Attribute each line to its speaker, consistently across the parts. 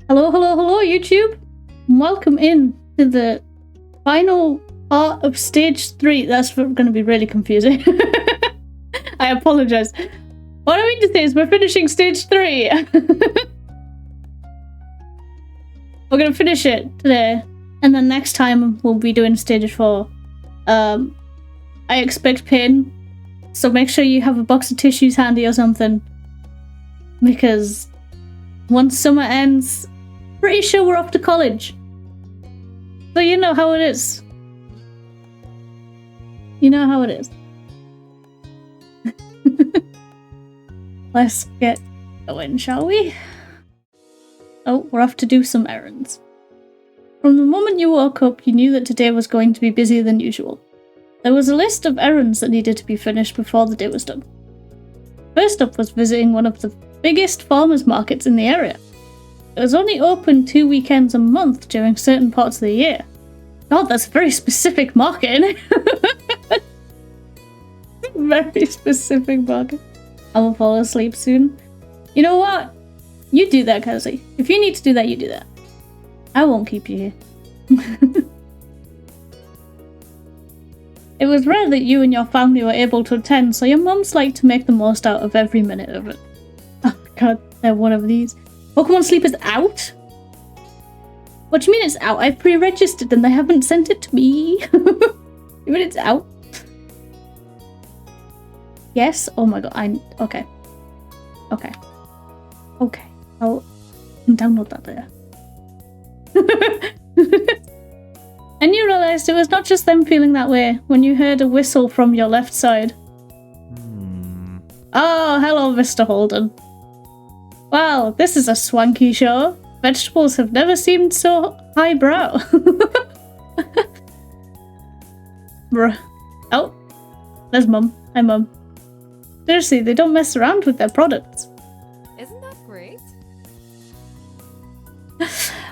Speaker 1: Hello, hello, hello, YouTube! Welcome in to the final part of stage 3. That's going to be really confusing. I apologize. What I mean to say is we're finishing stage 3. We're going to finish it today, and then next time we'll be doing stage 4. I expect pain, so make sure you have a box of tissues handy or something, because once summer ends, pretty sure we're off to college. So you know how it is. You know how it is. Let's get going, shall we? Oh, we're off to do some errands. From the moment you woke up, you knew that today was going to be busier than usual. There was a list of errands that needed to be finished before the day was done. First up was visiting one of the biggest farmers markets in the area. It was only open 2 weekends a month during certain parts of the year. God, that's a very specific market, isn't it? Very specific market. I will fall asleep soon. You know what? You do that, Kelsey. If you need to do that, you do that. I won't keep you here. It was rare that you and your family were able to attend, so your mums like to make the most out of every minute of it. Oh god, they're one of these. Pokemon Sleep is out? What do you mean it's out? I've pre-registered and they haven't sent it to me. You mean it's out? Yes? Oh my god, okay. Okay. Okay. I'll download that later. And you realised it was not just them feeling that way when you heard a whistle from your left side. Oh, hello, Mr. Holden. Wow, this is a swanky show. Vegetables have never seemed so highbrow. Bruh. Oh, there's Mum. Hi, Mum. Seriously, they don't mess around with their products.
Speaker 2: Isn't that great?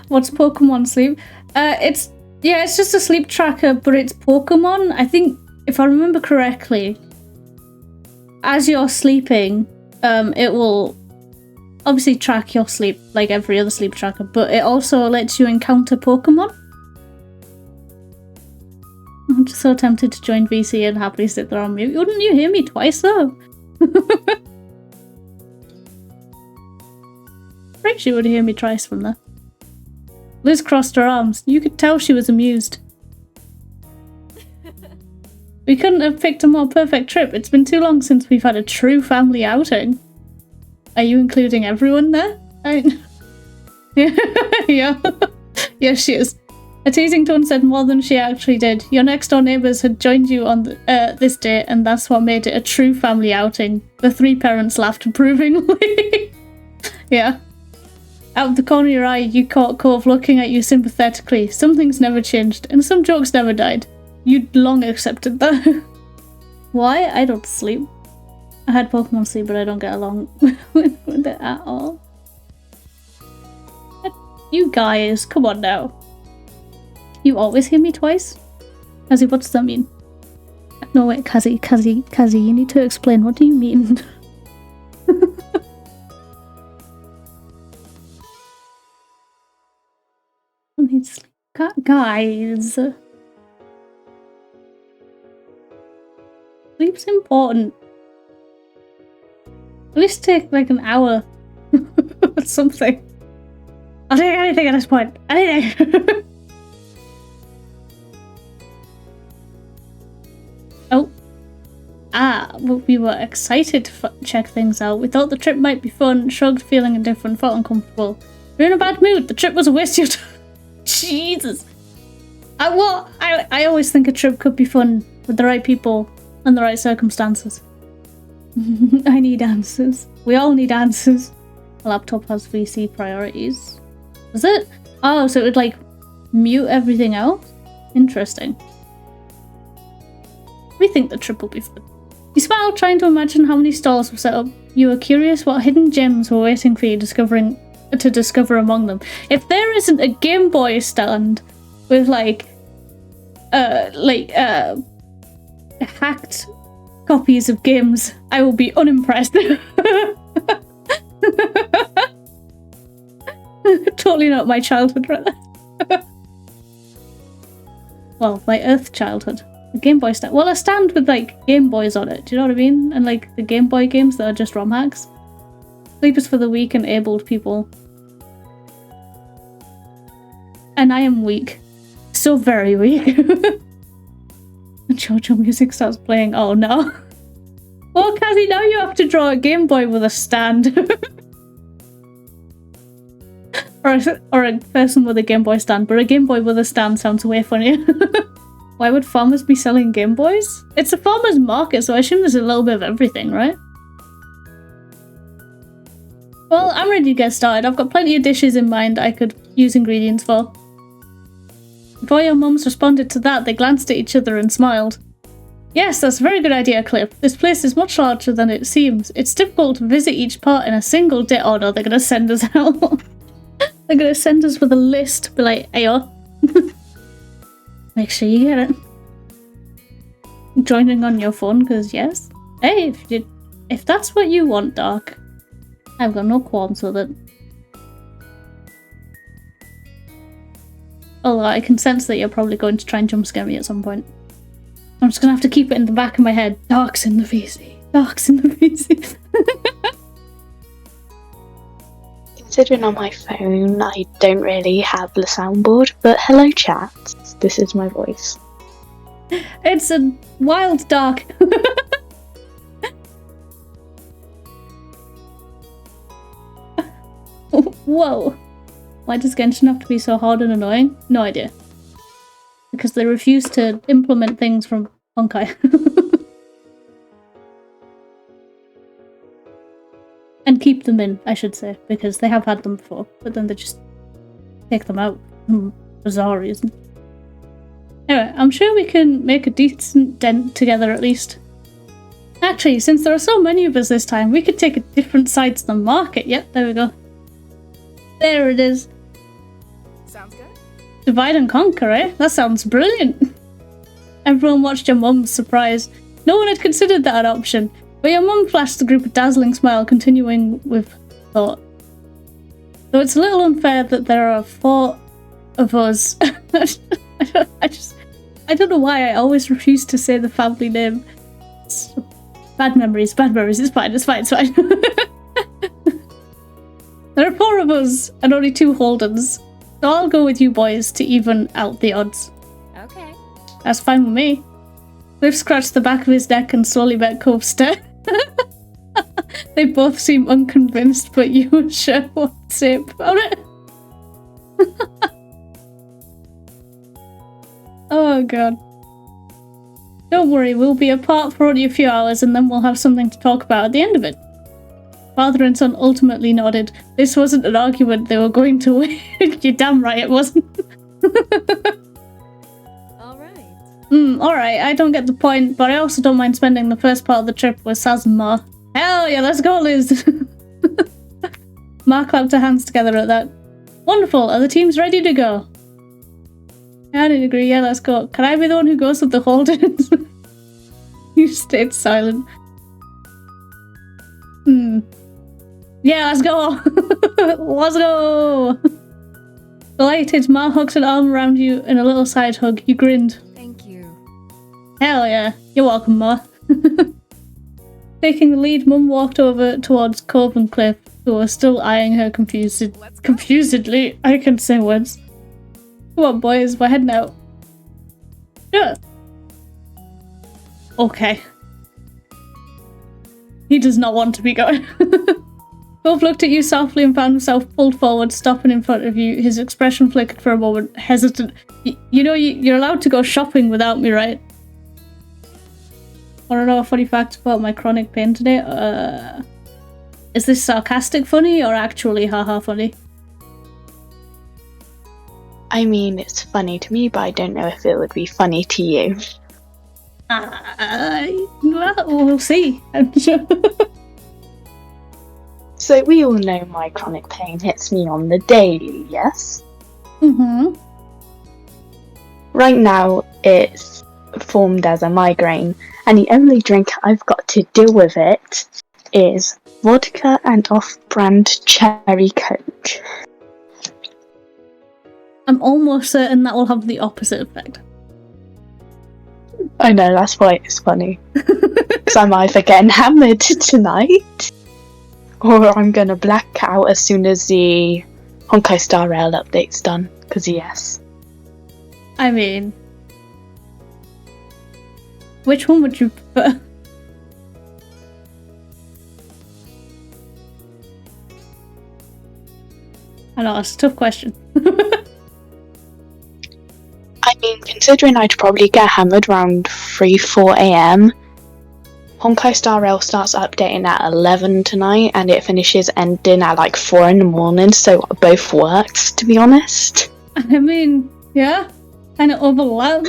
Speaker 1: What's Pokemon Sleep? It's just a sleep tracker, but it's Pokemon. I think, if I remember correctly, as you're sleeping, it will obviously track your sleep like every other sleep tracker, but it also lets you encounter Pokemon. I'm just so tempted to join VC and happily sit there on mute. Wouldn't you hear me twice though? Pretty sure you would hear me twice from there. Liz crossed her arms. You could tell she was amused. We couldn't have picked a more perfect trip. It's been too long since we've had a true family outing. Are you including everyone there? Yeah. Yes, she is. A teasing tone said more than she actually did. Your next door neighbours had joined you on this day, and that's what made it a true family outing. The 3 parents laughed approvingly. Yeah. Out of the corner of your eye, you caught Cove looking at you sympathetically. Some things never changed, and some jokes never died. You'd long accepted that. Why? I don't sleep. I had Pokemon Sleep, but I don't get along with it at all. You guys, come on now. You always hear me twice? Kazi, what does that mean? No, wait, Kazi, you need to explain. What do you mean? I need sleep. Guys. Sleep's important. At least take like an hour or something. I'll take anything at this point. Anything. Oh. We were excited to check things out. We thought the trip might be fun, shrugged, feeling indifferent, felt uncomfortable. We're in a bad mood. The trip was a waste of your time. Jesus. I always think a trip could be fun with the right people and the right circumstances. I need answers. We all need answers. A laptop has VC priorities. Is it? Oh, so it would like mute everything else? Interesting. We think the trip will be fun. You smiled, trying to imagine how many stalls were set up. You were curious what hidden gems were waiting for you to discover among them. If there isn't a Game Boy stand with hacked copies of games, I will be unimpressed. Totally not my childhood, right? Well, my Earth childhood. The Game Boy stand. Well, a stand with like Game Boys on it. Do you know what I mean? And like the Game Boy games that are just ROM hacks. Sleepers for the weak and abled people. And I am weak. So very weak. And JoJo music starts playing. Oh no. Oh, Cassie, now you have to draw a Game Boy with a stand. or a person with a Game Boy stand, but a Game Boy with a stand sounds way funnier. Why would farmers be selling Game Boys? It's a farmer's market, so I assume there's a little bit of everything, right? Well, I'm ready to get started. I've got plenty of dishes in mind I could use ingredients for. Before your mums responded to that, they glanced at each other and smiled. Yes, that's a very good idea, Cliff. This place is much larger than it seems. It's difficult to visit each part in a single day. Oh no, they're gonna send us out. They're gonna send us with a list. Be like, ayo. Make sure you get it. Joining on your phone, because yes. Hey, if that's what you want, Dark, I've got no qualms with it. Although I can sense that you're probably going to try and jump scare me at some point. I'm just gonna have to keep it in the back of my head. Dark's in the VC. Dark's in the VC.
Speaker 3: Considering on my phone I don't really have the soundboard, but hello chat, this is my voice.
Speaker 1: It's a wild dark. Whoa. Why does Genshin have to be so hard and annoying? No idea. Because they refuse to implement things from Honkai. And keep them in, I should say, because they have had them before, but then they just take them out for bizarre reason. Anyway, I'm sure we can make a decent dent together at least. Actually, since there are so many of us this time, we could take a different side to the market. Yep, there we go. There it is.
Speaker 2: Sounds good.
Speaker 1: Divide and conquer, eh? That sounds brilliant. Everyone watched your mum's surprise. No one had considered that an option, but your mum flashed the group a dazzling smile, continuing with thought. Though it's a little unfair that there are 4 of us. I don't know why I always refuse to say the family name. Bad memories, it's fine. There are 4 of us and only 2 Holdens, so I'll go with you boys to even out the odds.
Speaker 2: Okay.
Speaker 1: That's fine with me. Cliff scratched the back of his neck and slowly met Cove stare. They both seem unconvinced, but you were sure what to say about it. Oh god. Don't worry, we'll be apart for only a few hours and then we'll have something to talk about at the end of it. Father and son ultimately nodded. This wasn't an argument they were going to win. You're damn right it wasn't. Alright, I don't get the point, but I also don't mind spending the first part of the trip with Saz and Ma. Hell yeah, let's go, Liz! Ma clapped her hands together at that. Wonderful, are the teams ready to go? I didn't agree, yeah, let's go. Can I be the one who goes with the Holdens? You stayed silent. Yeah, let's go! Let's go! Delighted, Ma hugged an arm around you in a little side hug. You grinned.
Speaker 2: Thank you.
Speaker 1: Hell yeah. You're welcome, Ma. Taking the lead, Mum walked over towards Cove and Cliff, who were still eyeing her confusedly. I can say words. Come on, boys, we're heading out. Yeah. Okay. He does not want to be going. Cove looked at you softly and found himself pulled forward, stopping in front of you. His expression flickered for a moment, hesitant. You know, you're allowed to go shopping without me, right? Want to know a funny fact about my chronic pain today? Is this sarcastic funny or actually haha funny?
Speaker 3: I mean, it's funny to me, but I don't know if it would be funny to you.
Speaker 1: Well, we'll see, I'm sure.
Speaker 3: So we all know my chronic pain hits me on the daily, yes?
Speaker 1: Mm-hmm.
Speaker 3: Right now, it's formed as a migraine, and the only drink I've got to deal with it is vodka and off-brand cherry coke.
Speaker 1: I'm almost certain that will have the opposite effect.
Speaker 3: I know, that's why it's funny. Because I'm either getting hammered tonight, or I'm gonna black out as soon as the Honkai Star Rail update's done. Because yes.
Speaker 1: I mean, which one would you prefer? I know, it's a tough question.
Speaker 3: I mean, considering I'd probably get hammered around 3-4 AM, Honkai Star Rail starts updating at 11 tonight, and it finishes ending at like 4 in the morning, so both worked, to be honest.
Speaker 1: I mean, yeah, kind of overlap.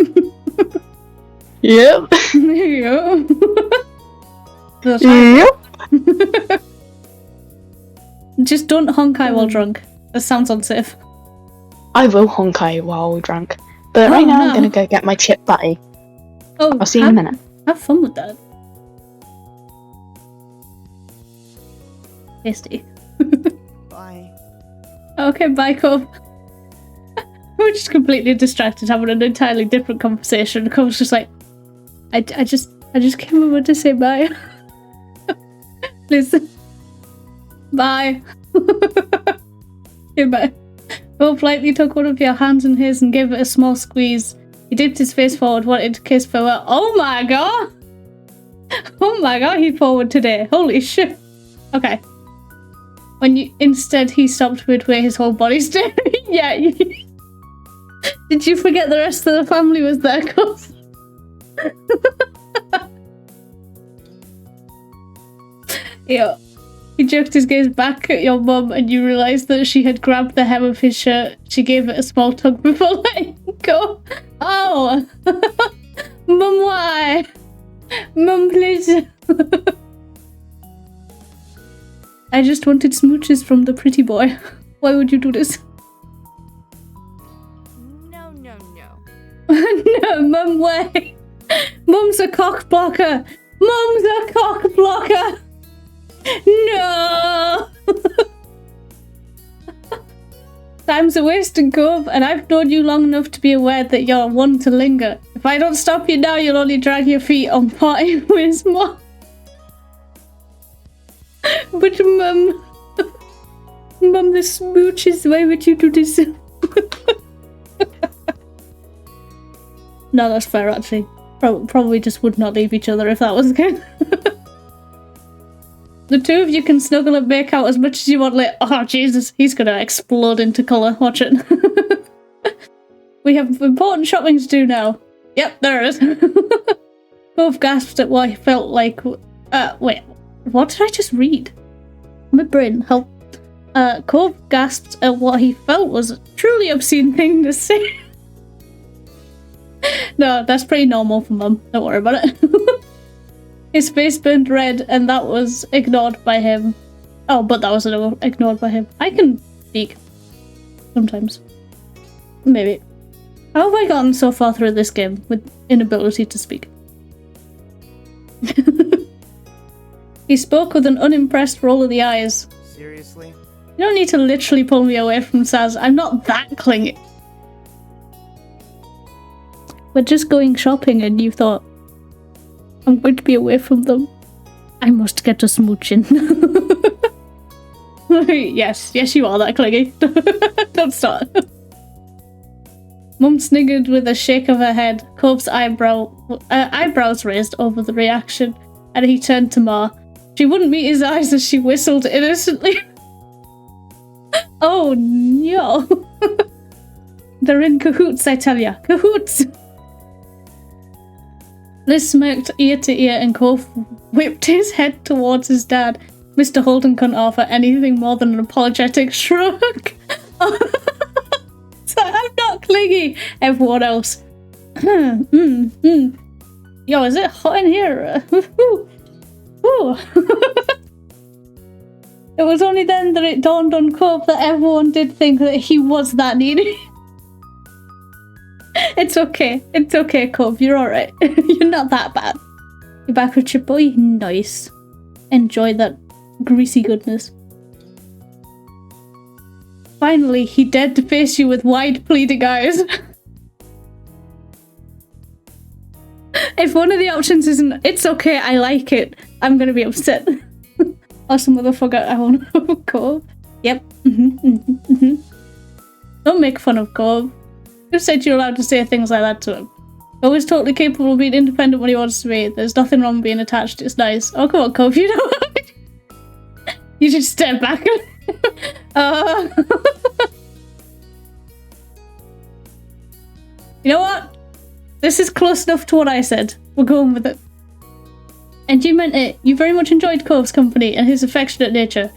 Speaker 3: Yep.
Speaker 1: Yeah.
Speaker 3: Yep.
Speaker 1: Just don't honkai while drunk. That sounds unsafe.
Speaker 3: I will honkai while drunk. But right now I'm gonna go get my chip butty.
Speaker 1: Oh,
Speaker 3: I'll see you in a minute.
Speaker 1: Have fun with that. Tasty.
Speaker 2: Bye.
Speaker 1: Okay, bye, Cove. We're just completely distracted, having an entirely different conversation. Cove's just like, I just came over to say bye. Listen. Bye. Goodbye. Cove lightly took one of your hands in his and gave it a small squeeze. He dipped his face forward, wanted to kiss farewell. Oh my god! Oh my god, he forward today. Holy shit. Okay. Instead he stopped midway, his whole body staring. Yeah. Did you forget the rest of the family was there, Cove? Yeah. He jerked his gaze back at your mum and you realised that she had grabbed the hem of his shirt. She gave it a small tug before letting go. Oh! Mum, why? Mum, please. I just wanted smooches from the pretty boy. Why would you do this?
Speaker 2: No, no, no.
Speaker 1: No, Mum, wait. Mum's a cock blocker. Mum's a cock blocker. No! Time's a wasting, Cove, and I've known you long enough to be aware that you're one to linger. If I don't stop you now, you'll only drag your feet on parting ways more. But Mum, Mum, the smooches, why would you do this? No, that's fair, actually. Probably just would not leave each other if that was the case. The two of you can snuggle and make out as much as you want later. Oh, Jesus, he's gonna explode into colour. Watch it. We have important shopping to do now. Yep, there it is. Both gasped at what he felt like. Wait, what did I just read? My brain help. Cove gasped at what he felt was a truly obscene thing to say. No, that's pretty normal for Mum. Don't worry about it. His face burned red, and that was ignored by him. Oh, but that was ignored by him. I can speak. Sometimes. Maybe. How have I gotten so far through this game with inability to speak? He spoke with an unimpressed roll of the eyes.
Speaker 2: Seriously?
Speaker 1: You don't need to literally pull me away from Saz. I'm not that clingy. We're just going shopping and you thought, I'm going to be away from them. I must get a smooching. Yes, you are that clingy. Don't start. Mum sniggered with a shake of her head. Cove's eyebrows raised over the reaction, and he turned to Ma. She wouldn't meet his eyes as she whistled innocently. Oh no. They're in cahoots, I tell ya. Cahoots! Liz smirked ear to ear and Cove whipped his head towards his dad. Mr. Holden couldn't offer anything more than an apologetic shrug. So I'm not clingy, everyone else. Yo, is it hot in here? It was only then that it dawned on Cove that everyone did think that he was that needy. It's okay, Cove, you're alright. You're not that bad. You're back with your boy? Nice. Enjoy that greasy goodness. Finally, he dared to face you with wide, pleading eyes. If one of the options isn't, it's okay, I like it, I'm gonna be upset. Or some motherfucker, I wanna Cove. Yep. Don't make fun of Cove. Who said you're allowed to say things like that to him? Always totally capable of being independent when he wants to be. There's nothing wrong with being attached, it's nice. Oh, come on, Cove, you know what? You just step back. You know what? This is close enough to what I said. We're going with it. And you meant it. You very much enjoyed Cove's company and his affectionate nature.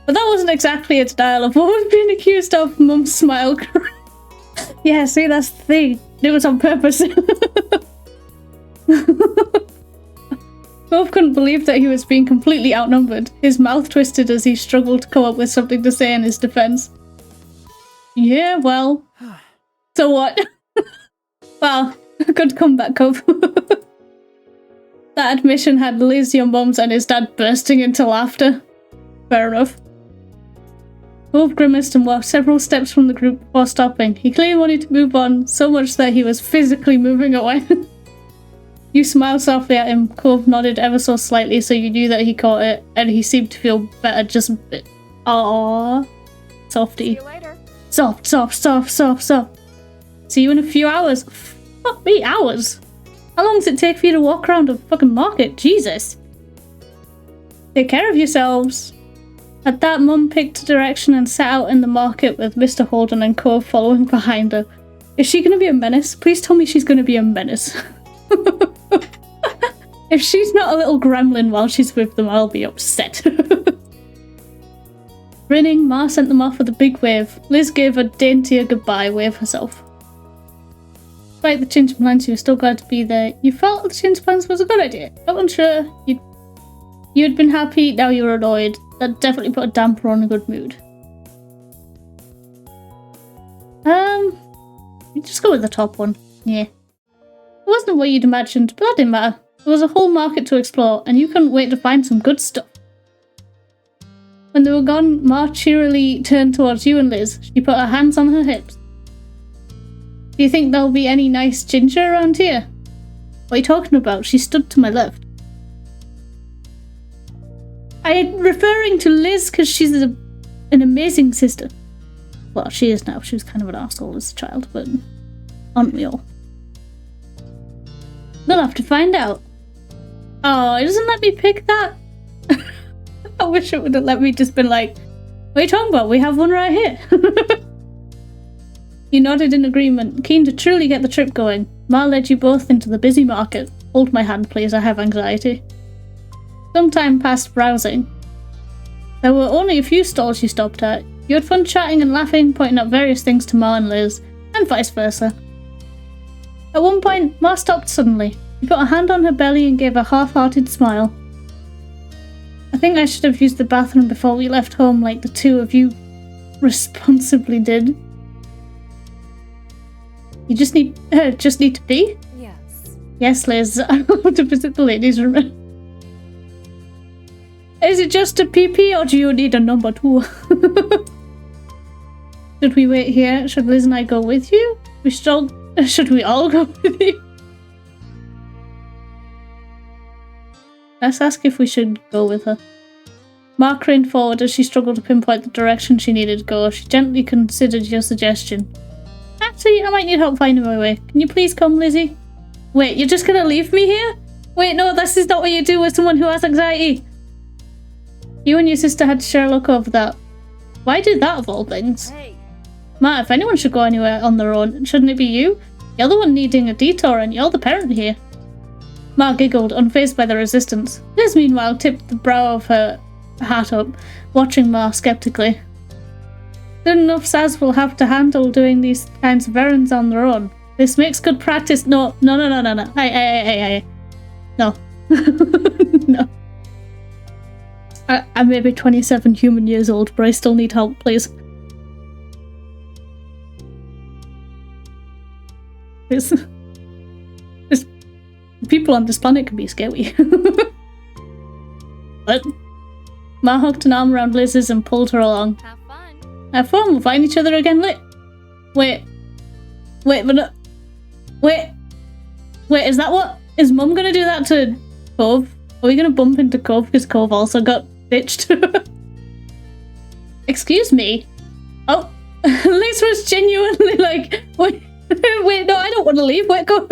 Speaker 1: But that wasn't exactly a denial of what was being accused of. Mum's smile. Yeah, see, that's the thing. It was on purpose. Cove couldn't believe that he was being completely outnumbered. His mouth twisted as he struggled to come up with something to say in his defense. Yeah, well. So what? Well, good comeback, Cove. That admission had Liz, your mums, and his dad bursting into laughter. Fair enough. Cove grimaced and walked several steps from the group before stopping. He clearly wanted to move on, so much that he was physically moving away. You smiled softly at him. Cove nodded ever so slightly, so you knew that he caught it, and he seemed to feel better just a bit. Aww. Softy.
Speaker 2: See you later.
Speaker 1: Soft. See you in a few hours. Fuck me, hours? How long does it take for you to walk around a fucking market? Jesus. Take care of yourselves. At that, Mum picked a direction and set out in the market with Mr. Holden and Cove following behind her. Is she going to be a menace? Please tell me she's going to be a menace. If she's not a little gremlin while she's with them, I'll be upset. Grinning, Ma sent them off with a big wave. Liz gave a daintier goodbye wave herself. Despite the change of plans, you were still glad to be there. You felt the change of plans was a good idea. Felt unsure. You'd been happy, now you were annoyed. That definitely put a damper on a good mood. You just go with the top one. Yeah. It wasn't what you'd imagined, but that didn't matter. There was a whole market to explore, and you couldn't wait to find some good stuff. When they were gone, Ma cheerily turned towards you and Liz. She put her hands on her hips. Do you think there'll be any nice ginger around here? What are you talking about? She stood to my left. I'm referring to Liz because she's an amazing sister. Well, she is now. She was kind of an arsehole as a child, but aren't we all? We'll have to find out. Oh, it doesn't let me pick that. I wish it would have let me just been like, what are you talking about? We have one right here. You nodded in agreement, keen to truly get the trip going. Ma led you both into the busy market. Hold my hand, please. I have anxiety. Some time passed browsing. There were only a few stalls you stopped at. You had fun chatting and laughing, pointing out various things to Ma and Liz, and vice versa. At one point, Ma stopped suddenly. She put a hand on her belly and gave a half-hearted smile. I think I should have used the bathroom before we left home like the two of you responsibly did. You just need to pee?
Speaker 2: Yes.
Speaker 1: Yes, Liz. I want to visit the ladies' room. Is it just a pee-pee or do you need a number 2? Should we wait here? Should Liz and I go with you? Should we all go with you? Let's ask if we should go with her. Ma craned forward as she struggled to pinpoint the direction she needed to go. She gently considered your suggestion. Actually, I might need help finding my way. Can you please come, Lizzie? Wait, you're just gonna leave me here? Wait, no, this is not what you do with someone who has anxiety. You and your sister had to share a look over that. Why did that of all things?
Speaker 2: Hey.
Speaker 1: Ma, if anyone should go anywhere on their own, shouldn't it be you? You're the one needing a detour and you're the parent here. Ma giggled, unfazed by the resistance. Liz, meanwhile, tipped the brow of her hat up, watching Ma skeptically. Soon enough, Saz will have to handle doing these kinds of errands on their own. This makes good practice. No. Hey. No. No. I may be 27 human years old, but I still need help, please. This people on this planet can be scary. But Ma hooked an arm around Liz's and pulled her along.
Speaker 2: Have fun.
Speaker 1: Have fun, we'll find each other again later. Wait, but no. Wait, is that what? Is Mum gonna do that to Cove? Are we gonna bump into Cove because Cove also got ditched? Excuse me? Oh, Liz was genuinely like, wait, no, I don't want to leave. Wait, go.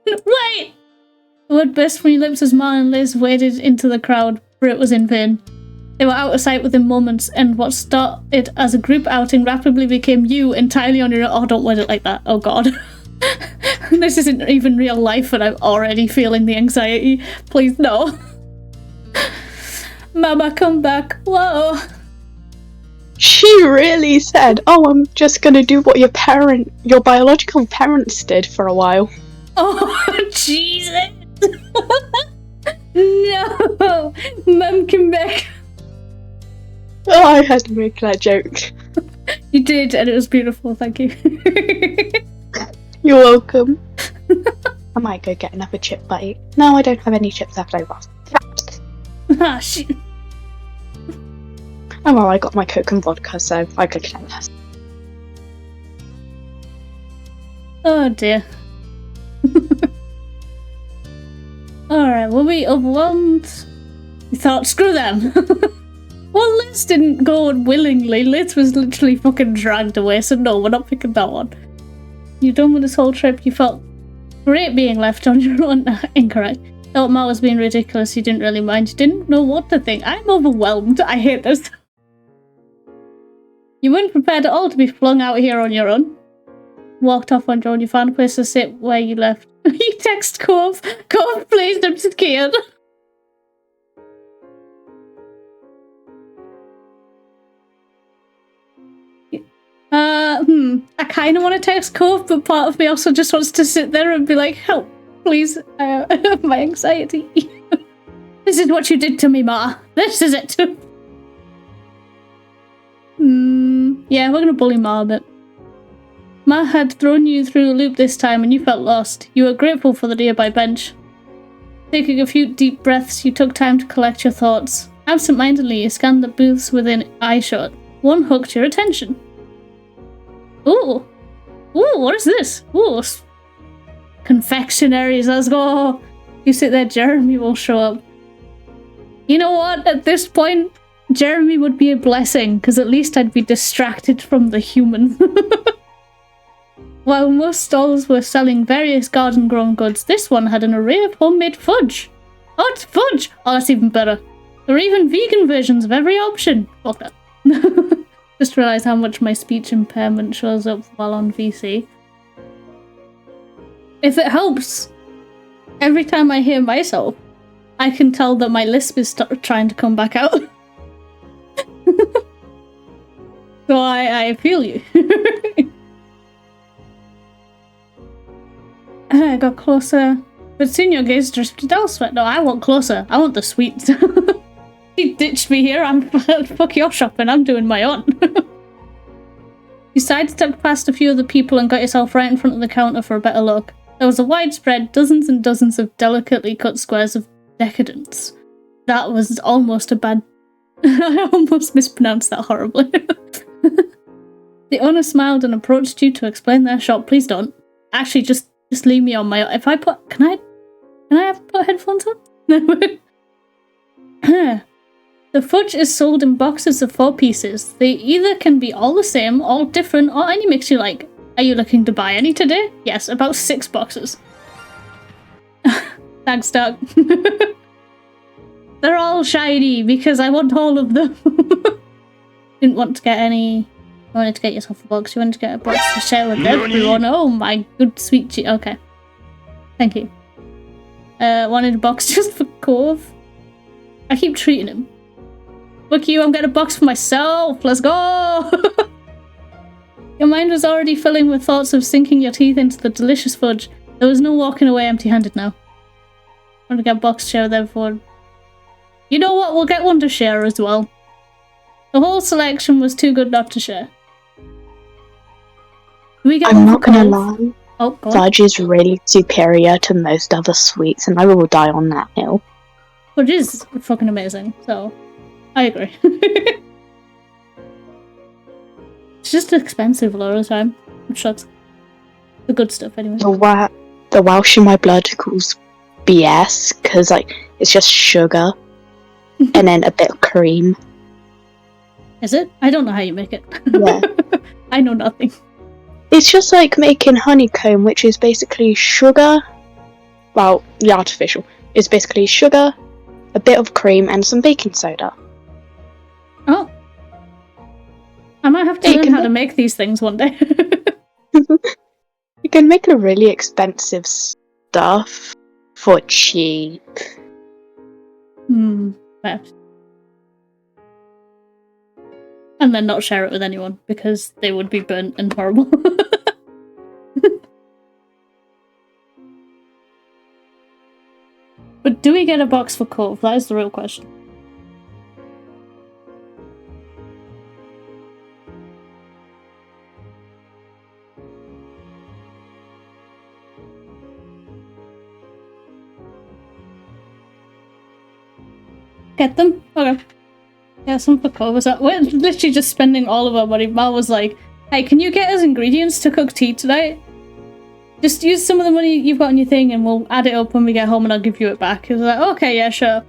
Speaker 1: Wait! The word burst from your lips as Ma and Liz waded into the crowd, for it was in vain. They were out of sight within moments, and what started as a group outing rapidly became you entirely on your own. Oh, don't word it like that. Oh, God. This isn't even real life, and I'm already feeling the anxiety. Please, no. Mama, come back. Whoa.
Speaker 3: She really said, oh, I'm just gonna do what your biological parents did for a while.
Speaker 1: Oh, Jesus. No. Mum, come back.
Speaker 3: Oh, I had to make that joke.
Speaker 1: You did, and it was beautiful, thank you.
Speaker 3: You're welcome. I might go get another chip bite. No, I don't have any chips left over.
Speaker 1: Ah, shit.
Speaker 3: Oh well, I got my Coke and vodka, so I could get that.
Speaker 1: Oh dear. Alright, were we overwhelmed? We thought, screw them. Well, Liz didn't go willingly. Liz was literally fucking dragged away, so no, we're not picking that one. You done with this whole trip? You felt great being left on your own. Incorrect. Thought Ma was being ridiculous. You didn't really mind. You didn't know what to think. I'm overwhelmed. I hate this. You weren't prepared at all to be flung out here on your own. Walked off on your own. You found a place to sit where you left. You text Cove. Cove, please, I'm scared. I kind of want to text Cove, but part of me also just wants to sit there and be like, help, please, my anxiety. This is what you did to me, Ma. This is it. Yeah, we're gonna bully Ma a bit. Ma had thrown you through a loop this time and you felt lost. You were grateful for the nearby bench. Taking a few deep breaths, you took time to collect your thoughts. Absent-mindedly, you scanned the booths within eyeshot. One hooked your attention. Ooh! Ooh, what is this? Ooh, confectionaries, let's go! You sit there, Jeremy will show up. You know what? At this point, Jeremy would be a blessing, because at least I'd be distracted from the human. While most stalls were selling various garden-grown goods, this one had an array of homemade fudge. Oh, it's fudge! Oh, that's even better. There are even vegan versions of every option. Fuck that. Just realised how much my speech impairment shows up while on VC. If it helps, every time I hear myself, I can tell that my lisp is trying to come back out. So I feel you. I got closer, but soon your gaze drifted elsewhere. No, I want closer. I want the sweets. He ditched me here. I'm fuck your shopping. I'm doing my own. You sidestepped past a few of the people and got yourself right in front of the counter for a better look. There was a widespread dozens and dozens of delicately cut squares of decadence. That was almost a bad... I almost mispronounced that horribly. The owner smiled and approached you to explain their shop. Please don't. Actually, just leave me on my... If I put... Can I have put headphones on? No. The fudge is sold in boxes of 4 pieces. They either can be all the same, all different, or any mix you like. Are you looking to buy any today? Yes, about 6 boxes. Thanks, Doug. They're all shiny because I want all of them. Didn't want to get any... You wanted to get yourself a box. You wanted to get a box to share with everyone. Oh my good sweet okay. Thank you. Wanted a box just for Cove. I keep treating him. Fuck you, I'm getting a box for myself. Let's go! Your mind was already filling with thoughts of sinking your teeth into the delicious fudge. There was no walking away empty-handed now. Want to get a box to share with everyone. You know what? We'll get one to share as well. The whole selection was too good not to share. We get
Speaker 3: I'm not gonna lie.
Speaker 1: Oh, go on.
Speaker 3: Fudge is really superior to most other sweets, and I will die on that hill.
Speaker 1: Fudge is fucking amazing, so... I agree. It's just expensive a lot of the time, which sucks. The good stuff, anyway.
Speaker 3: The Welsh in my blood equals BS, because like it's just sugar and then a bit of cream.
Speaker 1: Is it? I don't know how you make it.
Speaker 3: Yeah.
Speaker 1: I know nothing.
Speaker 3: It's just like making honeycomb, which is basically sugar. Well, the artificial is basically sugar, a bit of cream, and some baking soda.
Speaker 1: Oh. I might have to learn how to make these things one day.
Speaker 3: You can make a really expensive stuff for cheap.
Speaker 1: Perhaps. And then not share it with anyone, because they would be burnt and horrible. But do we get a box for Cove? That is the real question. Get them? Okay. Yeah, some for Cove. We're literally just spending all of our money. Mal was like, hey, can you get us ingredients to cook tea tonight? Just use some of the money you've got on your thing and we'll add it up when we get home and I'll give you it back. He was like, okay, yeah, sure.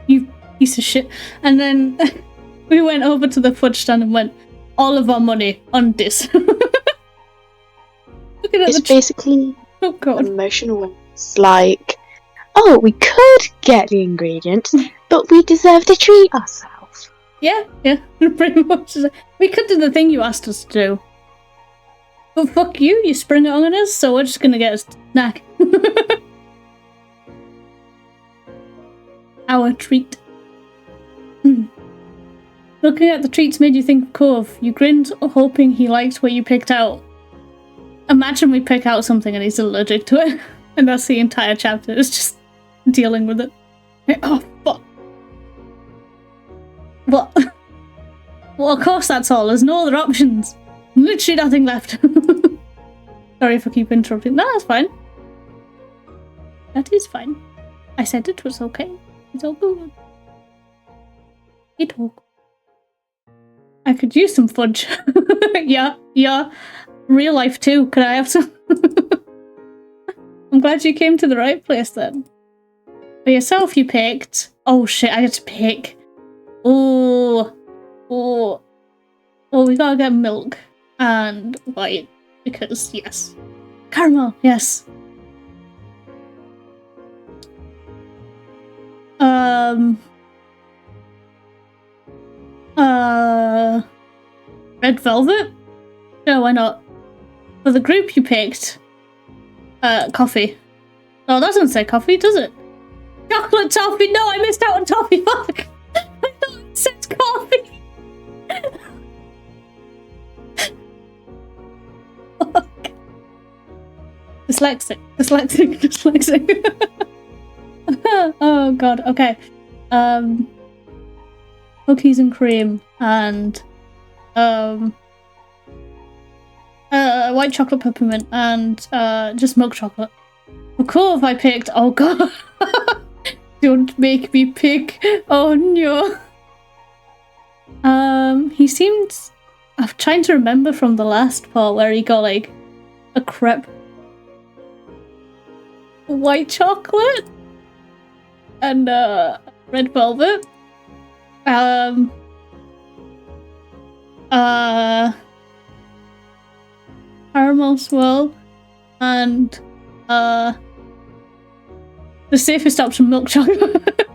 Speaker 1: You piece of shit. And then we went over to the fudge stand and went, all of our money on this. Look at
Speaker 3: It's basically
Speaker 1: oh god.
Speaker 3: emotional. It's like, oh, we could get the ingredients, but we deserve to treat ourselves.
Speaker 1: Yeah, pretty much. We could do the thing you asked us to do. But fuck you, you spring it on us, so we're just gonna get a snack. Our treat. Looking at the treats made you think of Cove. You grinned, hoping he liked what you picked out. Imagine we pick out something and he's allergic to it. And that's the entire chapter, it's just dealing with it. Oh, fuck. What? Well, of course that's all. There's no other options. Literally nothing left. Sorry if I keep interrupting. No, that's fine. That is fine. I said it was okay. It's all good. It all good. I could use some fudge. Yeah. Real life too. Could I have some? I'm glad you came to the right place then. For yourself you picked... Oh shit, I had to pick. Oh, we gotta get milk and white because yes, caramel, yes. Red velvet? No, why not? For the group you picked, coffee. Oh, that doesn't say coffee, does it? Chocolate toffee. No, I missed out on toffee. Fuck. I thought it said coffee. Dyslexic. Oh god, okay. Cookies and cream and white chocolate peppermint and just milk chocolate. For Cove I picked, oh god. Don't make me pick. Oh no. He seemed, I'm trying to remember from the last part where he got like a crepe white chocolate and red velvet. Caramel swirl and the safest option, milk chocolate.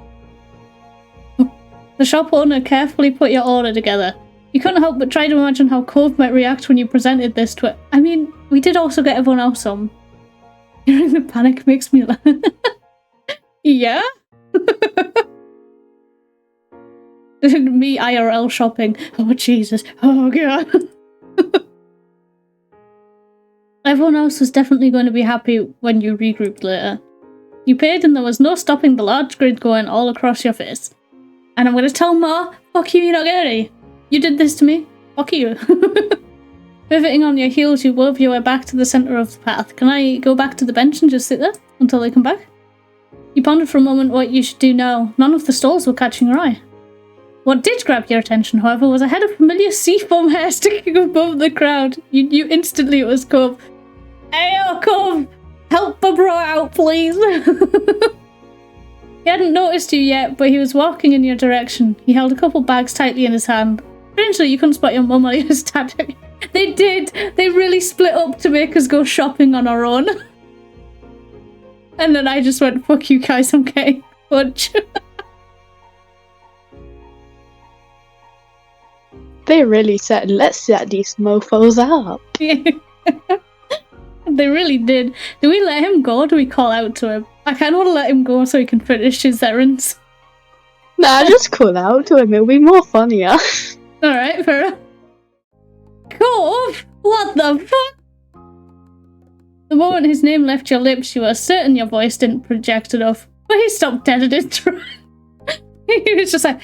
Speaker 1: The shop owner carefully put your order together. You couldn't help but try to imagine how Cove might react when you presented this to it. I mean, we did also get everyone else some. Hearing the panic makes me laugh. Yeah? Me IRL shopping. Oh Jesus. Oh god. Everyone else was definitely going to be happy when you regrouped later. You paid and there was no stopping the large grid going all across your face. And I'm going to tell Ma, fuck you, you're not getting any. You did this to me. Fuck you. Pivoting on your heels, you wove your way back to the centre of the path. Can I go back to the bench and just sit there until they come back? You pondered for a moment what you should do now. None of the stalls were catching your eye. What did grab your attention, however, was a head of familiar seafoam hair sticking above the crowd. You knew instantly it was Cove. Ayo, Cove! Help my bro out, please! He hadn't noticed you yet, but he was walking in your direction. He held a couple bags tightly in his hand. Strangely, you couldn't spot your mum while he was stabbing. They did! They really split up to make us go shopping on our own. And then I just went, fuck you guys, I'm getting punch.
Speaker 3: They really said, let's set these mofos up.
Speaker 1: They really did. Do we let him go or do we call out to him? I kind of want to let him go so he can finish his errands.
Speaker 3: Nah, just call out to him, it'll be more funnier.
Speaker 1: Alright, fair enough. Cove? What the fuck? The moment his name left your lips, you were certain your voice didn't project enough. But he stopped dead in his throat. He was just like,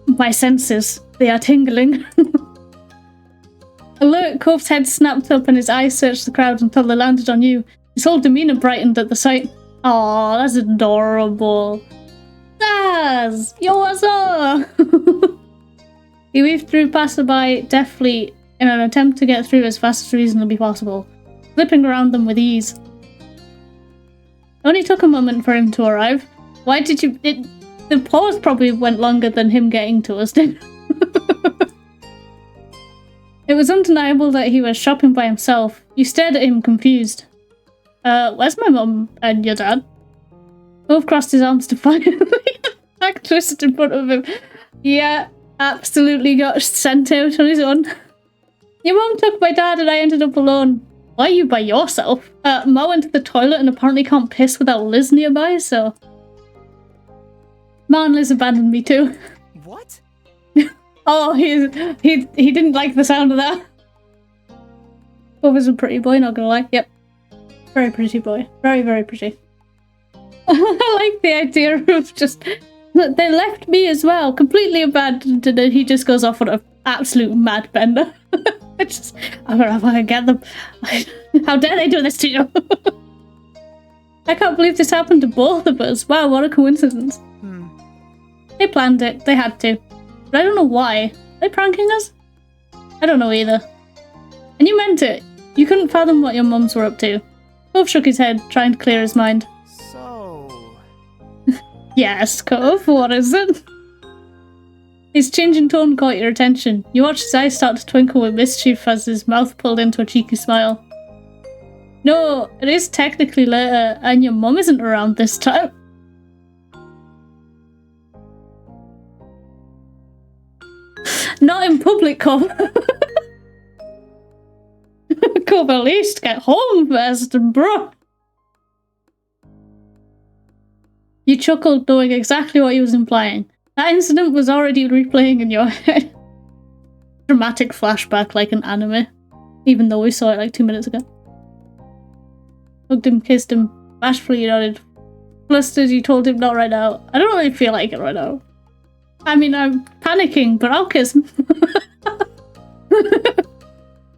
Speaker 1: my senses, they are tingling. Alert, Cove's head snapped up and his eyes searched the crowd until they landed on you. His whole demeanour brightened at the sight. Aw, that's adorable. Daz! Yo, what's up? He weaved through passerby deftly in an attempt to get through as fast as reasonably possible, slipping around them with ease. It only took a moment for him to arrive. Why did you... The pause probably went longer than him getting to us, didn't it? It was undeniable that he was shopping by himself. You stared at him confused. Where's my mum and your dad? Cove crossed his arms defiantly. Back twisted in front of him. Yeah, absolutely got sent out on his own. Your mum took my dad and I ended up alone. Why are you by yourself? Ma went to the toilet and apparently can't piss without Liz nearby, so... Ma and Liz abandoned me too.
Speaker 2: What?
Speaker 1: Oh, he didn't like the sound of that. Cove was a pretty boy, not gonna lie. Yep. Very pretty boy. Very, very pretty. I like the idea of just... They left me as well, completely abandoned, and then he just goes off on an absolute mad bender. I'm gonna get them. How dare they do this to you? I can't believe this happened to both of us. Wow, what a coincidence. They planned it. They had to. But I don't know why. Are they pranking us? I don't know either. And you meant it. You couldn't fathom what your mums were up to. Cove shook his head, trying to clear his mind.
Speaker 2: So...
Speaker 1: Yes, Cove, what is it? His changing tone caught your attention. You watched his eyes start to twinkle with mischief as his mouth pulled into a cheeky smile. No, it is technically later, and your mum isn't around this time. Not in public, Cove. Cove, at least get home first, bro. You chuckled, knowing exactly what he was implying. That incident was already replaying in your head. Dramatic flashback like an anime, even though we saw it like 2 minutes ago. Hugged him, kissed him, bashfully nodded. Flustered, you told him not right now. I don't really feel like it right now. I mean, I'm panicking, but I'll kiss him.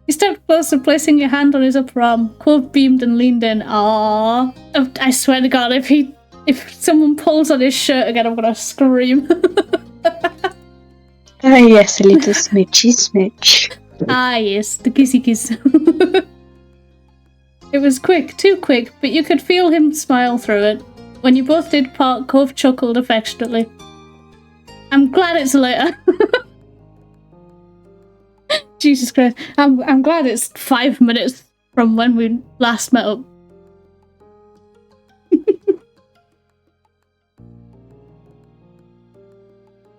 Speaker 1: You stepped closer, placing your hand on his upper arm. Cove beamed and leaned in. Aww. I swear to God, if someone pulls on his shirt again, I'm gonna scream.
Speaker 3: Ah, yes, a little smidgy smidge.
Speaker 1: Ah, yes, the kissy kiss. It was quick, too quick, but you could feel him smile through it. When you both did part, Cove chuckled affectionately. I'm glad it's later. Jesus Christ. I'm glad it's 5 minutes from when we last met up.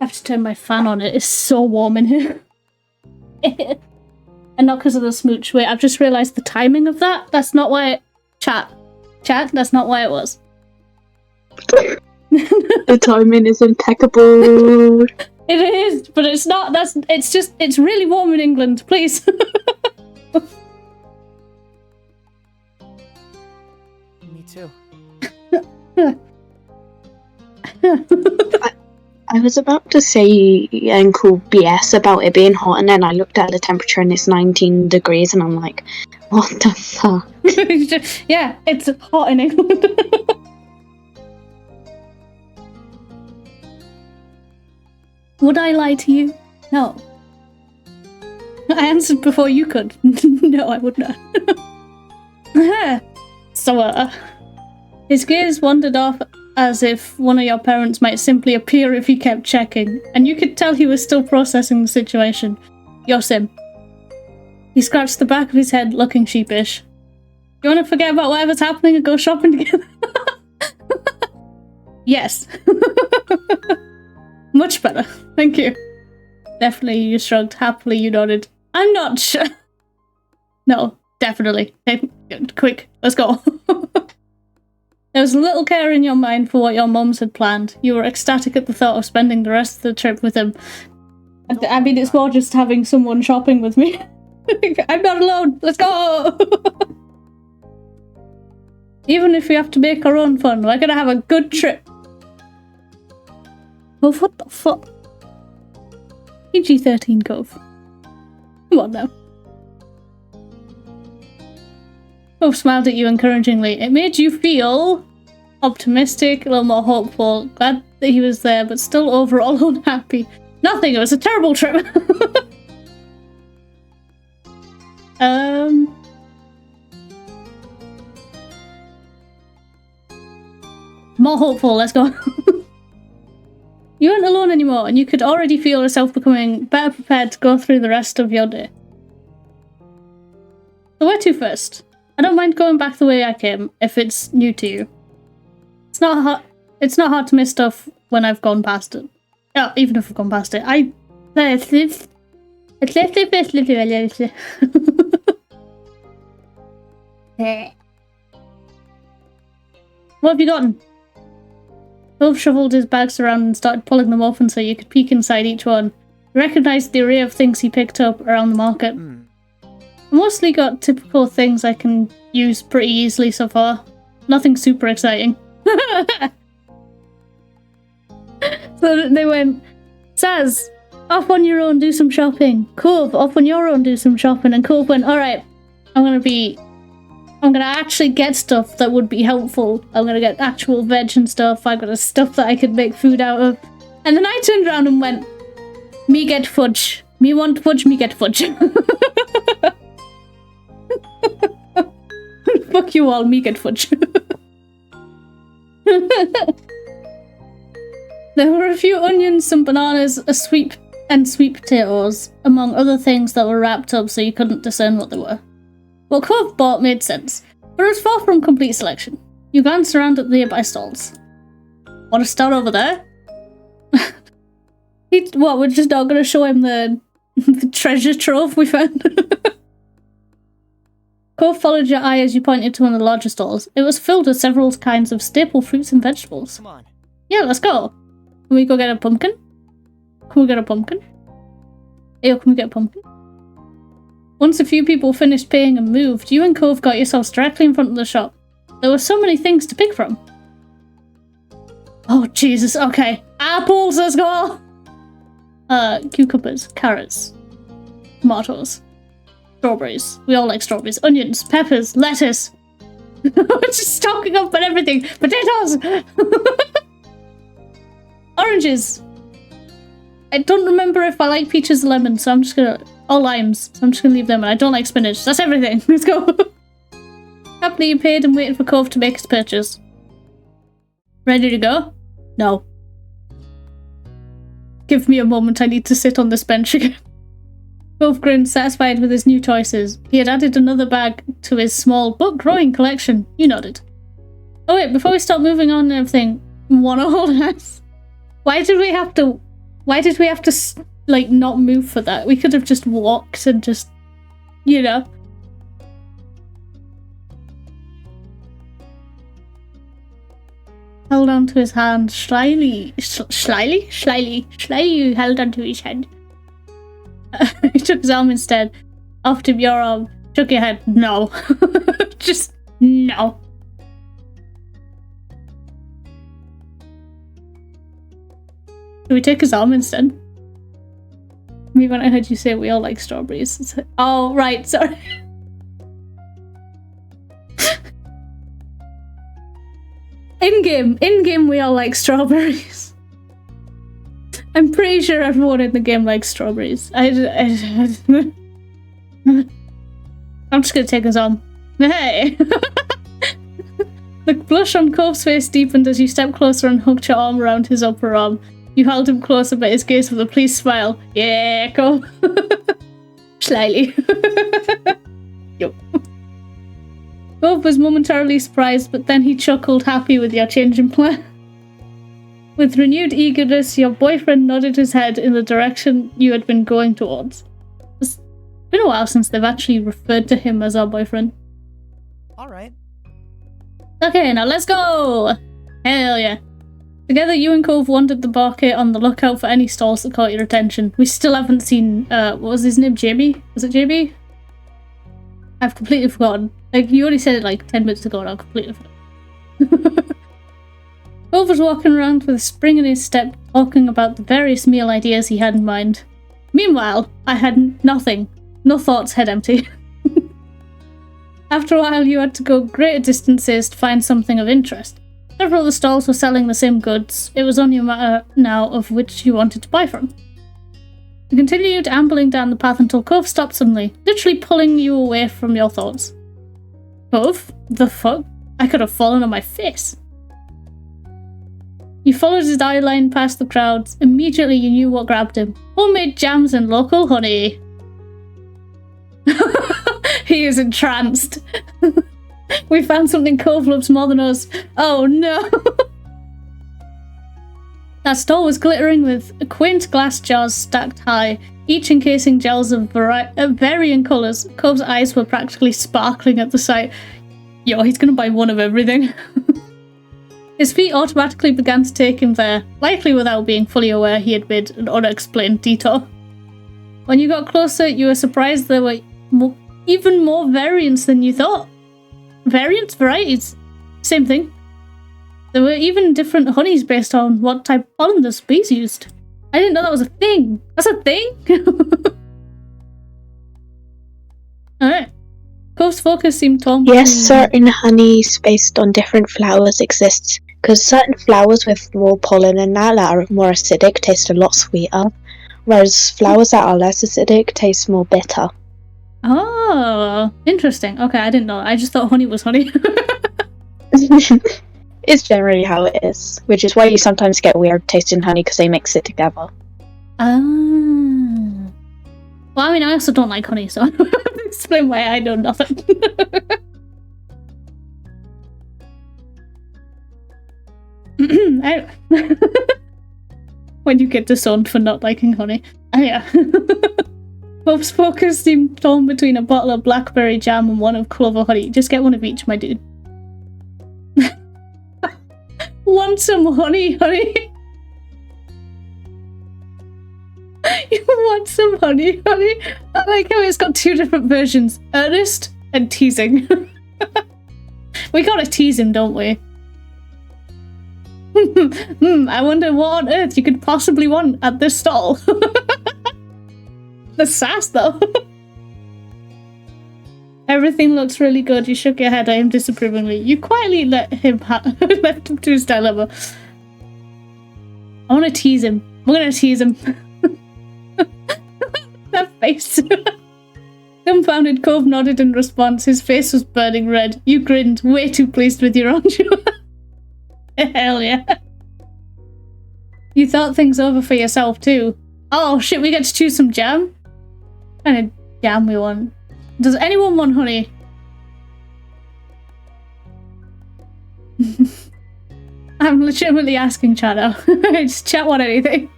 Speaker 1: I have to turn my fan on. It is so warm in here. And not because of the smooch. Wait, I've just realised the timing of that. That's not why it... Chat, that's not why it was.
Speaker 3: The timing is impeccable.
Speaker 1: It is, but it's not. It's really warm in England, please.
Speaker 2: Me too.
Speaker 3: I was about to say Uncle BS about it being hot, and then I looked at the temperature and it's 19 degrees, and I'm like, what the fuck?
Speaker 1: Yeah, it's hot in England. Would I lie to you? No. I answered before you could. No, I would not. So, his gaze wandered off as if one of your parents might simply appear if he kept checking, and you could tell he was still processing the situation. Your sim. He scratched the back of his head, looking sheepish. You want to forget about whatever's happening and go shopping together? Yes. Much better. Thank you. Definitely, you shrugged. Happily, you nodded. I'm not sure. No, definitely. Hey, quick, let's go. There was little care in your mind for what your mums had planned. You were ecstatic at the thought of spending the rest of the trip with him. I mean, it's more just having someone shopping with me. I'm not alone. Let's go. Even if we have to make our own fun, we're gonna have a good trip. Oh, what the fuck? PG-13 Cove. Come on now. Cove smiled at you encouragingly. It made you feel optimistic, a little more hopeful, glad that he was there, but still overall unhappy. Nothing, it was a terrible trip. More hopeful, let's go. You weren't alone anymore, and you could already feel yourself becoming better prepared to go through the rest of your day. So where to first? I don't mind going back the way I came, if it's new to you. It's not hard to miss stuff when I've gone past it. Yeah, even if I've gone past it. What have you gotten? Cove shuffled his bags around and started pulling them open so you could peek inside each one. You recognised the array of things he picked up around the market. I mostly got typical things I can use pretty easily so far. Nothing super exciting. So they went, Saz, off on your own, do some shopping. Cove, off on your own, do some shopping. And Cove went, alright, I'm gonna actually get stuff that would be helpful. I'm gonna get actual veg and stuff. I got stuff that I could make food out of. And then I turned around and went, me get fudge. Me want fudge, me get fudge. Fuck you all, me get fudge. There were a few onions, some bananas, a sweet potatoes, among other things that were wrapped up so you couldn't discern what they were. What Cove bought made sense, but it was far from complete selection. You glanced around at the nearby stalls. Want to start over there? What, we're just not going to show him the treasure trove we found? Cove followed your eye as you pointed to one of the larger stalls. It was filled with several kinds of staple fruits and vegetables.
Speaker 2: Come on.
Speaker 1: Yeah, let's go. Can we go get a pumpkin? Can we get a pumpkin? Ew, can we get a pumpkin? Once a few people finished paying and moved, you and Cove got yourselves directly in front of the shop. There were so many things to pick from. Oh, Jesus, okay. Apples, let's go! Cucumbers, carrots, tomatoes, strawberries. We all like strawberries. Onions, peppers, lettuce. We're just stocking up on everything. Potatoes! Oranges. I don't remember if I like peaches or lemons, so I'm just gonna... Or limes, so I'm just gonna leave them, and I don't like spinach. That's everything. Let's go. Happily you paid and waited for Cove to make his purchase. Ready to go? No. Give me a moment, I need to sit on this bench again. Cove grinned, satisfied with his new choices. He had added another bag to his small but growing collection. You nodded. Oh wait, before we start moving on and everything, wanna hold hands? Why did we have to, like, not move for that? We could have just walked and just, you know. Held onto his hand, slyly you held onto his hand. He took his arm instead. Offered him your arm, shook your head. No. Just no. Should we take his arm instead? I mean, when I heard you say we all like strawberries, it's like, oh, right, sorry. In-game we all like strawberries. I'm pretty sure everyone in the game likes strawberries. I'm just gonna take us on. Hey! The blush on Cove's face deepened as you stepped closer and hooked your arm around his upper arm. You held him closer, but his gaze with a pleased smile. Yeah, Cove. Slightly. Yo. Cove was momentarily surprised, but then he chuckled, happy with your change in plan. With renewed eagerness, your boyfriend nodded his head in the direction you had been going towards. It's been a while since they've actually referred to him as our boyfriend.
Speaker 2: Alright.
Speaker 1: Okay, now let's go! Hell yeah. Together, you and Cove wandered the barcade on the lookout for any stalls that caught your attention. We still haven't seen, what was his name? JB? Was it JB? I've completely forgotten. Like, you only said it like 10 minutes ago and I've completely forgotten. Cove was walking around with a spring in his step, talking about the various meal ideas he had in mind. Meanwhile, I had nothing. No thoughts, head empty. After a while, you had to go greater distances to find something of interest. Several of the stalls were selling the same goods. It was only a matter now of which you wanted to buy from. You continued ambling down the path until Cove stopped suddenly, literally pulling you away from your thoughts. Cove? The fuck? I could have fallen on my face. You followed his eye line past the crowds. Immediately you knew what grabbed him. Homemade jams and local honey. He is entranced. We found something Cove loves more than us. Oh no! That stall was glittering with quaint glass jars stacked high, each encasing gels of varying colours. Cove's eyes were practically sparkling at the sight. Yo, he's gonna buy one of everything. His feet automatically began to take him there, likely without being fully aware he had made an unexplained detour. When you got closer, you were surprised there were even more variants than you thought. Variants? Varieties? Same thing. There were even different honeys based on what type of pollen the bees used. I didn't know that was a thing. That's a thing? Alright. Cove's focus seemed torn between...
Speaker 3: Yes, certain honeys based on different flowers exist, because certain flowers with more pollen and that are more acidic taste a lot sweeter, whereas flowers that are less acidic taste more bitter.
Speaker 1: Oh, interesting. Okay, I didn't know. I just thought honey was honey.
Speaker 3: It's generally how it is, which is why you sometimes get weird tasting honey because they mix it together.
Speaker 1: Ah. Well, I mean, I also don't like honey, so I don't have to explain why I know nothing. When you get disowned for not liking honey. Oh, yeah. Bob's focus seemed torn between a bottle of blackberry jam and one of clover honey. Just get one of each, my dude. Want some honey, honey? You want some honey, honey? I like how it's got two different versions. Earnest and teasing. We gotta tease him, don't we? I wonder what on earth you could possibly want at this stall. The sass, though. Everything looks really good. You shook your head at him disapprovingly. You quietly left him to his dilemma. I want to tease him. I'm gonna tease him. That face. Dumbfounded, Cove nodded in response. His face was burning red. You grinned, way too pleased with your own show. Hell yeah. You thought things over for yourself too. Oh shit, we get to choose some jam? What kind of jam we want? Does anyone want honey? I'm legitimately asking chat now. Just chat want anything.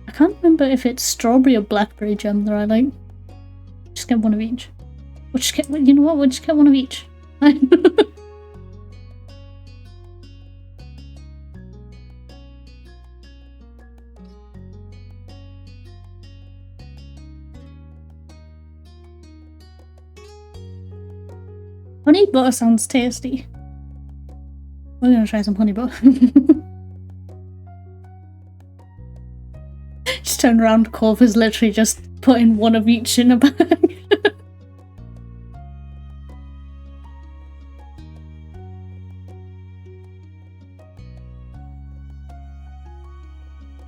Speaker 1: I can't remember if it's strawberry or blackberry jam that I like. Just get one of each. We'll just get, you know what? We'll just get one of each. Honey butter sounds tasty. We're gonna try some honey butter. Just turn around, Cove is literally just putting one of each in a bag.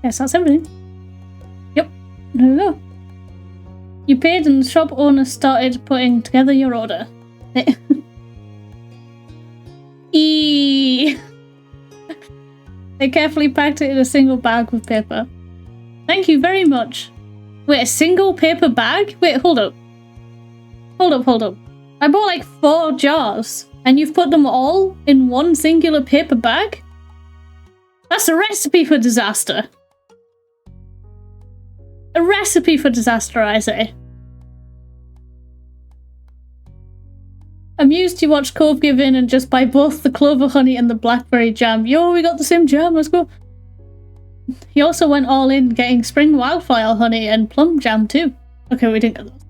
Speaker 1: Guess that's everything. Yep, there we go. You paid and the shop owner started putting together your order. They carefully packed it in a single bag with paper. Thank you very much. Wait, a single paper bag? Wait, hold up. Hold up. I bought like 4 jars, and you've put them all in one singular paper bag? That's a recipe for disaster. A recipe for disaster, I say. Amused, you watch Cove give in and just buy both the clover honey and the blackberry jam. Yo, we got the same jam, let's go. He also went all in, getting spring wildflower honey and plum jam too. Okay, we didn't get those.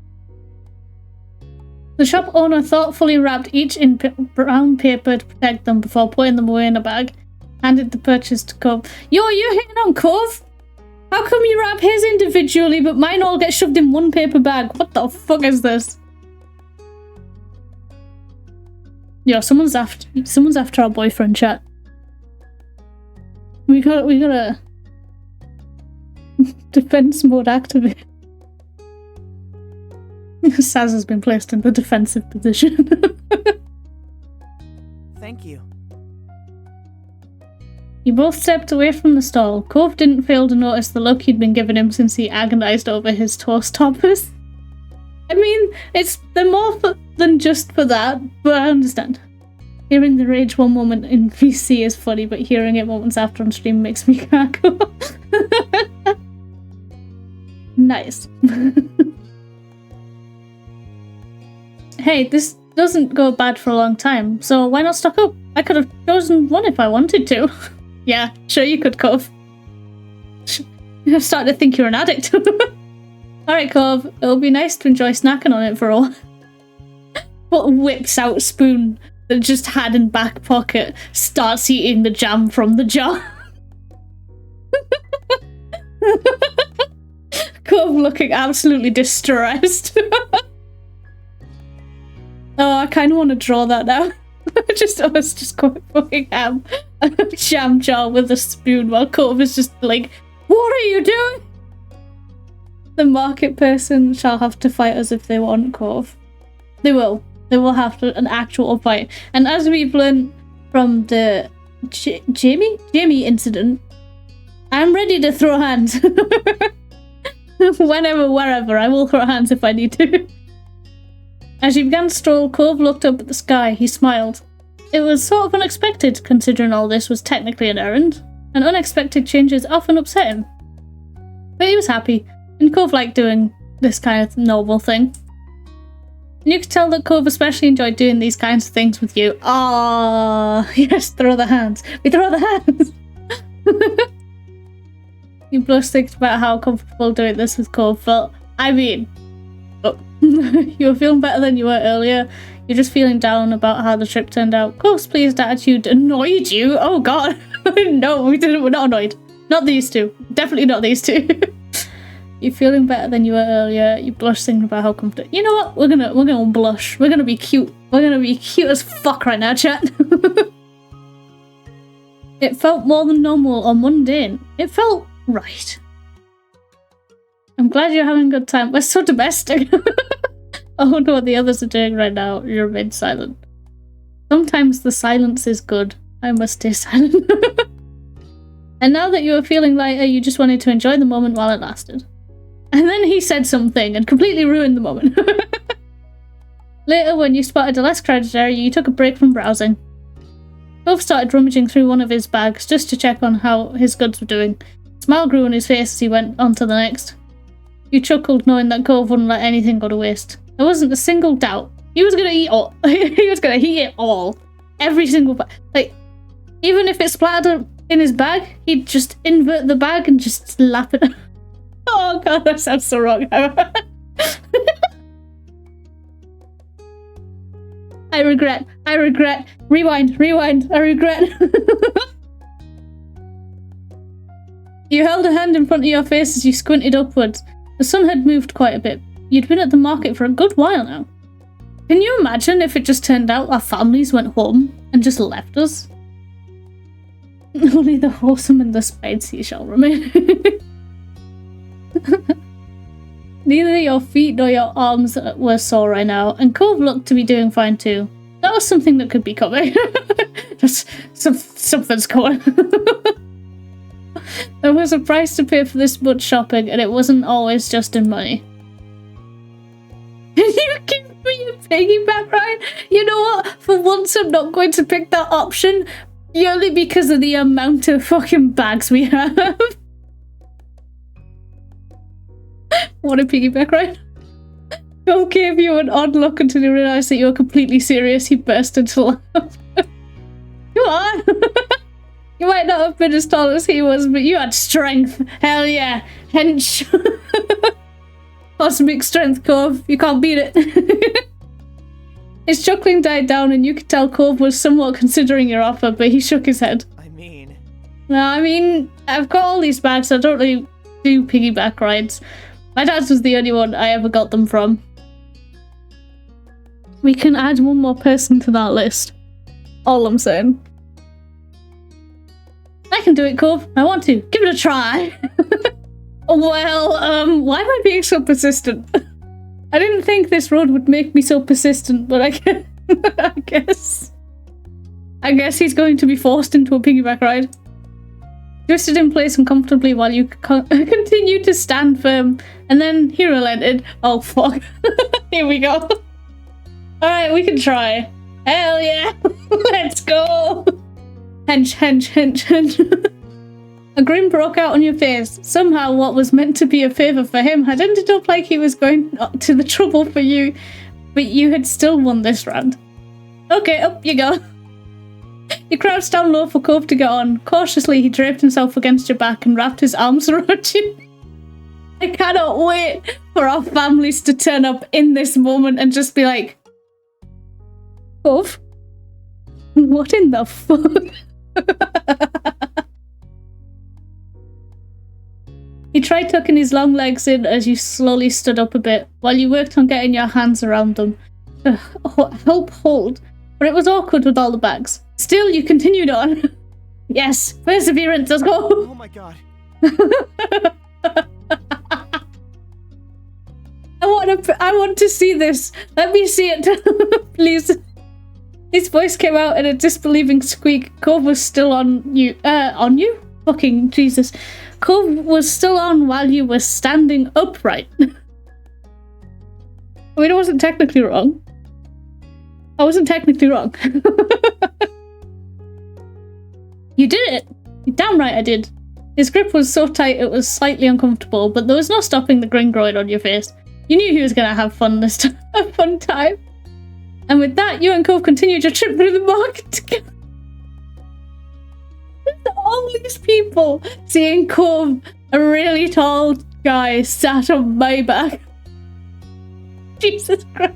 Speaker 1: The shop owner thoughtfully wrapped each in brown paper to protect them before putting them away in a bag. Handed the purchase to Cove. Yo, you're hitting on Cove? How come you wrap his individually but mine all get shoved in one paper bag? What the fuck is this? Yo, someone's after our boyfriend, chat. We gotta defense mode activate. Saz has been placed in the defensive position.
Speaker 2: Thank you.
Speaker 1: You both stepped away from the stall. Cove didn't fail to notice the look he'd been giving him since he agonized over his toast toppers. I mean, they're more than just for that, but I understand. Hearing the rage one moment in VC is funny, but hearing it moments after on stream makes me cackle. Nice. Hey, this doesn't go bad for a long time, so why not stock up? I could have chosen one if I wanted to. Yeah, sure you could, Cove. I'm starting to think you're an addict. Alright, Cove, it'll be nice to enjoy snacking on it for a while. But whips out spoon that just had in back pocket, starts eating the jam from the jar. Cove looking absolutely distressed. Oh, I kind of want to draw that now. I was just going fucking ham. A jam jar with a spoon while Cove is just like, what are you doing? The market person shall have to fight us if they want, Cove. They will. They will have an actual fight. And as we've learned from the Jamie incident, I'm ready to throw hands. Whenever, wherever, I will throw hands if I need to. As you began to stroll, Cove looked up at the sky. He smiled. It was sort of unexpected, considering all this was technically an errand, and unexpected changes often upset him. But he was happy, and Cove liked doing this kind of noble thing. And you could tell that Cove especially enjoyed doing these kinds of things with you. Ah, yes, throw the hands. We throw the hands. You blushed thinking about how comfortable doing this with Cove felt. I mean, you were feeling better than you were earlier. You're just feeling down about how the trip turned out. Cove's pleased attitude annoyed you. Oh god. No, we didn't. We're not annoyed. Not these two. Definitely not these two. You're feeling better than you were earlier. You blush thinking about how comfortable. You know what? We're gonna blush. We're gonna be cute. We're gonna be cute as fuck right now, chat. It felt more than normal or mundane. It felt right. I'm glad you're having a good time. We're so domestic. I wonder what the others are doing right now. You remain silent. Sometimes the silence is good. I must stay silent. And now that you were feeling lighter, you just wanted to enjoy the moment while it lasted. And then he said something and completely ruined the moment. Later, when you spotted a less crowded area, you took a break from browsing. Cove started rummaging through one of his bags just to check on how his goods were doing. A smile grew on his face as he went on to the next. You chuckled knowing that Cove wouldn't let anything go to waste. There wasn't a single doubt. He was gonna eat all. He was gonna eat it all. Every single bag. Like, even if it splattered in his bag, he'd just invert the bag and just slap it. Oh god, that sounds so wrong. I regret. Rewind, I regret. You held a hand in front of your face as you squinted upwards. The sun had moved quite a bit. You'd been at the market for a good while now. Can you imagine if it just turned out our families went home and just left us? Only the wholesome and the spicy shall remain. Neither your feet nor your arms were sore right now, and Cove looked to be doing fine too. That was something that could be coming. Just something's coming. There was a price to pay for this much shopping, and it wasn't always just in money. You give me a piggyback ride? You know what? For once I'm not going to pick that option, purely because of the amount of fucking bags we have. What a piggyback ride. Cove gave you an odd look until he realised that you were completely serious. He burst into laughter. Come on! You might not have been as tall as he was, but you had strength. Hell yeah. Hench. Cosmic strength, Cove. You can't beat it. His chuckling died down, and you could tell Cove was somewhat considering your offer, but he shook his head. I mean, I've got all these bags. I don't really do piggyback rides. My dad's was the only one I ever got them from. We can add one more person to that list. All I'm saying. I can do it, Cove. I want to. Give it a try. Well, why am I being so persistent? I didn't think this road would make me so persistent, but I guess. I guess he's going to be forced into a piggyback ride. Twisted in place uncomfortably while you continued to stand firm, and then he relented. Oh fuck. Here we go. Alright, we can try. Hell yeah. Let's go. Hench, hench, hench, hench. A grin broke out on your face. Somehow what was meant to be a favour for him had ended up like he was going to the trouble for you, but you had still won this round. Okay, up you go. You crouched down low for Cove to get on. Cautiously, he draped himself against your back and wrapped his arms around you. I cannot wait for our families to turn up in this moment and just be like, Cove? What in the fuck? He tried tucking his long legs in as you slowly stood up a bit, while you worked on getting your hands around them to help hold, but it was awkward with all the bags. Still, you continued on. Yes, perseverance, let's go!
Speaker 2: Oh my god.
Speaker 1: I want to see this. Let me see it, please. His voice came out in a disbelieving squeak. Cove was still on you. On you? Fucking Jesus. Cove was still on while you were standing upright. I mean, I wasn't technically wrong. You did it! You're damn right I did. His grip was so tight it was slightly uncomfortable, but there was no stopping the grin growing on your face. You knew he was gonna have fun this time. A fun time. And with that, you and Cove continued your trip through the market together. All these people seeing Cove, a really tall guy, sat on my back. Jesus Christ.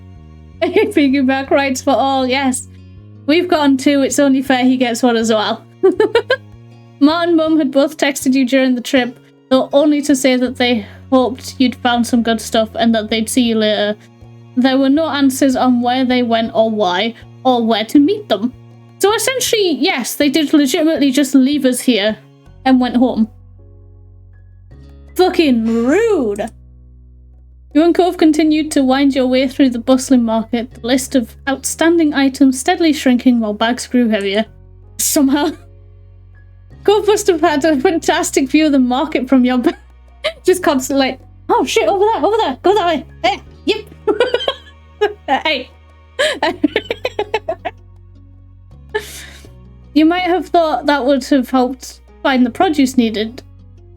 Speaker 1: Piggyback rides for all, yes. We've gotten two, it's only fair he gets one as well. Matt and Mum had both texted you during the trip, though only to say that they hoped you'd found some good stuff and that they'd see you later. There were no answers on where they went or why, or where to meet them. So essentially, yes, they did legitimately just leave us here and went home. Fucking rude! You and Cove continued to wind your way through the bustling market, the list of outstanding items steadily shrinking while bags grew heavier. Somehow. Cove must have had a fantastic view of the market from your back. Just constantly like, oh shit, over there, go that way. Hey, yep. Hey. You might have thought that would have helped find the produce needed,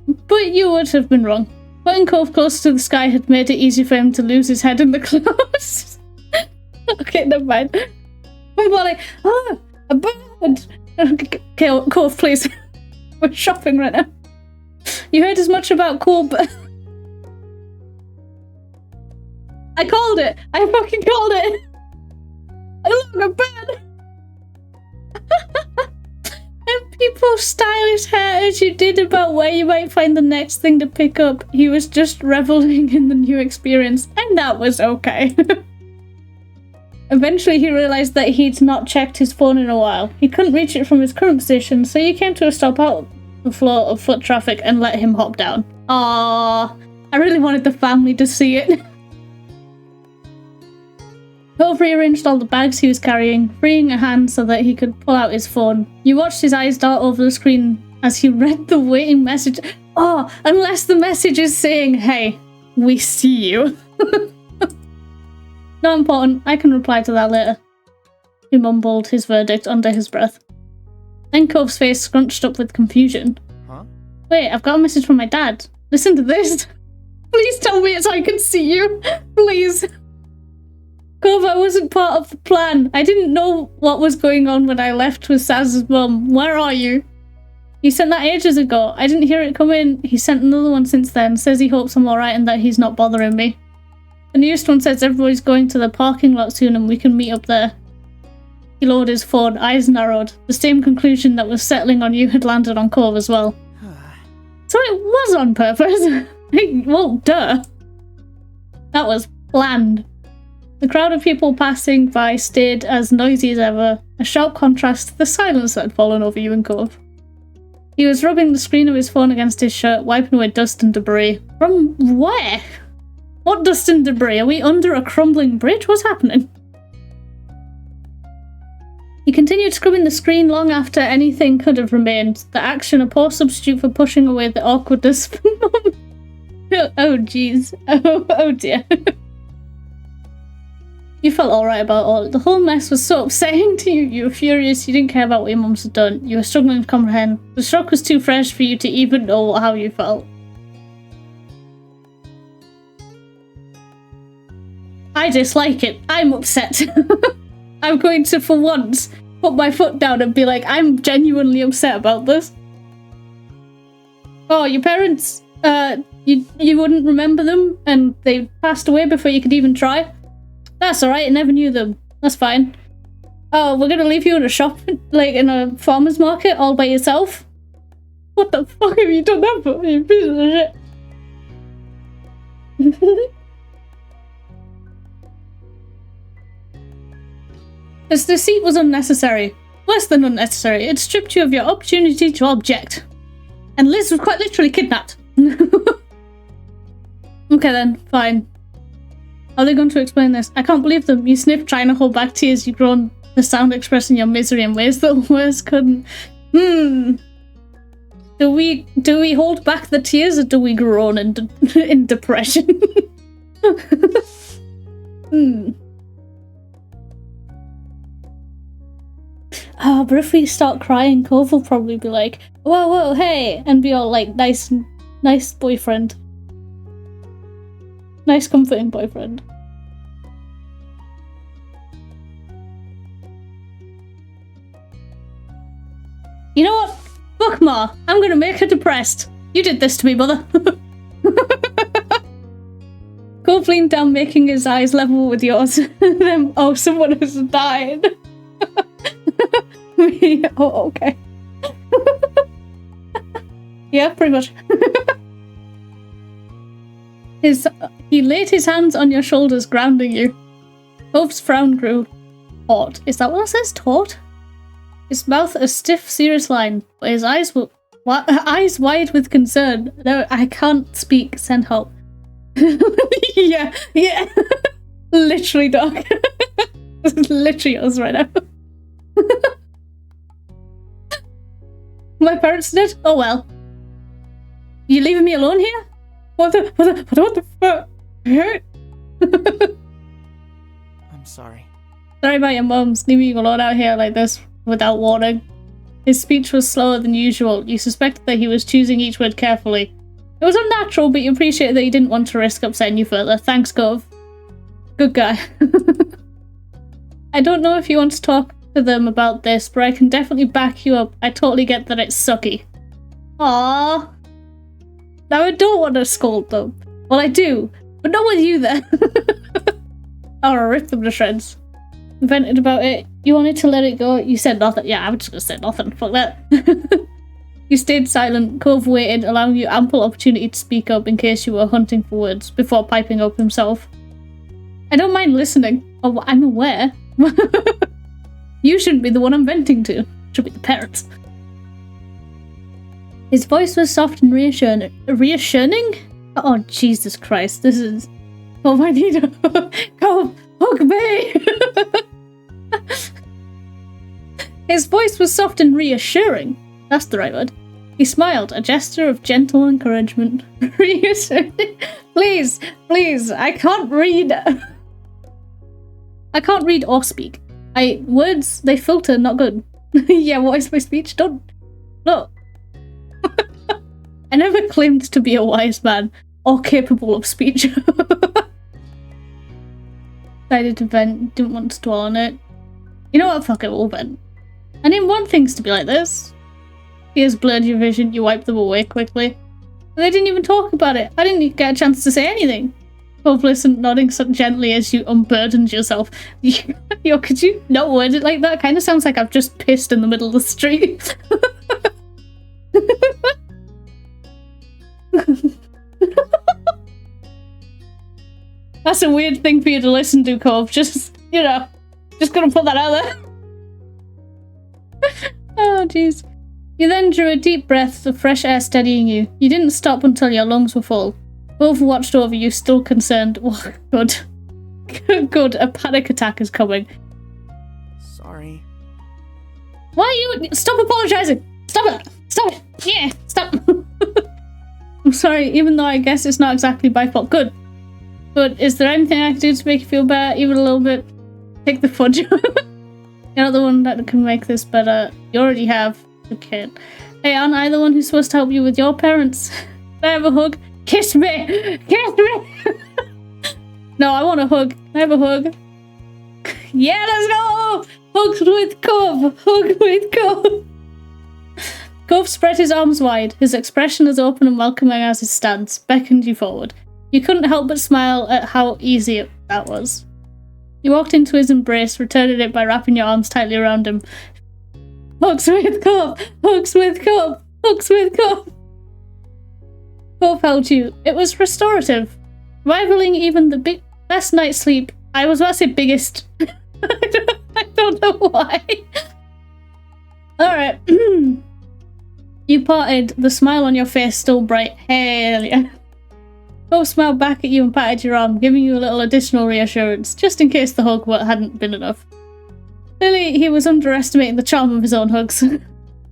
Speaker 1: but you would have been wrong. Putting Cove close to the sky had made it easy for him to lose his head in the clouds. Okay, never mind. I'm like, ah, a bird. Okay, Cove, please. We're shopping right now. You heard as much about Cove, but I called it. I fucking called it. Look, a bird. And people style his hair as you did about where you might find the next thing to pick up. He was just reveling in the new experience, and that was okay. Eventually he realised that he'd not checked his phone in a while. He couldn't reach it from his current position, so you came to a stop out the flow of foot traffic and let him hop down. Aww, I really wanted the family to see it. Cove rearranged all the bags he was carrying, freeing a hand so that he could pull out his phone. You watched his eyes dart over the screen as he read the waiting message. Oh, unless the message is saying, hey, we see you. Not important, I can reply to that later. He mumbled his verdict under his breath. Then Cove's face scrunched up with confusion.
Speaker 2: Huh?
Speaker 1: Wait, I've got a message from my dad. Listen to this. Please tell me it's I can see you. Please. Cove, I wasn't part of the plan. I didn't know what was going on when I left with Saz's mum. Where are you? He sent that ages ago. I didn't hear it come in. He sent another one since then. Says he hopes I'm alright and that he's not bothering me. The newest one says everybody's going to the parking lot soon and we can meet up there. He lowered his phone, eyes narrowed. The same conclusion that was settling on you had landed on Cove as well. So it was on purpose. Well, duh. That was planned. The crowd of people passing by stayed as noisy as ever, a sharp contrast to the silence that had fallen over you and Cove. He was rubbing the screen of his phone against his shirt, wiping away dust and debris. From where? What dust and debris? Are we under a crumbling bridge? What's happening? He continued scrubbing the screen long after anything could have remained, the action a poor substitute for pushing away the awkwardness. Oh jeez. Oh dear. You felt alright about all. The whole mess was so upsetting to you. You were furious, you didn't care about what your mums had done. You were struggling to comprehend. The shock was too fresh for you to even know how you felt. I dislike it. I'm upset. I'm going to, for once, put my foot down and be like, I'm genuinely upset about this. Oh, your parents, you wouldn't remember them and they passed away before you could even try? That's alright, I never knew them. That's fine. Oh, we're gonna leave you in a shop, like in a farmer's market, all by yourself? What the fuck have you done that for, you piece of shit? This deceit was unnecessary. Worse than unnecessary. It stripped you of your opportunity to object. And Liz was quite literally kidnapped. Okay then, fine. Are they going to explain this? I can't believe them. You sniffed, trying to hold back tears. You groaned, the sound expressing your misery in ways that words couldn't. Do we hold back the tears or do we groan in depression? Oh, but if we start crying, Cove will probably be like, whoa, whoa, hey, and be all like, nice boyfriend. Nice comforting boyfriend. You know what? Fuck Ma, I'm gonna make her depressed. You did this to me, mother. Cove leaned down, making his eyes level with yours. Then, oh, someone has died. Oh, okay. Yeah, pretty much. He laid his hands on your shoulders, grounding you. Cove's frown grew taut. Is that what it says? Taut? His mouth a stiff, serious line, but his eyes were eyes wide with concern. No, I can't speak. Send help. Yeah. Literally, dog. This is literally us right now. My parents did? Oh well. You leaving me alone here? What the fuck?
Speaker 2: I'm sorry.
Speaker 1: Sorry about your mums leaving you alone out here like this without warning. His speech was slower than usual. You suspected that he was choosing each word carefully. It was unnatural, but you appreciated that he didn't want to risk upsetting you further. Thanks, Cove. Good guy. I don't know if you want to talk to them about this, but I can definitely back you up. I totally get that it's sucky. Aww. Now I don't want to scold them. Well, I do, but not with you there. I'll rip them to shreds. Vented about it. You wanted to let it go. You said nothing. Yeah, I'm just gonna say nothing. Fuck that. You stayed silent. Cove waited, allowing you ample opportunity to speak up in case you were hunting for words, before piping up himself. I don't mind listening. Oh, I'm aware. You shouldn't be the one I'm venting to. It should be the parents. His voice was soft and reassuring. Reassuring? Oh, Jesus Christ. This is... Oh, I need a... Go! Hug me! His voice was soft and reassuring. That's the right word. He smiled, a gesture of gentle encouragement. Reassuring. Please, please, I can't read. I can't read or speak. Words, they filter, not good. Yeah, what is my speech? Don't. Look. I never claimed to be a wise man or capable of speech. Decided to vent, didn't want to dwell on it. You know what? Fuck it, we'll vent. I didn't want things to be like this. Tears blurred your vision, you wiped them away quickly. But they didn't even talk about it. I didn't get a chance to say anything. Cove listened, nodding so gently as you unburdened yourself. Yo, could you not word it like that? Kind of sounds like I've just pissed in the middle of the street. That's a weird thing for you to listen to, Cove. Just, you know, just gonna put that out there. Oh, jeez. You then drew a deep breath, the fresh air steadying you. You didn't stop until your lungs were full. Cove watched over you, still concerned. Oh, good. Good, a panic attack is coming.
Speaker 2: Sorry.
Speaker 1: Why are you- Stop apologizing! Stop it! Stop it! Yeah, stop! I'm sorry, even though I guess it's not exactly my fault. Good. But is there anything I can do to make you feel better, even a little bit? Take the fudge. You're not the one that can make this better. You already have. Okay. Hey, aren't I the one who's supposed to help you with your parents? Can I have a hug? Kiss me! Kiss me! No, I want a hug. Can I have a hug? Yeah, let's go! Hugs with Cove! Hug with Cove! Cove spread his arms wide, his expression as open and welcoming as his stance, beckoned you forward. You couldn't help but smile at how easy that was. You walked into his embrace, returning it by wrapping your arms tightly around him. Hugs with Cove! Hugs with Cove! Hugs with Cove! Cove held you. It was restorative, rivaling even the best night's sleep. I was about to say biggest. I don't know why. Alright. You parted, the smile on your face still bright. Hell yeah. Cove smiled back at you and patted your arm, giving you a little additional reassurance, just in case the hug hadn't been enough. Clearly, he was underestimating the charm of his own hugs.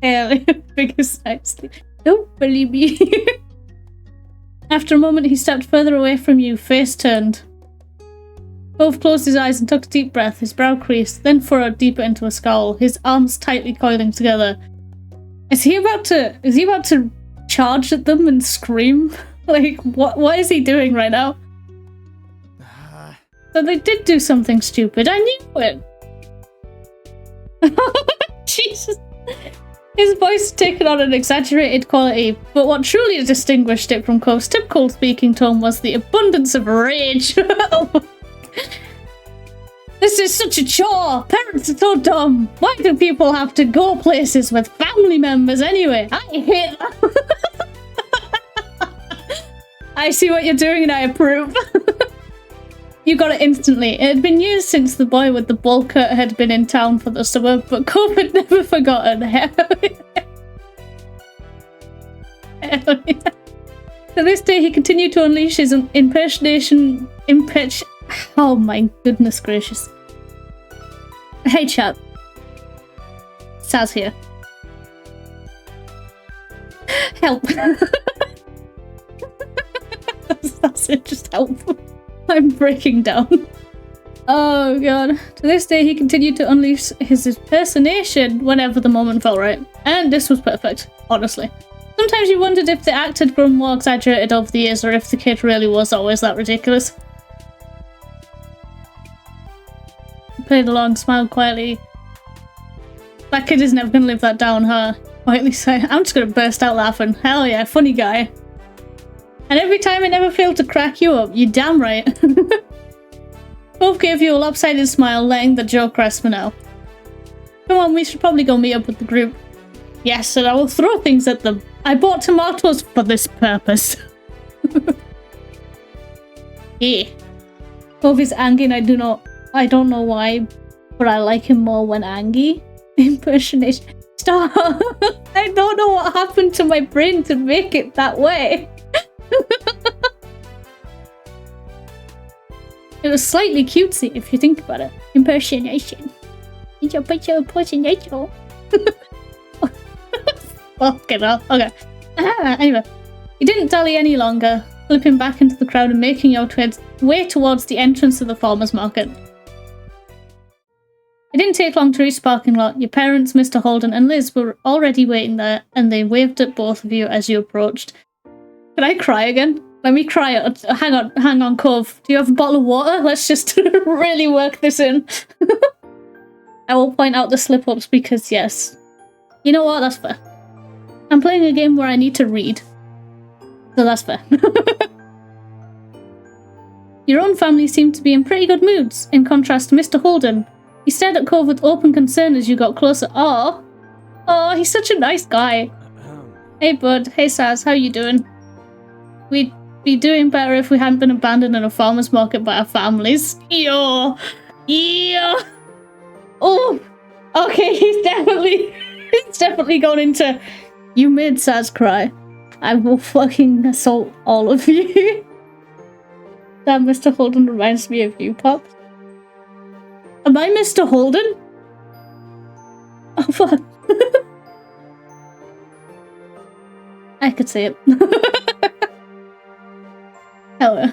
Speaker 1: Hell yeah. Biggest night's sleep. Don't believe me. After a moment, he stepped further away from you, face turned. Cove closed his eyes and took a deep breath, his brow creased, then furrowed deeper into a scowl, his arms tightly coiling together. Is he about to charge at them and scream? Like, what is he doing right now? So they did do something stupid, I knew it! Jesus. His voice had taken on an exaggerated quality, but what truly distinguished it from Cove's typical speaking tone was the abundance of rage. This is such a chore! Parents are so dumb! Why do people have to go places with family members anyway? I hate that! I see what you're doing and I approve. You got it instantly. It had been years since the boy with the bowl cut had been in town for the summer, but Cove had never forgotten. Hell yeah. Hell yeah. To this day, he continued to unleash his oh my goodness gracious. Hey chat. Saz here. Help. That's it, just help. I'm breaking down. Oh god. To this day, he continued to unleash his impersonation whenever the moment felt right. And this was perfect, honestly. Sometimes you wondered if the act had grown more exaggerated over the years or if the kid really was always that ridiculous. He played along, smiled quietly. That kid is never gonna live that down, huh? Quietly say, I'm just gonna burst out laughing. Hell yeah, funny guy. And every time it never failed to crack you up, you damn right. Both gave you a lopsided smile, letting the joke rest for now. Come on, we should probably go meet up with the group. Yes, and I will throw things at them. I bought tomatoes for this purpose. Yeah. Cove is angry and I do not I don't know why, but I like him more when Angie impersonation. Stop! I don't know what happened to my brain to make it that way. It was slightly cutesy if you think about it. Impersonation. Impersonation. Fucking hell. Okay. Anyway, you didn't dally any longer, flipping back into the crowd and making your way towards the entrance of the farmer's market. It didn't take long to reach the parking lot. Your parents, Mr. Holden, and Liz were already waiting there, and they waved at both of you as you approached. Can I cry again? Let me cry. Hang on, Cove. Do you have a bottle of water? Let's just really work this in. I will point out the slip-ups because, yes. You know what? That's fair. I'm playing a game where I need to read. So that's fair. Your own family seemed to be in pretty good moods, in contrast to Mr. Holden. He stared at Cove with open concern as you got closer. Oh, he's such a nice guy. Hey, bud. Hey, Saz. How you doing? We'd be doing better if we hadn't been abandoned in a farmer's market by our families. Yo! Oh! Okay, he's definitely gone into... You made Saz cry. I will fucking assault all of you. That Mr. Holden reminds me of you, Pop. Am I Mr. Holden? Oh, fuck. I could say it. Hell yeah.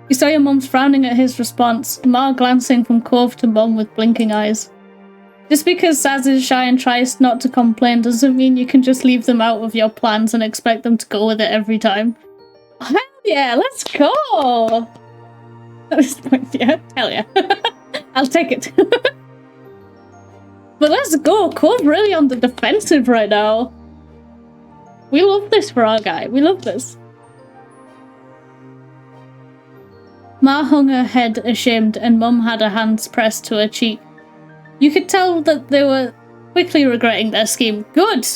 Speaker 1: You saw your mum's frowning at his response, Ma glancing from Cove to Mum with blinking eyes. Just because Saz is shy and tries not to complain doesn't mean you can just leave them out of your plans and expect them to go with it every time. Hell yeah, let's go! At this point, yeah, hell yeah. I'll take it. But let's go. Cove really on the defensive right now. We love this for our guy. We love this. Ma hung her head ashamed and Mum had her hands pressed to her cheek. You could tell that they were quickly regretting their scheme. Good!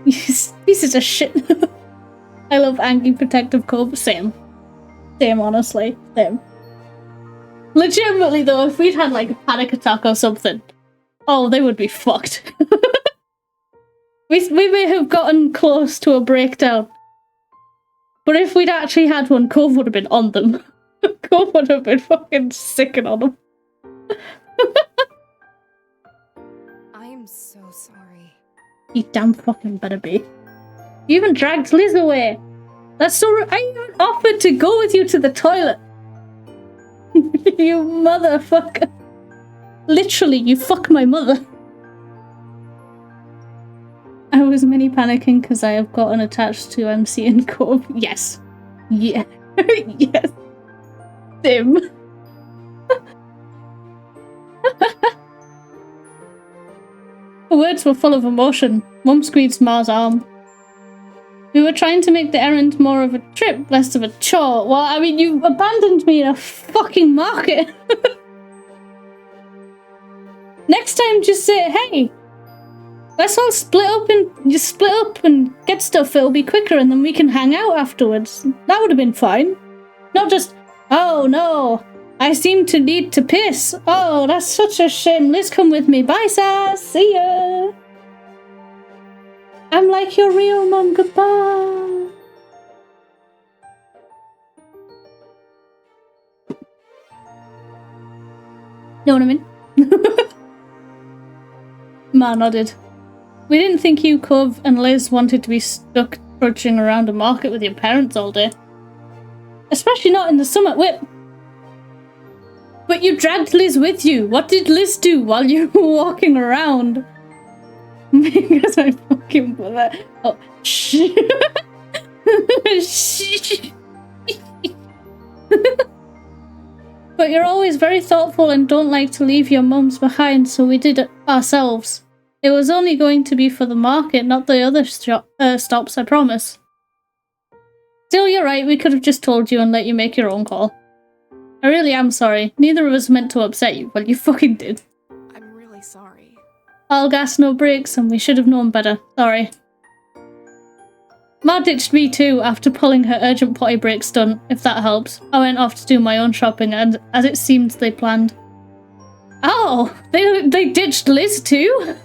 Speaker 1: Pieces of shit. I love Angie Protective Cove. Same. Same, honestly. Same. Legitimately though, if we'd had like a panic attack or something, oh, they would be fucked. we may have gotten close to a breakdown. But if we'd actually had one, Cove would have been on them. Cove would have been fucking sicking on them.
Speaker 4: I am so sorry.
Speaker 1: You damn fucking better be. You even dragged Liz away. That's so rude. I even offered to go with you to the toilet. You motherfucker. Literally, you fuck my mother. I was mini panicking because I have gotten attached to MC and Cove. Yes. Yeah. Yes. Sim. The words were full of emotion. Mum squeezed Ma's arm. We were trying to make the errand more of a trip, less of a chore. Well, I mean, you abandoned me in a fucking market. Next time, just say, hey, let's all split up and get stuff. It'll be quicker and then we can hang out afterwards. That would have been fine. Not just, oh no, I seem to need to piss. Oh, that's such a shame. Liz, come with me. Bye, Sass. See ya. I'm like your real mum. Goodbye. Know what I mean? Ma nodded. We didn't think you, Cove, and Liz wanted to be stuck trudging around a market with your parents all day. Especially not in the summer. Wait. But you dragged Liz with you. What did Liz do while you were walking around? Because I fucking put that. Oh, shh. But you're always very thoughtful and don't like to leave your mums behind, so we did it ourselves. It was only going to be for the market, not the other stops, I promise. Still, you're right, we could have just told you and let you make your own call. I really am sorry. Neither of us meant to upset you. Well, you fucking did.
Speaker 2: I'm really sorry.
Speaker 1: All gas, no brakes, and we should have known better. Sorry. Ma ditched me too after pulling her urgent potty break stunt, if that helps. I went off to do my own shopping, and as it seemed they planned. Oh, they ditched Liz too?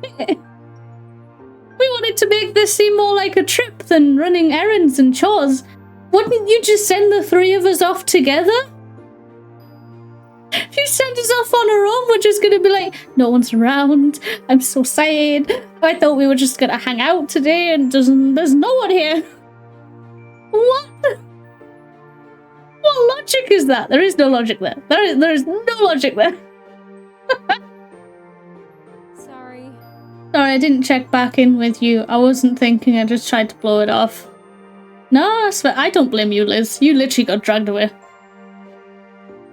Speaker 1: We wanted to make this seem more like a trip than running errands and chores. Wouldn't you just send the three of us off together? If you send us off on our own, we're just gonna be like, no one's around, I'm so sad. I thought we were just gonna hang out today and there's no one here. What? What logic is that? There is no logic there. There is no logic there.
Speaker 4: Sorry.
Speaker 1: Sorry, I didn't check back in with you. I wasn't thinking, I just tried to blow it off. No, that's fair. I don't blame you, Liz. You literally got dragged away.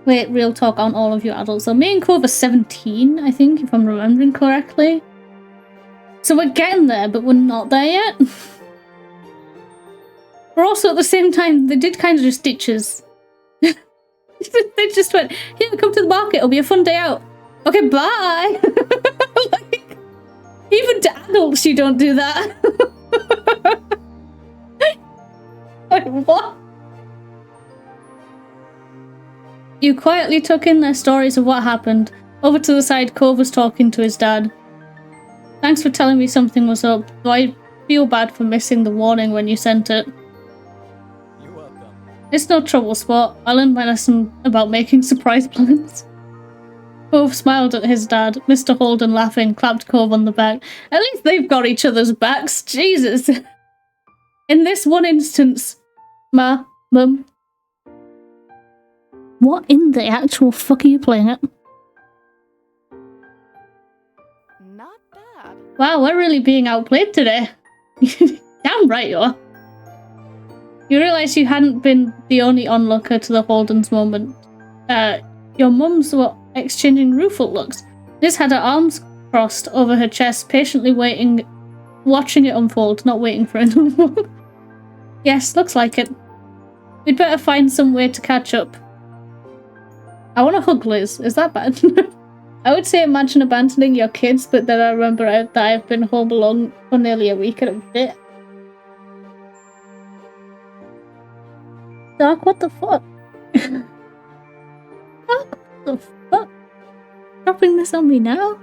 Speaker 1: Wait, real talk on all of you adults. So me and Cove are 17, I think, if I'm remembering correctly. So we're getting there, but we're not there yet. We're also at the same time, they did kind of just ditch us. They just went, here, come to the market, it'll be a fun day out. Okay, bye! Like, even to adults you don't do that. Like, what? You quietly took in their stories of what happened. Over to the side, Cove was talking to his dad. Thanks for telling me something was up, though I feel bad for missing the warning when you sent it.
Speaker 5: You're welcome.
Speaker 1: It's no trouble, Spot. I learned my lesson about making surprise plans. Cove smiled at his dad. Mr. Holden, laughing, clapped Cove on the back. At least they've got each other's backs. Jesus. In this one instance, Mum. What in the actual fuck are you playing at?
Speaker 2: Not bad.
Speaker 1: Wow, we're really being outplayed today. Damn right you are. You realise you hadn't been the only onlooker to the Holden's moment. Your mums were exchanging rueful looks. Liz had her arms crossed over her chest, patiently watching it unfold, not waiting for it to unfold. Yes, looks like it. We'd better find some way to catch up. I want to hug Liz. Is that bad? I would say imagine abandoning your kids, but then I remember that I've been home alone for nearly a week and a bit. Doc, what the fuck? Doc, what the fuck? Dropping this on me now?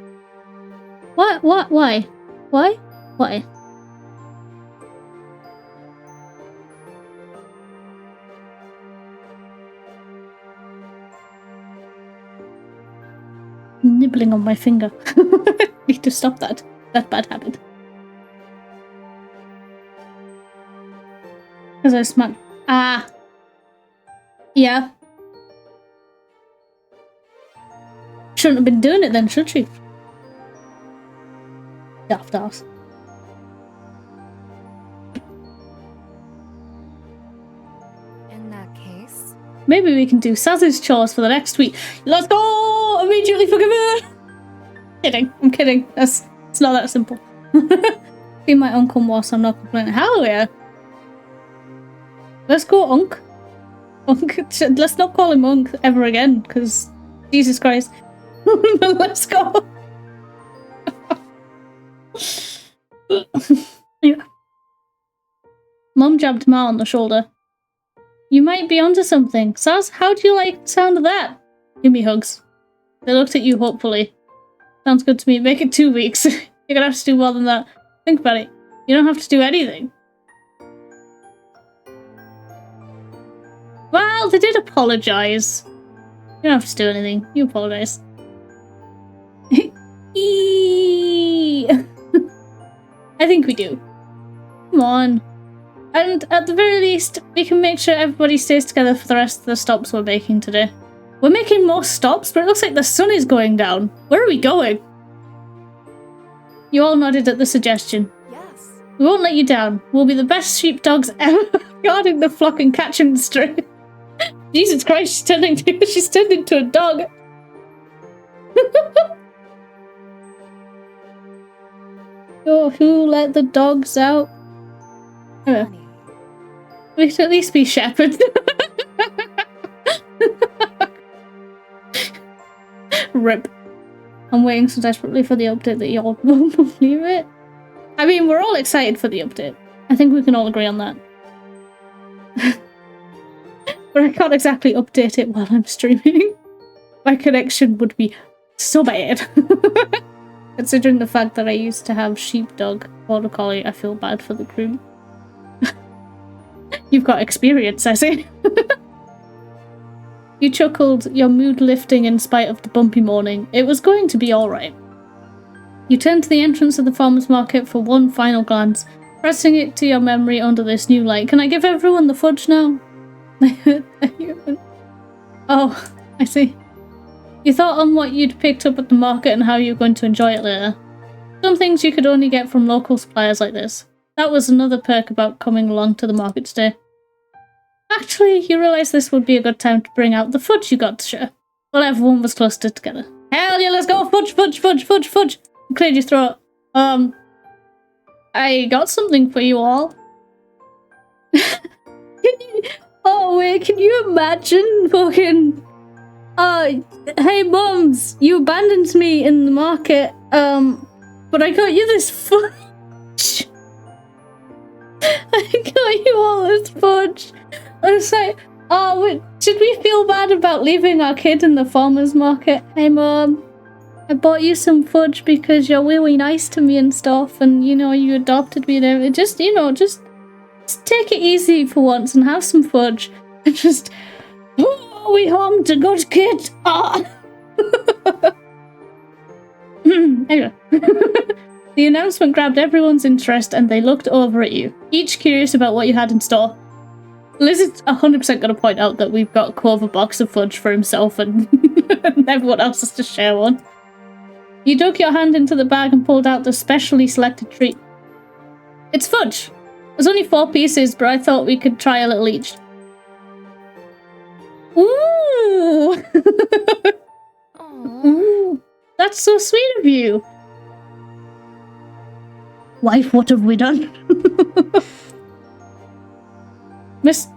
Speaker 1: What? Why? Why? Why? Nibbling on my finger. Need to stop that bad habit. Because I smacked. Ah. Yeah. Shouldn't have been doing it then, should she? Daft ass.
Speaker 4: In that case,
Speaker 1: Maybe we can do Saz's chores for the next week. Let's go! Immediately forgive her! Kidding. I'm kidding. It's not that simple. Be my uncle whilst I'm not complaining. Hell yeah! Let's go, Unk. Unk. Let's not call him Unk ever again, because Jesus Christ. Let's go! Yeah. Mum jabbed Ma on the shoulder. You might be onto something. Saz, how do you like the sound of that? Give me hugs. They looked at you hopefully. Sounds good to me. Make it 2 weeks. You're gonna have to do more than that. Think about it. You don't have to do anything. Well, they did apologise. You don't have to do anything. You apologise. I think we do. Come on. And at the very least, we can make sure everybody stays together for the rest of the stops we're making today. We're making more stops, but it looks like the sun is going down. Where are we going? You all nodded at the suggestion.
Speaker 2: Yes.
Speaker 1: We won't let you down. We'll be the best sheepdogs ever, guarding the flock and catching the stray. Jesus Christ, she's turned into a dog. Oh, who let the dogs out?
Speaker 4: honey.
Speaker 1: We should at least be shepherds. Rip. I'm waiting so desperately for the update that y'all won't believe it. I mean, we're all excited for the update. I think we can all agree on that. But I can't exactly update it while I'm streaming. my connection would be so bad. Considering the fact that I used to have sheepdog, border collie, I feel bad for the crew. You've got experience, I say. You chuckled, your mood lifting in spite of the bumpy morning. It was going to be alright. You turned to the entrance of the farmer's market for one final glance, pressing it to your memory under this new light. Can I give everyone the fudge now? Oh, I see. You thought on what you'd picked up at the market and how you were going to enjoy it later. Some things you could only get from local suppliers like this. That was another perk about coming along to the market today. Actually, you realised this would be a good time to bring out the fudge you got to share. Well, everyone was clustered together. Hell yeah, let's go! Fudge, fudge, fudge, fudge, fudge! Cleared your throat. I got something for you all. Oh wait, can you imagine fucking... hey mums, you abandoned me in the market, but I got you this fudge. I got you all this fudge. I was like, oh, wait, should we feel bad about leaving our kid in the farmer's market? Hey mum, I bought you some fudge because you're really nice to me and stuff, and you know, you adopted me and everything. Just, you know, just take it easy for once and have some fudge. And just, oh, we harmed a good kid. Ah. Anyway. The announcement grabbed everyone's interest and they looked over at you, each curious about what you had in store. Liz is 100% going to point out that we've got Cove a box of fudge for himself and, and everyone else has to share one. You dug your hand into the bag and pulled out the specially selected treat. It's fudge. There's only 4 pieces, but I thought we could try a little each. Ooh! Ooh! That's so sweet of you! Wife, what have we done?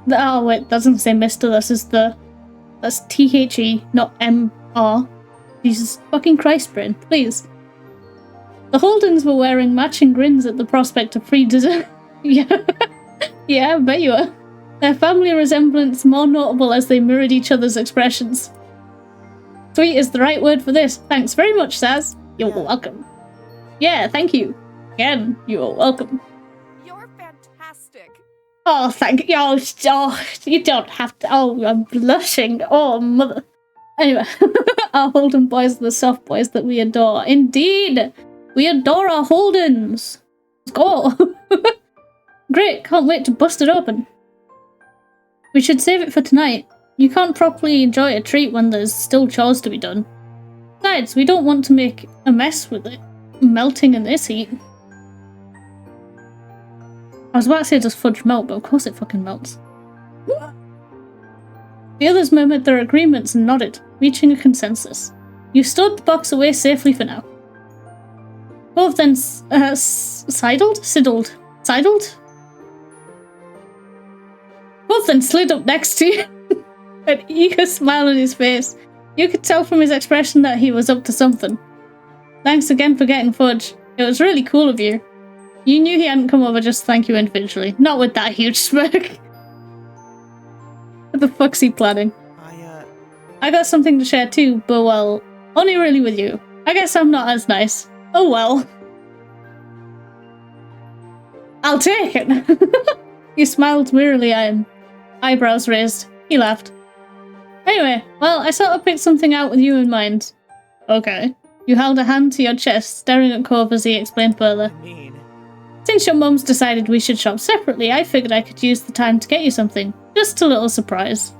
Speaker 1: Oh wait, that doesn't say Mr. That's T-H-E, not M-R. Jesus fucking Christ, brain, please. The Holdens were wearing matching grins at the prospect of free dessert. Yeah. Yeah, I bet you were. Their family resemblance more notable as they mirrored each other's expressions. Sweet is the right word for this. Thanks very much, Saz. You're welcome. Yeah, thank you. Again, you're welcome.
Speaker 2: You're fantastic.
Speaker 1: Oh, thank you. Oh, you don't have to. Oh, I'm blushing. Oh, mother. Anyway, our Holden boys are the soft boys that we adore. Indeed! We adore our Holdens. Let's go. Great, can't wait to bust it open. We should save it for tonight. You can't properly enjoy a treat when there's still chores to be done. Besides, we don't want to make a mess with it, melting in this heat. I was about to say does fudge melt, but of course it fucking melts. The others murmured their agreements and nodded, reaching a consensus. You stowed the box away safely for now. Both then sidled? Both then slid up next to you, an eager smile on his face. You could tell from his expression that he was up to something. Thanks again for getting fudge. It was really cool of you. You knew he hadn't come over just to thank you individually. Not with that huge smirk. What the fuck's he planning? I got something to share too, but well, only really with you. I guess I'm not as nice. Oh well. I'll take it. He smiled wearily at him, eyebrows raised. He laughed. Anyway, well, I sort of picked something out with you in mind. Okay. You held a hand to your chest, staring at Cove as he explained further. Since your mum's decided we should shop separately, I figured I could use the time to get you something. Just a little surprise.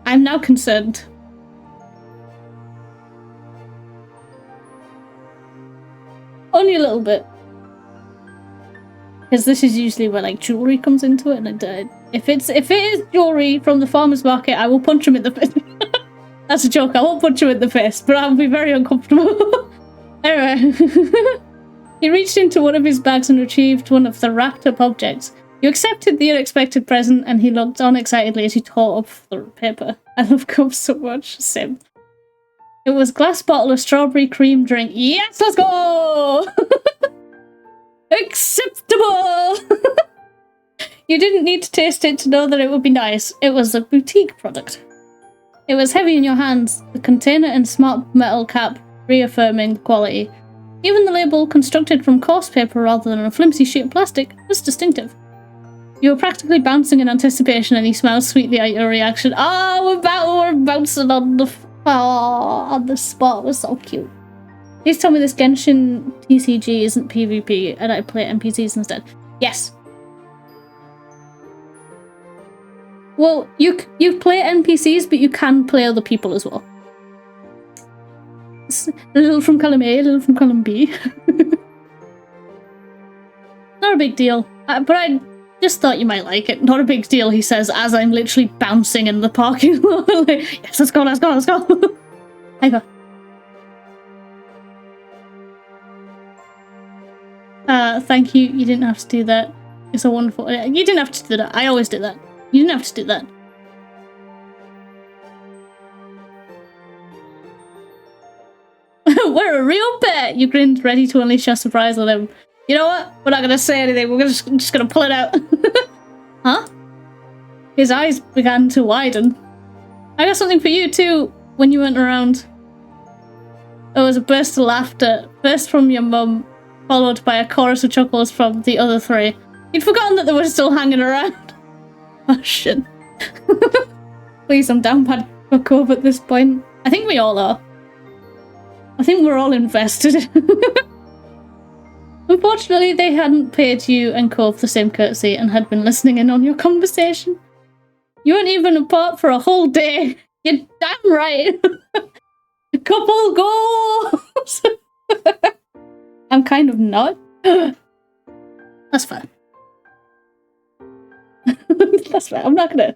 Speaker 1: I'm now concerned. Only a little bit. Because this is usually where like jewellery comes into it, and if it is jewellery from the farmer's market, I will punch him in the face. That's a joke, I won't punch him in the face, but I'll be very uncomfortable. Anyway. He reached into one of his bags and retrieved one of the wrapped up objects. You accepted the unexpected present and he looked on excitedly as he tore up the paper. I love Cove so much. Sim. It was a glass bottle of strawberry cream drink. Yes, let's go! Acceptable! You didn't need to taste it to know that it would be nice. It was a boutique product. It was heavy in your hands, the container and smart metal cap reaffirming the quality. Even the label, constructed from coarse paper rather than a flimsy sheet of plastic, was distinctive. You were practically bouncing in anticipation, and he smiled sweetly at your reaction. Oh, we're bouncing on the spot. It was so cute. Please tell me this Genshin TCG isn't PvP and I play NPCs instead. Yes. Well, you play NPCs, but you can play other people as well. It's a little from column A, a little from column B. Not a big deal, but I just thought you might like it. Not a big deal, he says, as I'm literally bouncing in the parking lot. Like, yes, let's go, let's go, let's go. Hyper. Thank you. You didn't have to do that. It's a wonderful... You didn't have to do that. I always do that. You didn't have to do that. We're a real pet! You grinned, ready to unleash your surprise on him. You know what? We're not going to say anything. We're just going to pull it out. Huh? His eyes began to widen. I got something for you too when you weren't around. There was a burst of laughter, first from your mum, followed by a chorus of chuckles from the other three. You'd forgotten that they were still hanging around. Oh shit. Please, I'm down bad for Cove at this point. I think we all are. I think we're all invested. Unfortunately, they hadn't paid you and Cove the same courtesy and had been listening in on your conversation. You weren't even apart for a whole day. You're damn right. Couple goals. I'm kind of not. That's fine. That's fine. I'm not gonna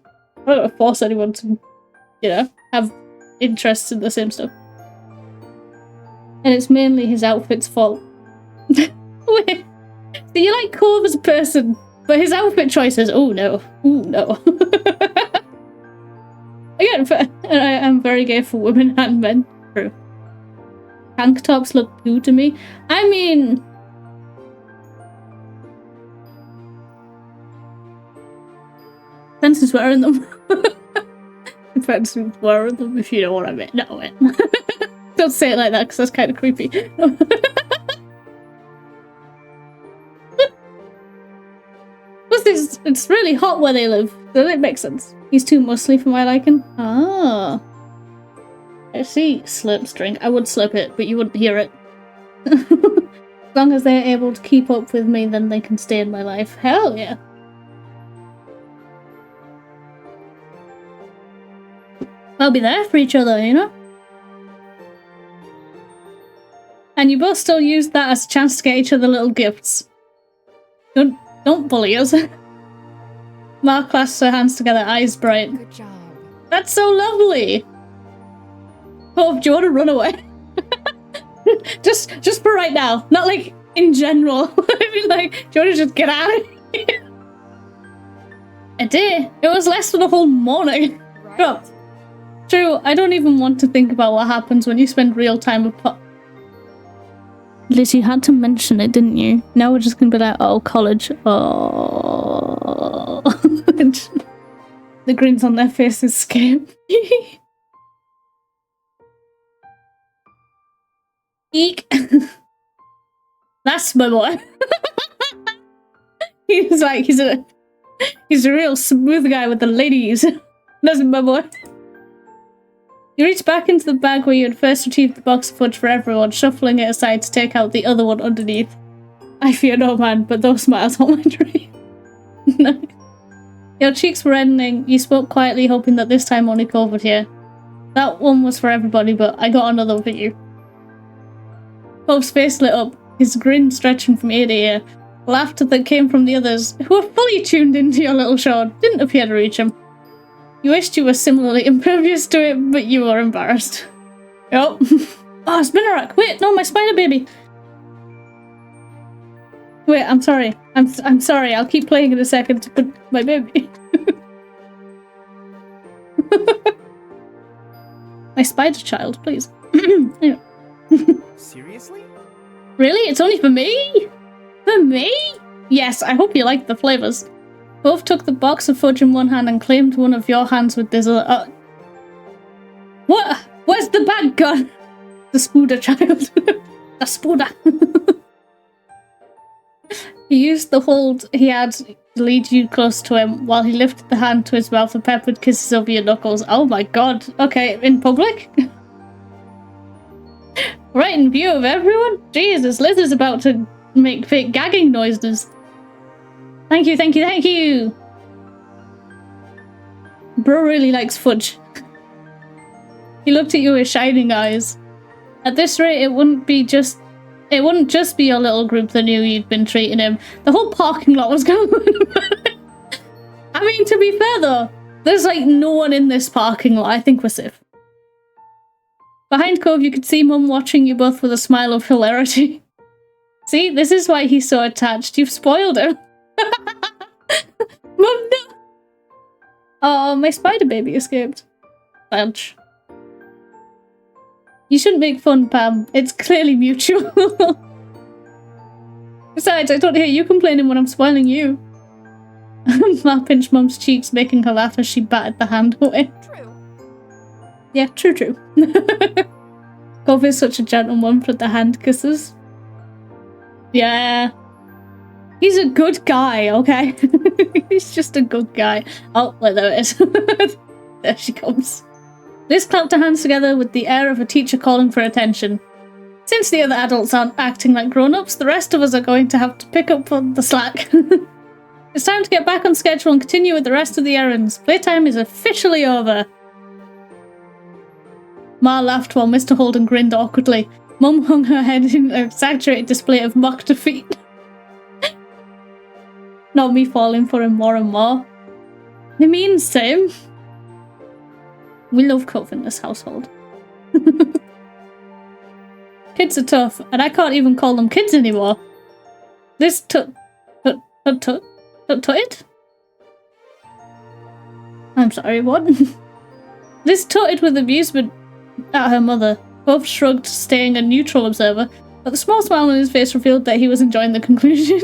Speaker 1: force anyone to, you know, have interests in the same stuff. And it's mainly his outfit's fault. Wait. So you like Cove as a person, but his outfit choices, oh no. Oh no. Again, I am very gay for women and men. True. Tank tops look poo to me. I mean... Depends who's wearing them. Depends who's wearing them, if you know what I mean. No, wait. Don't say it like that, because that's kind of creepy. What's this? It's really hot where they live. Does it make sense? He's too muscly for my liking. Ah. I see. Slurp string. I would slurp it, but you wouldn't hear it. As long as they're able to keep up with me, then they can stay in my life. Hell yeah. I'll be there for each other, you know? And you both still use that as a chance to get each other little gifts. Don't bully us. Mark clasps her hands together, eyes bright.
Speaker 4: Good job.
Speaker 1: That's so lovely! Cove, do you want to run away? just for right now. Not like in general. I mean, like, do you want to just get out of here? A day? It was less than a whole morning.
Speaker 4: Right.
Speaker 1: Oh. True, I don't even want to think about what happens when you spend real time apart. Liz, you had to mention it, didn't you? Now we're just gonna be like, oh, college. Oh. The grins on their faces scare me. Eek. That's my boy. He's like, he's a real smooth guy with the ladies. That's my boy. You reach back into the bag where you had first retrieved the box of fudge for everyone, shuffling it aside to take out the other one underneath. I fear no man, but those smiles haunt my dream. Nice. Your cheeks were reddening. You spoke quietly, hoping that this time only Cove would hear. That one was for everybody, but I got another for you. Cove's face lit up, his grin stretching from ear to ear. Laughter that came from the others, who were fully tuned into your little show, didn't appear to reach him. You wished you were similarly impervious to it, but you were embarrassed. Yup. Oh, Spinnerack! Wait, no, my spider baby! Wait, I'm sorry. I'm sorry, I'll keep playing in a second to put my baby. My spider child, please. Anyway.
Speaker 5: Seriously?
Speaker 1: Really? It's only for me? For me? Yes, I hope you like the flavors. Cove took the box of fudge in one hand and claimed one of your hands with this other. What? Where's the bag gone? The Spooder child. The Spooder. He used the hold he had to lead you close to him while he lifted the hand to his mouth and peppered kisses over your knuckles. Oh my god. Okay, in public? Right in view of everyone? Jesus, Liz is about to make fake gagging noises. Thank you, thank you, thank you! Bro really likes fudge. He looked at you with shining eyes. At this rate, it wouldn't just be your little group that knew you'd been treating him. The whole parking lot was going on. I mean, to be fair though, there's like no one in this parking lot. I think we're safe. Behind Cove, you could see Mum watching you both with a smile of hilarity. See, this is why he's so attached. You've spoiled him. Mum, no! Oh, my spider baby escaped. Bench. You shouldn't make fun, Pam. It's clearly mutual. Besides, I don't hear you complaining when I'm spoiling you. Ma pinched Mum's cheeks, making her laugh as she batted the hand away.
Speaker 2: True.
Speaker 1: Yeah, true, true. Cove is such a gentleman for the hand kisses. Yeah. He's a good guy, okay? He's just a good guy. Oh, well, there it is. There she comes. Liz clapped her hands together with the air of a teacher calling for attention. Since the other adults aren't acting like grown-ups, the rest of us are going to have to pick up on the slack. It's time to get back on schedule and continue with the rest of the errands. Playtime is officially over. Ma laughed while Mr. Holden grinned awkwardly. Mum hung her head in an exaggerated display of mock defeat. Not me falling for him more and more. I mean, same. We love Cove in this household. Kids are tough, and I can't even call them kids anymore. This tutted? I'm sorry, what? Liz tutted with amusement at her mother. Both shrugged, staying a neutral observer, but the small smile on his face revealed that he was enjoying the conclusion.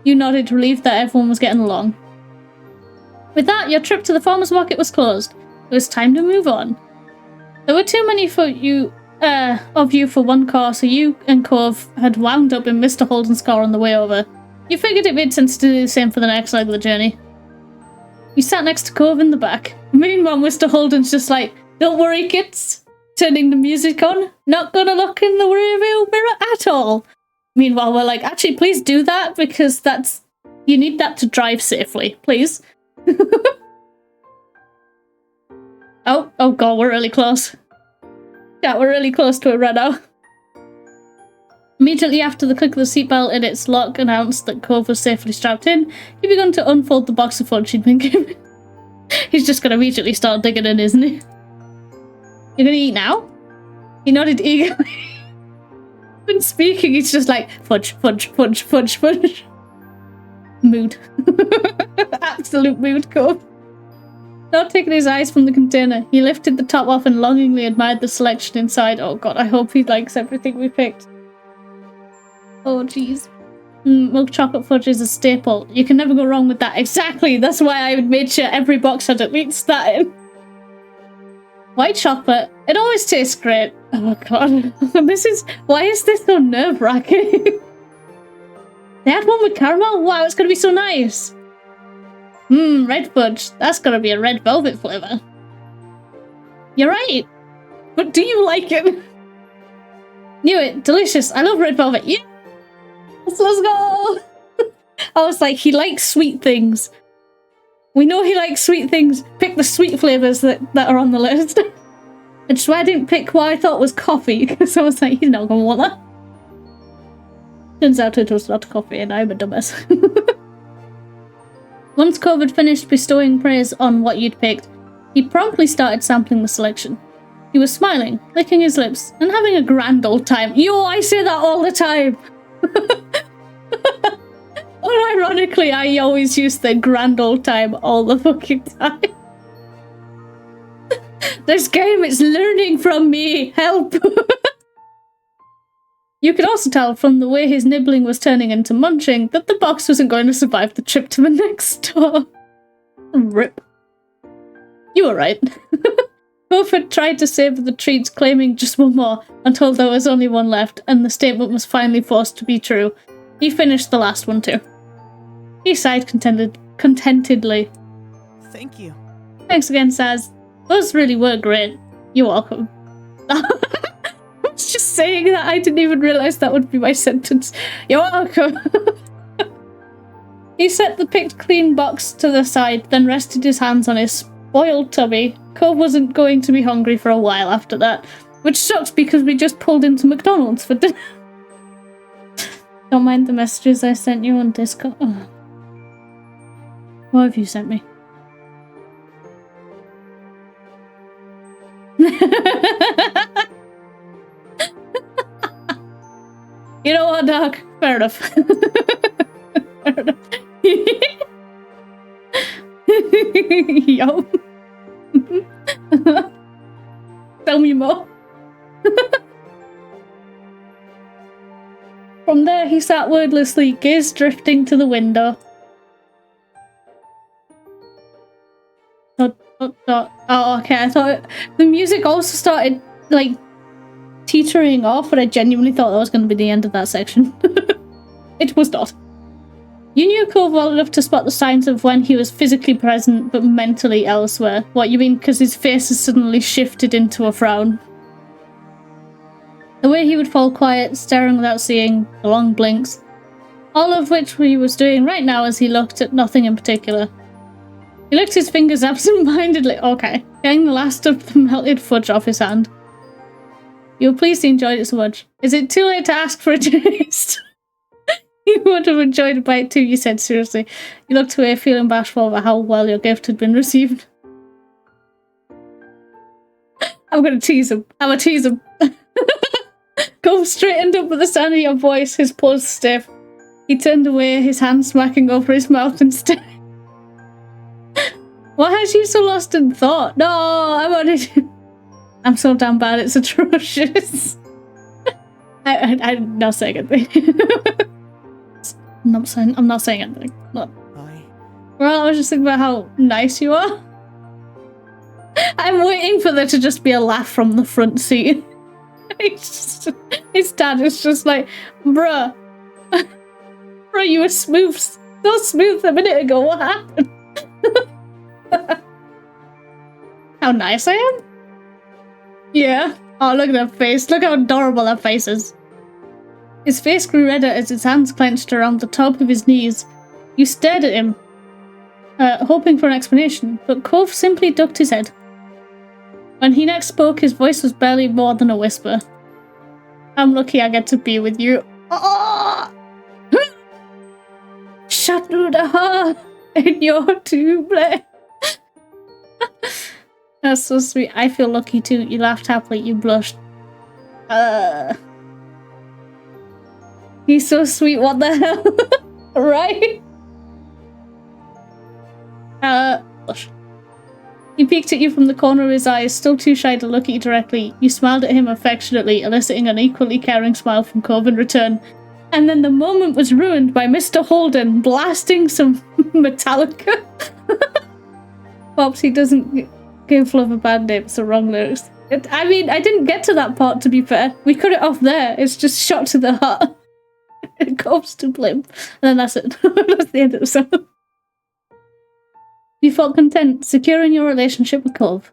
Speaker 1: You nodded, relieved that everyone was getting along. With that, your trip to the farmer's market was closed. It was time to move on. There were too many of you for one car, so you and Cove had wound up in Mr. Holden's car on the way over. You figured it made sense to do the same for the next leg of the journey. You sat next to Cove in the back. Meanwhile, Mr. Holden's just like, don't worry, kids. Turning the music on. Not gonna look in the rearview mirror at all. Meanwhile, we're like, actually, please do that, because you need that to drive safely, please. Oh god, we're really close. Yeah, we're really close to it right now. Immediately after the click of the seatbelt in its lock announced that Cove was safely strapped in, he began to unfold the box of fudge he'd been given. He's just gonna immediately start digging in, isn't he? You're gonna eat now? He nodded eagerly. When speaking, he's just like, fudge, fudge, fudge, fudge, fudge. Mood. Absolute mood, Cove. Not taking his eyes from the container, he lifted the top off and longingly admired the selection inside. Oh god, I hope he likes everything we picked. Oh jeez. Milk chocolate fudge is a staple. You can never go wrong with that. Exactly, that's why I would make sure every box had at least that in. White chocolate, it always tastes great. Oh god, why is this so nerve-wracking? They had one with caramel? Wow, it's gonna be so nice. Red fudge. That's gonna be a red velvet flavour. You're right. But do you like it? Knew it. Delicious. I love red velvet. Yeah. Let's go. I was like, he likes sweet things. We know he likes sweet things. Pick the sweet flavours that are on the list. Which is why I didn't pick what I thought was coffee, because I was like, he's not gonna want that. Turns out it was not coffee and I'm a dumbass. Once Cove had finished bestowing praise on what you'd picked, he promptly started sampling the selection. He was smiling, licking his lips, and having a grand old time. Yo, I say that all the time! Unironically, I always use the grand old time all the fucking time. This game is learning from me! Help! You could also tell from the way his nibbling was turning into munching that the box wasn't going to survive the trip to the next store. Rip. You were right. Cove had tried to savour the treats, claiming just one more, until there was only one left, and the statement was finally forced to be true. He finished the last one too. He sighed contentedly.
Speaker 5: Thank you.
Speaker 1: Thanks again, Saz. Those really were great. You're welcome. I was just saying that. I didn't even realise that would be my sentence. You're welcome. He set the picked clean box to the side, then rested his hands on his spoiled tummy. Cove wasn't going to be hungry for a while after that, which sucks because we just pulled into McDonald's for dinner. Don't mind the messages I sent you on Discord. Oh. What have you sent me? You know what, Doc? Fair enough. Fair enough. Yup. Tell me more. From there, he sat wordlessly, gaze drifting to the window. Oh, okay. I thought the music also started, like, teetering off, but I genuinely thought that was going to be the end of that section. It was not. You knew Cove well enough to spot the signs of when he was physically present, but mentally elsewhere. What, you mean because his face has suddenly shifted into a frown? The way he would fall quiet, staring without seeing, the long blinks. All of which he was doing right now as he looked at nothing in particular. He licked his fingers absent-mindedly, okay, getting the last of the melted fudge off his hand. You were pleased he enjoyed it so much. Is it too late to ask for a taste? You would have enjoyed a bite too, you said seriously. You looked away, feeling bashful about how well your gift had been received. I'm gonna tease him. I'm gonna tease him. Cove straightened up at the sound of your voice, his pulse stiff. He turned away, his hand smacking over his mouth instead. Why has you so lost in thought? No, I wanted. I'm so damn bad, it's atrocious. I'm not saying anything. I'm not saying anything. No. Well, I was just thinking about how nice you are. I'm waiting for there to just be a laugh from the front seat. His dad is just like, bruh. Bruh, you were smooth, so smooth a minute ago, what happened? How nice I am? Yeah. Oh, look at that face. Look how adorable that face is. His face grew redder as his hands clenched around the top of his knees. You stared at him, hoping for an explanation, but Cove simply ducked his head. When he next spoke, his voice was barely more than a whisper. I'm lucky I get to be with you. Oh! Shut through the heart in your tomb. That's so sweet. I feel lucky too. You laughed happily. You blushed. He's so sweet. What the hell? Right? Blush. He peeked at you from the corner of his eyes, still too shy to look at you directly. You smiled at him affectionately, eliciting an equally caring smile from Cove in return. And then the moment was ruined by Mr. Holden blasting some Metallica. Pops, he doesn't give love a bad name, it's the wrong lyrics. I mean, I didn't get to that part, to be fair. We cut it off there. It's just shot to the heart. It goes to blame. And then that's it. That's the end of the song. You felt content, secure in your relationship with Cove.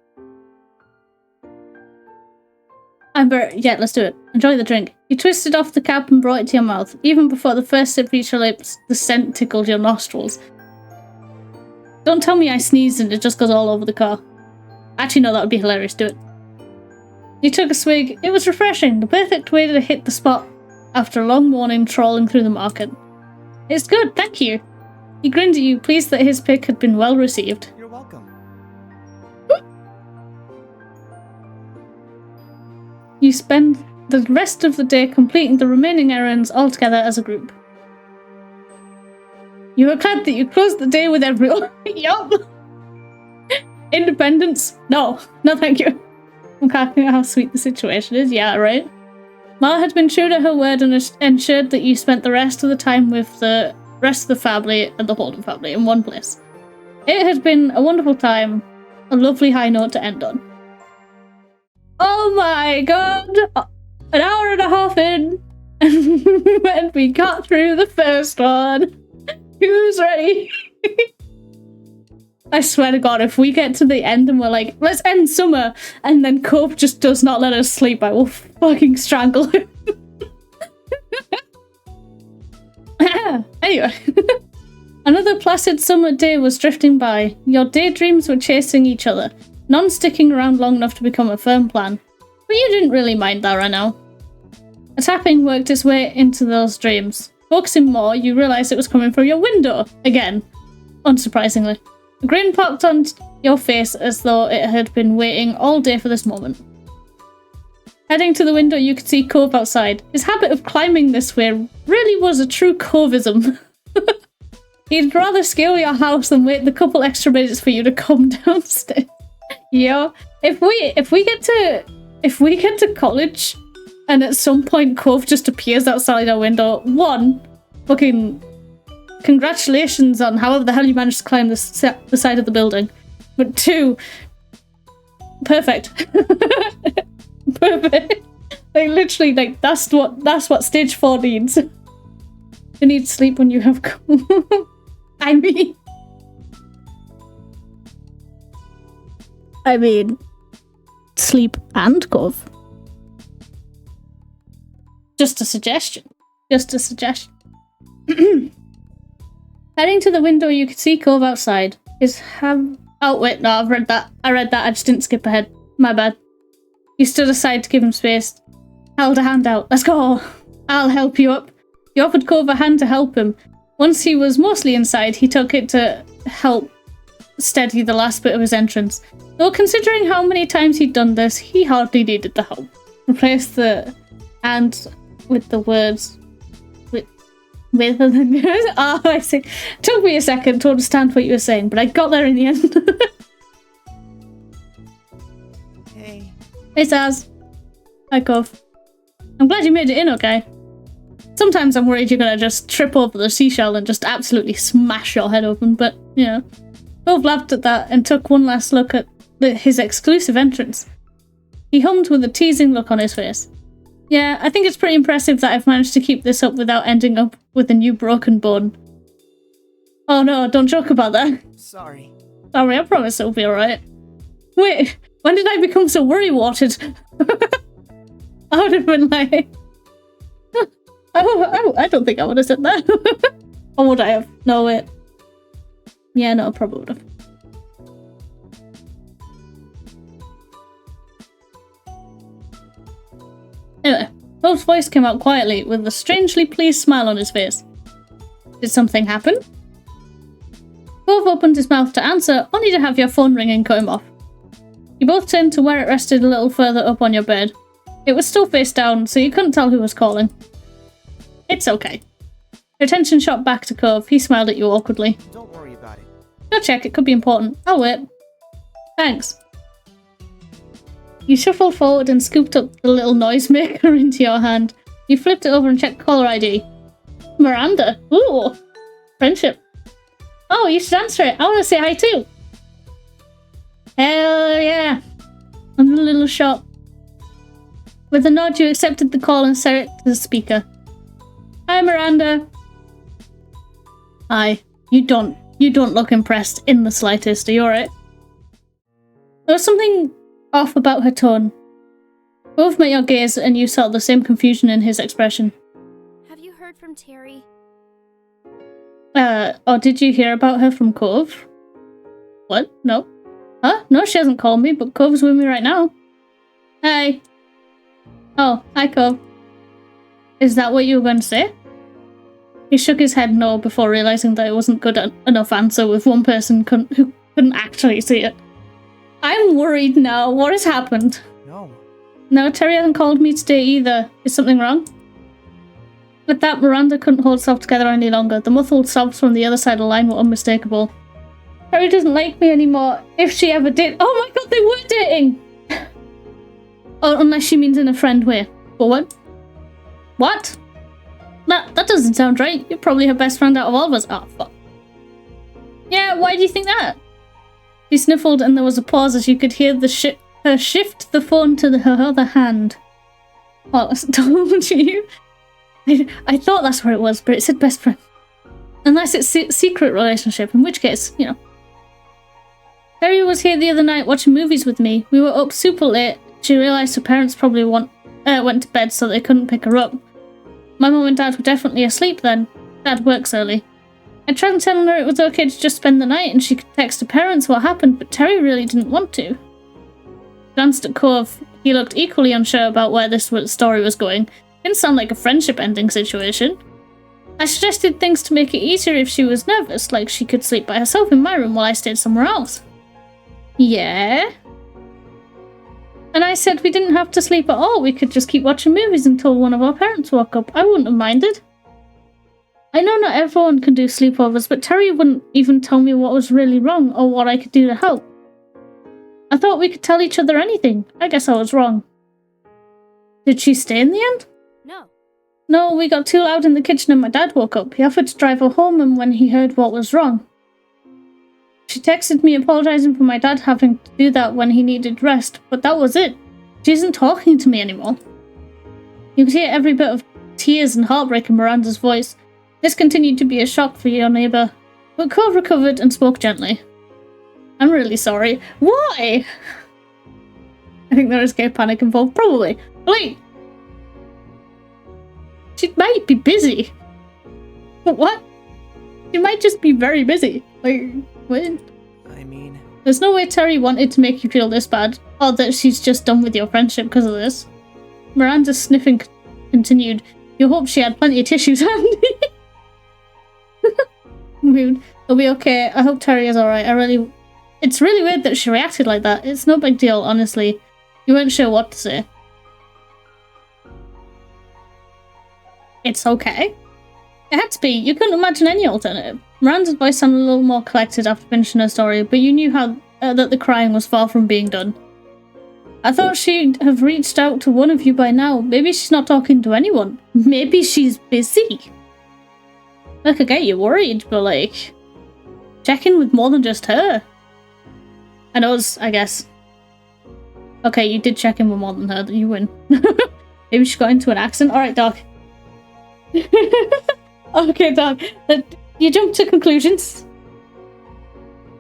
Speaker 1: Yeah, let's do it. Enjoy the drink. You twisted off the cap and brought it to your mouth. Even before the first sip reached your lips, the scent tickled your nostrils. Don't tell me I sneezed and it just goes all over the car. Actually, no, that would be hilarious. Do it. You took a swig. It was refreshing. The perfect way to hit the spot after a long morning trawling through the market. It's good, thank you. He grinned at you, pleased that his pick had been well received.
Speaker 5: You're welcome.
Speaker 1: You spend the rest of the day completing the remaining errands all together as a group. You were glad that you closed the day with everyone. Yup. Independence? No. No, thank you. I'm calculating how sweet the situation is. Yeah, right? Ma had been true to her word and ensured that you spent the rest of the time with the rest of the family and the Holden family in one place. It had been a wonderful time, a lovely high note to end on. Oh my god! An hour and a half in, and we got through the first one. Who's ready? I swear to god, if we get to the end and we're like, let's end summer, and then Cove just does not let us sleep, I will fucking strangle him. Anyway. Another placid summer day was drifting by. Your daydreams were chasing each other, none sticking around long enough to become a firm plan. But you didn't really mind that right now. A tapping worked its way into those dreams. Focusing more, you realised it was coming from your window. Again. Unsurprisingly. A grin popped on your face as though it had been waiting all day for this moment. Heading to the window, you could see Cove outside. His habit of climbing this way really was a true Coveism. He'd rather scale your house than wait the couple extra minutes for you to come downstairs. Yo, if we get to college and at some point Cove just appears outside our window, one, fucking congratulations on however the hell you managed to climb the side of the building. But two, perfect. Perfect. Like literally, like that's what stage 4 needs. You need sleep when you have I mean sleep and Cove. Just a suggestion. Just a suggestion. Heading to the window, you could see Cove outside. Oh wait, no, I've read that. I read that, I just didn't skip ahead. My bad. You stood aside to give him space. Held a hand out. Let's go! I'll help you up. You offered Cove a hand to help him. Once he was mostly inside, he took it to help steady the last bit of his entrance. Though considering how many times he'd done this, he hardly needed the help. Replace the and with the words with and then oh, I see. Took me a second to understand what you were saying, but I got there in the end.
Speaker 5: Hey.
Speaker 1: Hey Saz. Hi Cove. I'm glad you made it in okay. Sometimes I'm worried you're gonna just trip over the seashell and just absolutely smash your head open, but, you know. Cove laughed at that and took one last look at his exclusive entrance. He hummed with a teasing look on his face. Yeah, I think it's pretty impressive that I've managed to keep this up without ending up with a new broken bone. Oh no, don't joke about that.
Speaker 5: Sorry.
Speaker 1: Sorry, I promise it'll be alright. Wait, when did I become so worry-watered? I would have been like... I don't think I would have said that. Or would I have? No, wait. Yeah, no, I probably would have. Anyway, Cove's voice came out quietly with a strangely pleased smile on his face. Did something happen? Cove opened his mouth to answer, only to have your phone ring and cut him off. You both turned to where it rested a little further up on your bed. It was still face down, so you couldn't tell who was calling. It's okay. Your attention shot back to Cove. He smiled at you awkwardly.
Speaker 5: Don't worry about it.
Speaker 1: Go check, it could be important. I'll wait. Thanks. You shuffled forward and scooped up the little noisemaker into your hand. You flipped it over and checked caller ID. Miranda. Ooh. Friendship. Oh, you should answer it. I want to say hi too. Hell yeah. I'm a little shot. With a nod, you accepted the call and set it to the speaker. Hi, Miranda. Hi. You don't look impressed in the slightest. Are you alright? There was something off about her tone. Both met your gaze and you saw the same confusion in his expression.
Speaker 4: Have you heard from Terry?
Speaker 1: Or did you hear about her from Cove? What? No. Huh? No, she hasn't called me, but Cove's with me right now. Hi. Oh, hi Cove. Is that what you were going to say? He shook his head no before realising that it wasn't good enough answer with one person who couldn't actually see it. I'm worried now. What has happened?
Speaker 5: No.
Speaker 1: No, Terry hasn't called me today either. Is something wrong? With that, Miranda couldn't hold herself together any longer. The muffled sobs from the other side of the line were unmistakable. Terry doesn't like me anymore. If she ever did. Oh my god, they were dating! Oh, unless she means in a friend way. But what? What? That doesn't sound right. You're probably her best friend out of all of us. Oh, fuck. Yeah, why do you think that? She sniffled and there was a pause as you could hear the her shift the phone to her other hand. Well, I told you. I thought that's where it was, but it said best friend. Unless it's a secret relationship, in which case, you know. Terry was here the other night watching movies with me. We were up super late. She realised her parents probably went to bed so they couldn't pick her up. My mum and dad were definitely asleep then. Dad works early. I tried telling her it was okay to just spend the night and she could text her parents what happened, but Terry really didn't want to. Glanced at Cove. He looked equally unsure about where this story was going. Didn't sound like a friendship ending situation. I suggested things to make it easier if she was nervous, like she could sleep by herself in my room while I stayed somewhere else. Yeah? And I said we didn't have to sleep at all, we could just keep watching movies until one of our parents woke up. I wouldn't have minded. I know not everyone can do sleepovers, but Terry wouldn't even tell me what was really wrong or what I could do to help. I thought we could tell each other anything. I guess I was wrong. Did she stay in the end?
Speaker 4: No.
Speaker 1: No, we got too loud in the kitchen and my dad woke up. He offered to drive her home and when he heard what was wrong. She texted me apologising for my dad having to do that when he needed rest, but that was it. She isn't talking to me anymore. You could hear every bit of tears and heartbreak in Miranda's voice. This continued to be a shock for your neighbour, but Cove recovered and spoke gently. I'm really sorry. Why? I think there is gay panic involved, probably. Wait! She might be busy. But what? She might just be very busy. Like, what?
Speaker 5: I mean...
Speaker 1: There's no way Terry wanted to make you feel this bad, or that she's just done with your friendship because of this. Miranda's sniffing continued. You hope she had plenty of tissues handy. Mood. It'll be okay. I hope Terry is alright. It's really weird that she reacted like that. It's no big deal, honestly. You weren't sure what to say. It's okay. It had to be. You couldn't imagine any alternative. Miranda's voice sounded a little more collected after finishing her story, but you knew how that the crying was far from being done. I thought she'd have reached out to one of you by now. Maybe she's not talking to anyone. Maybe she's busy. I could get you worried, but like... check in with more than just her. And us, I guess. Okay, you did check in with more than her, you win. Maybe she got into an accident. Alright, Doc. Okay, Doc. You jump to conclusions.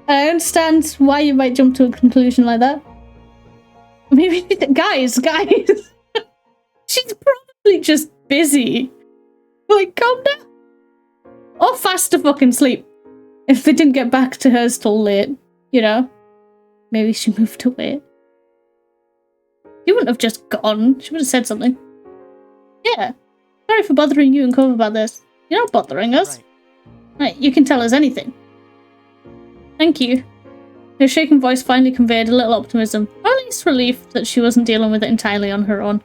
Speaker 1: I understand why you might jump to a conclusion like that. Maybe, guys. She's probably just busy. Like, calm down. Or fast to fucking sleep. If they didn't get back to hers till late, you know? Maybe she moved away. She wouldn't have just gone. She would have said something. Yeah. Sorry for bothering you and Cove about this. You're not bothering us. Right, you can tell us anything. Thank you. Her shaken voice finally conveyed a little optimism, or at least relief that she wasn't dealing with it entirely on her own.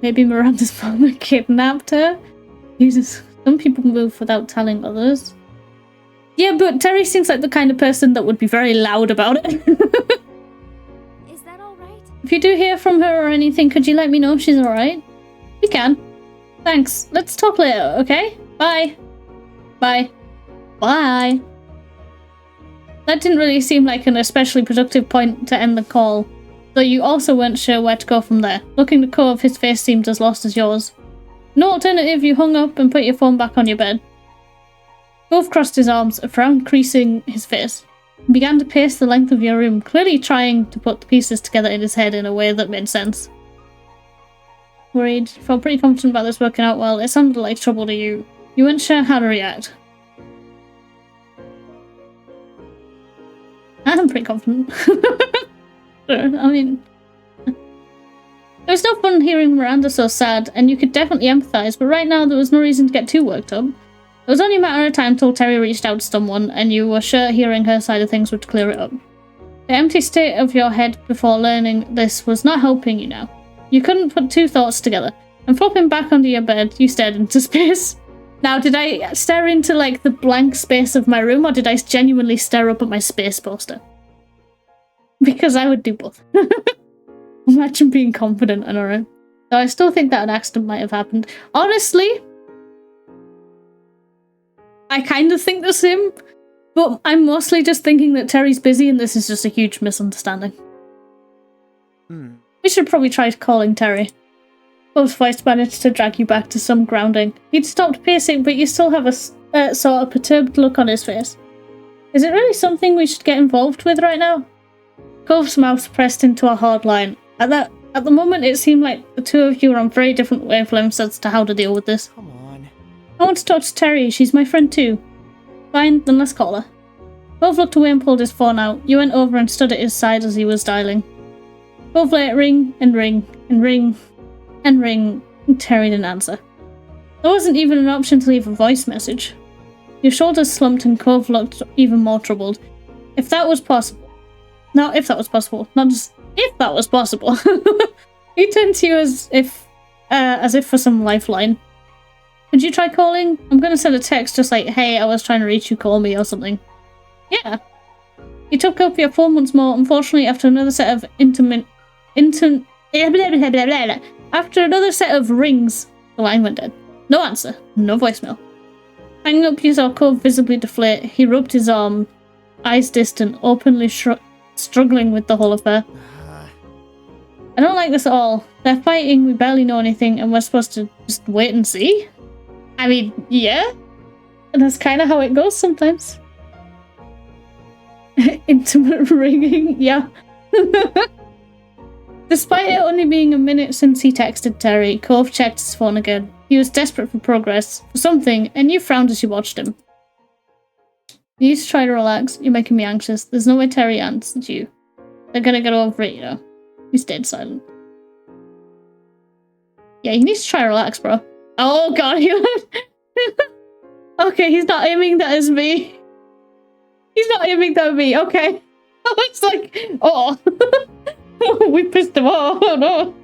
Speaker 1: Maybe Miranda's father kidnapped her? Jesus, some people move without telling others. Yeah, but Terry seems like the kind of person that would be very loud about it.
Speaker 4: Is that alright?
Speaker 1: If you do hear from her or anything, could you let me know if she's alright? We can. Thanks. Let's talk later, okay? Bye. Bye. Bye. That didn't really seem like an especially productive point to end the call, though you also weren't sure where to go from there. Looking to Cove, his face seemed as lost as yours. No alternative, you hung up and put your phone back on your bed. Cove crossed his arms, a frown creasing his face. He began to pace the length of your room, clearly trying to put the pieces together in his head in a way that made sense. Worried, felt pretty confident about this working out well. It sounded like trouble to you. You weren't sure how to react. I'm pretty confident. I mean... It was no fun hearing Miranda so sad, and you could definitely empathise, but right now there was no reason to get too worked up. It was only a matter of time till Terry reached out to someone, and you were sure hearing her side of things would clear it up. The empty state of your head before learning this was not helping you now. You couldn't put two thoughts together, and flopping back onto your bed, you stared into space. Now, did I stare into, like, the blank space of my room, or did I genuinely stare up at my space poster? Because I would do both. Imagine being confident and alright. Though I still think that an accident might have happened. Honestly, I kind of think the same, but I'm mostly just thinking that Terry's busy and this is just a huge misunderstanding. We should probably try calling Terry. Cove's voice managed to drag you back to some grounding. He'd stopped pacing, but you still have a sort of perturbed look on his face. Is it really something we should get involved with right now? Cove's mouth pressed into a hard line. At the moment, it seemed like the two of you were on very different wavelengths as to how to deal with this.
Speaker 5: Come on.
Speaker 1: I want to talk to Terry. She's my friend too. Fine, then let's call her. Cove looked away and pulled his phone out. You went over and stood at his side as he was dialing. Cove let it ring and ring and ring and ring, and Terry didn't answer. There wasn't even an option to leave a voice message. Your shoulders slumped and Cove looked even more troubled. If that was possible. Not if that was possible. Not just if that was possible. He turned to you as if for some lifeline. Would you try calling? I'm gonna send a text just like, hey, I was trying to reach you, call me, or something. Yeah. You took up your phone once more. Unfortunately, after another set of after another set of rings, the line went dead. No answer. No voicemail. Hanging up, you saw Cove visibly deflate. He rubbed his arm, eyes distant, openly struggling with the whole affair. I don't like this at all. They're fighting, we barely know anything, and we're supposed to just wait and see? I mean, yeah. And that's kind of how it goes sometimes. Intimate ringing, yeah. Despite it only being a minute since he texted Terry, Cove checked his phone again. He was desperate for progress, for something, and you frowned as you watched him. You need to try to relax. You're making me anxious. There's no way Terry answered you. They're gonna get over it, you know. He stayed silent. Yeah, you need to try to relax, bro. Oh god, okay, he's not aiming that as me. He's not aiming that at me, okay. It's like, oh. We pissed him off, oh no.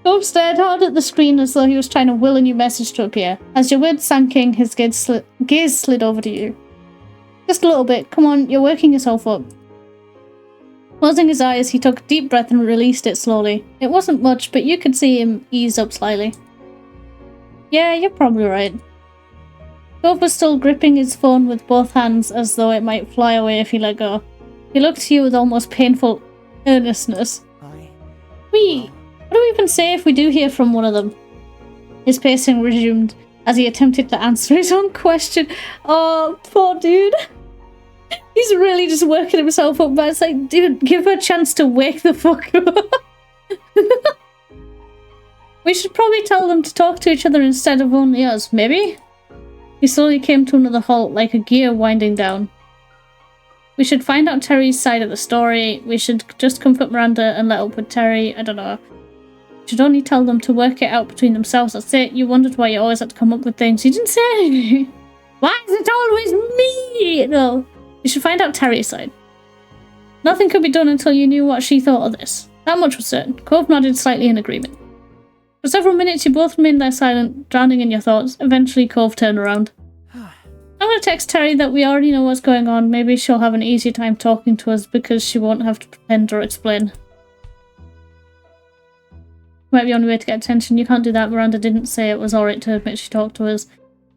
Speaker 1: Cove stared hard at the screen as though he was trying to will a new message to appear. As your words sank in, his gaze slid over to you. Just a little bit, come on, you're working yourself up. Closing his eyes, he took a deep breath and released it slowly. It wasn't much, but you could see him ease up slightly. Yeah, you're probably right. Cove was still gripping his phone with both hands as though it might fly away if he let go. He looked to you with almost painful earnestness. What do we even say if we do hear from one of them? His pacing resumed as he attempted to answer his own question. Oh, poor dude. He's really just working himself up, but it's like, dude, give her a chance to wake the fuck up. We should probably tell them to talk to each other instead of only us, maybe? He slowly came to another halt, like a gear winding down. We should find out Terry's side of the story. We should just comfort Miranda and let up with Terry. I don't know. We should only tell them to work it out between themselves. That's it. You wondered why you always had to come up with things. You didn't say anything. Why is it always me? No. You should find out Terry's side. Nothing could be done until you knew what she thought of this. That much was certain. Cove nodded slightly in agreement. For several minutes you both remained there silent, drowning in your thoughts. Eventually Cove turned around. I'm going to text Terry that we already know what's going on. Maybe she'll have an easier time talking to us because she won't have to pretend or explain. Might be the only way to get attention. You can't do that. Miranda didn't say it was alright to admit she talked to us.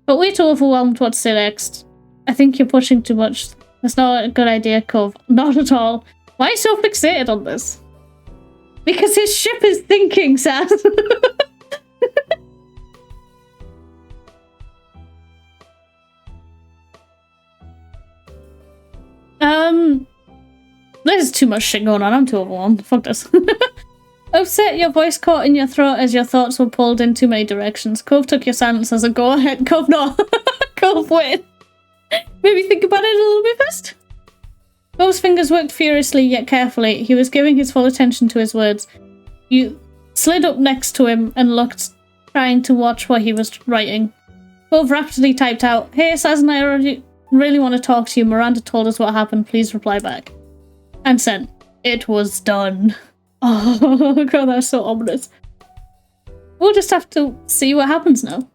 Speaker 1: But we're too overwhelmed what to say next. I think you're pushing too much. That's not a good idea, Cove. Not at all. Why are you so fixated on this? Because his ship is thinking, Saz. There's too much shit going on. I'm too overwhelmed. Fuck this. Upset, your voice caught in your throat as your thoughts were pulled in too many directions. Cove took your silence as a go ahead. Cove, no. Cove, wait. Maybe think about it a little bit first. Cove's fingers worked furiously yet carefully. He was giving his full attention to his words. You slid up next to him and looked, trying to watch what he was writing. Cove rapidly typed out, "Hey, Saz and I already really want to talk to you. Miranda told us what happened. Please reply back." And sent. It was done. Oh god, that's so ominous. We'll just have to see what happens now.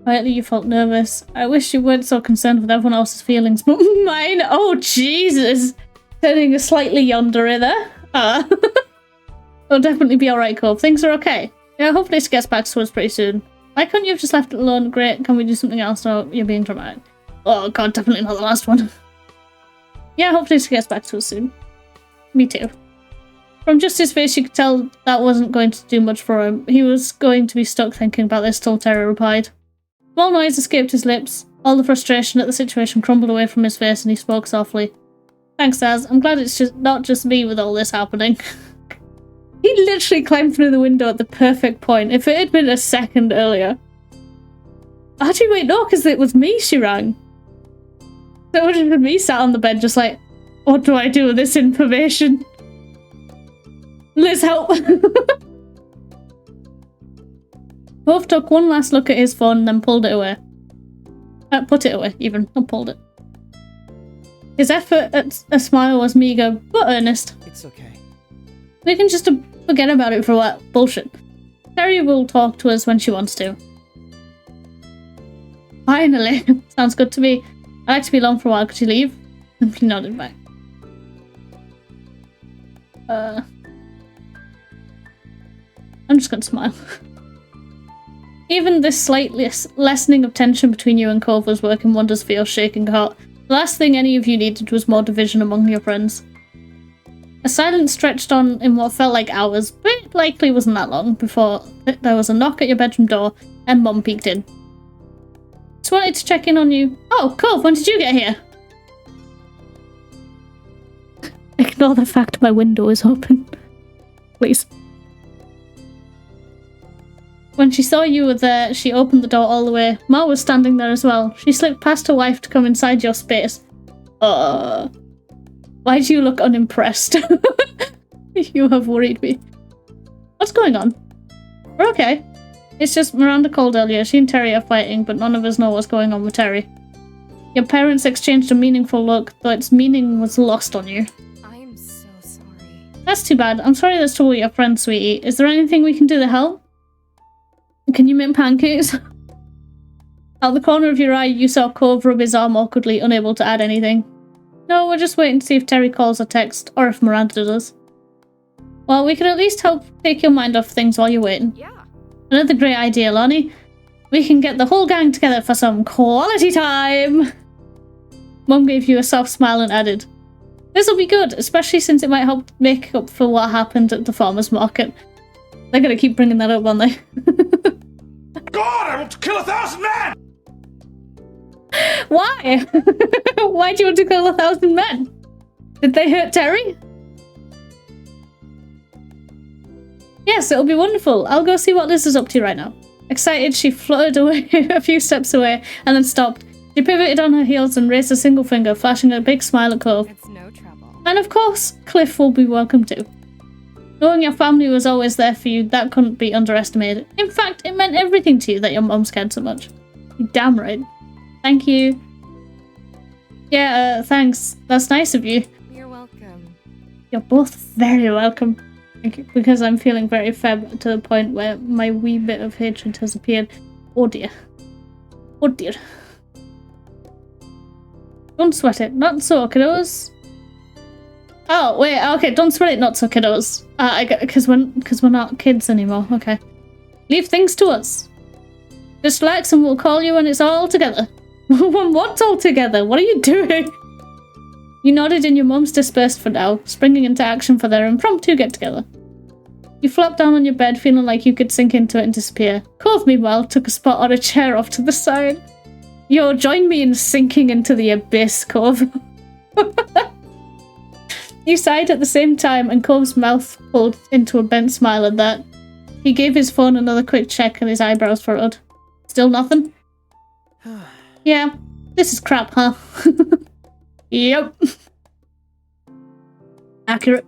Speaker 1: Quietly, you felt nervous. I wish you weren't so concerned with everyone else's feelings, but mine. Oh Jesus! Turning a slightly yandere there. It'll definitely be alright, Cove. Things are okay. Yeah, hopefully she gets back to us pretty soon. Why couldn't you have just left it alone? Great. Can we do something else? No, you're being dramatic. Oh god, definitely not the last one. Yeah, hopefully she gets back to us soon. Me too. From just his face, you could tell that wasn't going to do much for him. He was going to be stuck thinking about this till Terry replied. Small noise escaped his lips. All the frustration at the situation crumbled away from his face and he spoke softly. Thanks, Daz. I'm glad it's not just me with all this happening. He literally climbed through the window at the perfect point. If it had been a second earlier. Actually, wait, no, because it was me she rang. So it would have been me sat on the bed just like, what do I do with this information? Liz, help! Cove took one last look at his phone and then pulled it away. Put it away, even. Not pulled it. His effort at a smile was meager, but earnest.
Speaker 5: It's okay.
Speaker 1: We can just forget about it for what? Bullshit. Terry will talk to us when she wants to. Finally. Sounds good to me. I'd like to be alone for a while. Could you leave? Simply nodded back. I'm just gonna smile. Even this slight lessening of tension between you and Cove was working wonders for your shaking heart. The last thing any of you needed was more division among your friends. A silence stretched on in what felt like hours, but it likely wasn't that long, before there was a knock at your bedroom door and Mum peeked in. Just wanted to check in on you. Oh, Cove, when did you get here? Ignore the fact my window is open. Please. When she saw you were there, she opened the door all the way. Ma was standing there as well. She slipped past her wife to come inside your space. Why do you look unimpressed? You have worried me. What's going on? We're okay. It's just Miranda called earlier. She and Terry are fighting, but none of us know what's going on with Terry. Your parents exchanged a meaningful look, though its meaning was lost on you.
Speaker 2: I'm so sorry.
Speaker 1: That's too bad. I'm sorry that's trouble your friend, sweetie. Is there anything we can do to help? Can you make pancakes? Out the corner of your eye, you saw Cove rub his arm awkwardly, unable to add anything. No, we're just waiting to see if Terry calls or texts, or if Miranda does. Well, we can at least help take your mind off things while you're waiting.
Speaker 2: Yeah.
Speaker 1: Another great idea, Lonnie. We can get the whole gang together for some quality time. Mum gave you a soft smile and added, this'll be good, especially since it might help make up for what happened at the farmer's market. They're gonna keep bringing that up, aren't they?
Speaker 6: God, I want to kill 1,000 men!
Speaker 1: Why? Why do you want to kill 1,000 men? Did they hurt Terry? Yes, it'll be wonderful. I'll go see what Liz is up to right now. Excited, she fluttered away a few steps away and then stopped. She pivoted on her heels and raised a single finger, flashing a big smile at Cove.
Speaker 2: It's no trouble.
Speaker 1: And of course, Cliff will be welcome too. Knowing your family was always there for you, that couldn't be underestimated. In fact, it meant everything to you that your mum's cared so much. You're damn right. Thank you. Yeah, thanks. That's nice of you.
Speaker 2: You're welcome.
Speaker 1: You're both very welcome. Thank you. Because I'm feeling very feb to the point where my wee bit of hatred has appeared. Oh dear. Oh dear. Don't sweat it. Not so, kiddos. Oh, wait, okay, don't sweat it, not so, kiddos. Because we're not kids anymore, okay. Leave things to us. Just relax and we'll call you when it's all together. When what's all together? What are you doing? You nodded and your mums dispersed for now, springing into action for their impromptu get-together. You flopped down on your bed, feeling like you could sink into it and disappear. Cove, meanwhile, took a spot on a chair off to the side. Yo, join me in sinking into the abyss, Cove. You sighed at the same time, and Cove's mouth pulled into a bent smile at that. He gave his phone another quick check and his eyebrows furrowed. Still nothing? Yeah, this is crap, huh? Yep. Accurate.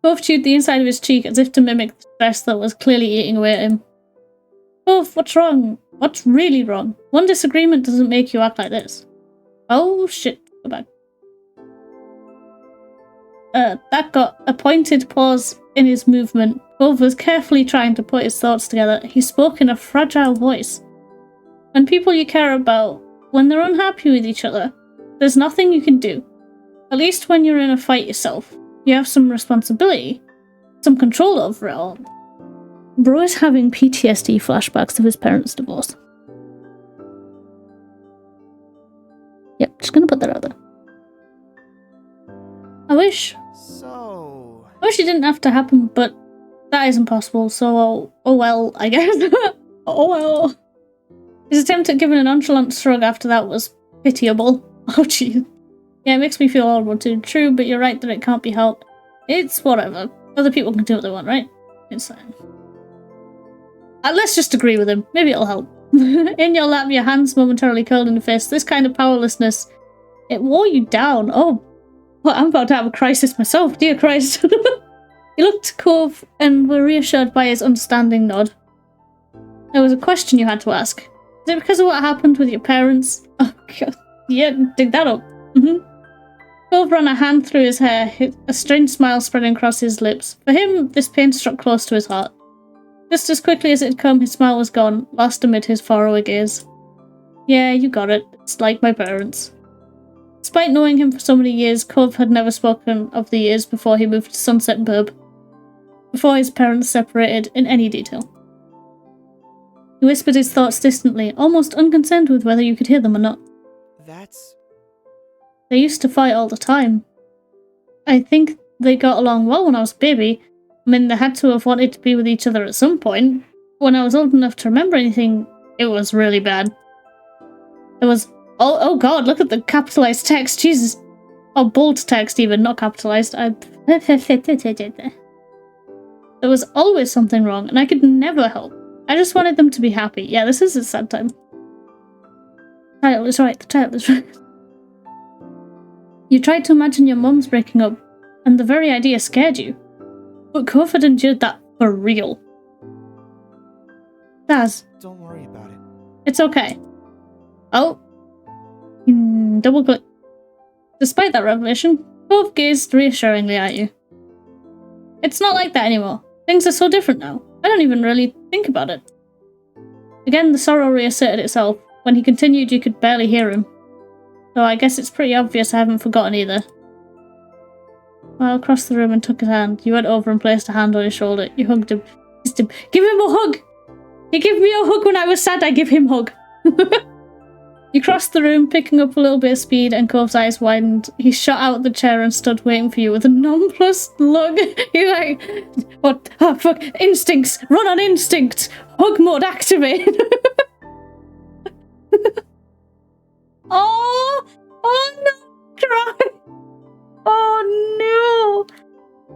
Speaker 1: Cove chewed the inside of his cheek as if to mimic the stress that was clearly eating away at him. Cove, what's wrong? What's really wrong? One disagreement doesn't make you act like this. Oh shit, go back. That got a pointed pause in his movement. Cove was carefully trying to put his thoughts together. He spoke in a fragile voice. When people you care about, when they're unhappy with each other, there's nothing you can do. At least when you're in a fight yourself. You have some responsibility, some control over it all. Bro is having PTSD flashbacks of his parents' divorce. Yep, just gonna put that out there. I wish.
Speaker 5: So,
Speaker 1: I wish it didn't have to happen, but that isn't possible, so oh well, I guess. Oh well. His attempt at giving a nonchalant shrug after that was pitiable. Oh jeez. Yeah, it makes me feel horrible too. True, but you're right that it can't be helped. It's whatever. Other people can do what they want, right? It's fine. Let's just agree with him. Maybe it'll help. In your lap, your hands momentarily curled in the fist. This kind of powerlessness, it wore you down. Oh, well, I'm about to have a crisis myself. Dear Christ. You looked to Cove and were reassured by his understanding nod. There was a question you had to ask. Is it because of what happened with your parents? Oh, God. Yeah, dig that up. Cove ran a hand through his hair, a strange smile spreading across his lips. For him, this pain struck close to his heart. Just as quickly as it had come, his smile was gone, lost amid his faraway gaze. Yeah, you got it. It's like my parents. Despite knowing him for so many years, Cove had never spoken of the years before he moved to Sunset Burb, before his parents separated in any detail. He whispered his thoughts distantly, almost unconcerned with whether you could hear them or not.
Speaker 5: That's...
Speaker 1: They used to fight all the time. I think they got along well when I was a baby. I mean, they had to have wanted to be with each other at some point. When I was old enough to remember anything, it was really bad. There was... Oh god, look at the capitalized text, Jesus. Oh, bold text even, not capitalized. There was always something wrong, and I could never help. I just wanted them to be happy. Yeah, this is a sad time. The title is right, the title is right. You tried to imagine your mums breaking up, and the very idea scared you. But Cove had endured that for real. Daz.
Speaker 5: Don't worry about it.
Speaker 1: It's okay. Oh. Double click. Despite that revelation, Cove gazed reassuringly at you. It's not like that anymore. Things are so different now. I don't even really think about it. Again, the sorrow reasserted itself. When he continued, you could barely hear him. So I guess it's pretty obvious I haven't forgotten either. Well, across the room and took his hand. You went over and placed a hand on his shoulder. You hugged him. Kissed him. Give him a hug! He gave me a hug when I was sad. I give him a hug. You crossed the room, picking up a little bit of speed, and Cove's eyes widened. He shot out the chair and stood waiting for you with a nonplussed look. He's like, what? Oh, fuck. Instincts. Run on instinct. Hug mode activate. Oh no, cry. Oh no.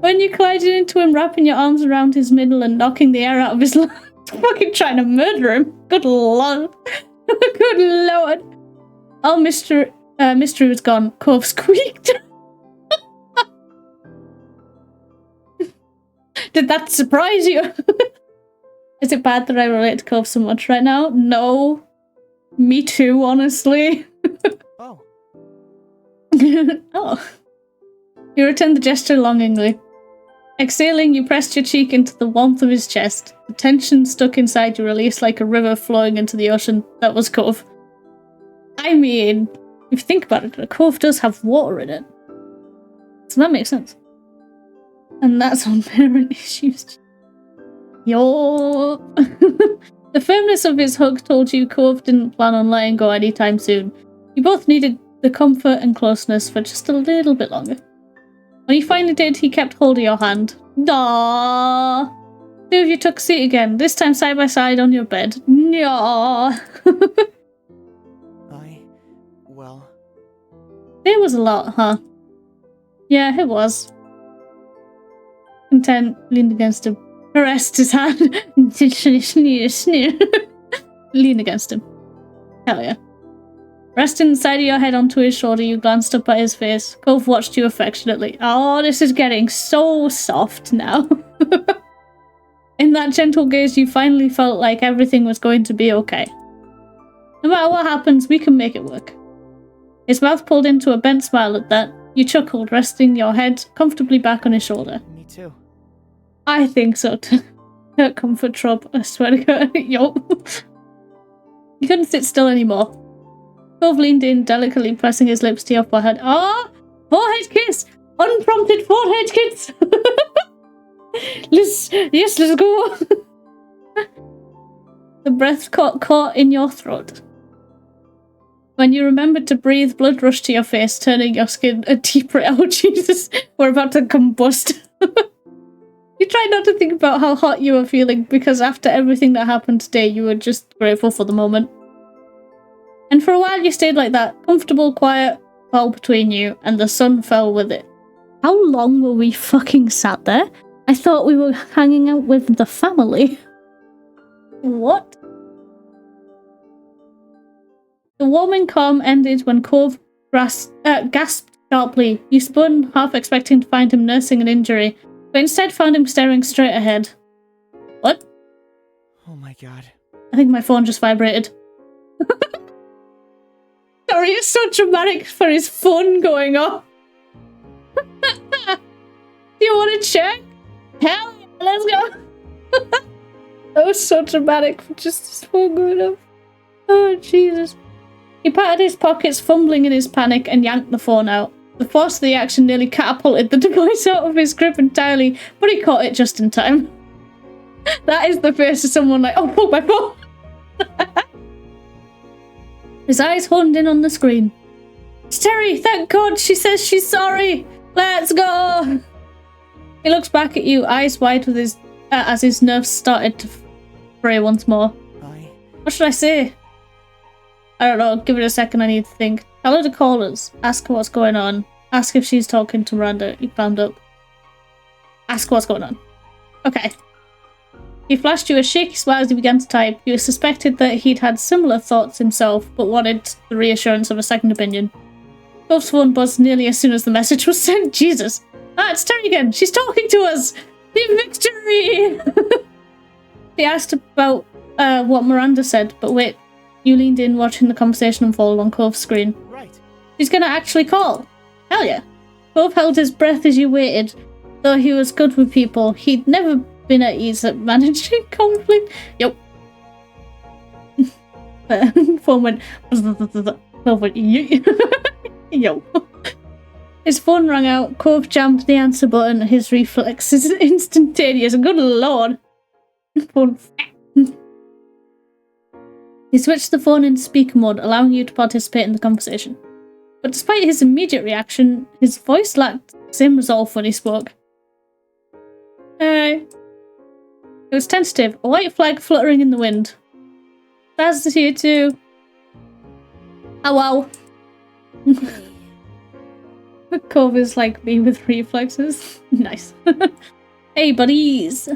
Speaker 1: When you collided into him, wrapping your arms around his middle and knocking the air out of his lungs, fucking trying to murder him. Good lord. Good lord. Oh, mystery was gone. Cove squeaked. Did that surprise you? Is it bad that I relate to Cove so much right now? No. Me too, honestly.
Speaker 5: Oh.
Speaker 1: Oh. You returned the gesture longingly. Exhaling, you pressed your cheek into the warmth of his chest. The tension stuck inside you released like a river flowing into the ocean that was Cove. I mean, if you think about it, a cove does have water in it. So that makes sense. And that's on parent issues. Yo. The firmness of his hug told you Cove didn't plan on letting go anytime soon. You both needed the comfort and closeness for just a little bit longer. When he finally did, he kept hold of your hand. Aww. Two of you took a seat again, this time side by side on your bed. Aww.
Speaker 5: Well...
Speaker 1: It was a lot, huh? Yeah, it was. Content leaned against him, caressed his hand. Sneer. Lean against him. Hell yeah. Resting the side of your head onto his shoulder, you glanced up at his face. Cove watched you affectionately. Oh, this is getting so soft now. In that gentle gaze, you finally felt like everything was going to be okay. No matter what happens, we can make it work. His mouth pulled into a bent smile at that. You chuckled, resting your head comfortably back on his shoulder.
Speaker 5: Me too.
Speaker 1: I think so too. Comfort trope, I swear to God. Yo. You couldn't sit still anymore. Cove leaned in, delicately pressing his lips to your forehead. Ah! Forehead kiss! Unprompted forehead kiss! Yes, let's go! The breath caught in your throat. When you remembered to breathe, blood rushed to your face, turning your skin a deep red. Oh, Jesus! We're about to combust. You try not to think about how hot you were feeling because after everything that happened today, you were just grateful for the moment. And for a while you stayed like that, comfortable, quiet, fell between you, and the sun fell with it. How long were we fucking sat there? I thought we were hanging out with the family. What? The warming calm ended when Cove gasped sharply. You spun, half expecting to find him nursing an injury, but instead found him staring straight ahead. What?
Speaker 5: Oh my god.
Speaker 1: I think my phone just vibrated. Sorry, it's so dramatic for his phone going off. Do you want to check? Hell yeah, let's go. That was so dramatic for just his phone going off. Oh, Jesus. He patted his pockets, fumbling in his panic, and yanked the phone out. The force of the action nearly catapulted the device out of his grip entirely, but he caught it just in time. That is the face of someone like, oh, fuck my phone! His eyes honed in on the screen. It's Terry, thank God, she says she's sorry! Let's go! He looks back at you, eyes wide with his as his nerves started to fray once more. What should I say? I don't know, give it a second, I need to think. Tell her to call us. Ask her what's going on. Ask if she's talking to Miranda. You clammed up. Ask what's going on. Okay. He flashed you a shaky smile as he began to type. You suspected that he'd had similar thoughts himself, but wanted the reassurance of a second opinion. Cove's phone buzzed nearly as soon as the message was sent. Jesus. Ah, it's Terry again. She's talking to us. The victory! He asked about what Miranda said, but wait. You leaned in, watching the conversation unfold on Cove's screen.
Speaker 5: Right.
Speaker 1: She's gonna actually call. Hell yeah. Cove held his breath as you waited. Though he was good with people, he'd never been at ease at managing conflict. Yo. Phone went. Cove went. Yo. His phone rang out. Cove jammed the answer button. His reflexes instantaneous. Good lord. Phone. He switched the phone into speaker mode, allowing you to participate in the conversation. But despite his immediate reaction, his voice lacked the same resolve when he spoke. Hey. It was tentative, a white flag fluttering in the wind. That's here too. Oh wow. Cove is like me with reflexes. Nice. Hey buddies.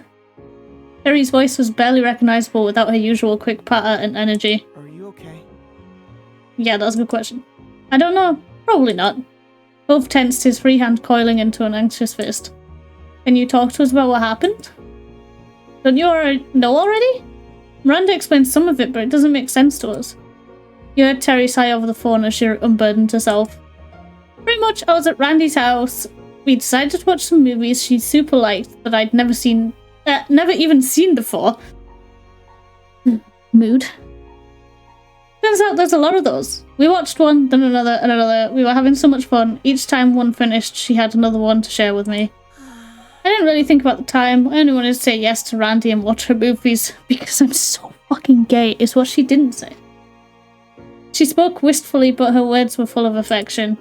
Speaker 1: Terry's voice was barely recognizable without her usual quick patter and energy.
Speaker 5: Are you okay?
Speaker 1: Yeah, that's a good question. I don't know. Probably not. Cove tensed, his free hand coiling into an anxious fist. Can you talk to us about what happened? Don't you already know already? Miranda explained some of it, but it doesn't make sense to us. You heard Terry sigh over the phone as she unburdened herself. Pretty much, I was at Randy's house. We decided to watch some movies she super liked that I'd never even seen before. Mood. Turns out there's a lot of those. We watched one, then another, and another. We were having so much fun. Each time one finished, she had another one to share with me. I didn't really think about the time. I only wanted to say yes to Randy and watch her movies because I'm so fucking gay, is what she didn't say. She spoke wistfully, but her words were full of affection.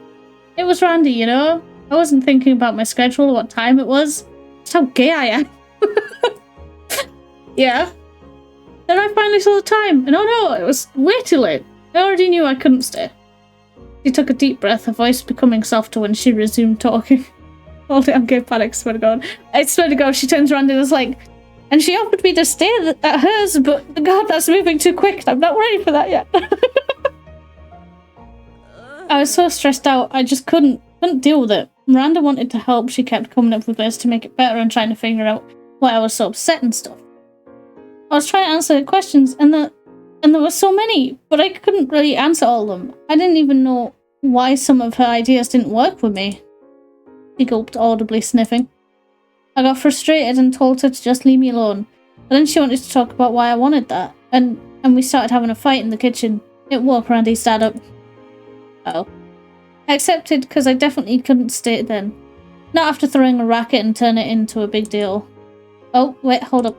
Speaker 1: It was Randy, you know? I wasn't thinking about my schedule or what time it was. Just how gay I am. Yeah. Then I finally saw the time, and oh no, it was way too late. I already knew I couldn't stay. She took a deep breath, her voice becoming softer when she resumed talking. Hold it, I'm getting panic, swear to God. I swear to God, she turns around and is like, and she offered me to stay at hers, but God, that's moving too quick. I'm not ready for that yet. I was so stressed out, I just couldn't deal with it. Miranda wanted to help, she kept coming up with ways to make it better and trying to figure out why I was so upset and stuff. I was trying to answer her questions, and there were so many, but I couldn't really answer all of them. I didn't even know why some of her ideas didn't work with me. She gulped, audibly sniffing. I got frustrated and told her to just leave me alone, but then she wanted to talk about why I wanted that, and we started having a fight in the kitchen. It woke Randy's dad up. Oh. I accepted because I definitely couldn't stay then. Not after throwing a racket and turn it into a big deal. Oh, wait, hold up.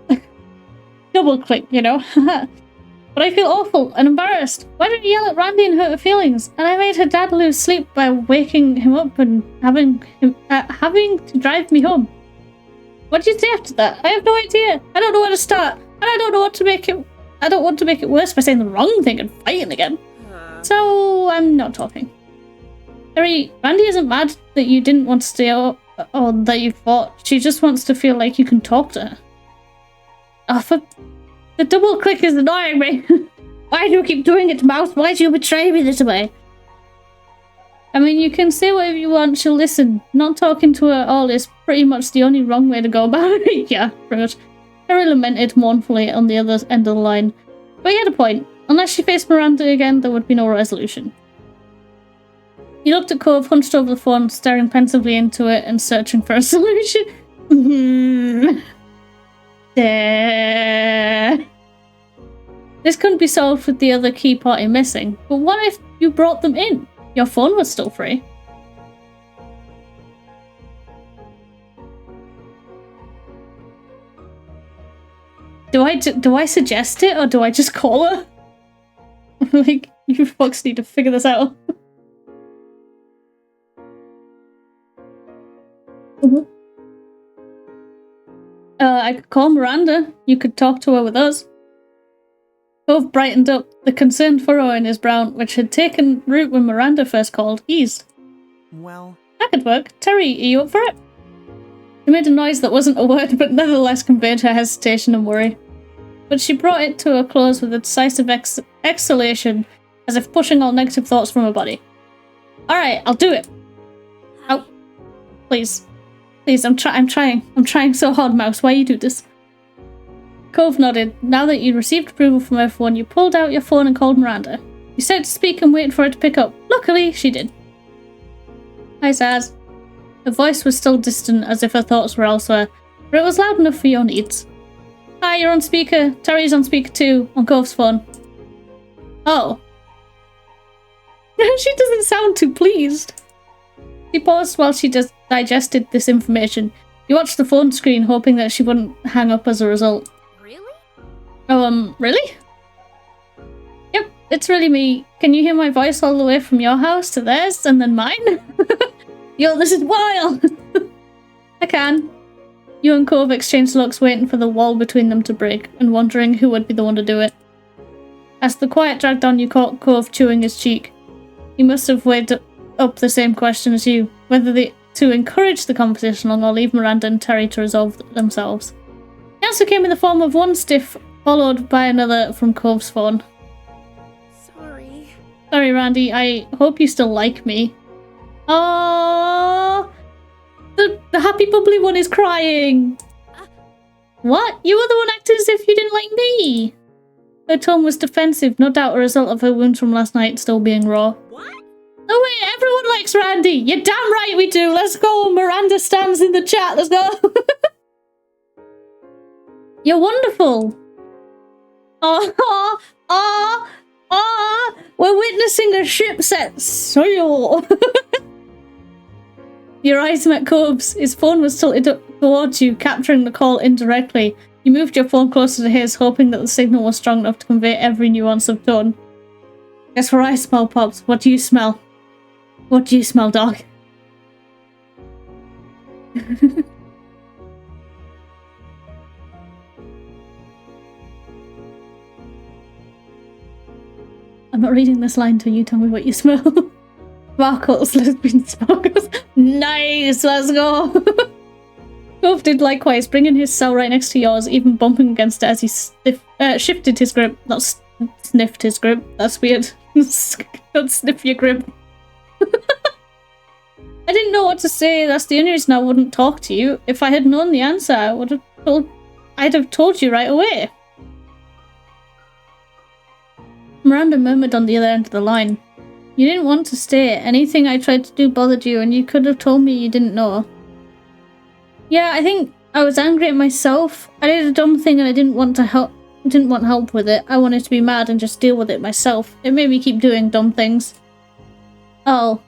Speaker 1: Double click, you know. But I feel awful and embarrassed. Why did you yell at Randy and hurt her feelings? And I made her dad lose sleep by waking him up and having to drive me home. What did you say after that? I have no idea. I don't know where to start. And I don't know what to make it... I don't want to make it worse by saying the wrong thing and fighting again. So, I'm not talking. Terry, Randy isn't mad that you didn't want to stay out or that you fought. She just wants to feel like you can talk to her. Oh, for... The double click is annoying me. Why do you keep doing it, Mouse? Why do you betray me this way? I mean, you can say whatever you want, she'll listen. Not talking to her at all is pretty much the only wrong way to go about it. Yeah, pretty much. Terry lamented mournfully on the other end of the line. But he had a point. Unless she faced Miranda again, there would be no resolution. He looked at Cove, hunched over the phone, staring pensively into it and searching for a solution. This couldn't be solved with the other key party missing, but what if you brought them in? Your phone was still free. Do I suggest it, or do I just call her? Like, you folks need to figure this out. I could call Miranda. You could talk to her with us. Cove brightened up, the concerned furrow in his brow, which had taken root when Miranda first called, eased.
Speaker 5: Well...
Speaker 1: That could work. Terry, are you up for it? She made a noise that wasn't a word, but nevertheless conveyed her hesitation and worry. But she brought it to a close with a decisive exhalation, as if pushing all negative thoughts from her body. Alright, I'll do it. Oh, please. Please, I'm trying. I'm trying so hard, Mouse. Why you do this? Cove nodded. Now that you'd received approval from everyone, you pulled out your phone and called Miranda. You said to speak and wait for her to pick up. Luckily, she did. Hi, Zaz. Her voice was still distant, as if her thoughts were elsewhere, but it was loud enough for your needs. Hi, you're on speaker. Terry's on speaker too, on Cove's phone. Oh. She doesn't sound too pleased. She paused while she digested this information. You watched the phone screen, hoping that she wouldn't hang up as a result.
Speaker 4: Really?
Speaker 1: Oh, really? Yep, it's really me. Can you hear my voice all the way from your house to theirs and then mine? Yo, this is wild! I can. You and Cove exchanged looks, waiting for the wall between them to break, and wondering who would be the one to do it. As the quiet dragged on, you caught Cove chewing his cheek. He must have weighed up the same question as you, whether to encourage the conversation or leave Miranda and Terry to resolve themselves. The answer came in the form of one stiff, followed by another from Cove's phone.
Speaker 2: Sorry.
Speaker 1: Sorry, Randy, I hope you still like me. Oh, the happy bubbly one is crying. What? You were the one acting as if you didn't like me. Her tone was defensive, no doubt a result of her wounds from last night still being raw.
Speaker 2: What?
Speaker 1: No way, everyone likes Randy. You're damn right we do. Let's go. Miranda stands in the chat. Let's go. You're wonderful. We're witnessing a ship set sail. Your eyes met Cove's. His phone was tilted up towards you, capturing the call indirectly. You moved your phone closer to his, hoping that the signal was strong enough to convey every nuance of tone. Guess what I smell, Pops? What do you smell? What do you smell, dog? I'm not reading this line till you tell me what you smell. Sparkles, lesbian sparkles. Nice, let's go. Cove did likewise, bringing his cell right next to yours, even bumping against it as he shifted his grip. Not sniffed his grip. That's weird. Don't sniff your grip. I didn't know what to say. That's the only reason I wouldn't talk to you. If I had known the answer, I'd have told you right away. Miranda murmured on the other end of the line. You didn't want to stay. Anything I tried to do bothered you, and you could have told me you didn't know. Yeah, I think I was angry at myself. I did a dumb thing and I didn't want help with it. I wanted to be mad and just deal with it myself. It made me keep doing dumb things. Oh.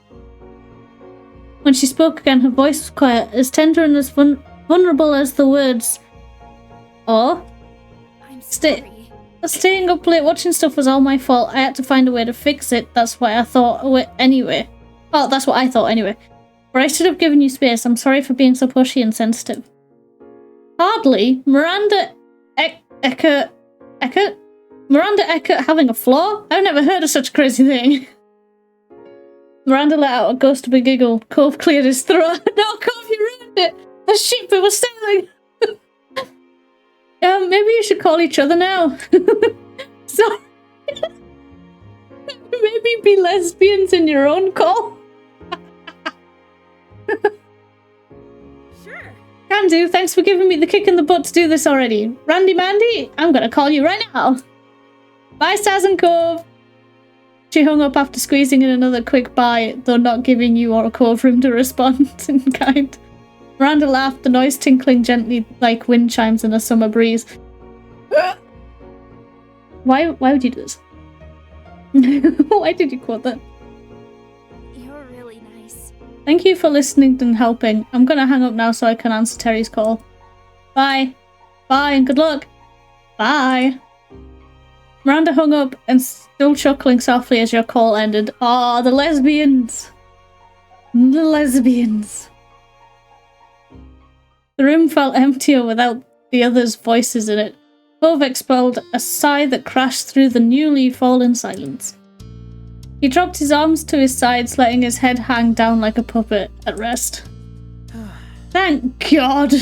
Speaker 1: When she spoke again, her voice was quiet, as tender and as vulnerable as the words. Oh?
Speaker 4: I'm sorry.
Speaker 1: Staying up late watching stuff was all my fault. I had to find a way to fix it. That's what I thought anyway. Oh, that's what I thought anyway. But I should have given you space. I'm sorry for being so pushy and sensitive. Hardly. Miranda Eckert having a flaw? I've never heard of such a crazy thing. Miranda let out a ghost of a giggle. Cove cleared his throat. No, Cove, you ruined it! The ship we were sailing! Maybe you should call each other now. Sorry. Maybe be lesbians in your own call.
Speaker 2: Sure.
Speaker 1: Can do. Thanks for giving me the kick in the butt to do this already. Randy Mandy, I'm gonna call you right now. Bye, Saz and Cove. She hung up after squeezing in another quick bye, though not giving you or Cove room to respond in kind. Miranda laughed, the noise tinkling gently like wind chimes in a summer breeze. Why would you do this? Why did you quote that?
Speaker 2: You're really nice.
Speaker 1: Thank you for listening and helping. I'm gonna hang up now so I can answer Terry's call. Bye. Bye and good luck. Bye. Miranda hung up and still chuckling softly as your call ended. Aw, the lesbians. The lesbians. The room felt emptier without the others' voices in it. Cove expelled a sigh that crashed through the newly fallen silence. He dropped his arms to his sides, letting his head hang down like a puppet at rest. Thank God!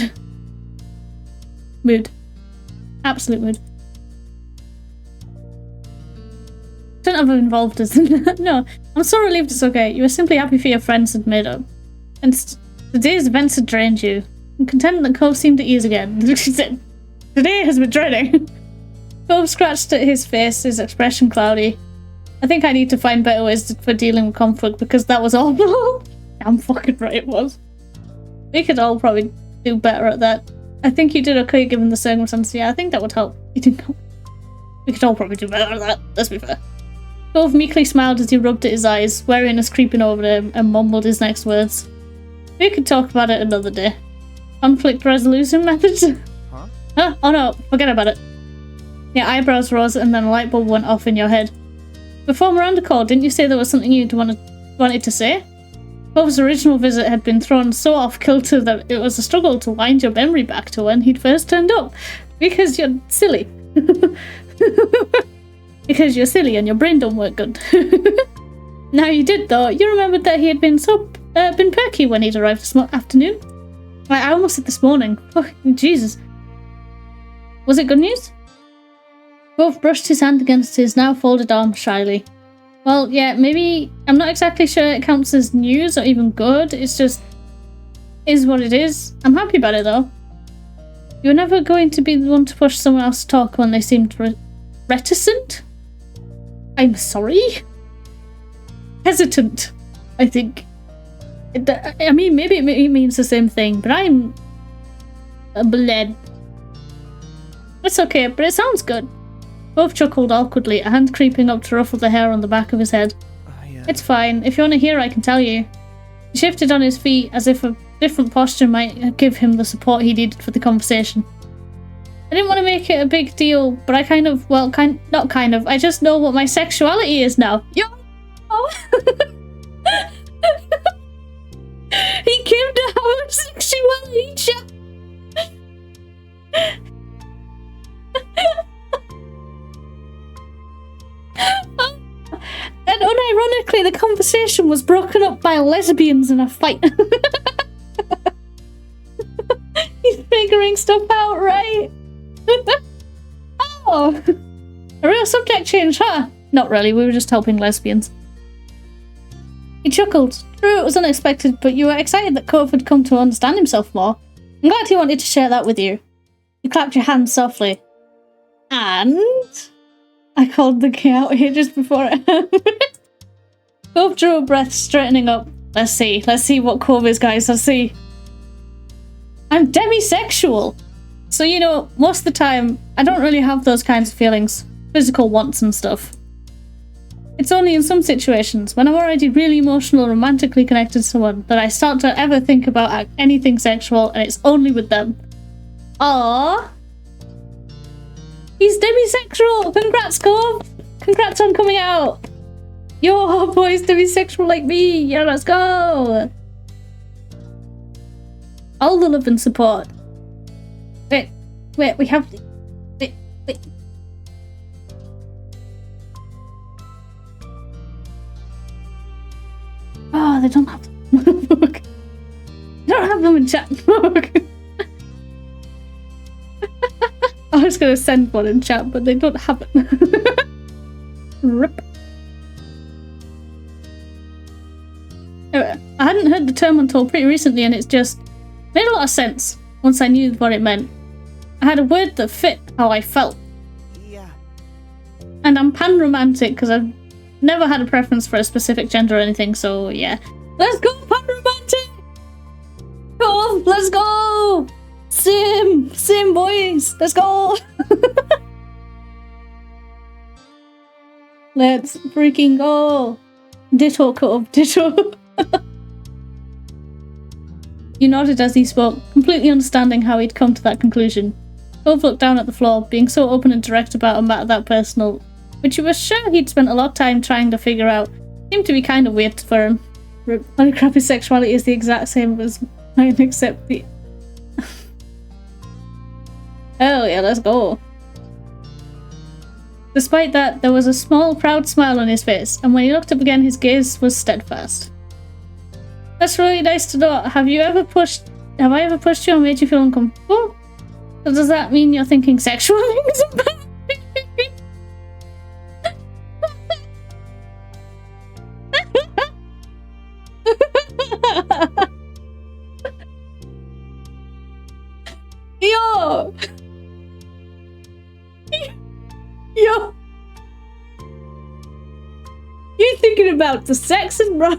Speaker 1: Mood. Absolute mood. Shouldn't have involved us in that. No, I'm so relieved it's okay. You were simply happy for your friends had made up. And the day's events had drained you. I'm content that Cove seemed at ease again. She said, "Today has been draining." Cove scratched at his face, his expression cloudy. I think I need to find better ways for dealing with conflict because that was awful. I'm fucking right it was. We could all probably do better at that. I think you did okay given the circumstances. Yeah, I think that would help. You didn't help. We could all probably do better at that, let's be fair. Cove meekly smiled as he rubbed at his eyes, wariness creeping over him, and mumbled his next words. We could talk about it another day. Conflict resolution methods? Huh? Oh no, forget about it. Your eyebrows rose and then a light bulb went off in your head. Before Miranda called, didn't you say there was something you'd wanted to say? Cove's original visit had been thrown so off kilter that it was a struggle to wind your memory back to when he'd first turned up. Because you're silly. Because you're silly and your brain don't work good. Now you did though. You remembered that he had been perky when he'd arrived this afternoon. I almost said this morning. Oh, Jesus. Was it good news? Cove brushed his hand against his now folded arm shyly. Well, yeah, maybe... I'm not exactly sure it counts as news or even good. It's just... is what it is. I'm happy about it, though. You're never going to be the one to push someone else to talk when they seemed reticent? I'm sorry? Hesitant, I think. I mean, maybe it means the same thing, but I'm... bled. It's okay, but it sounds good. Both chuckled awkwardly, a hand creeping up to ruffle the hair on the back of his head. It's fine. If you want to hear, I can tell you. He shifted on his feet, as if a different posture might give him the support he needed for the conversation. I didn't want to make it a big deal, but I kind of, well, not kind of, I just know what my sexuality is now. Yo! Oh. He came to have a sexuality chat. And unironically, the conversation was broken up by lesbians in a fight. He's figuring stuff out, right? Oh, a real subject change, huh? Not really, we were just helping lesbians. He chuckled. True, it was unexpected, but you were excited that Cove had come to understand himself more. I'm glad he wanted to share that with you. You clapped your hands softly. And... I called the key out here just before it happened. Cove drew a breath, straightening up. Let's see what Cove is, guys, let's see. I'm demisexual! So, you know, most of the time, I don't really have those kinds of feelings. Physical wants and stuff. It's only in some situations, when I'm already really emotional and romantically connected to someone, that I start to ever think about anything sexual, and it's only with them. Aww! He's demisexual! Congrats, Cove! Congrats on coming out! Yo, boy's demisexual like me! Yeah, let's go! All the love and support. Wait, we have... Wait. Oh, they don't have them. Fuck. They don't have them in chat. Fuck. I was gonna send one in chat, but they don't have it. Rip. Anyway, I hadn't heard the term until pretty recently, and it just made a lot of sense once I knew what it meant. I had a word that fit how I felt.
Speaker 5: Yeah.
Speaker 1: And I'm pan-romantic because I've never had a preference for a specific gender or anything, so yeah. Let's go, pan-romantic! Go, let's go! Sim boys, let's go! Let's freaking go! Ditto, Cove, ditto. You nodded as he spoke, completely understanding how he'd come to that conclusion. Cove looked down at the floor, being so open and direct about a matter that personal, which he was sure he'd spent a lot of time trying to figure out. Seemed to be kind of weird for him. My crappy sexuality is the exact same as mine, except the... Hell yeah, let's go. Despite that, there was a small, proud smile on his face, and when he looked up again, his gaze was steadfast. That's really nice to know. Have I ever pushed you or made you feel uncomfortable? So does that mean you're thinking sexual things about me? Yo! You're thinking about the sex and bro.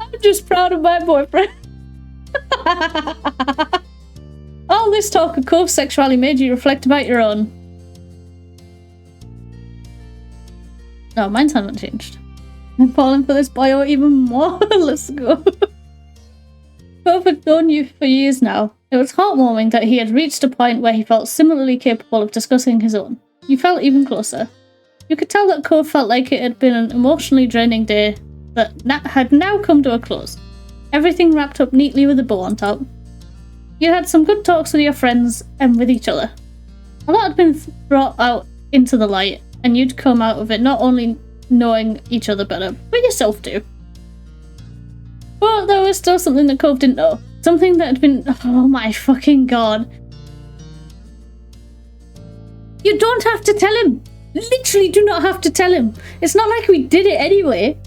Speaker 1: I'm just proud of my boyfriend. All this talk of Cove's sexuality made you reflect about your own. No, mine's haven't changed. I'm falling for this boy even more. Let's go. Cove had known you for years now. It was heartwarming that he had reached a point where he felt similarly capable of discussing his own. You felt even closer. You could tell that Cove felt like it had been an emotionally draining day that had now come to a close. Everything wrapped up neatly with a bow on top. You had some good talks with your friends and with each other. A lot had been brought out into the light, and you'd come out of it not only knowing each other better, but yourself too. But there was still something that Cove didn't know. Something that had been... Oh my fucking god. You don't have to tell him! Literally do not have to tell him. It's not like we did it anyway.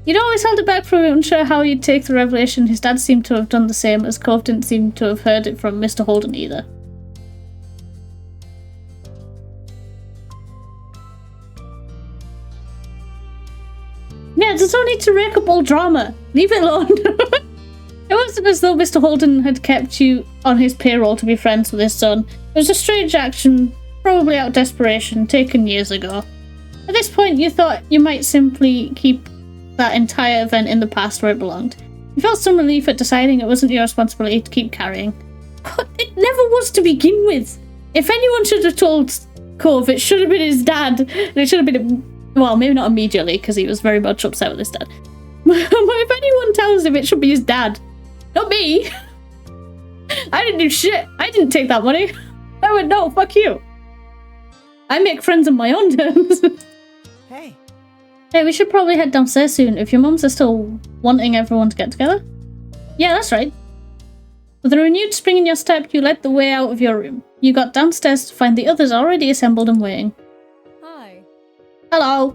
Speaker 1: You'd always held it back from him, unsure how he'd take the revelation. His dad seemed to have done the same, as Cove didn't seem to have heard it from Mr. Holden either. Yeah, there's no need to rake up all drama. Leave it alone. It wasn't as though Mr. Holden had kept you on his payroll to be friends with his son. It was a strange action, probably out of desperation, taken years ago. At this point, you thought you might simply keep that entire event in the past where it belonged. You felt some relief at deciding it wasn't your responsibility to keep carrying. But it never was to begin with. If anyone should have told Cove, it should have been his dad. And it should have been, well, maybe not immediately, because he was very much upset with his dad. But if anyone tells him, it should be his dad. Not me. I didn't do shit. I didn't take that money. I went, no, fuck you. I make friends on my own terms.
Speaker 5: Hey.
Speaker 1: Hey, we should probably head downstairs soon if your mums are still wanting everyone to get together. Yeah, that's right. With a renewed spring in your step, you led the way out of your room. You got downstairs to find the others already assembled and waiting.
Speaker 4: Hi.
Speaker 1: Hello.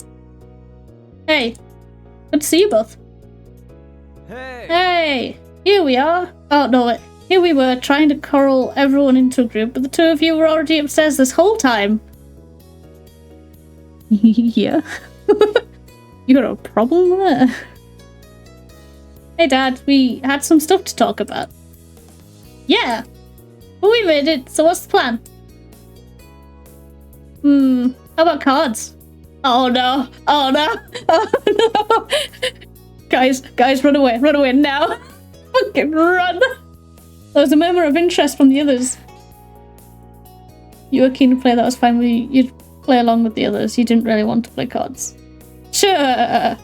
Speaker 1: Hey. Good to see you both.
Speaker 5: Hey.
Speaker 1: Hey. Here we are. Oh, no, wait. Here we were, trying to corral everyone into a group, but the two of you were already upstairs this whole time. Yeah. You got a problem with it? Hey, Dad, we had some stuff to talk about. Yeah. But we made it, so what's the plan? How about cards? Oh, no. Oh, no. Oh, no. Guys, run away now. Fucking run. There was a murmur of interest from the others. You were keen to play, that was fine with you. You'd play along with the others. You didn't really want to play cards. Sure.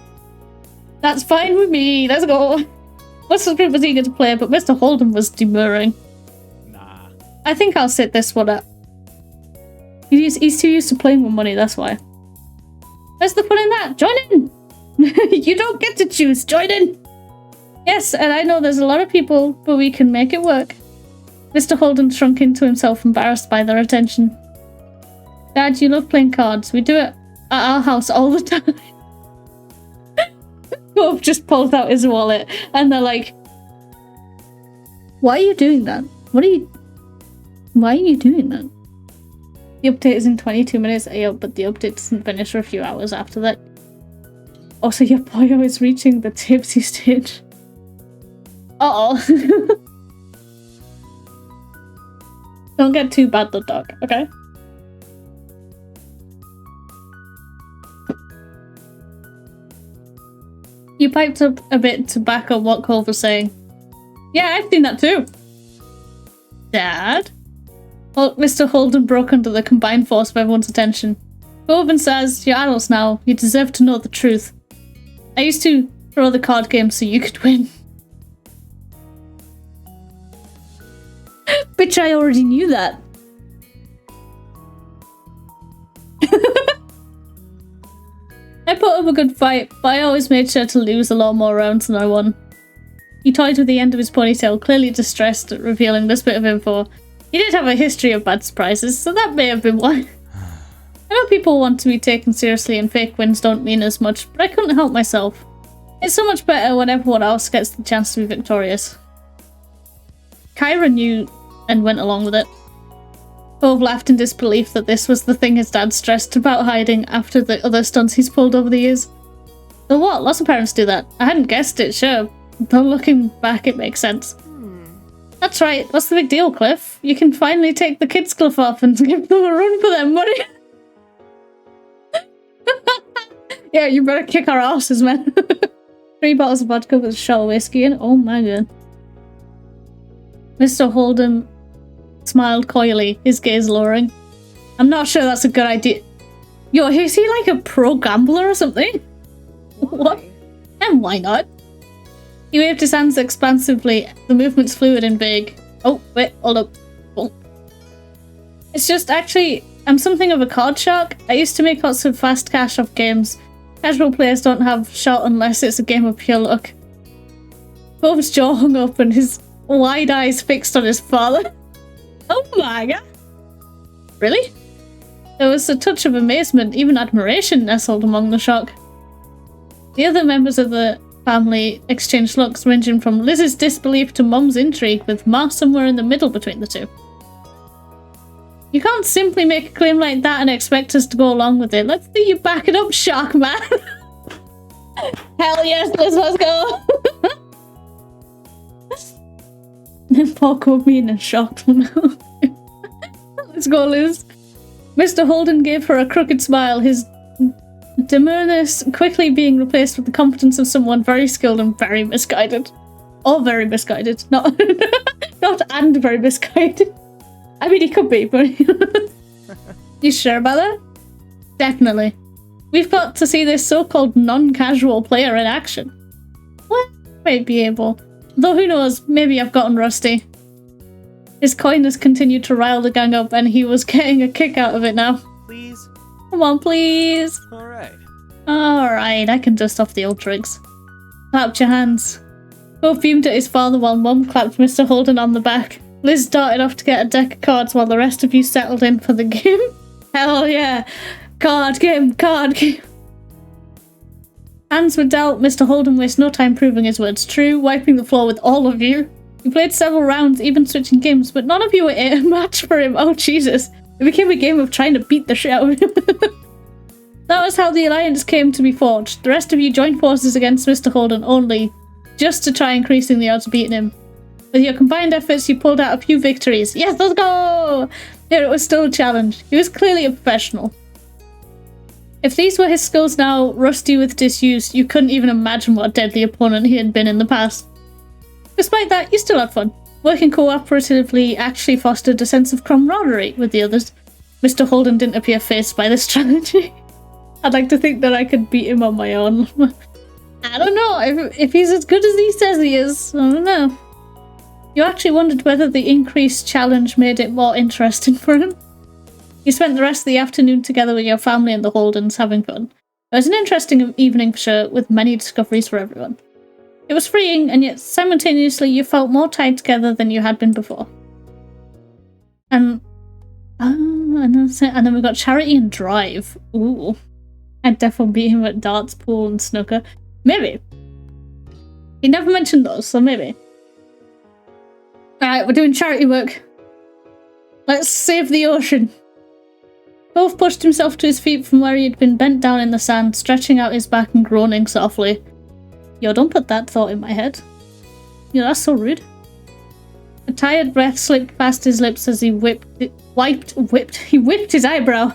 Speaker 1: That's fine with me. Let's go. Mr. Group was eager to play, but Mr. Holden was demurring.
Speaker 5: Nah.
Speaker 1: I think I'll sit this one up. He's too used to playing with money, that's why. Where's the fun in that? Join in! You don't get to choose, join in! Yes, and I know there's a lot of people, but we can make it work. Mr. Holden shrunk into himself, embarrassed by their attention. Dad, you love playing cards. We do it at our house all the time. Cove just pulls out his wallet, and they're like, why are you doing that? Why are you doing that? The update is in 22 minutes, but the update doesn't finish for a few hours after that. Also, your boyo is reaching the tipsy stage. Uh-oh. Don't get too bad, the dog, okay? You piped up a bit to back up what Cove was saying. Yeah, I've seen that too. Dad? Well, Mr. Holden broke under the combined force of everyone's attention. Cove says, you're adults now. You deserve to know the truth. I used to throw the card game so you could win. Bitch, I already knew that. I put up a good fight, but I always made sure to lose a lot more rounds than I won. He toyed with the end of his ponytail, clearly distressed at revealing this bit of info. He did have a history of bad surprises, so that may have been why. I know people want to be taken seriously and fake wins don't mean as much, but I couldn't help myself. It's so much better when everyone else gets the chance to be victorious. Kyra knew and went along with it. Cove laughed in disbelief that this was the thing his dad stressed about hiding after the other stunts he's pulled over the years. So what? Lots of parents do that. I hadn't guessed it, sure. Though looking back, it makes sense. That's right. What's the big deal, Cliff? You can finally take the kids' cliff off and give them a run for their money. Yeah, you better kick our asses, man. 3 bottles of vodka with a shot of whiskey in. Oh my god. Mr. Holden smiled coyly, his gaze lowering. I'm not sure that's a good idea. Yo, is he like a pro gambler or something? What? And why not? He waved his hands expansively, the movements fluid and vague. Oh, wait, hold up. Oh. It's just actually, I'm something of a card shark. I used to make lots of fast cash off games. Casual players don't have shot unless it's a game of pure luck. Cove's jaw hung up and his wide eyes fixed on his father. Oh my god. Really? There was a touch of amazement, even admiration nestled among the shock. The other members of the family exchanged looks ranging from Liz's disbelief to Mum's intrigue, with Ma somewhere in the middle between the two. You can't simply make a claim like that and expect us to go along with it. Let's see you back it up, Shark Man. Hell yes, Liz, let's go. Poor Cove being in shock. Let's go, Liz. Mr. Holden gave her a crooked smile, his 𝕃𝕚𝕟𝕜𝕤 quickly being replaced with the competence of someone very skilled and very misguided. Or very misguided. Not and very misguided. I mean, he could be, but... You sure about that? Definitely. We've got to see this so-called non-casual player in action. What? Might be able. Though who knows, maybe I've gotten rusty. His coyness continued to rile the gang up, and he was getting a kick out of it now.
Speaker 5: Please?
Speaker 1: Come on, please.
Speaker 5: Alright.
Speaker 1: Alright, I can dust off the old tricks. Clapped your hands. Cove beamed at his father while Mum clapped Mr. Holden on the back. Liz darted off to get a deck of cards while the rest of you settled in for the game. Hell yeah! Card game, card game! Hands were dealt. Mr. Holden wasted no time proving his words true, wiping the floor with all of you. He played several rounds, even switching games, but none of you were a match for him. Oh Jesus. It became a game of trying to beat the shit out of him. That was how the alliance came to be forged. The rest of you joined forces against Mr. Holden only, just to try increasing the odds of beating him. With your combined efforts, you pulled out a few victories. Yes, let's go! Yet it was still a challenge. He was clearly a professional. If these were his skills now, rusty with disuse, you couldn't even imagine what a deadly opponent he had been in the past. Despite that, you still had fun. Working cooperatively actually fostered a sense of camaraderie with the others. Mr. Holden didn't appear fazed by this strategy. I'd like to think that I could beat him on my own. I don't know if he's as good as he says he is. I don't know. You actually wondered whether the increased challenge made it more interesting for him. You spent the rest of the afternoon together with your family and the Holdens, having fun. It was an interesting evening for sure, with many discoveries for everyone. It was freeing, and yet simultaneously you felt more tied together than you had been before. And then we got Charity and Drive. Ooh. I'd definitely beat him at darts, pool, and snooker. Maybe. He never mentioned those, so maybe. Alright, we're doing charity work. Let's save the ocean. Cove pushed himself to his feet from where he had been bent down in the sand, stretching out his back and groaning softly. Yo, don't put that thought in my head. Yo, that's so rude. A tired breath slipped past his lips as he whipped his eyebrow.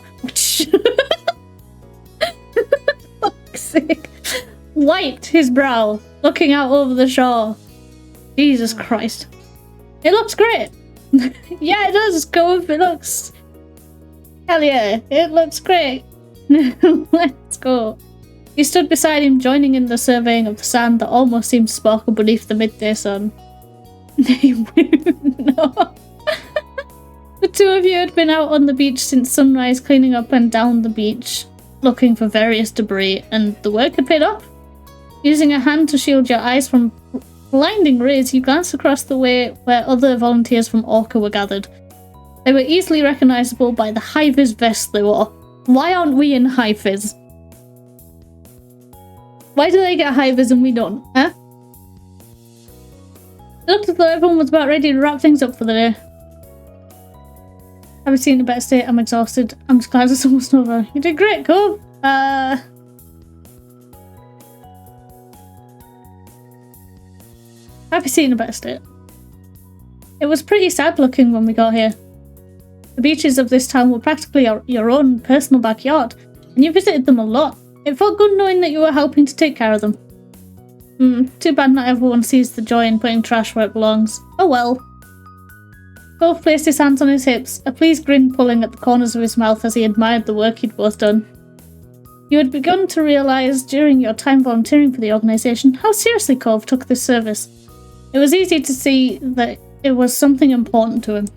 Speaker 1: Fuck's sake. Wiped his brow, looking out over the shore. Jesus Christ. It looks great. Yeah, it does, Cove. It looks... Hell yeah, it looks great. Let's go. He stood beside him, joining in the surveying of the sand that almost seemed to sparkle beneath the midday sun. No. The two of you had been out on the beach since sunrise, cleaning up and down the beach, looking for various debris, and the work had paid off. Using a hand to shield your eyes from blinding rays, you glanced across the way where other volunteers from Orca were gathered. They were easily recognisable by the high-vis vests they wore. Why aren't we in high-vis? Why do they get high-vis and we don't, huh? It looked as though everyone was about ready to wrap things up for the day. Haven't seen a better state, I'm exhausted. I'm just glad it's almost over. You did great, Cove. Happy seeing a better state. It was pretty sad looking when we got here. The beaches of this town were practically your own personal backyard, and you visited them a lot. It felt good knowing that you were helping to take care of them. Too bad not everyone sees the joy in putting trash where it belongs. Oh well. Cove placed his hands on his hips, a pleased grin pulling at the corners of his mouth as he admired the work you'd both done. You had begun to realise during your time volunteering for the organisation how seriously Cove took this service. It was easy to see that it was something important to him.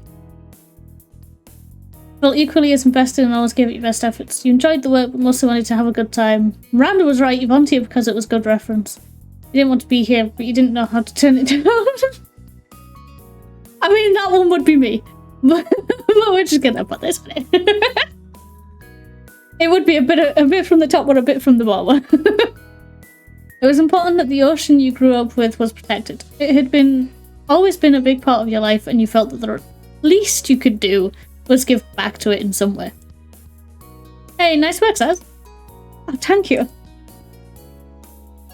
Speaker 1: Felt equally as invested and always gave it your best efforts. You enjoyed the work but mostly wanted to have a good time. Miranda was right, you volunteered because it was good reference. You didn't want to be here, but you didn't know how to turn it down. I mean, that one would be me. But we're just gonna put this on it. It would be a bit from the top or a bit from the bottom. It was important that the ocean you grew up with was protected. It had always been a big part of your life, and you felt that the least you could do was give back to it in some way. Hey, nice work, Saz. Oh, thank you.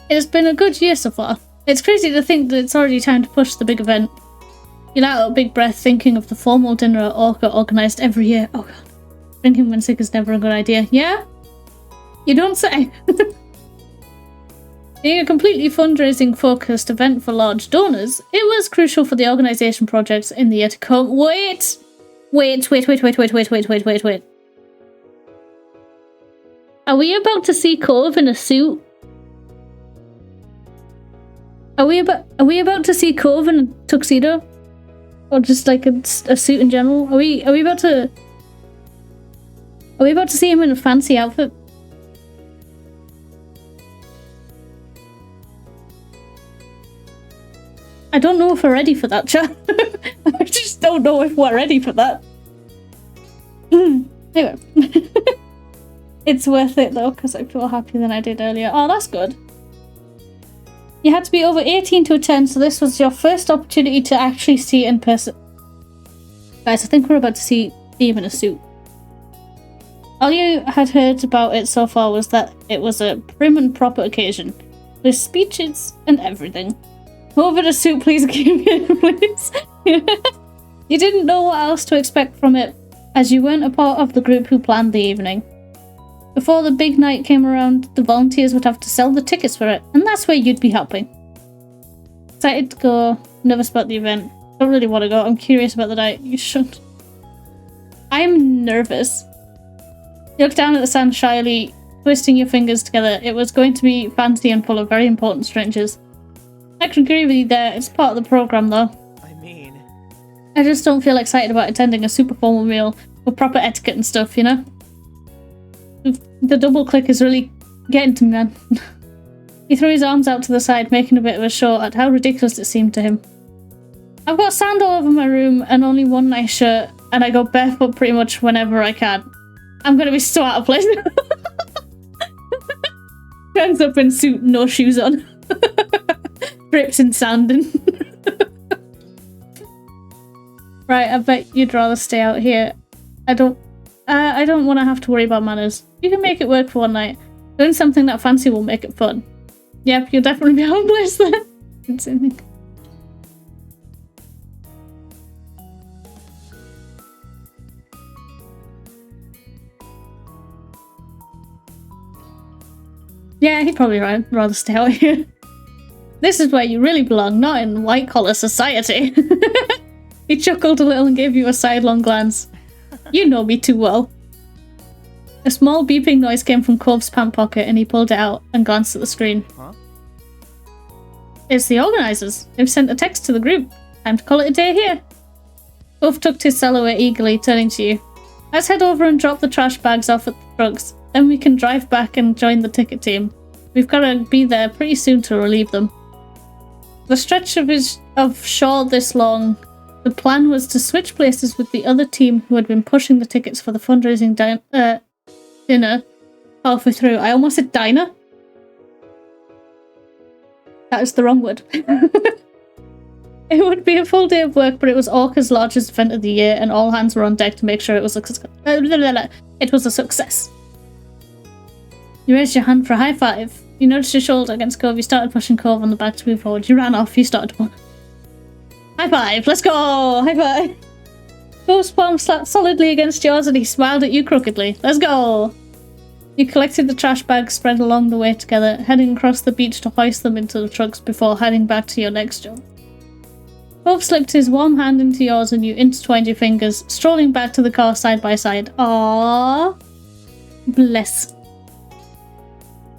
Speaker 1: It has been a good year so far. It's crazy to think that it's already time to push the big event. You let out a big breath thinking of the formal dinner at Orca organised every year. Oh god. Drinking when sick is never a good idea. Yeah? You don't say. Being a completely fundraising focused event for large donors, it was crucial for the organisation projects in the year to come. Wait! Are we about to see Cove in a suit? Are we about to see Cove in a tuxedo? Or just like a suit in general? Are we about to see him in a fancy outfit? I don't know if we're ready for that, chat. I just don't know if we're ready for that. Anyway. It's worth it though, because I feel happier than I did earlier. Oh, that's good. You had to be over 18 to attend, so this was your first opportunity to actually see it in person. Guys, I think we're about to see him in a suit. All you had heard about it so far was that it was a prim and proper occasion, with speeches and everything. Over the suit, please, please. You didn't know what else to expect from it, as you weren't a part of the group who planned the evening. Before the big night came around, the volunteers would have to sell the tickets for it, and that's where you'd be helping. Excited to go, nervous about the event. Don't really want to go, I'm curious about the night. You should. I'm nervous. You look down at the sand shyly, twisting your fingers together. It was going to be fancy and full of very important strangers. I can agree with you there. It's part of the program, though.
Speaker 5: I mean...
Speaker 1: I just don't feel excited about attending a super formal meal with proper etiquette and stuff, you know? The double click is really getting to me, man. He threw his arms out to the side, making a bit of a show at how ridiculous it seemed to him. I've got sand all over my room and only one nice shirt, and I go barefoot pretty much whenever I can. I'm gonna be so out of place. Turns up in suit, no shoes on. Drips in sand and... Right, I bet you'd rather stay out here. I don't want to have to worry about manners. You can make it work for one night. Doing something that fancy will make it fun. Yep, you'll definitely be out of place then. Yeah, he'd probably rather stay out here. This is where you really belong, not in white-collar society. He chuckled a little and gave you a sidelong glance. You know me too well. A small beeping noise came from Cove's pant pocket and he pulled it out and glanced at the screen.
Speaker 5: Huh?
Speaker 1: It's the organisers. They've sent a text to the group. Time to call it a day here. Cove tucked his cell away eagerly, turning to you. Let's head over and drop the trash bags off at the trucks. Then we can drive back and join the ticket team. We've got to be there pretty soon to relieve them. The stretch of shore this long, the plan was to switch places with the other team who had been pushing the tickets for the fundraising dinner halfway through. I almost said diner. That is the wrong word. It would be a full day of work, but it was Orca's largest event of the year and all hands were on deck to make sure it was a success. You raised your hand for a high five. You noticed your shoulder against Cove. You started pushing Cove on the back to move forward. You ran off. You started to... High five! Let's go! High five! Cove's palm slapped solidly against yours and he smiled at you crookedly. Let's go! You collected the trash bags spread along the way together, heading across the beach to hoist them into the trucks before heading back to your next job. Cove slipped his warm hand into yours and you intertwined your fingers, strolling back to the car side by side. Aww. Bless.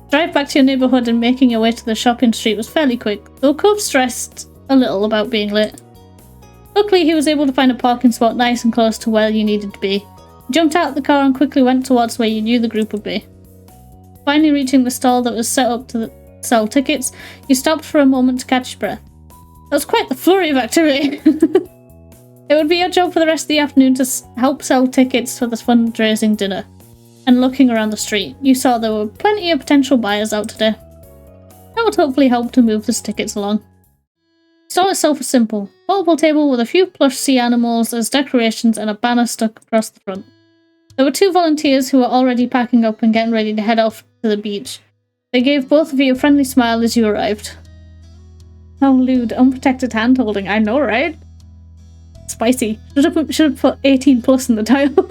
Speaker 1: Drive back to your neighbourhood and making your way to the shopping street was fairly quick, though Cove stressed a little about being late. Luckily, he was able to find a parking spot nice and close to where you needed to be. You jumped out of the car and quickly went towards where you knew the group would be. Finally reaching the stall that was set up to sell tickets, you stopped for a moment to catch your breath. That was quite the flurry of activity. It would be your job for the rest of the afternoon to help sell tickets for the fundraising dinner. And looking around the street, you saw there were plenty of potential buyers out today. That would hopefully help to move the tickets along. The stall itself was simple. Portable table with a few plush sea animals as decorations and a banner stuck across the front. There were 2 volunteers who were already packing up and getting ready to head off to the beach. They gave both of you a friendly smile as you arrived. How lewd, unprotected hand-holding, I know, right? Spicy. Should have put 18 plus in the title.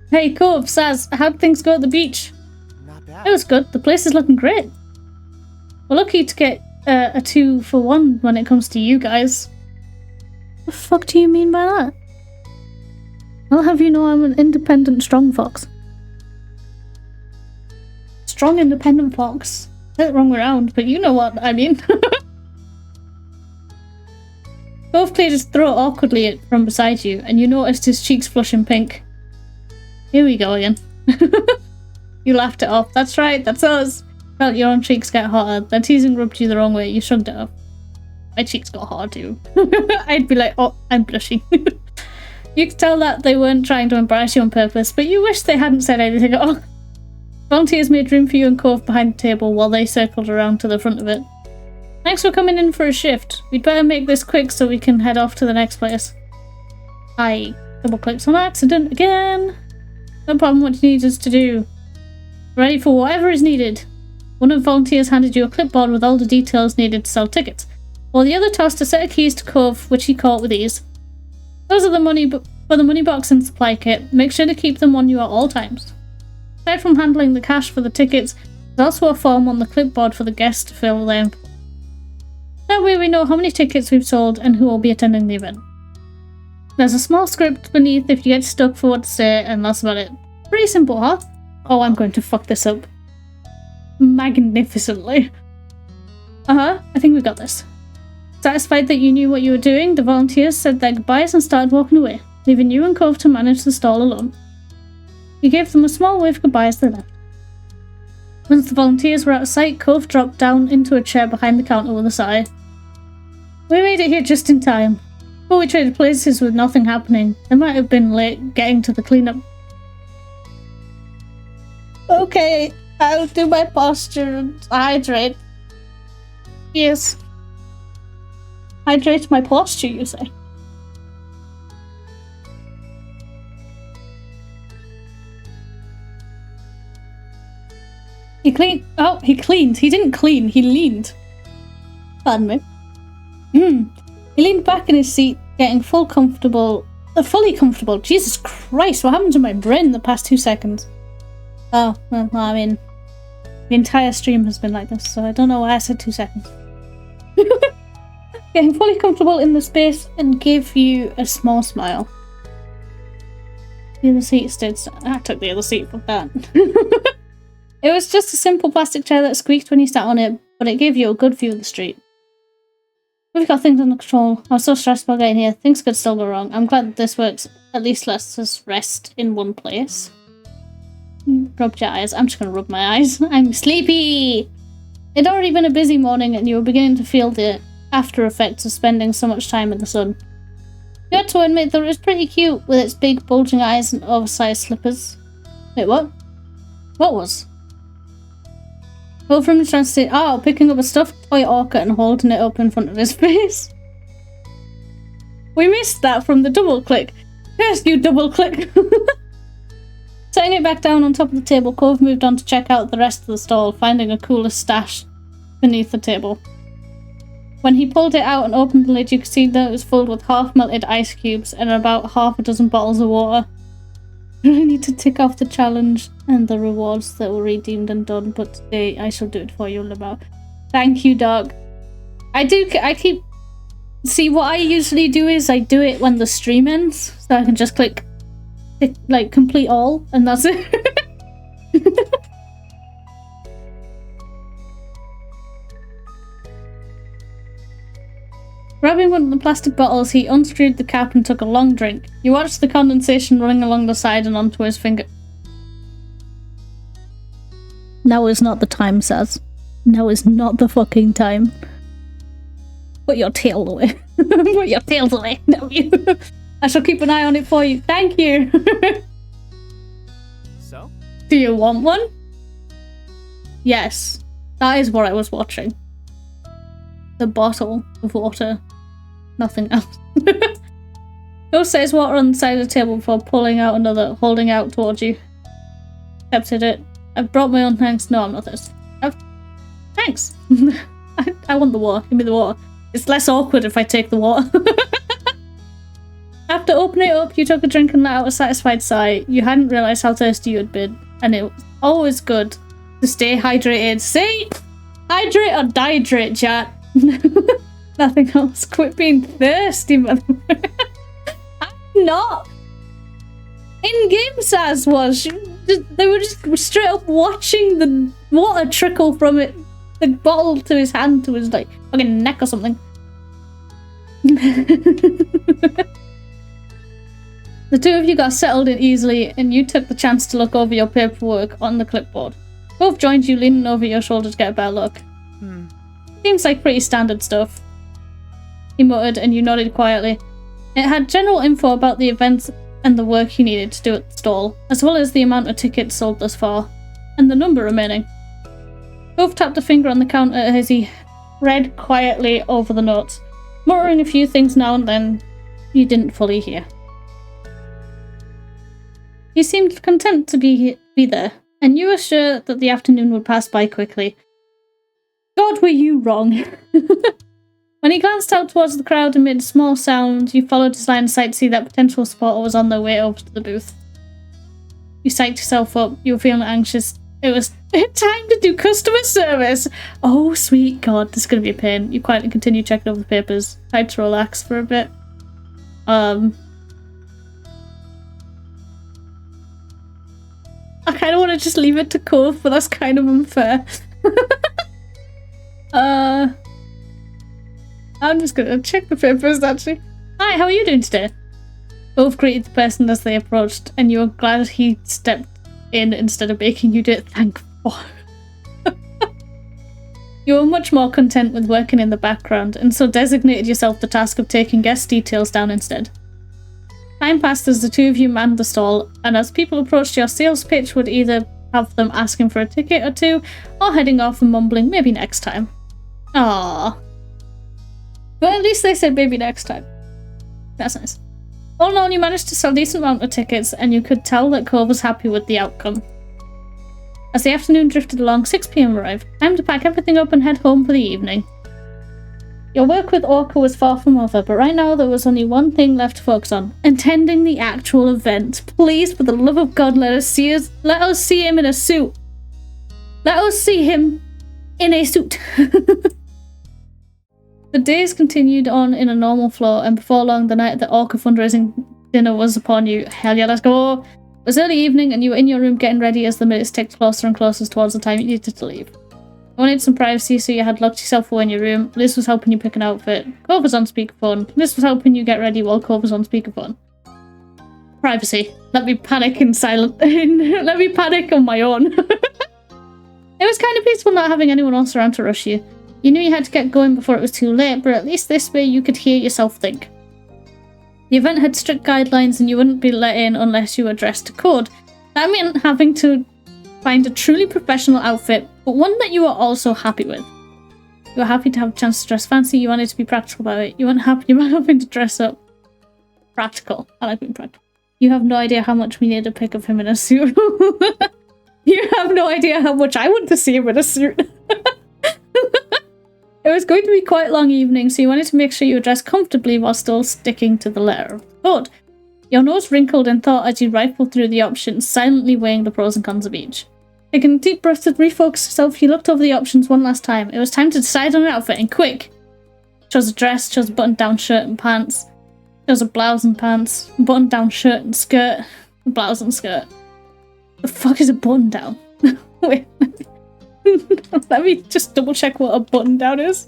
Speaker 1: Hey, Cove, Saz, how'd things go at the beach?
Speaker 5: Not bad.
Speaker 1: It was good. The place is looking great. We're lucky to get a 2 for 1 when it comes to you guys. What the fuck do you mean by that? I'll have you know I'm an independent strong fox. Strong independent fox. Said it wrong way around, but you know what I mean. Cove cleared his throat awkwardly from beside you, and you noticed his cheeks flushing pink. Here we go again. You laughed it off. That's right, that's us. Felt your own cheeks get hotter. Their teasing rubbed you the wrong way. You shrugged it off. My cheeks got hot too. I'd be like, oh, I'm blushing. You could tell that they weren't trying to embarrass you on purpose, but you wished they hadn't said anything at all. Volunteers made room for you and Cove behind the table while they circled around to the front of it. Thanks for coming in for a shift. We'd better make this quick so we can head off to the next place. I double clicked on accident again. No problem, what you need us to do. Ready for whatever is needed. One of the volunteers handed you a clipboard with all the details needed to sell tickets, while the other tossed a set of keys to Cove, which he caught with ease. Those are the money for the money box and supply kit. Make sure to keep them on you at all times. Aside from handling the cash for the tickets, there's also a form on the clipboard for the guests to fill in. That way we know how many tickets we've sold and who will be attending the event. There's a small script beneath if you get stuck for what to say, and that's about it. Pretty simple, huh? Oh, I'm going to fuck this up. Magnificently. I think we got this. Satisfied that you knew what you were doing, the volunteers said their goodbyes and started walking away, leaving you and Cove to manage the stall alone. You gave them a small wave goodbye as they left. Once the volunteers were out of sight, Cove dropped down into a chair behind the counter with a sigh. We made it here just in time. Before we traded places with nothing happening, they might have been late getting to the cleanup. Okay, I'll do my posture and hydrate. Yes. Hydrate my posture, you say? He cleaned. Oh, he cleaned. He didn't clean, he leaned. Pardon me. He leaned back in his seat, getting fully comfortable. Jesus Christ, what happened to my brain in the past 2 seconds? Oh, well, I mean, the entire stream has been like this, so I don't know why I said 2 seconds. Getting fully comfortable in the space and gave you a small smile. The other seat stayed. I took the other seat for that. It was just a simple plastic chair that squeaked when you sat on it, but it gave you a good view of the street. We've got things under control. I was so stressed about getting here. Things could still go wrong. I'm glad that this works. At least lets us rest in one place. Rubbed your eyes. I'm just gonna rub my eyes. I'm sleepy! It'd already been a busy morning and you were beginning to feel the after effects of spending so much time in the sun. You had to admit that it was pretty cute with its big bulging eyes and oversized slippers. Wait, what? What was? Wolfram was trying to say, oh, picking up a stuffed toy orca and holding it up in front of his face. We missed that from the double click. Yes, you double click. Setting it back down on top of the table, Cove moved on to check out the rest of the stall, finding a cooler stash beneath the table. When he pulled it out and opened the lid, you could see that it was filled with half-melted ice cubes and about half a dozen bottles of water. I need to tick off the challenge and the rewards that were redeemed and done, but today I shall do it for you, Lamau. Thank you, dog. See, what I usually do is I do it when the stream ends, so I can just click like, complete all, and that's it. Grabbing one of the plastic bottles, he unscrewed the cap and took a long drink. You watched the condensation running along the side and onto his finger. Now is not the time, Saz. Now is not the fucking time. Put your tail away. Put your tails away, no you. I shall keep an eye on it for you. Thank you.
Speaker 5: So?
Speaker 1: Do you want one? Yes. That is what I was watching. The bottle of water. Nothing else. Go says water on the side of the table before pulling out another, holding out towards you. Accepted it. I've brought my own, thanks. No, I'm not thirsty. Thanks. I want the water. Give me the water. It's less awkward if I take the water. After opening it up, you took a drink and let out a satisfied sigh. You hadn't realised how thirsty you had been, and it was always good to stay hydrated. See? Hydrate or dihydrate, chat. Nothing else. Quit being thirsty, man. I'm not. In-game Saz was. They were just straight up watching the water trickle from it, the bottle to his hand to his like fucking neck or something. The two of you got settled in easily, and you took the chance to look over your paperwork on the clipboard. Both joined you, leaning over your shoulder to get a better look. Seems like pretty standard stuff, he muttered, and you nodded quietly. It had general info about the events and the work you needed to do at the stall, as well as the amount of tickets sold thus far, and the number remaining. Cove tapped a finger on the counter as he read quietly over the notes, muttering a few things now and then you didn't fully hear. He seemed content to be there, and you were sure that the afternoon would pass by quickly. God, were you wrong. When he glanced out towards the crowd amid a small sound, you followed his line of sight to see that potential supporter was on their way over to the booth. You psyched yourself up. You were feeling anxious. It was time to do customer service. Oh, sweet God, this is going to be a pain. You quietly continued checking over the papers. Tried to relax for a bit. I kind of want to just leave it to Cove, but that's kind of unfair. I'm just gonna check the papers, actually. Hi, how are you doing today? Cove greeted the person as they approached, and you were glad he stepped in instead of making you do it. Thank God. You were much more content with working in the background, and so designated yourself the task of taking guest details down instead. Time passed as the two of you manned the stall, and as people approached, your sales pitch would either have them asking for a ticket or two, or heading off and mumbling, maybe next time. Aww. But at least they said maybe next time. That's nice. All in all, you managed to sell a decent amount of tickets, and you could tell that Cove was happy with the outcome. As the afternoon drifted along, 6 PM arrived. Time to pack everything up and head home for the evening. Your work with Orca was far from over, but right now there was only one thing left to focus on: attending the actual event. Please, for the love of God, let us see him in a suit. Let us see him in a suit. The days continued on in a normal flow, and before long, the night of the Orca fundraising dinner was upon you. Hell yeah, let's go! It was early evening, and you were in your room getting ready as the minutes ticked closer and closer towards the time you needed to leave. You wanted some privacy, so you had locked yourself away in your room. Liz was helping you pick an outfit. Cove was on speakerphone. Liz was helping you get ready while Cove was on speakerphone. Privacy. Let me panic in silence. Let me panic on my own. It was kind of peaceful not having anyone else around to rush you. You knew you had to get going before it was too late, but at least this way you could hear yourself think. The event had strict guidelines and you wouldn't be let in unless you were dressed to code. That meant having to find a truly professional outfit, but one that you were also happy with. You were happy to have a chance to dress fancy, you wanted to be practical about it. You weren't having to dress up. Practical. I like being practical. You have no idea how much we need a pic of him in a suit. You have no idea how much I want to see him in a suit. It was going to be quite a long evening, so you wanted to make sure you were dressed comfortably while still sticking to the letter of the code. Your nose wrinkled in thought as you rifled through the options, silently weighing the pros and cons of each. Taking a deep breath to refocus yourself, you looked over the options one last time. It was time to decide on an outfit, and quick! Chose a dress, chose a button-down shirt and pants, chose a blouse and pants, button-down shirt and skirt, blouse and skirt. The fuck is a button-down? Wait. Let me just double check what a button down is.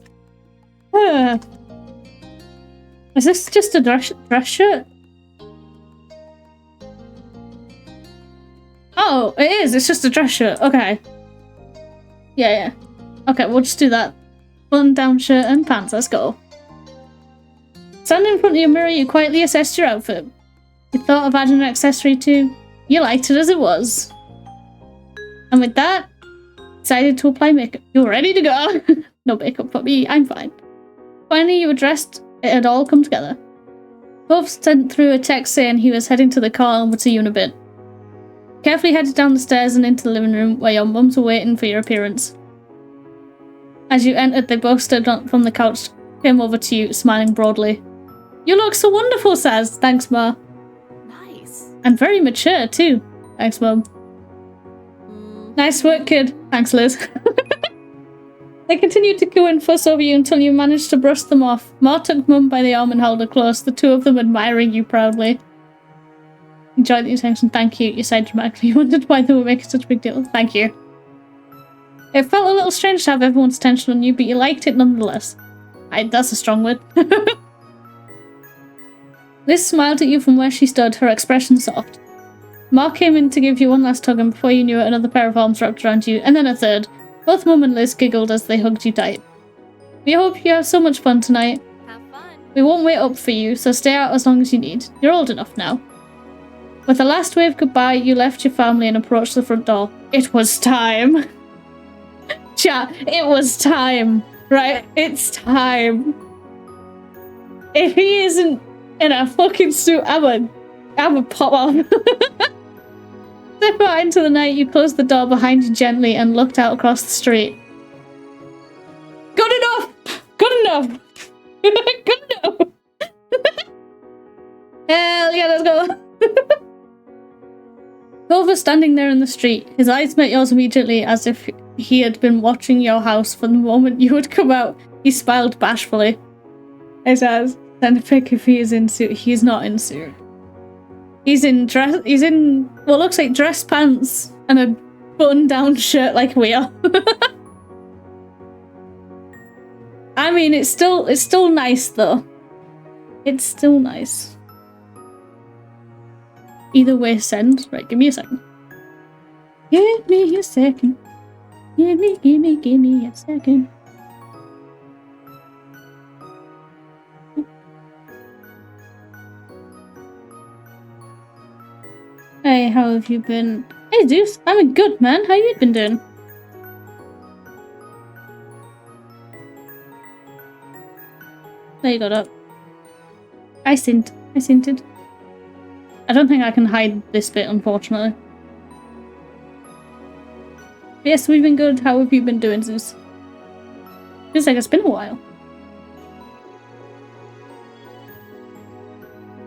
Speaker 1: Is this just a dress shirt? Oh, it is. It's just a dress shirt. Okay. Yeah. Okay, we'll just do that. Button down shirt and pants. Let's go. Standing in front of your mirror, you quietly assessed your outfit. You thought of adding an accessory too. You liked it as it was. And with that, decided to apply makeup. You're ready to go. No makeup for me, I'm fine. Finally, you were dressed. It had all come together. Cove sent through a text saying he was heading to the car and would see you in a bit. Carefully headed down the stairs and into the living room where your mums were waiting for your appearance. As you entered, they both stood from the couch, came over to you, smiling broadly. You look so wonderful, Saz. Thanks, Ma.
Speaker 2: Nice.
Speaker 1: And very mature, too. Thanks, Mum. Nice work, kid. Thanks, Liz. They continued to coo and fuss over you until you managed to brush them off. Ma took Mum by the arm and held her close, the two of them admiring you proudly. Enjoyed the attention. Thank you. You sighed dramatically. You wondered why they were making such a big deal. Thank you. It felt a little strange to have everyone's attention on you, but you liked it nonetheless. That's a strong word. Liz smiled at you from where she stood, her expression soft. Ma came in to give you one last hug, and before you knew it, another pair of arms wrapped around you, and then a third. Both Mum and Liz giggled as they hugged you tight. We hope you have so much fun tonight.
Speaker 2: Have fun.
Speaker 1: We won't wait up for you, so stay out as long as you need. You're old enough now. With a last wave goodbye, you left your family and approached the front door. It was time. Chat, it was time. Right? It's time. If he isn't in a fucking suit, I'm a pop off. Step out into the night, you closed the door behind you gently and looked out across the street. Good enough! Good enough! Good enough! Hell yeah, let's go! Cove was standing there in the street. His eyes met yours immediately as if he had been watching your house from the moment you had come out. He smiled bashfully. He says, send a pic if he is in suit. He's not in suit. He's in what looks like dress pants and a button-down shirt like we are. I mean, it's still nice though. It's still nice. Either way, send. Right, give me a second. Give me a second. Give me a second. Hey, how have you been? Hey, Zeus, I'm good, man. How you been doing? There you got up. I sent it. I don't think I can hide this bit, unfortunately. But yes, we've been good. How have you been doing, Zeus? Feels like it's been a while.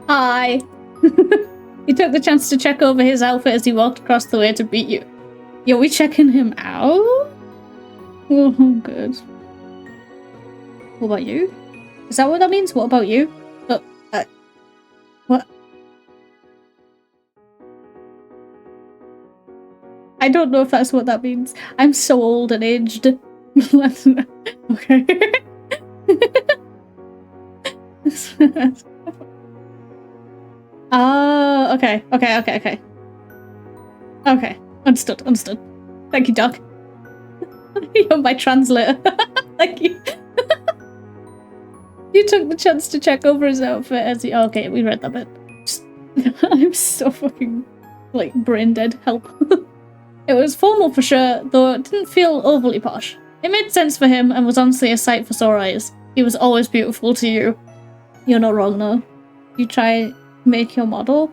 Speaker 1: Hi! He took the chance to check over his outfit as he walked across the way to beat you. Yo, we checking him out? Oh, good. What about you? Is that what that means? What about you? What? I don't know if that's what that means. I'm so old and aged. Okay. Oh, okay. Okay, understood. Thank you, Doc. You're my translator. Thank you. You took the chance to check over his outfit as he— okay, we read that bit. I'm so fucking, like, brain dead. Help. It was formal for sure, though it didn't feel overly posh. It made sense for him and was honestly a sight for sore eyes. He was always beautiful to you. You're not wrong, though. You try make your model.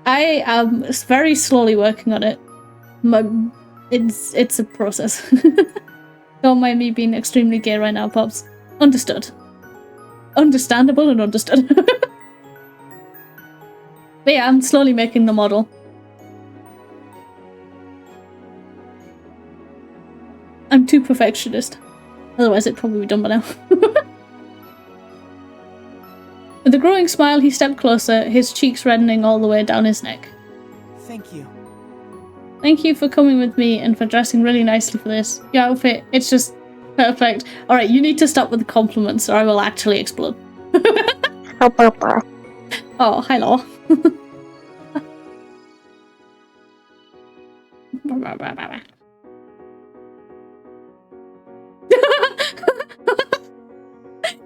Speaker 1: I am very slowly working on it. It's a process. Don't mind me being extremely gay right now, Pops. Understood. Understandable and understood. But yeah, I'm slowly making the model. I'm too perfectionist. Otherwise it'd probably be done by now. With a growing smile, he stepped closer, his cheeks reddening all the way down his neck.
Speaker 5: Thank you.
Speaker 1: Thank you for coming with me and for dressing really nicely for this. Your outfit, it's just perfect. Alright, you need to stop with the compliments or I will actually explode. Oh, hi, Law.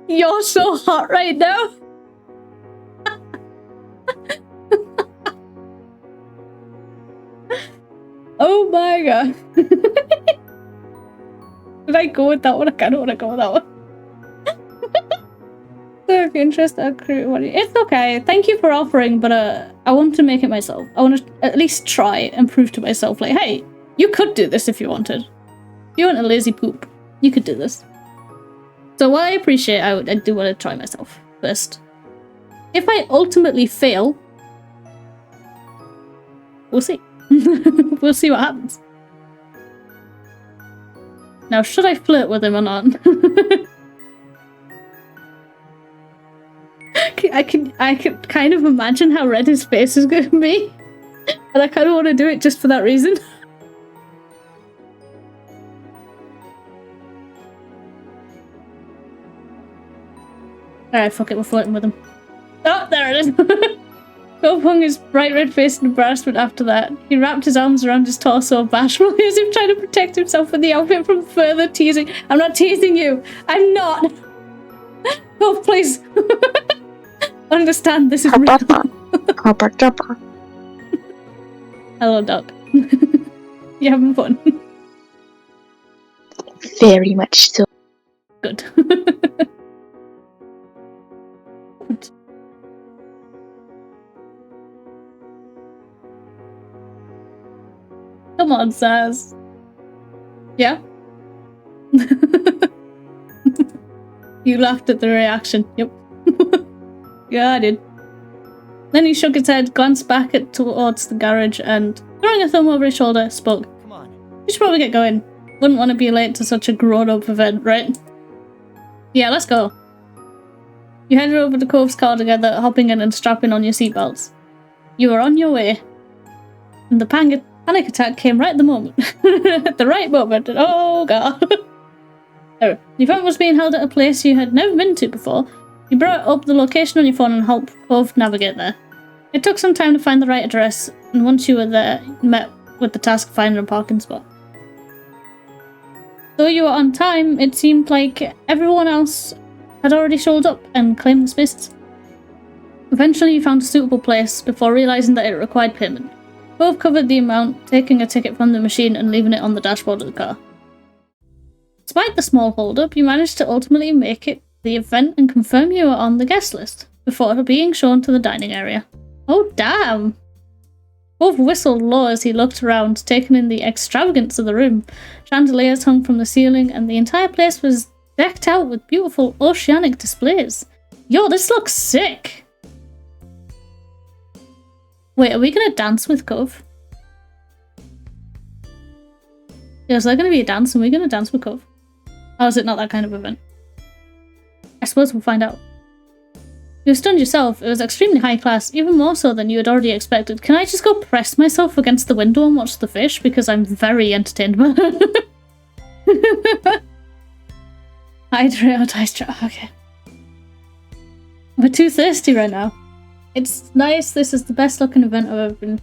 Speaker 1: You're so hot right now. Oh my god. Did I go with that one? I kind of want to go with that one. So if you're interested, I'll create one. It's okay. Thank you for offering, but I want to make it myself. I want to at least try and prove to myself, like, hey, you could do this if you wanted. If you want a lazy poop, you could do this. So while I appreciate, I do want to try myself first. If I ultimately fail, we'll see. We'll see what happens. Now, should I flirt with him or not? I can kind of imagine how red his face is going to be, and I kind of want to do it just for that reason. Alright, fuck it, we're flirting with him. Oh, there it is! Cove hung his bright red face in embarrassment after that. He wrapped his arms around his torso bashfully as if trying to protect himself from the outfit from further teasing. I'm not teasing you! I'm not! Cove, please! Understand, this is real. Hello, Doc. You having fun?
Speaker 3: Very much so.
Speaker 1: Good. Come on, Saz. Yeah? You laughed at the reaction. Yep. Yeah, I did. Then he shook his head, glanced back towards the garage, and, throwing a thumb over his shoulder, spoke.
Speaker 5: Come on.
Speaker 1: We should probably get going. Wouldn't want to be late to such a grown-up event, right? Yeah, let's go. You headed over to Cove's car together, hopping in and strapping on your seatbelts. You were on your way. And the panic attack came right at the moment. At the right moment. Oh god. Your phone was being held at a place you had never been to before. You brought up the location on your phone and helped Cove navigate there. It took some time to find the right address, and once you were there, you met with the task of finding a parking spot. Though you were on time, it seemed like everyone else had already showed up and claimed the spaces. Eventually you found a suitable place before realising that it required payment. Cove covered the amount, taking a ticket from the machine and leaving it on the dashboard of the car. Despite the small hold-up, you managed to ultimately make it to the event and confirm you were on the guest list, before being shown to the dining area. Oh damn! Cove whistled low as he looked around, taking in the extravagance of the room. Chandeliers hung from the ceiling, and the entire place was decked out with beautiful oceanic displays. Yo, this looks sick! Wait, are we gonna dance with Cove? Yeah, is there gonna be a dance and we're gonna dance with Cove? Or is it not that kind of event? I suppose we'll find out. You were stunned yourself. It was extremely high class, even more so than you had already expected. Can I just go press myself against the window and watch the fish? Because I'm very entertained by it. Hydrate, okay. We're too thirsty right now. It's nice. This is the best looking event I've ever been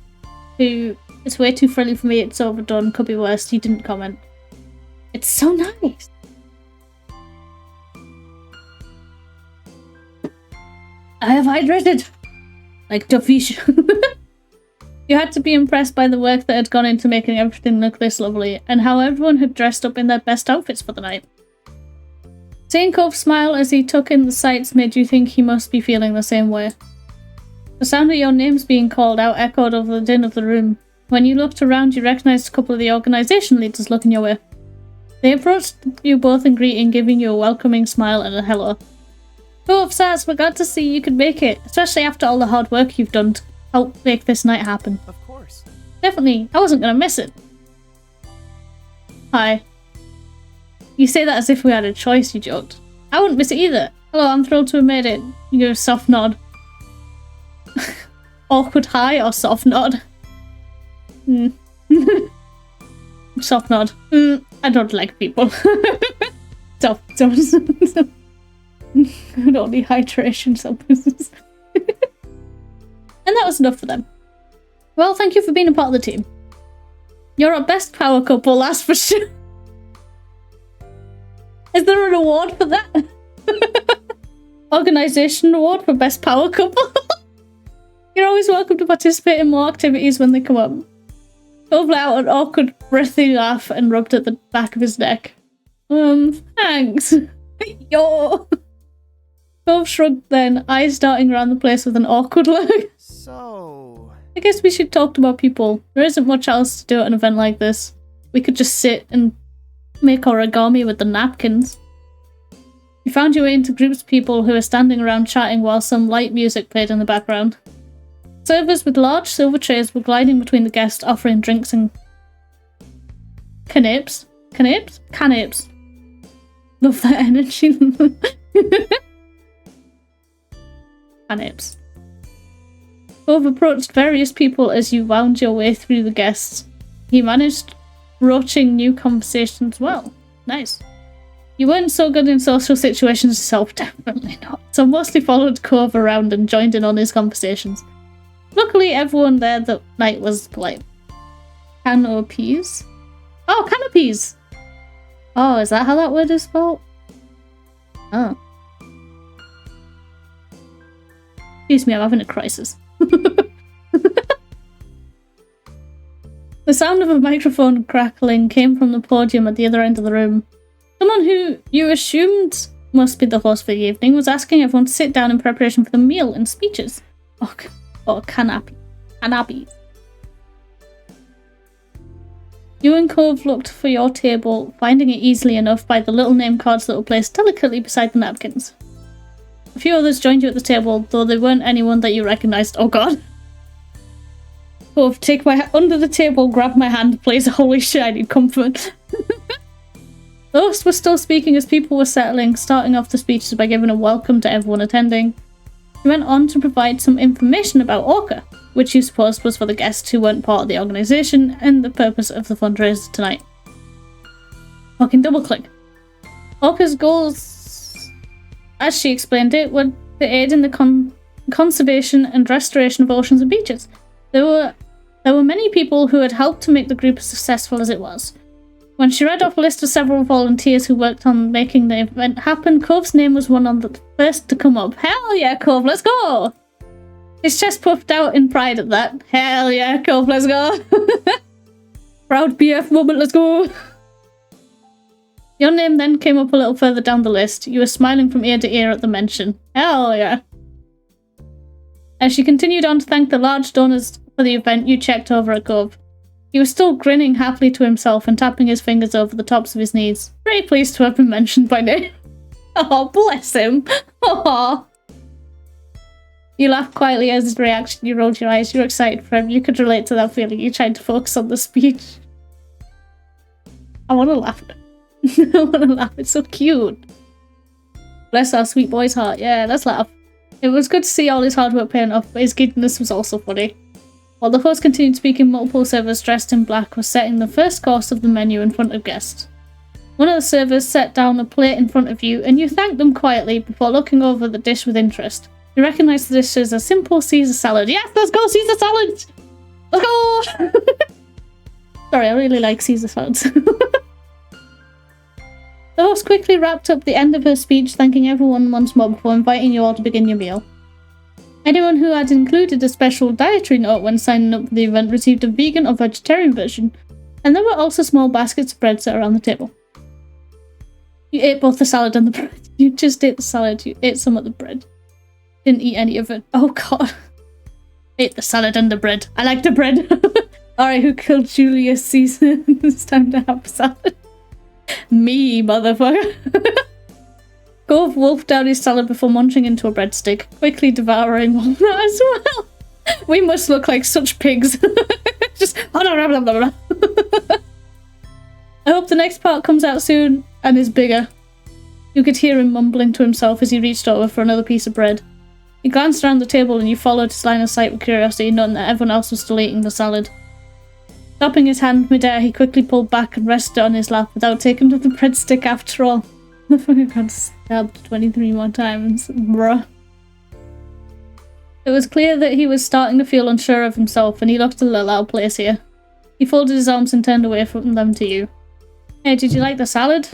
Speaker 1: to. It's way too frilly for me. It's overdone. Could be worse. You didn't comment. It's so nice. I have hydrated. Like Duffy's. You had to be impressed by the work that had gone into making everything look this lovely, and how everyone had dressed up in their best outfits for the night. Seeing Cove smile as he took in the sights made you think he must be feeling the same way. The sound of your names being called out echoed over the din of the room. When you looked around, you recognised a couple of the organisation leaders looking your way. They approached you both in greeting, giving you a welcoming smile and a hello. Cove, Saz, we're glad to see you could make it, especially after all the hard work you've done to help make this night happen.
Speaker 5: Of course.
Speaker 1: Definitely, I wasn't gonna miss it. Hi. You say that as if we had a choice, you joked. I wouldn't miss it either. Hello, I'm thrilled to have made it. You give a soft nod. Awkward hi or soft nod? Soft nod. I don't like people. Soft. Only hydration supplements. And that was enough for them. Well, thank you for being a part of the team. You're our best power couple, that's for sure. Is there an award for that? Organisation award for best power couple? You're always welcome to participate in more activities when they come up. Cove let out an awkward, breathy laugh and rubbed at the back of his neck. Thanks. Yo. Cove shrugged then, eyes darting around the place with an awkward look.
Speaker 5: So...
Speaker 1: I guess we should talk about people. There isn't much else to do at an event like this. We could just sit and make origami with the napkins. You found your way into groups of people who were standing around chatting while some light music played in the background. Servers with large silver trays were gliding between the guests, offering drinks and canapes. Canapes. Love that energy. Canapes. Cove approached various people as you wound your way through the guests. He managed broaching new conversations well. Nice. You weren't so good in social situations yourself, definitely not. So mostly followed Cove around and joined in on his conversations. Luckily, everyone there that night was polite. Canopies? Oh, canopies! Oh, is that how that word is spelled? Oh. Excuse me, I'm having a crisis. The sound of a microphone crackling came from the podium at the other end of the room. Someone who you assumed must be the host for the evening was asking everyone to sit down in preparation for the meal and speeches. Oh, canapes. You and Cove looked for your table, finding it easily enough by the little name cards that were placed delicately beside the napkins. A few others joined you at the table, though they weren't anyone that you recognised. Oh god. Cove, take my under the table, grab my hand, please. Holy shit, I need comfort. The hosts were still speaking as people were settling, starting off the speeches by giving a welcome to everyone attending. He went on to provide some information about Orca. which you supposed was for the guests who weren't part of the organisation and the purpose of the fundraiser tonight. Fucking double click. Orca's goals, as she explained it, were to aid in the conservation and restoration of oceans and beaches. There were many people who had helped to make the group as successful as it was. When she read off a list of several volunteers who worked on making the event happen, Cove's name was one on the first to come up. Hell yeah, Cove, let's go! His chest puffed out in pride at that. Hell yeah, Cove, let's go! Proud BF moment, let's go! Your name then came up a little further down the list. You were smiling from ear to ear at the mention. Hell yeah. As she continued on to thank the large donors for the event, you checked over at Cove. He was still grinning happily to himself and tapping his fingers over the tops of his knees. Very pleased to have been mentioned by name. Oh, bless him. Oh. You laughed quietly as his reaction. You rolled your eyes. You were excited for him. You could relate to that feeling. You tried to focus on the speech. I want to laugh. I want to laugh. It's so cute. Bless our sweet boy's heart. Yeah, let's laugh. It was good to see all his hard work paying off, but his giddiness was also funny. While the host continued speaking, multiple servers dressed in black were setting the first course of the menu in front of guests. One of the servers set down a plate in front of you, and you thanked them quietly before looking over the dish with interest. You recognized the dish as a simple Caesar salad. Yes, let's go Caesar salad! Let's go! Sorry, I really like Caesar salads. The host quickly wrapped up the end of her speech, thanking everyone once more before inviting you all to begin your meal. Anyone who had included a special dietary note when signing up for the event received a vegan or vegetarian version, and there were also small baskets of bread set around the table. You ate both the salad and the bread. You just ate the salad, you ate some of the bread. Didn't eat any of it. Oh god. Ate the salad and the bread. I like the bread. Alright, who killed Julius Caesar? It's time to have salad. Me, motherfucker. Cove wolfed down his salad before munching into a breadstick, quickly devouring one as well. We must look like such pigs. Just I hope the next part comes out soon and is bigger. You could hear him mumbling to himself as he reached over for another piece of bread. He glanced around the table and you followed his line of sight with curiosity, knowing that everyone else was still eating the salad. Stopping his hand midair, he quickly pulled back and rested on his lap without taking to the breadstick after all. The fucker got stabbed 23 more times, bruh. It was clear that he was starting to feel unsure of himself, and he looked a little out of place here. He folded his arms and turned away from them to you. Hey, did you like the salad?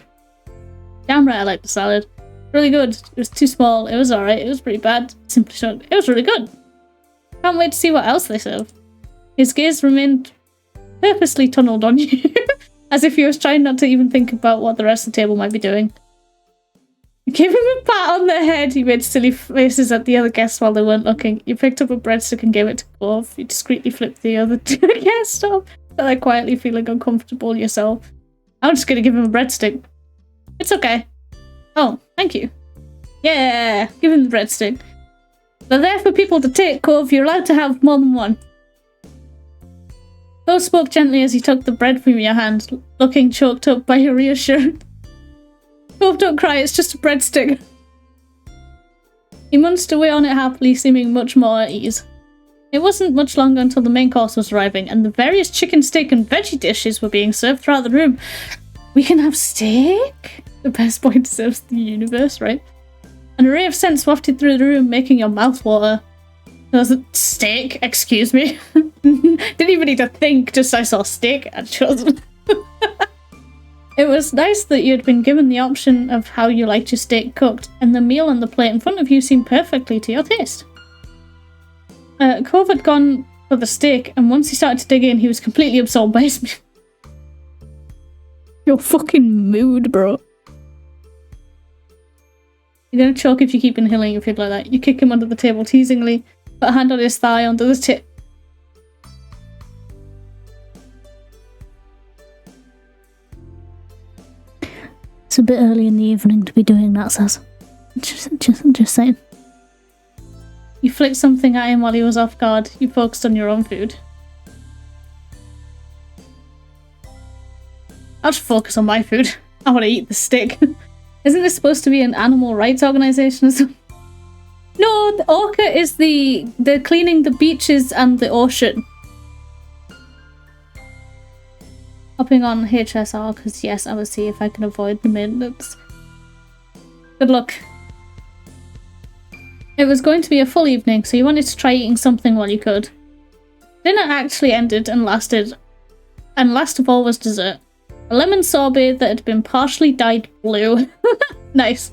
Speaker 1: Damn right I liked the salad. Really good. It was too small. It was alright. It was pretty bad. Simply short. It was really good. Can't wait to see what else they serve. His gaze remained purposely tunneled on you, as if he was trying not to even think about what the rest of the table might be doing. You gave him a pat on the head. He made silly faces at the other guests while they weren't looking. You picked up a breadstick and gave it to Cove. You discreetly flipped the other guest off, but like quietly feeling uncomfortable yourself. I'm just gonna give him a breadstick. It's okay. Oh, thank you. Yeah, give him the breadstick. They're there for people to take, Cove. You're allowed to have more than one. Cove spoke gently as he took the bread from your hand, looking choked up by your reassurance. Cove, don't cry, it's just a breadstick. He munched away on it happily, seeming much more at ease. It wasn't much longer until the main course was arriving, and the various chicken, steak, and veggie dishes were being served throughout the room. We can have steak? The best boy deserves the universe, right? An array of scents wafted through the room, making your mouth water. There was a steak, excuse me. Didn't even need to think, just I saw steak and chose it. It was nice that you had been given the option of how you liked your steak cooked, and the meal on the plate in front of you seemed perfectly to your taste. Cove had gone for the steak, and once he started to dig in, he was completely absorbed by his meal. Your fucking mood, bro. You're gonna choke if you keep inhaling your food like that. You kick him under the table teasingly, put a hand on his thigh under the tip. It's a bit early in the evening to be doing that, Saz. Just saying. You flicked something at him while he was off guard. You focused on your own food. I'll just focus on my food. I want to eat the stick. Isn't this supposed to be an animal rights organization or something? No, Orca is they're cleaning the beaches and the ocean. Hopping on HSR, because yes, I will see if I can avoid the maintenance. Good luck. It was going to be a full evening, so you wanted to try eating something while you could. Dinner actually ended and last of all was dessert. A lemon sorbet that had been partially dyed blue. Nice.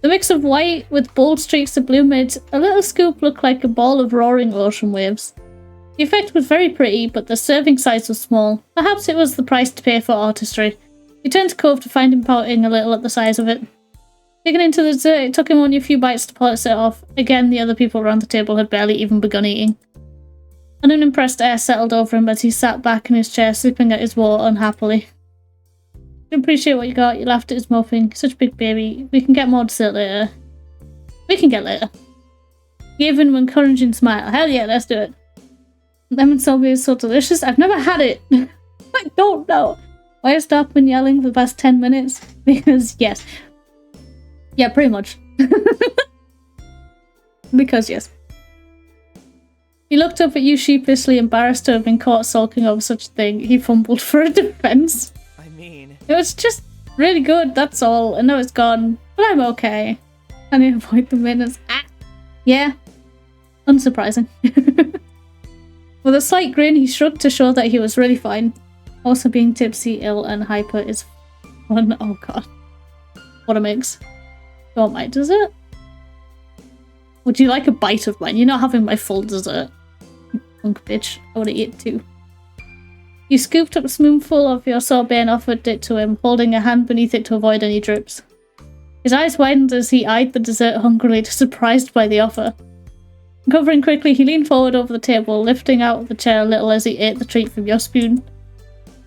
Speaker 1: The mix of white with bold streaks of blue made a little scoop look like a ball of roaring ocean waves. The effect was very pretty, but the serving size was small. Perhaps it was the price to pay for artistry. He turned to Cove to find him pouting a little at the size of it. Digging into the dessert, it took him only a few bites to polish it off. Again, the other people around the table had barely even begun eating. An unimpressed air settled over him as he sat back in his chair, sipping at his water unhappily. I appreciate what you got. You laughed at his muffing. Such a big baby. We can get more dessert later. We can get later. He gave him an encouraging smile. Hell yeah, let's do it. Lemon sorbet is so delicious. I've never had it. I don't know. Why have I been yelling for the past 10 minutes? Because yes. Yeah, pretty much. Because yes. He looked up at you sheepishly, embarrassed to have been caught sulking over such a thing. He fumbled for a defense.
Speaker 5: I mean...
Speaker 1: It was just really good, that's all. I know it's gone, but I'm okay. I need to avoid the minutes. Ah! Yeah. Unsurprising. With a slight grin, he shrugged to show that he was really fine. Also, being tipsy, ill, and hyper is fun. Oh god. What a mix. You want my dessert? Would you like a bite of mine? You're not having my full dessert. You punk bitch. I want to eat it too. You scooped up a spoonful of your sorbet and offered it to him, holding a hand beneath it to avoid any drips. His eyes widened as he eyed the dessert hungrily, surprised by the offer. Recovering quickly, he leaned forward over the table, lifting out of the chair a little as he ate the treat from your spoon.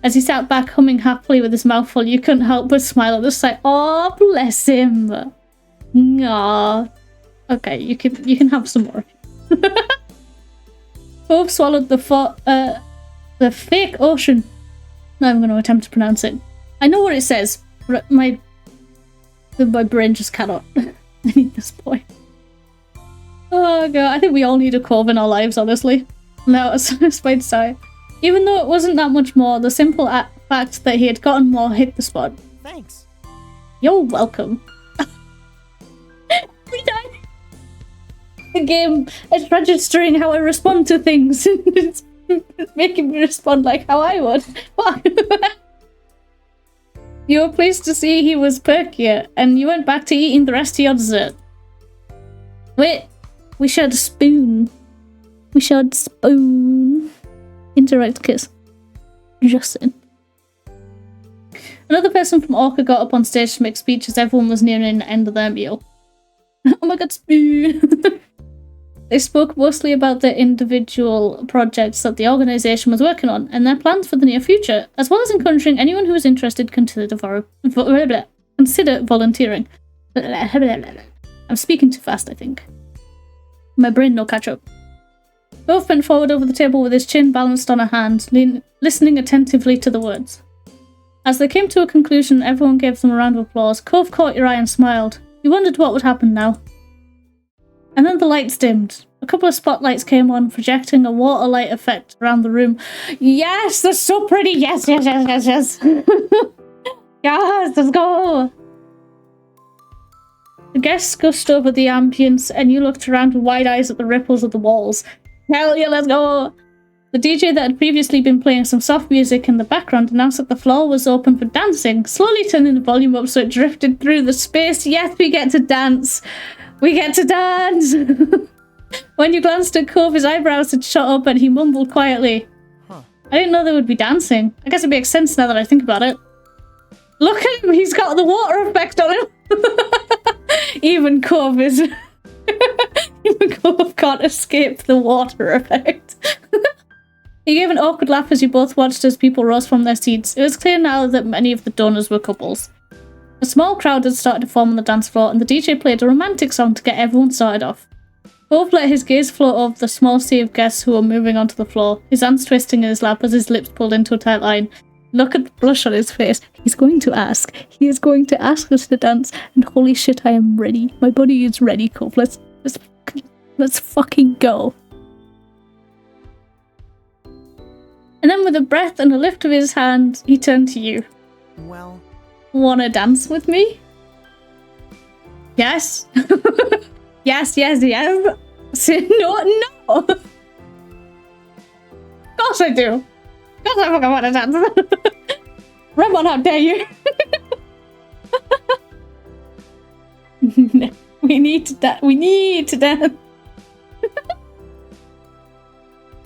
Speaker 1: As he sat back, humming happily with his mouth full, you couldn't help but smile at the sight. Oh, bless him! Aww. Okay, you can have some more. Cove swallowed the fake ocean. Now I'm going to attempt to pronounce it. I know what it says, but my brain just cannot. I need this boy. Oh god, I think we all need a Cove in our lives, honestly. No, despite sigh. Even though it wasn't that much more, the simple fact that he had gotten more hit the spot.
Speaker 5: Thanks.
Speaker 1: You're welcome. We died. The game is registering how I respond to things. It's making me respond like how I would. Fuck. You were pleased to see he was perkier, and you went back to eating the rest of your dessert. Wait. We shared a spoon. We shared a spoon. Indirect kiss. Just in. Another person from Orca got up on stage to make speech as everyone was nearing the end of their meal. Oh my god, spoon! They spoke mostly about the individual projects that the organisation was working on and their plans for the near future, as well as encouraging anyone who was interested consider volunteering. I'm speaking too fast, I think. My brain no catch up. Both bent forward over the table with his chin balanced on a hand, listening attentively to the words. As they came to a conclusion, everyone gave them a round of applause. Cove caught your eye and smiled. You wondered what would happen now. And then the lights dimmed. A couple of spotlights came on, projecting a water light effect around the room. Yes, that's so pretty! Yes, yes, yes, yes, yes! Yes, let's go! The guests gushed over the ambience, and you looked around with wide eyes at the ripples of the walls. Hell yeah, let's go! The DJ that had previously been playing some soft music in the background announced that the floor was open for dancing, slowly turning the volume up so it drifted through the space. Yes, we get to dance! We get to dance! When you glanced at Cove, his eyebrows had shot up and he mumbled quietly. I didn't know they would be dancing. I guess it makes sense now that I think about it. Look at him, he's got the water effect on him! Even Cove is... Even Cove can't escape the water effect. He gave an awkward laugh as you both watched as people rose from their seats. It was clear now that many of the donors were couples. A small crowd had started to form on the dance floor, and the DJ played a romantic song to get everyone started off. Cove let his gaze float over the small sea of guests who were moving onto the floor, his hands twisting in his lap as his lips pulled into a tight line. Look at the blush on his face. He's going to ask. He is going to ask us to dance, and holy shit, I am ready. My body is ready, Cove. Let's Let's fucking go. And then with a breath and a lift of his hand, he turned to you.
Speaker 5: Well,
Speaker 1: Wanna dance with me? Yes. Yes. Say no. Of course I do. Of course I fucking wanna dance. Ramon, how dare you? No, we need to dance.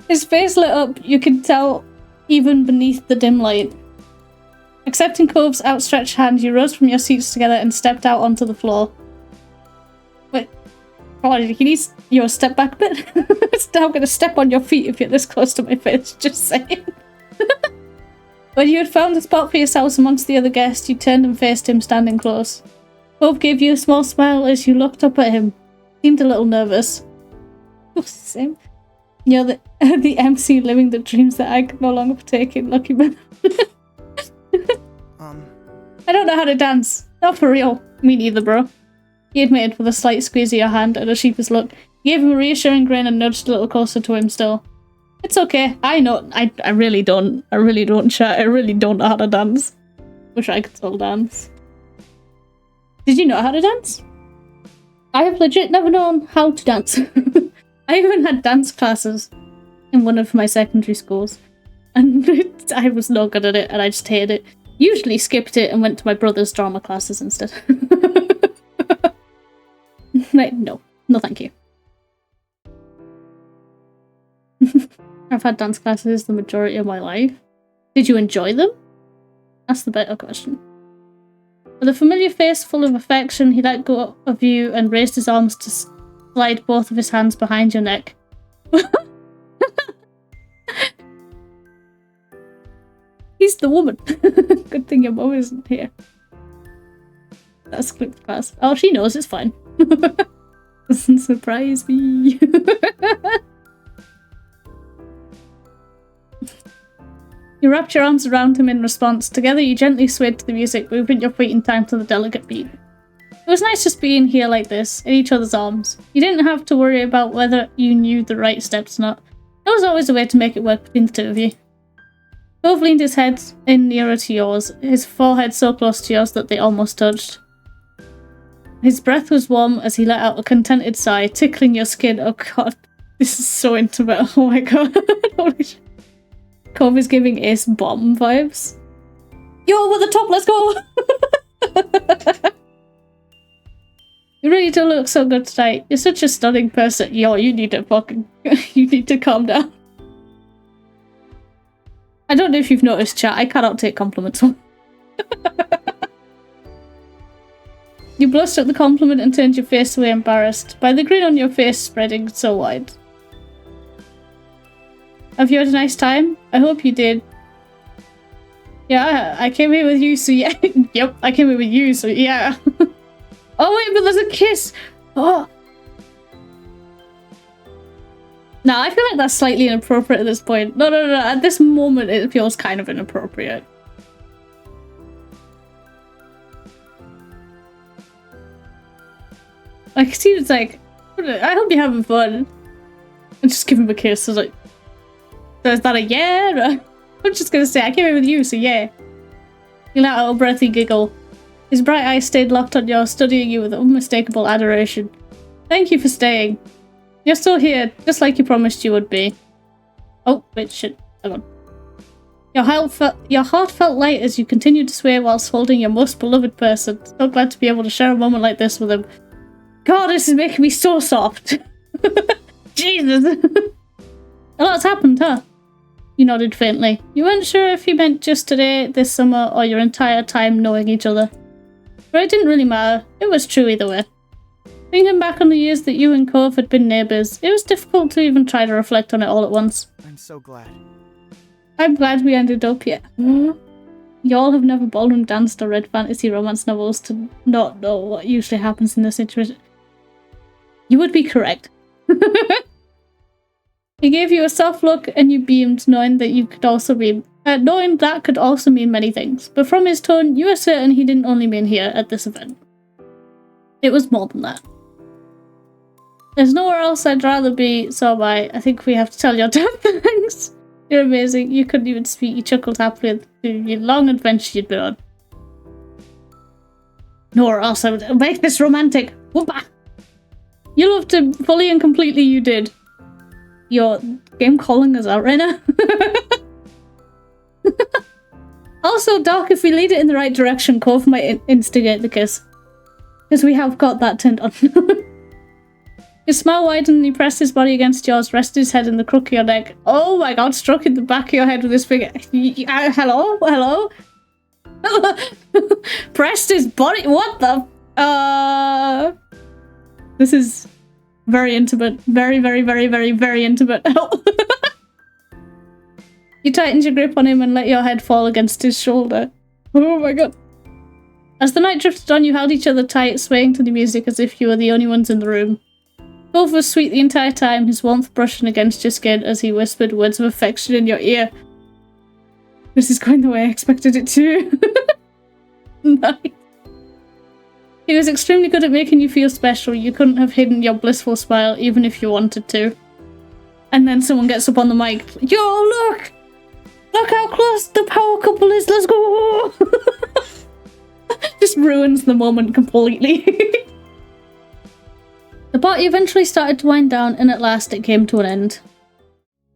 Speaker 1: His face lit up, you could tell even beneath the dim light. Accepting Cove's outstretched hand, you rose from your seats together and stepped out onto the floor. Wait, come on, you need your step back a bit? I'm gonna step on your feet if you're this close to my face, just saying. When you had found a spot for yourselves amongst the other guests, you turned and faced him standing close. Cove gave you a small smile as you looked up at him. Seemed a little nervous. Same. You're the MC living the dreams that I can no longer partake in, lucky man. I don't know how to dance. Not for real. Me neither, bro. He admitted with a slight squeeze of your hand and a sheepish look. You gave him a reassuring grin and nudged a little closer to him still. It's okay. I know. I really don't. I really don't, chat. I really don't know how to dance. Wish I could still dance. Did you know how to dance? I have legit never known how to dance. I even had dance classes in one of my secondary schools, and I was not good at it, and I just hated it. Usually skipped it and went to my brother's drama classes instead. Like, no, thank you. I've had dance classes the majority of my life. Did you enjoy them? That's the better question. With a familiar face full of affection, he let go of you and raised his arms to slide both of his hands behind your neck. He's the woman. Good thing your mum isn't here. That's quick class. Oh, she knows, it's fine. Doesn't surprise me. You wrapped your arms around him in response. Together you gently swayed to the music, moving your feet in time to the delicate beat. It was nice just being here like this, in each other's arms. You didn't have to worry about whether you knew the right steps or not. There was always a way to make it work between the two of you. Cove leaned his head in nearer to yours, his forehead so close to yours that they almost touched. His breath was warm as he let out a contented sigh, tickling your skin. Oh god, this is so intimate. Oh my god. Holy shit. Cove is giving Ace Bomb vibes. Yo, over the top, let's go! You really do look so good tonight. You're such a stunning person. Yo, you need to fucking... you need to calm down. I don't know if you've noticed, chat. I cannot take compliments. You blushed at the compliment and turned your face away embarrassed, by the grin on your face spreading so wide. Have you had a nice time? I hope you did. Yeah, I came here with you, so yeah. Yep, I came here with you, so yeah. Oh wait, but there's a kiss! Oh! Nah, I feel like that's slightly inappropriate at this point. No, at this moment it feels kind of inappropriate. Like, it seems like, I hope you're having fun. And just give him a kiss, so like, so is that a yeah? I'm just gonna say, I came here with you, so yeah. You let out a breathy giggle. His bright eyes stayed locked on yours, studying you with unmistakable adoration. Thank you for staying. You're still here, just like you promised you would be. Oh, wait, shit. Hang on. Your heart felt light as you continued to sway whilst holding your most beloved person. So glad to be able to share a moment like this with him. God, this is making me so soft. Jesus. A lot's happened, huh? You nodded faintly. You weren't sure if you meant just today, this summer, or your entire time knowing each other. But it didn't really matter. It was true either way. Thinking back on the years that you and Cove had been neighbours, it was difficult to even try to reflect on it all at once.
Speaker 5: I'm so glad.
Speaker 1: I'm glad we ended up here. Y'all have never ballroom danced or read fantasy romance novels to not know what usually happens in this situation. You would be correct. He gave you a soft look and you beamed, knowing that could also mean many things. But from his tone, you were certain he didn't only mean here at this event. It was more than that. There's nowhere else I'd rather be, so I think we have to tell your dad thanks. You're amazing. You couldn't even speak. You chuckled happily through your long adventure you'd been on. Nowhere else I would make this romantic. Whoopah! You loved him fully and completely, you did. Your game calling us out right now. Also, Doc, if we lead it in the right direction, Cove might instigate the kiss. Because we have got that turned on. His smile widened and he pressed his body against yours, rested his head in the crook of your neck. Oh my god, struck in the back of your head with his finger. Hello? Hello? Pressed his body? What the? This is very intimate. Very, very, very, very, very intimate. You tightened your grip on him and let your head fall against his shoulder. Oh my god. As the night drifted on, you held each other tight, swaying to the music as if you were the only ones in the room. Cove was sweet the entire time, his warmth brushing against your skin as he whispered words of affection in your ear. This is going the way I expected it to. Nice. He was extremely good at making you feel special. You couldn't have hidden your blissful smile even if you wanted to. And then someone gets up on the mic. Yo, look! Look how close the power couple is, let's go! Just ruins the moment completely. The party eventually started to wind down and at last it came to an end.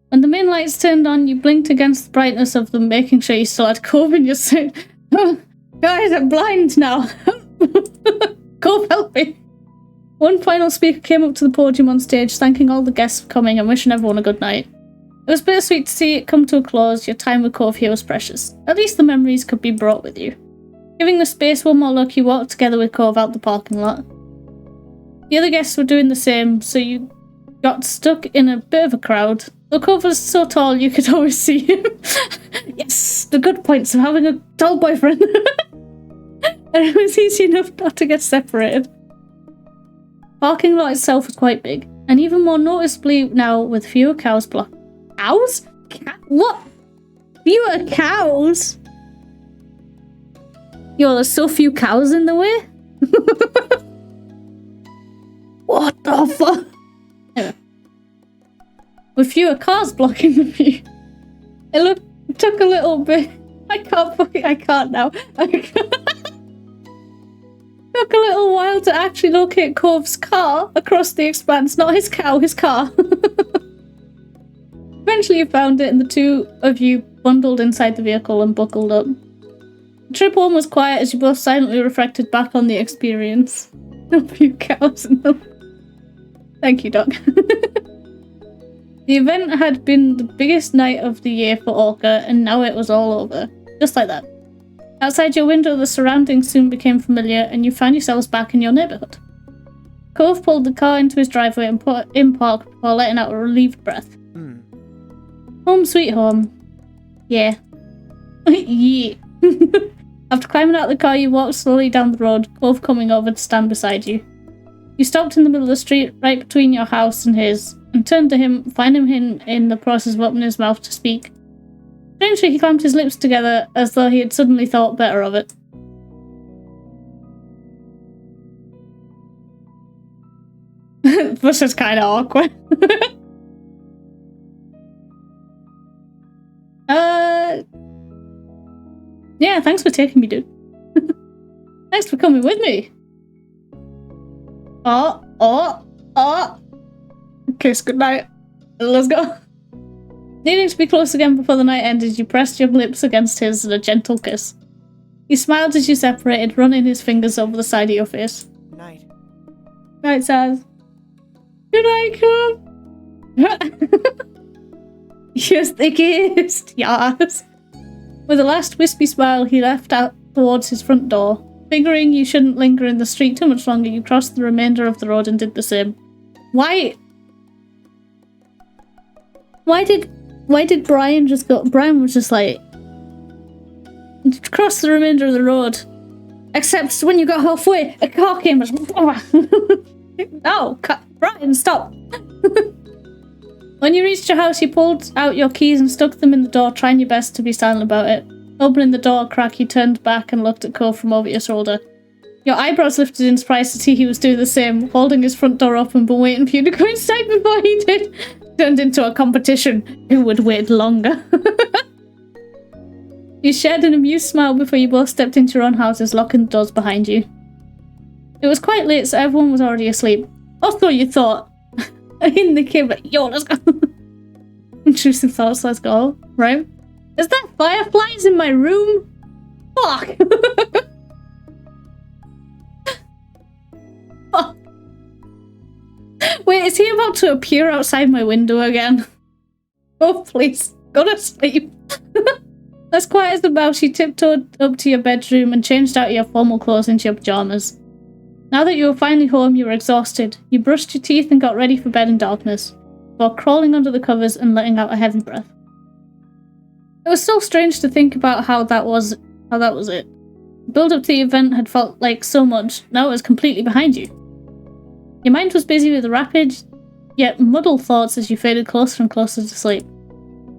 Speaker 1: When the main lights turned on, you blinked against the brightness of them, making sure you still had Cove in your suit. Guys, I'm blind now. Cove, help me. One final speaker came up to the podium on stage, thanking all the guests for coming and wishing everyone a good night. It was bittersweet to see it come to a close. Your time with Cove here was precious. At least the memories could be brought with you. Giving the space one more look, you walked together with Cove out the parking lot. The other guests were doing the same, so you got stuck in a bit of a crowd. Though Cove was so tall you could always see him. Yes, the good points of having a tall boyfriend. And it was easy enough not to get separated. Parking lot itself was quite big, and even more noticeably now with fewer cows blocked. Cows? What? Fewer cows? Yo, there's so few cows in the way? What the fuck? Anyway. With fewer cars blocking the view. It took a little bit. I can't now. Took a little while to actually locate Cove's car across the expanse. Not his cow, his car. Eventually you found it and the two of you bundled inside the vehicle and buckled up. The trip home was quiet as you both silently reflected back on the experience. A few cows in them. Thank you, Doc. The event had been the biggest night of the year for Orca, and now it was all over. Just like that. Outside your window, the surroundings soon became familiar, and you found yourselves back in your neighbourhood. Cove pulled the car into his driveway and put in park before letting out a relieved breath. Home sweet home. Yeah. Yeah. After climbing out of the car, you walked slowly down the road, Cove coming over to stand beside you. You stopped in the middle of the street, right between your house and his, and turned to him, finding him in the process of opening his mouth to speak. Strangely, he clamped his lips together as though he had suddenly thought better of it. This is kind of awkward. Yeah, thanks for taking me, dude. Thanks for coming with me. Kiss goodnight. Let's go. Needing to be close again before the night ended, you pressed your lips against his in a gentle kiss. He smiled as you separated, running his fingers over the side of your face.
Speaker 5: Night.
Speaker 1: Night, Saz. Good night, Cove. Yes, they kissed. Yes. With a last wispy smile, he left out towards his front door. Figuring you shouldn't linger in the street too much longer, you crossed the remainder of the road and did the same. Why did Brian just go? Brian was just like, cross the remainder of the road. Except when you got halfway, a car came and no, Brian, stop. When you reached your house, you pulled out your keys and stuck them in the door, trying your best to be silent about it. Opening the door crack, you turned back and looked at Cove from over your shoulder. Your eyebrows lifted in surprise to see he was doing the same, holding his front door open but waiting for you to go inside before he did. Turned into a competition. Who would wait longer? You shared an amused smile before you both stepped into your own houses, locking the doors behind you. It was quite late, so everyone was already asleep. Also, you thought, in the cave, like, yo, let's go. Intrusive thoughts, let's go, right? Is there fireflies in my room? Fuck! Fuck. Wait, is he about to appear outside my window again? Oh, please, go to sleep. As quiet as the mouse, you tiptoed up to your bedroom and changed out your formal clothes into your pajamas. Now that you were finally home, you were exhausted. You brushed your teeth and got ready for bed in darkness, while crawling under the covers and letting out a heavy breath. It was so strange to think about how that was it. The build-up to the event had felt like so much, now it was completely behind you. Your mind was busy with rapid, yet muddled thoughts as you faded closer and closer to sleep.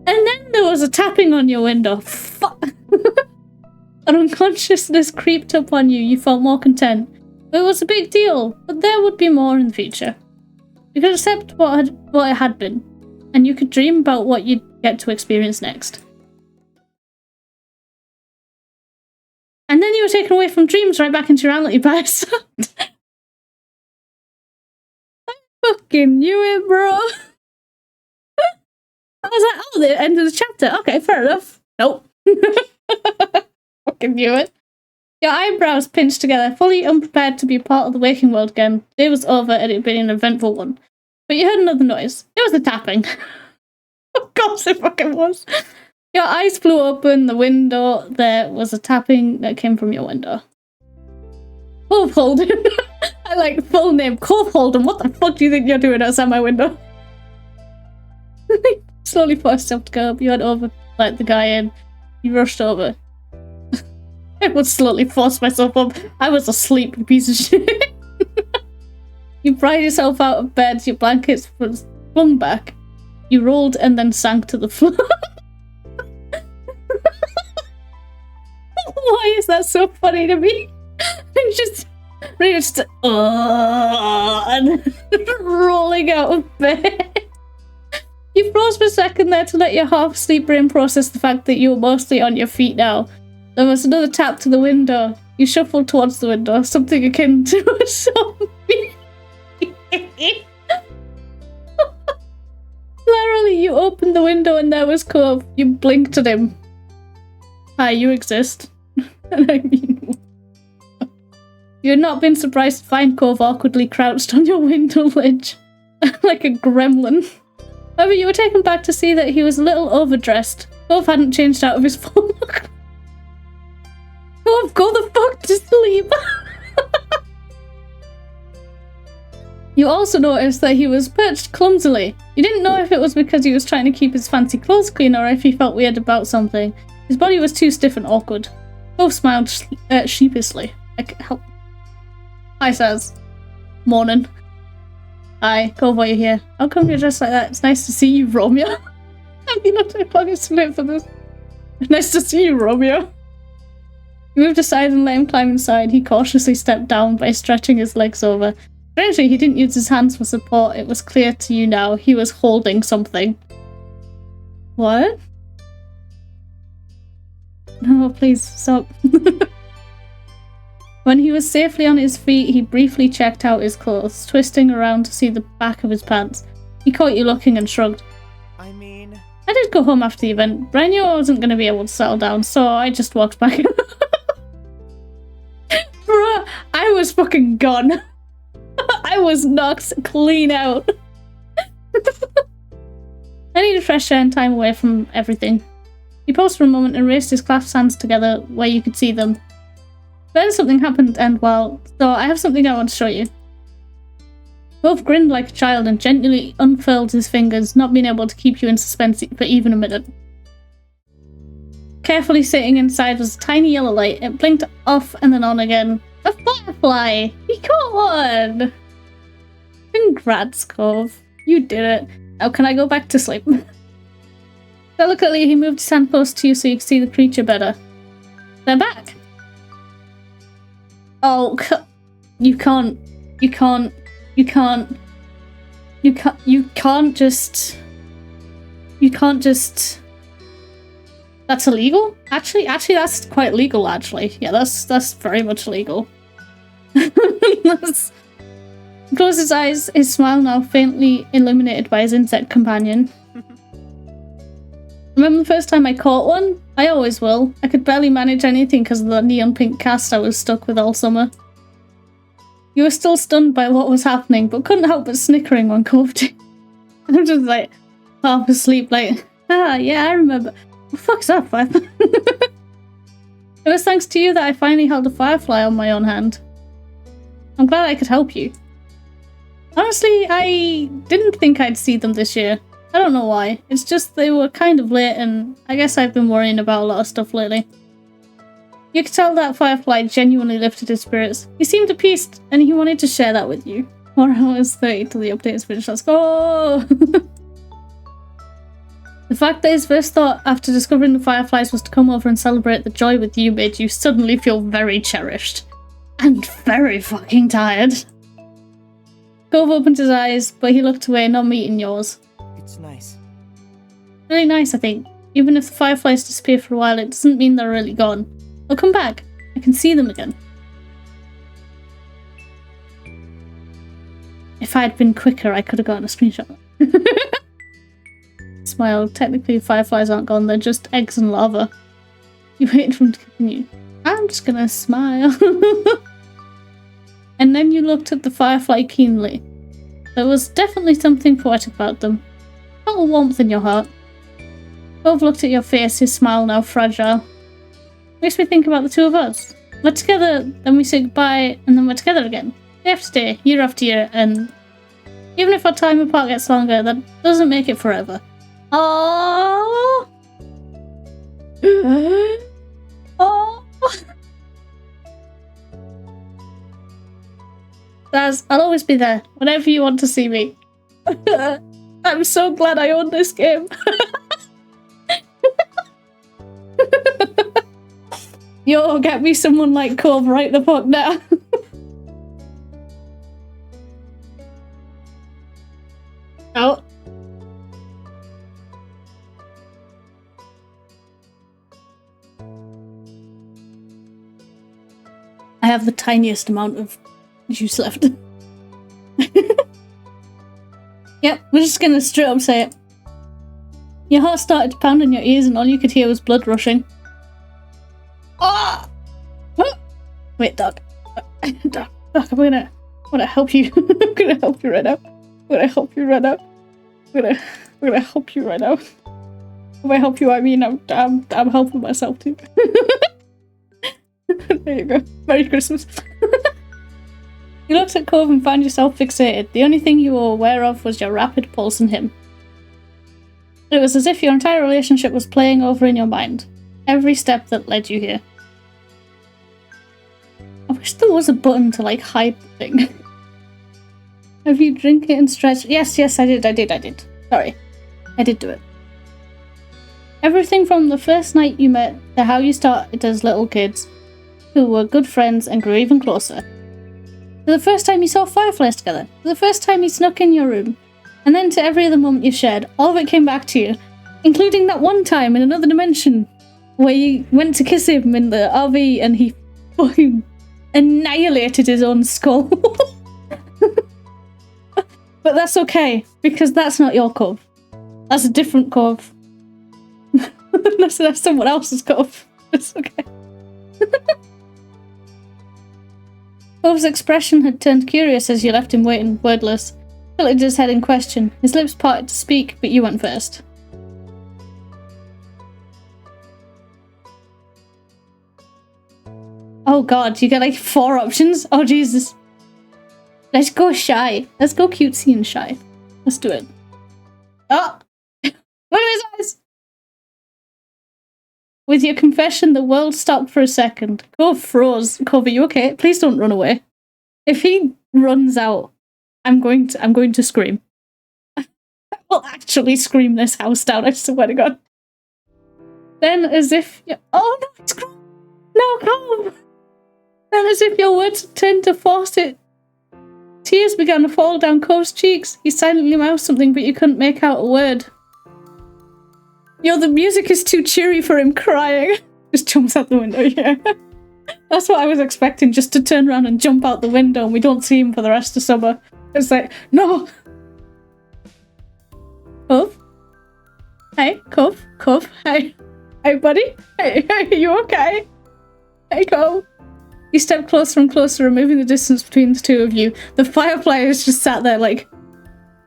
Speaker 1: And then there was a tapping on your window. Fuck! An unconsciousness creeped up on you, you felt more content. It was a big deal, but there would be more in the future. You could accept what it had been, and you could dream about what you'd get to experience next. And then you were taken away from dreams right back into reality by a sound. I fucking knew it, bro. I was like, oh, the end of the chapter. Okay, fair enough. Nope. Fucking knew it. Your eyebrows pinched together, fully unprepared to be a part of the waking world again. The day was over and it had been an eventful one. But you heard another noise. It was a tapping. Of course it fucking was. Your eyes flew open, the window, there was a tapping that came from your window. Cove Holden. I like the full name. Cove Holden, what the fuck do you think you're doing outside my window? Slowly forced yourself to go up. You had over, let the guy in. You rushed over. I would slowly force myself up. I was asleep, you piece of shit. You pried yourself out of bed, your blankets was flung back. You rolled and then sank to the floor. Why is that so funny to me? I'm just and rolling out of bed. You froze for a second there to let your half-asleep brain process the fact that you were mostly on your feet now. There was another tap to the window. You shuffled towards the window, something akin to a zombie. Literally, you opened the window and there was Cove. You blinked at him. Hi, you exist. And I mean... You had not been surprised to find Cove awkwardly crouched on your window ledge. Like a gremlin. However, you were taken back to see that he was a little overdressed. Cove hadn't changed out of his formal clothes. Cove, go the fuck to sleep! You also noticed that he was perched clumsily. You didn't know if it was because he was trying to keep his fancy clothes clean or if he felt weird about something. His body was too stiff and awkward. Cove smiled sheepishly. Help. Hi, Saz. Morning. Hi, Cove, why are you here? How come you're dressed like that? It's nice to see you, Romeo. I'm not planning to live for this. Nice to see you, Romeo. You moved aside and let him climb inside. He cautiously stepped down by stretching his legs over. Strangely, he didn't use his hands for support. It was clear to you now. He was holding something. What? No, please, stop. When he was safely on his feet, he briefly checked out his clothes, twisting around to see the back of his pants. He caught you looking and shrugged.
Speaker 5: I mean...
Speaker 1: I did go home after the event, but I knew I wasn't going to be able to settle down, so I just walked back. Bruh, I was fucking gone. I was knocked clean out. I needed fresh air and time away from everything. He paused for a moment and raised his clasped hands together where you could see them. Then something happened and, well, so I have something I want to show you. Cove grinned like a child and gently unfurled his fingers, not being able to keep you in suspense for even a minute. Carefully sitting inside was a tiny yellow light. It blinked off and then on again. A firefly! He caught one! Congrats, Cove. You did it. Now can I go back to sleep? Delicately, he moved his hand close to you so you could see the creature better. They're back! Oh, you can't just... That's illegal? Actually, that's quite legal, actually. Yeah, that's very much legal. Closes his eyes, his smile now faintly illuminated by his insect companion. Remember the first time I caught one? I always will. I could barely manage anything because of the neon pink cast I was stuck with all summer. You were still stunned by what was happening, but couldn't help but snickering when Cove did. I'm just like, half asleep, like, yeah, I remember. What the fuck's that, Firefly? It was thanks to you that I finally held a firefly on my own hand. I'm glad I could help you. Honestly, I didn't think I'd see them this year. I don't know why. It's just they were kind of late, and I guess I've been worrying about a lot of stuff lately. You could tell that Firefly genuinely lifted his spirits. He seemed appeased, and he wanted to share that with you. 4 hours 30 till the update is finished. Let's go! The fact that his first thought after discovering the Fireflies was to come over and celebrate the joy with you made you suddenly feel very cherished. And very fucking tired. Cove opened his eyes, but he looked away, not meeting yours.
Speaker 5: It's nice.
Speaker 1: Really nice, I think. Even if the Fireflies disappear for a while, it doesn't mean they're really gone. They'll come back. I can see them again. If I had been quicker, I could have gotten a screenshot. Smile. Technically, Fireflies aren't gone. They're just eggs and lava. You waited for them to continue. I'm just gonna smile. And then you looked at the Firefly keenly. There was definitely something poetic about them. A little warmth in your heart. Cove looked at your face, his smile now fragile. Makes me think about the two of us. We're together, then we say goodbye, and then we're together again. Day after day, year after year, and even if our time apart gets longer, that doesn't make it forever. Oh. Oh. Daz, I'll always be there, whenever you want to see me. I'm so glad I own this game. Yo, get me someone like Cove right the fuck now. Oh. I have the tiniest amount of juice left. Yep, we're just gonna straight up say it. Your heart started to pound in your ears and all you could hear was blood rushing. Ah! Oh! Wait, Doc. Doc, I'm gonna help you. I'm gonna help you right now. I'm gonna help you right now. I'm gonna help you right now. If I help you, I mean I'm helping myself too. There you go. Merry Christmas. You looked at Cove and found yourself fixated. The only thing you were aware of was your rapid pulse in him. It was as if your entire relationship was playing over in your mind. Every step that led you here. I wish there was a button to like hide the thing. Have you drink it and stretch? Yes, I did. Sorry. I did do it. Everything from the first night you met to how you started as little kids, who were good friends and grew even closer. To the first time you saw fireflies together. To the first time he snuck in your room. And then to every other moment you shared. All of it came back to you. Including that one time in another dimension where you went to kiss him in the RV and he fucking annihilated his own skull. But that's okay, because that's not your Cove. That's a different Cove. That's someone else's Cove. It's okay. Cove's expression had turned curious as you left him waiting, wordless. Tilted his head in question. His lips parted to speak, but you went first. Oh god, you get like 4 options? Oh Jesus. Let's go shy. Let's go cutesy and shy. Let's do it. Oh! Look at his eyes! With your confession, the world stopped for a second. Cove froze. Cove, are you okay? Please don't run away. If he runs out, I'm going to scream. I will actually scream this house down, I swear to God. Then, as if... Oh no, it's Cove! No, Cove! Then, as if your words turned to force it, tears began to fall down Cove's cheeks. He silently mouthed something, but you couldn't make out a word. Yo, the music is too cheery for him crying. Just jumps out the window, yeah. That's what I was expecting, just to turn around and jump out the window and we don't see him for the rest of summer. It's like, no! Cove? Hey, Cove? Cove? Hey. Hey, buddy? Hey, are you okay? Hey, Cove? You step closer and closer, removing the distance between the two of you. The firefly is just sat there like,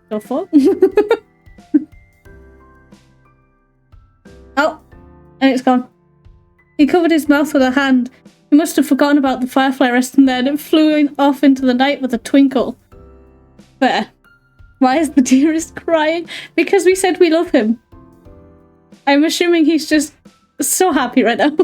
Speaker 1: go for? Oh, and it's gone. He covered his mouth with a hand. He must have forgotten about the firefly resting there, and it flew off into the night with a twinkle. Fair. Why is the dearest crying? Because we said we love him. I'm assuming he's just so happy right now.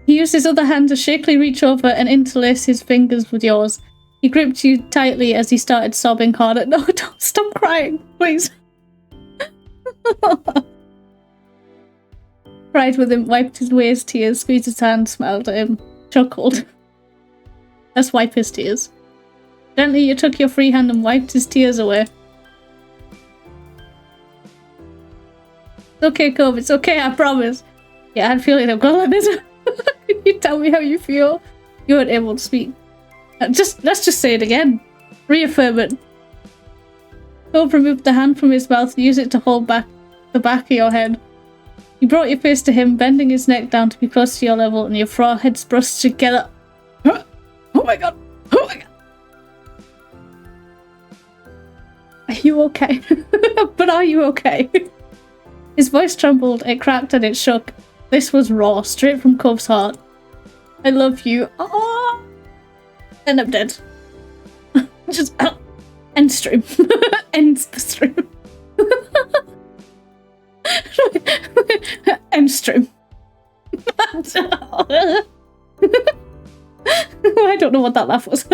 Speaker 1: He used his other hand to shakily reach over and interlace his fingers with yours. He gripped you tightly as he started sobbing harder. No, don't stop crying, please. Cried with him, wiped away his tears, squeezed his hand, smiled at him, chuckled. Let's wipe his tears. Gently, you took your free hand and wiped his tears away. It's okay, Cove, it's okay, I promise. Yeah, I had a feeling I'm gonna let this. Can you tell me how you feel? You weren't able to speak. Let's just say it again. Reaffirm it. Cove removed the hand from his mouth and used it to hold back the back of your head. You brought your face to him, bending his neck down to be close to your level, and your foreheads brushed together. Oh my god! Oh my god! Are you okay? But are you okay? His voice trembled, it cracked and it shook. This was raw, straight from Cove's heart. I love you. Oh! And I'm dead. Just end stream. End the stream. End stream. I don't know what that laugh was.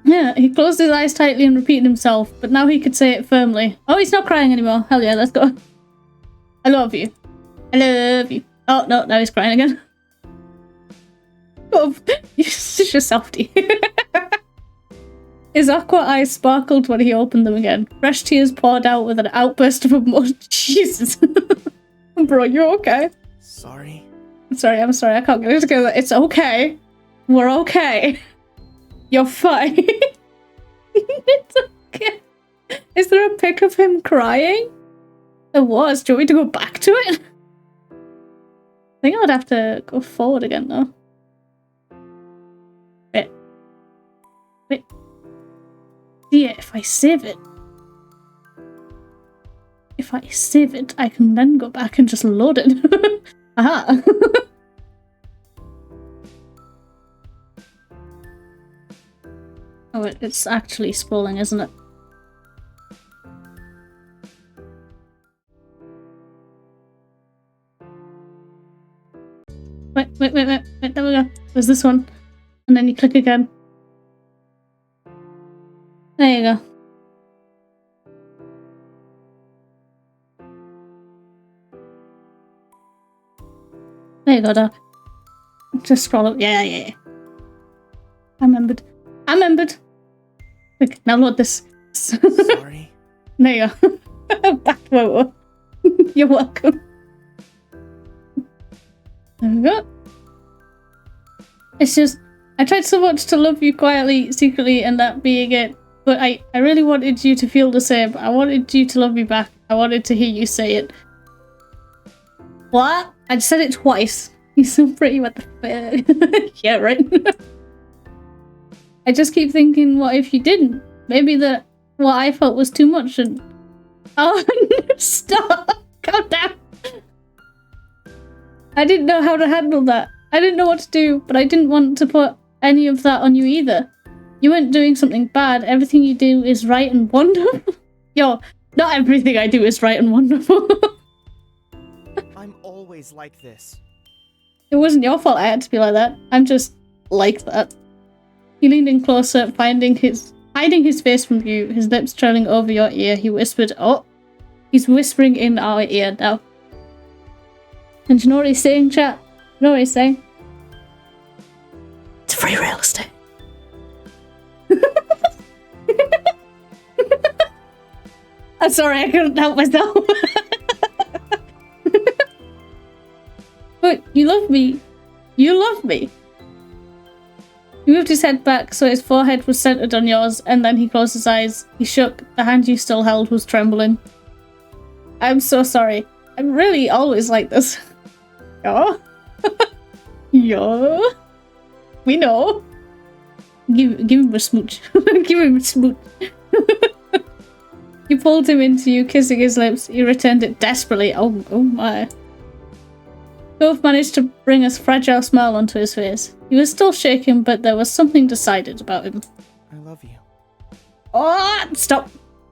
Speaker 1: Yeah, he closed his eyes tightly and repeated himself, but now he could say it firmly. Oh, he's not crying anymore. Hell yeah, let's go. I love you. I love you. Oh, no, now he's crying again. Oh, you're such a softie. His aqua eyes sparkled when he opened them again. Fresh tears poured out with an outburst of emotion. Jesus. Bro, you okay?
Speaker 5: Sorry.
Speaker 1: I'm sorry, I can't get it together. It's okay. We're okay. You're fine. It's okay. Is there a pic of him crying? There was. Do you want me to go back to it? I think I would have to go forward again though. Wait. Yeah, if I save it. If I save it, I can then go back and just load it. Aha. Oh, it's actually scrolling, isn't it? Wait, there we go. There's this one. And then you click again. There you go. There you go, Doc. Just scroll up. Yeah. I remembered. Quick, now load this.
Speaker 5: Sorry.
Speaker 1: There you go. Back to where we were. You're welcome. There we go. It's just, I tried so much to love you quietly, secretly, and that being it. But I really wanted you to feel the same. I wanted you to love me back. I wanted to hear you say it. What? I said it twice. You're so pretty, what the fuck? Yeah, right? I just keep thinking, what if you didn't? Maybe that what I felt was too much and... Oh, stop! Calm down! I didn't know how to handle that. I didn't know what to do, but I didn't want to put any of that on you either. You weren't doing something bad. Everything you do is right and wonderful. Yo, not everything I do is right and wonderful.
Speaker 5: I'm always like this.
Speaker 1: It wasn't your fault I had to be like that. I'm just like that. He leaned in closer, hiding his face from view, his lips trailing over your ear. He whispered, oh, he's whispering in our ear now. And you know what he's saying, chat? You know what he's saying? It's free real estate. I'm sorry, I couldn't help myself. But you love me. You love me. He moved his head back so his forehead was centered on yours, and then he closed his eyes. He shook. The hand you still held was trembling. I'm so sorry. I'm really always like this. Yeah. Yeah. We know. Give him a smooch. Give him a smooch. You pulled him into you, kissing his lips. You returned it desperately. Oh my. Cove managed to bring a fragile smile onto his face. He was still shaking, but there was something decided about him.
Speaker 5: I love you.
Speaker 1: Oh, stop.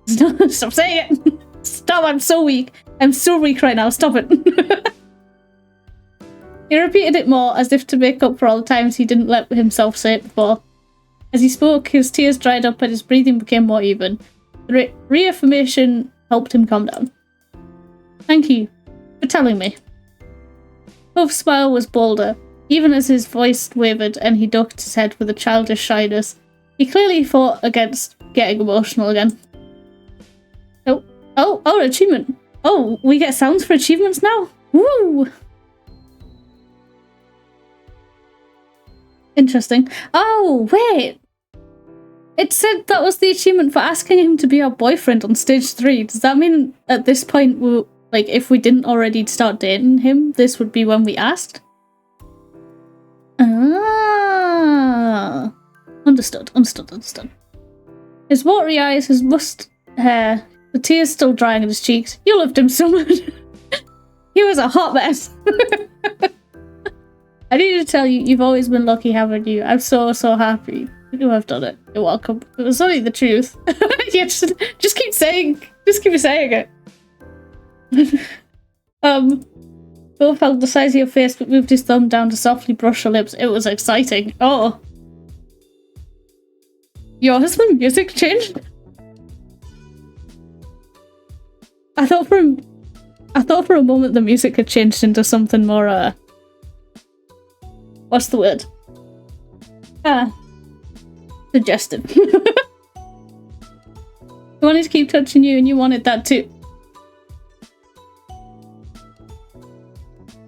Speaker 1: Stop saying it. Stop, I'm so weak. I'm so weak right now. Stop it. He repeated it more, as if to make up for all the times he didn't let himself say it before. As he spoke, his tears dried up and his breathing became more even. The reaffirmation helped him calm down. Thank you for telling me. Cove's smile was bolder, even as his voice wavered and he ducked his head with a childish shyness. He clearly fought against getting emotional again. Oh, achievement. Oh, we get sounds for achievements now? Woo! Interesting. Oh, wait! It said that was the achievement for asking him to be our boyfriend on stage 3. Does that mean at this point, like, if we didn't already start dating him, this would be when we asked? Ah! Understood. His watery eyes, his mussed hair, the tears still drying on his cheeks. You loved him so much. He was a hot mess. I need to tell you, you've always been lucky having you. I'm so happy to have done it. You're welcome. It was only the truth. Yeah, just keep saying it. Bill felt the size of your face but moved his thumb down to softly brush your lips. It was exciting. Oh. Has the music changed? I thought for a moment the music had changed into something more what's the word? Suggestive. He wanted to keep touching you and you wanted that too.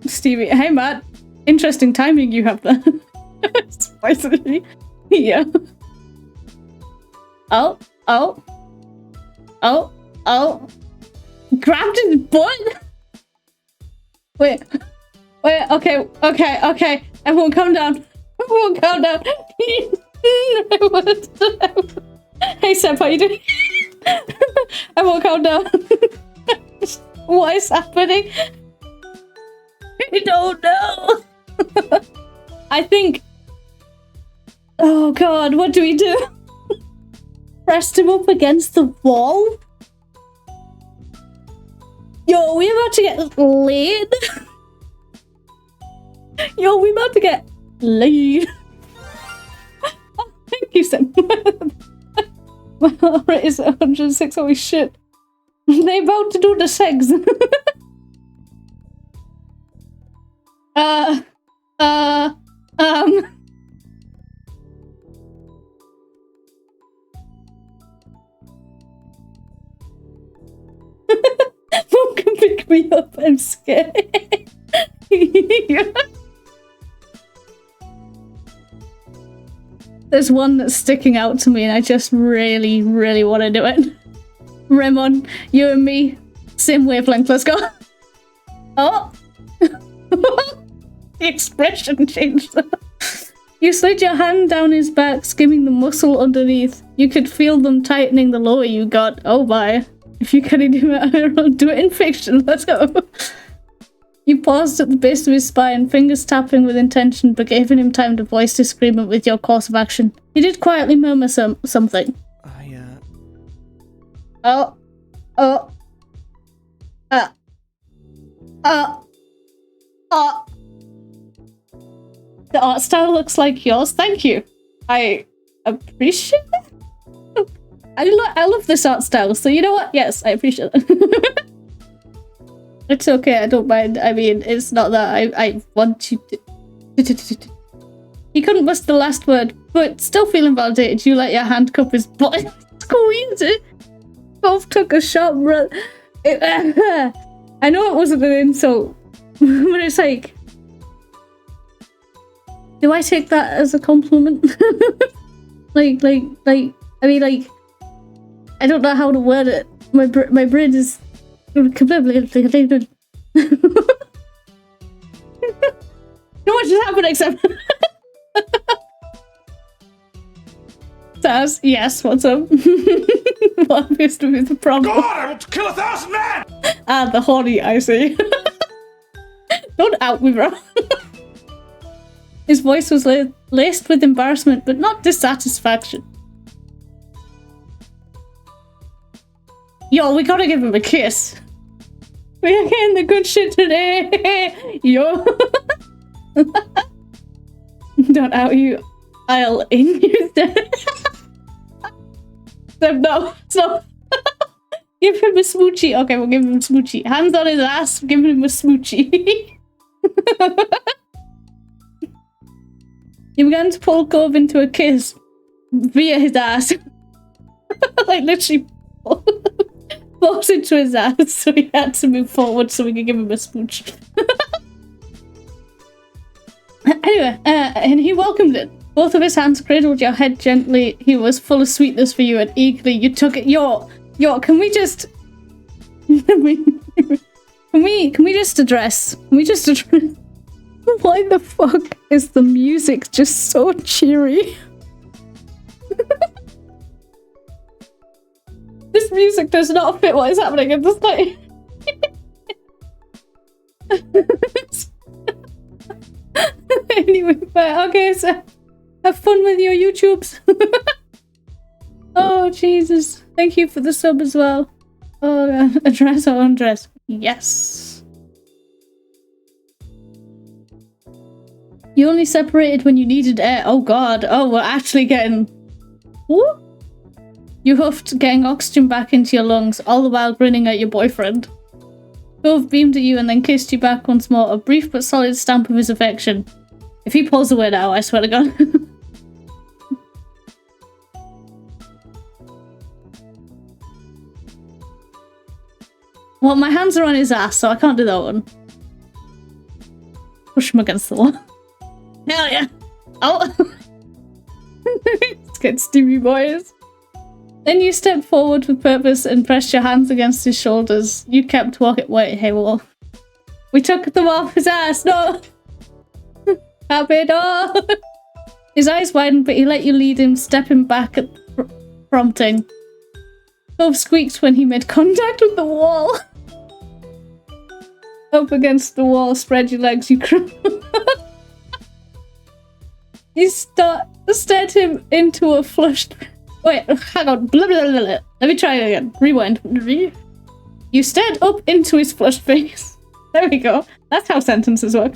Speaker 1: Stevie, hey Matt. Interesting timing you have there. Spicy. Yeah. Oh. Grabbed his butt? Wait, okay. Everyone calm down. Hey Seb, how you doing? Everyone calm down. What is happening? I don't know. I think... Oh god, what do we do? Pressed him up against the wall? Yo, we about to get laid? Yo, we about to get laid. Oh, thank you, Sam. My heart rate is 106. Holy shit. They about to do the sex. Mom can pick me up. I'm scared. Yeah. There's one that's sticking out to me and I just really want to do it. Remon, you and me, same wavelength, let's go. Oh! The expression changed. You slid your hand down his back, skimming the muscle underneath. You could feel them tightening the lower you got. Oh my. If you can do it, do it in fiction, let's go. You paused at the base of his spine, fingers tapping with intention, but giving him time to voice disagreement with your course of action. He did quietly murmur something. The art style looks like yours, thank you. I appreciate it. I love this art style, so you know what? Yes, I appreciate it. It's okay, I don't mind. I mean, it's not that I want you to... You couldn't bust the last word, but still feeling validated, you let your hand cup his butt and squeeze it. Both took a sharp breath. I know it wasn't an insult, but it's like... Do I take that as a compliment? I mean, like... I don't know how to word it. My brain is... Completely... Not much has happened except... Sass, yes, what's up? What appears to be the problem?
Speaker 6: God, I want to kill 1,000 men!
Speaker 1: Ah, the horny, I see. Don't out me, bro. His voice was laced with embarrassment, but not dissatisfaction. Yo, we gotta give him a kiss. We're getting the good shit today. Yo. Don't out you. I'll in you then. No, stop. Give him a smoochie. Okay, we'll give him a smoochie. Hands on his ass, giving him a smoochie. You began to pull Cove into a kiss via his ass. Like literally force into his ass, so he had to move forward so we could give him a smooch. Anyway, and he welcomed it. Both of his hands cradled your head gently. He was full of sweetness for you, and eagerly you took it. Yo, can we just... Can we just address... Why the fuck is the music just so cheery? This music does not fit what is happening in this night. Anyway, but okay, so have fun with your YouTubes. Oh, Jesus. Thank you for the sub as well. Oh, address or undress? Yes. You only separated when you needed air. Oh, God. Oh, we're actually getting... Woo? You huffed, getting oxygen back into your lungs, all the while grinning at your boyfriend. Cove beamed at you and then kissed you back once more, a brief but solid stamp of his affection. If he pulls away now, I swear to God. Well, my hands are on his ass, so I can't do that one. Push him against the wall. Hell yeah! Oh! Let's get steamy, boys. Then you stepped forward with purpose and pressed your hands against his shoulders. You kept walking. Wait, hey, well. We took them off his ass, no! Happy no! His eyes widened, but he let you lead him, stepping back at prompting. Cove squeaked when he made contact with the wall. Up against the wall, spread your legs, you You stared him into a flushed... Wait, hang on. Blah, blah, blah, blah. Let me try it again. Rewind. You stared up into his flushed face. There we go. That's how sentences work.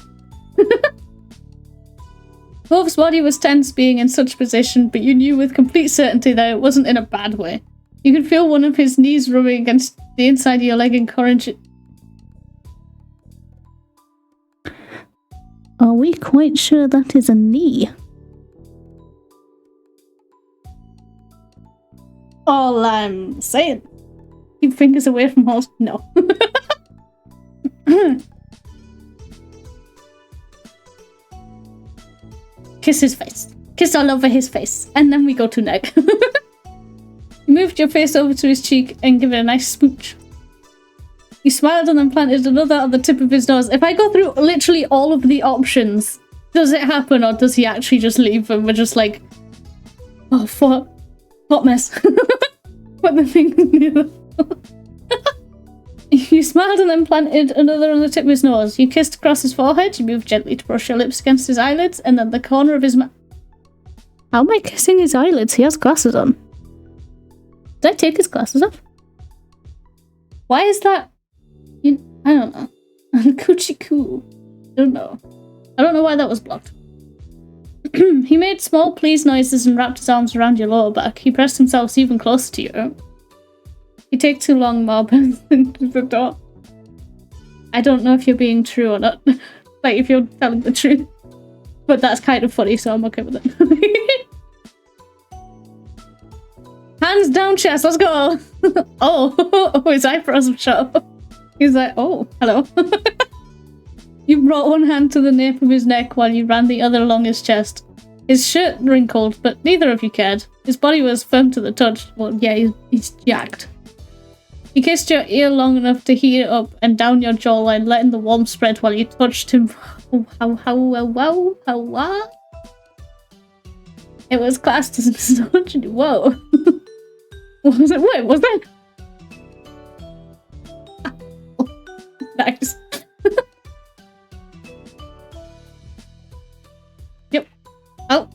Speaker 1: Cove's body was tense being in such position, but you knew with complete certainty that it wasn't in a bad way. You could feel one of his knees rubbing against the inside of your leg, encouraging... Are we quite sure that is a knee? All I'm saying. Keep fingers away from horse. No. Kiss his face. Kiss all over his face. And then we go to neck. You moved your face over to his cheek and give it a nice smooch. You smiled and then planted another on the tip of his nose. If I go through literally all of the options, does it happen or does he actually just leave and we're just like, oh fuck, hot mess. Put the thing near the... You smiled and then planted another on the tip of his nose. You kissed across his forehead. You moved gently to brush your lips against his eyelids and then the corner of his mouth. How am I kissing his eyelids? He has glasses on. Did I take his glasses off? Why is that? I don't know. Coochie coo. Don't know. I don't know why that was blocked. He made small please noises and wrapped his arms around your lower back. He pressed himself even closer to you. You take too long, Mob, into the door. I don't know if you're being true or not. Like, if you're telling the truth. But that's kind of funny, so I'm okay with it. Hands down chest, let's go! Oh, his eyebrows have shut up. He's like, oh, hello. You brought one hand to the nape of his neck while you ran the other along his chest. His shirt wrinkled, but neither of you cared. His body was firm to the touch. Well, yeah, he's jacked. He kissed your ear long enough to heat it up and down your jawline, letting the warmth spread while you touched him. How? It was classed as misogyny. Whoa. Was it? Wait, was that? Nice. Yep. Oh.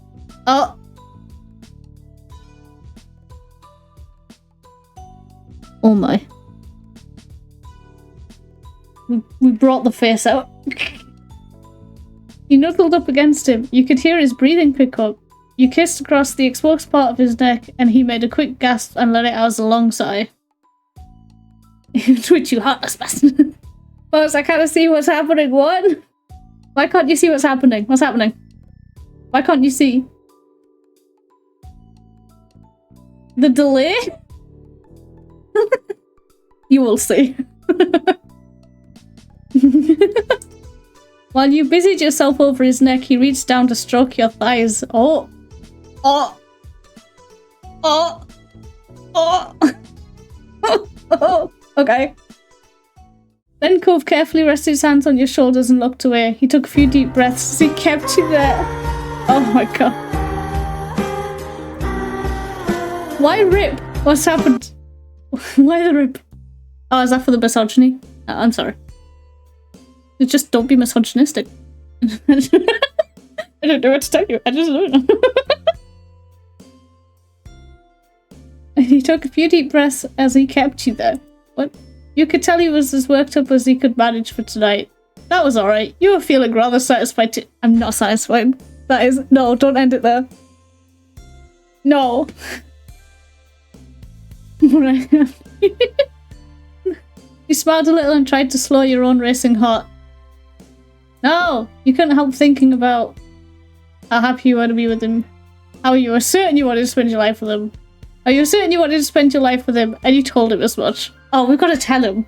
Speaker 1: Oh my. We brought the face out. You knuckled up against him. You could hear his breathing pick up. You kissed across the exposed part of his neck, and he made a quick gasp and let it out as a long sigh. Twitch, you heartless bastard. Boss, I can't see what's happening. What? Why can't you see what's happening? What's happening? Why can't you see? The delay? You will see. While you busied yourself over his neck, he reached down to stroke your thighs. Oh. Okay. Then Cove carefully rested his hands on your shoulders and looked away. He took a few deep breaths as he kept you there. Oh my god. Why rip? What's happened? Why the rip? Oh, is that for the misogyny? I'm sorry. Just don't be misogynistic. I don't know what to tell you. I just don't know. And he took a few deep breaths as he kept you there. What? You could tell he was as worked up as he could manage for tonight. That was alright. You were feeling rather satisfied too. I'm not satisfied. That is... No, don't end it there. No. You smiled a little and tried to slow your own racing heart. No! You couldn't help thinking about how happy you were to be with him. How you were certain you wanted to spend your life with him. Are you certain you wanted to spend your life with him and you told him as much? Oh, we've got to tell him.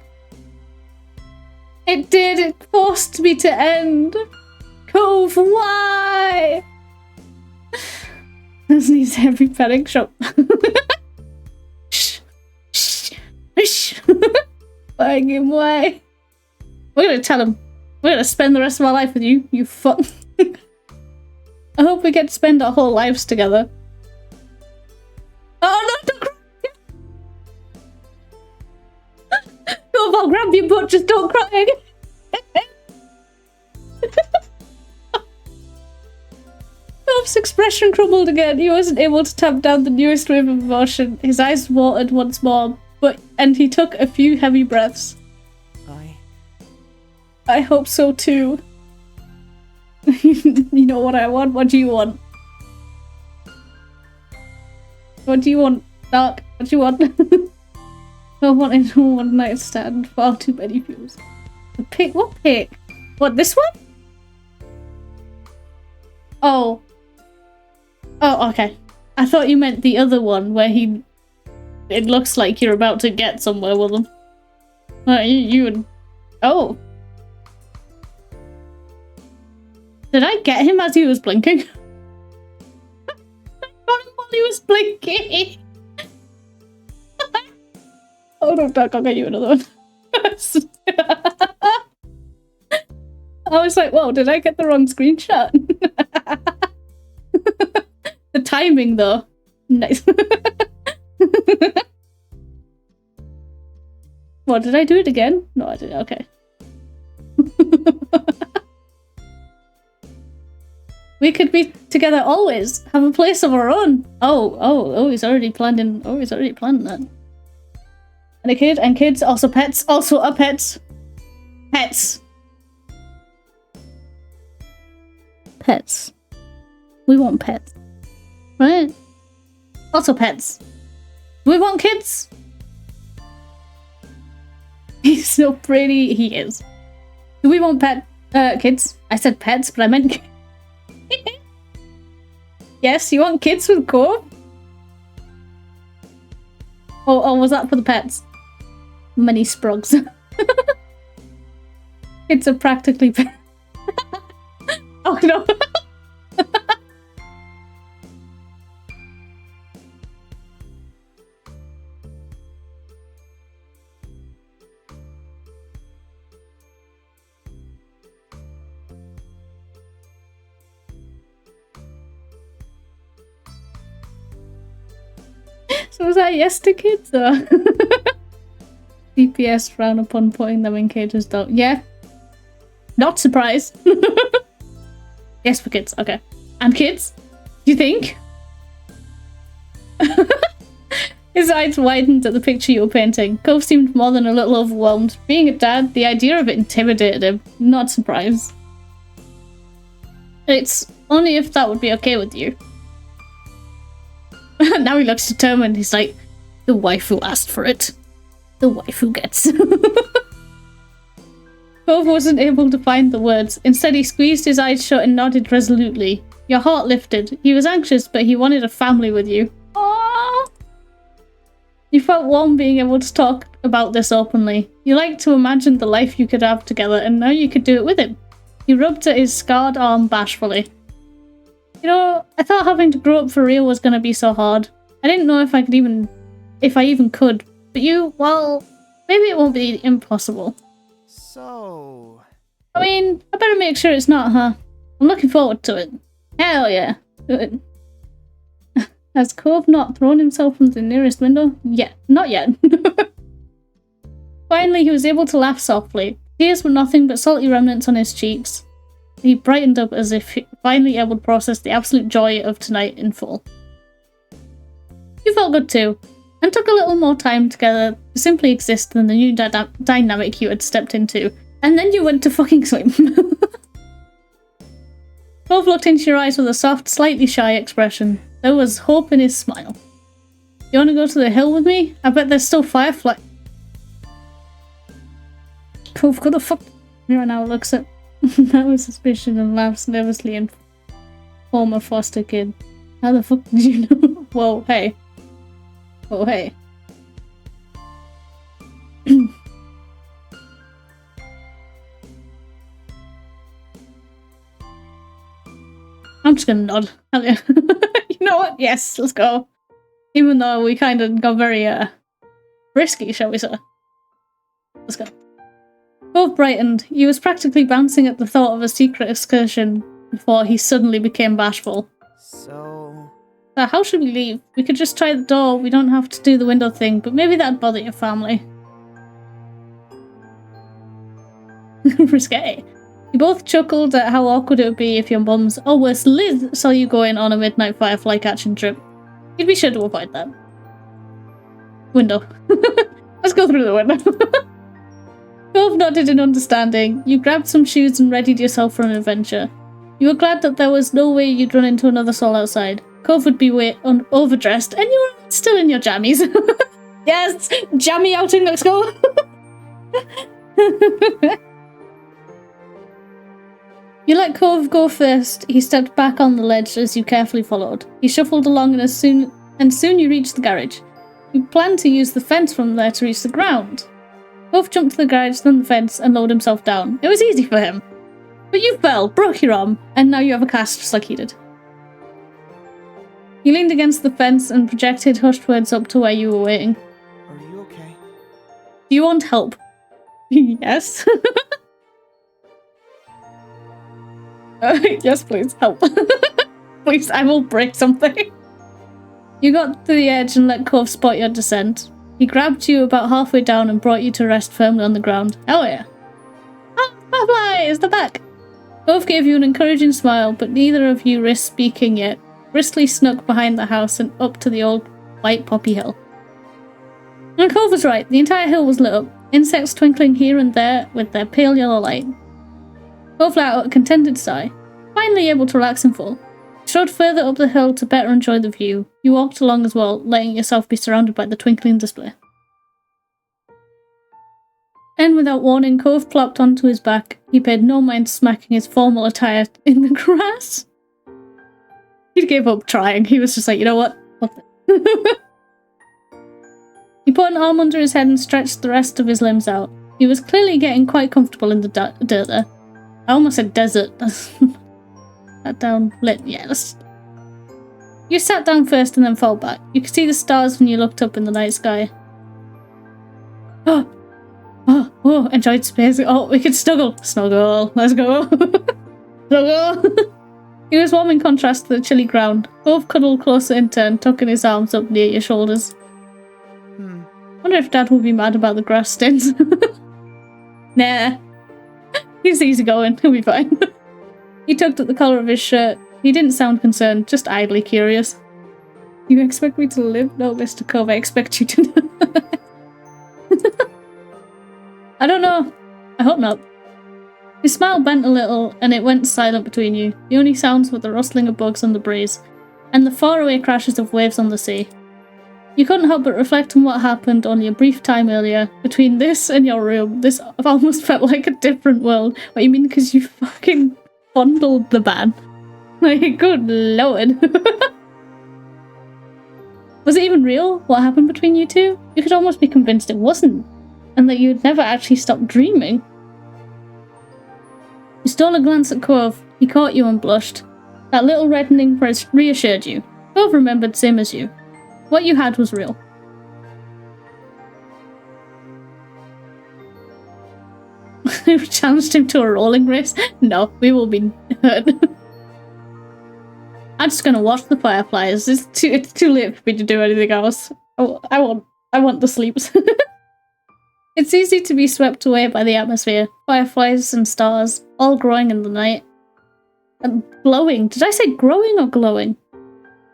Speaker 1: It did. It forced me to end. Cove, why? This needs every petting shop. Shh. Shh. Shh. Bang him away. We're going to tell him. We're going to spend the rest of our life with you, you fuck. I hope we get to spend our whole lives together. Oh no, don't cry! Cove, I'll grab your butt, just don't cry. Cove's expression crumbled again. He wasn't able to tamp down the newest wave of emotion. His eyes watered once more, and he took a few heavy breaths. I hope so too. You know what I want? What do you want? What do you want, Dark? What do you want? I wanted a one night stand. Far too many views. The pick? What pick? What, this one? Oh. Oh, okay. I thought you meant the other one where he... It looks like you're about to get somewhere with him. You would... Oh. Did I get him as he was blinking? I got him while he was blinking. Oh no, Doc, I'll get you another one. I was like, whoa, did I get the wrong screenshot? The timing though. Nice. What, did I do it again? No, I didn't. Okay. We could be together always. Have a place of our own. Oh, he's already planning. Oh, he's already planning that. And a kid, and kids, also pets, also a pets. Pets. Pets. We want pets. Right? Also pets. Do we want kids? He's so pretty. He is. Do we want kids? I said pets, but I meant yes, you want kids with Cove? Oh, was that for the pets? Many sprugs. Kids are practically pets. Oh no. So was that yes to kids or? DPS frown upon putting them in cages though. Yeah. Not surprised. Yes for kids, okay. And kids? Do you think? His eyes widened at the picture you were painting. Cove seemed more than a little overwhelmed. Being a dad, the idea of it intimidated him. Not surprised. It's only if that would be okay with you. Now he looks determined. He's like, the wife who asked for it. The wife who gets. Cove wasn't able to find the words. Instead, he squeezed his eyes shut and nodded resolutely. Your heart lifted. He was anxious, but he wanted a family with you. Aww. You felt warm being able to talk about this openly. You liked to imagine the life you could have together, and now you could do it with him. He rubbed at his scarred arm bashfully. You know, I thought having to grow up for real was gonna be so hard. I didn't know if I even could. But you, well, maybe it won't be impossible.
Speaker 5: So...
Speaker 1: I mean, I better make sure it's not, huh? I'm looking forward to it. Hell yeah. Good. Has Cove not thrown himself from the nearest window? Yeah, not yet. Finally, he was able to laugh softly. Tears were nothing but salty remnants on his cheeks. He brightened up as if finally able to process the absolute joy of tonight in full. You felt good too, and took a little more time together to simply exist than the new dynamic you had stepped into, and then you went to fucking swim. Cove looked into your eyes with a soft, slightly shy expression. There was hope in his smile. You want to go to the hill with me? I bet there's still firefly. Cove could have fucked. Mira now looks at that with suspicion and laughs nervously and former foster kid. How the fuck did you know? Whoa, hey. Oh, hey. I'm just gonna nod. Hell yeah. You know what? Yes, let's go. Even though we kind of got very, risky, shall we say. Let's go. Cove brightened. He was practically bouncing at the thought of a secret excursion before he suddenly became bashful.
Speaker 5: So
Speaker 1: How should we leave? We could just try the door. We don't have to do the window thing, but maybe that'd bother your family. Risque. You both chuckled at how awkward it would be if your mums, or worse, Liz, saw you going on a midnight firefly catching trip. You'd be sure to avoid that. Window. Let's go through the window. Cove nodded in understanding. You grabbed some shoes and readied yourself for an adventure. You were glad that there was no way you'd run into another soul outside. Cove would be overdressed, and you were still in your jammies. Yes! Jammy outing, let's go! You let Cove go first. He stepped back on the ledge as you carefully followed. He shuffled along and soon you reached the garage. You planned to use the fence from there to reach the ground. Cove jumped to the garage, then the fence, and lowered himself down. It was easy for him. But you fell, broke your arm, and now you have a cast just like he did. You leaned against the fence and projected hushed words up to where you were waiting.
Speaker 5: are you okay?
Speaker 1: Do you want help? Yes. Yes, please, help. Please, I will break something. You got to the edge and let Cove spot your descent. He grabbed you about halfway down and brought you to rest firmly on the ground. Hell yeah. Ah, fireflies, they're back. Cove gave you an encouraging smile, but neither of you risked speaking yet. Briskly snuck behind the house and up to the old white poppy hill. And Cove was right, the entire hill was lit up, insects twinkling here and there with their pale yellow light. Cove let out a contented sigh, finally able to relax in full. You strode further up the hill to better enjoy the view. You walked along as well, letting yourself be surrounded by the twinkling display. And without warning, Cove plopped onto his back. He paid no mind to smacking his formal attire in the grass. He gave up trying. He was just like, you know what? He put an arm under his head and stretched the rest of his limbs out. He was clearly getting quite comfortable in the dirt there. I almost said desert. Sat down, lit. Yeah, You sat down first and then fell back. You could see the stars when you looked up in the night sky. Oh, enjoyed space. Oh, we could snuggle. Snuggle. Let's go. Snuggle. He was warm in contrast to the chilly ground. Both cuddled closer in turn, tucking his arms up near your shoulders. Wonder if Dad will be mad about the grass stains. Nah. He's easygoing. He'll be fine. He tugged at the collar of his shirt. He didn't sound concerned, just idly curious. You expect me to live? No, Mr. Cove, I expect you to. I don't know. I hope not. His smile bent a little, and it went silent between you. The only sounds were the rustling of bugs on the breeze, and the faraway crashes of waves on the sea. You couldn't help but reflect on what happened only a brief time earlier. Between this and your room, this almost felt like a different world. What you mean, because you fucking fondled the man? Like, good lord. Was it even real, what happened between you two? You could almost be convinced it wasn't, and that you'd never actually stopped dreaming. You stole a glance at Cove. He caught you and blushed. That little reddening reassured you. Cove remembered same as you. What you had was real. We challenged him to a rolling race? No, we will be hurt. I'm just gonna watch the fireflies. It's too late for me to do anything else. I want the sleeps. It's easy to be swept away by the atmosphere. Fireflies and stars, all growing in the night. And glowing. Did I say growing or glowing?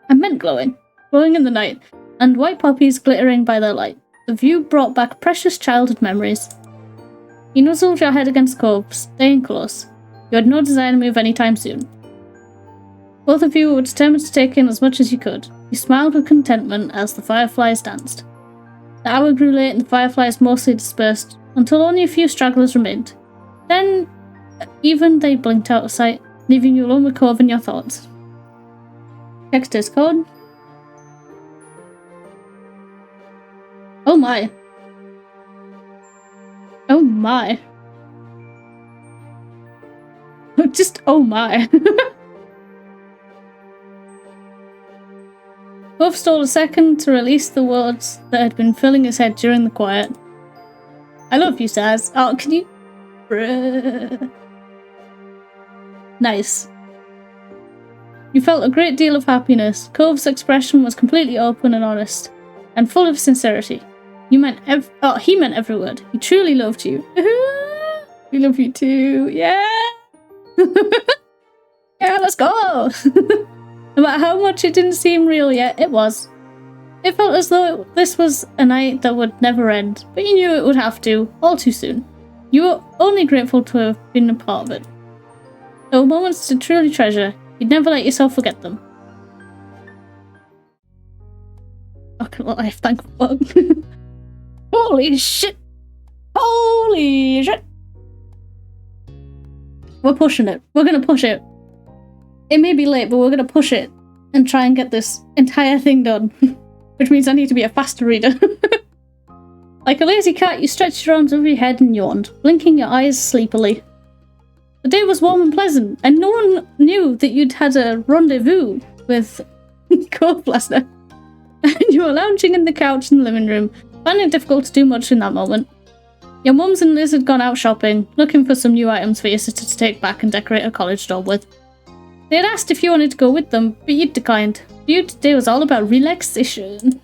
Speaker 1: I meant glowing. Glowing in the night. And white poppies glittering by their light. The view brought back precious childhood memories. You nuzzled your head against Cove, staying close. You had no desire to move anytime soon. Both of you were determined to take in as much as you could. You smiled with contentment as the fireflies danced. The hour grew late and the fireflies mostly dispersed, until only a few stragglers remained. Then, even they blinked out of sight, leaving you alone with Cove and your thoughts. Dexter's code. Oh my. Oh my. Just oh my. Cove stole a second to release the words that had been filling his head during the quiet. I love you, Saz. Oh, can you... Nice. You felt a great deal of happiness. Cove's expression was completely open and honest, and full of sincerity. He meant every word. He truly loved you. We love you too. Yeah! Yeah, let's go! No matter how much it didn't seem real yet, it was. It felt as though this was a night that would never end, but you knew it would have to, all too soon. You were only grateful to have been a part of it. There were moments to truly treasure. You'd never let yourself forget them. Fucking life, thank fuck. Holy shit! Holy shit! We're pushing it. We're gonna push it. It may be late, but we're gonna push it and try and get this entire thing done. Which means I need to be a faster reader. Like a lazy cat, you stretched your arms over your head and yawned, blinking your eyes sleepily. The day was warm and pleasant, and no one knew that you'd had a rendezvous with Cove last night. You were lounging in the couch in the living room, finding it difficult to do much in that moment. Your mums and Liz had gone out shopping, looking for some new items for your sister to take back and decorate her college dorm with. They had asked if you wanted to go with them, but you'd declined. For you, today was all about relaxation.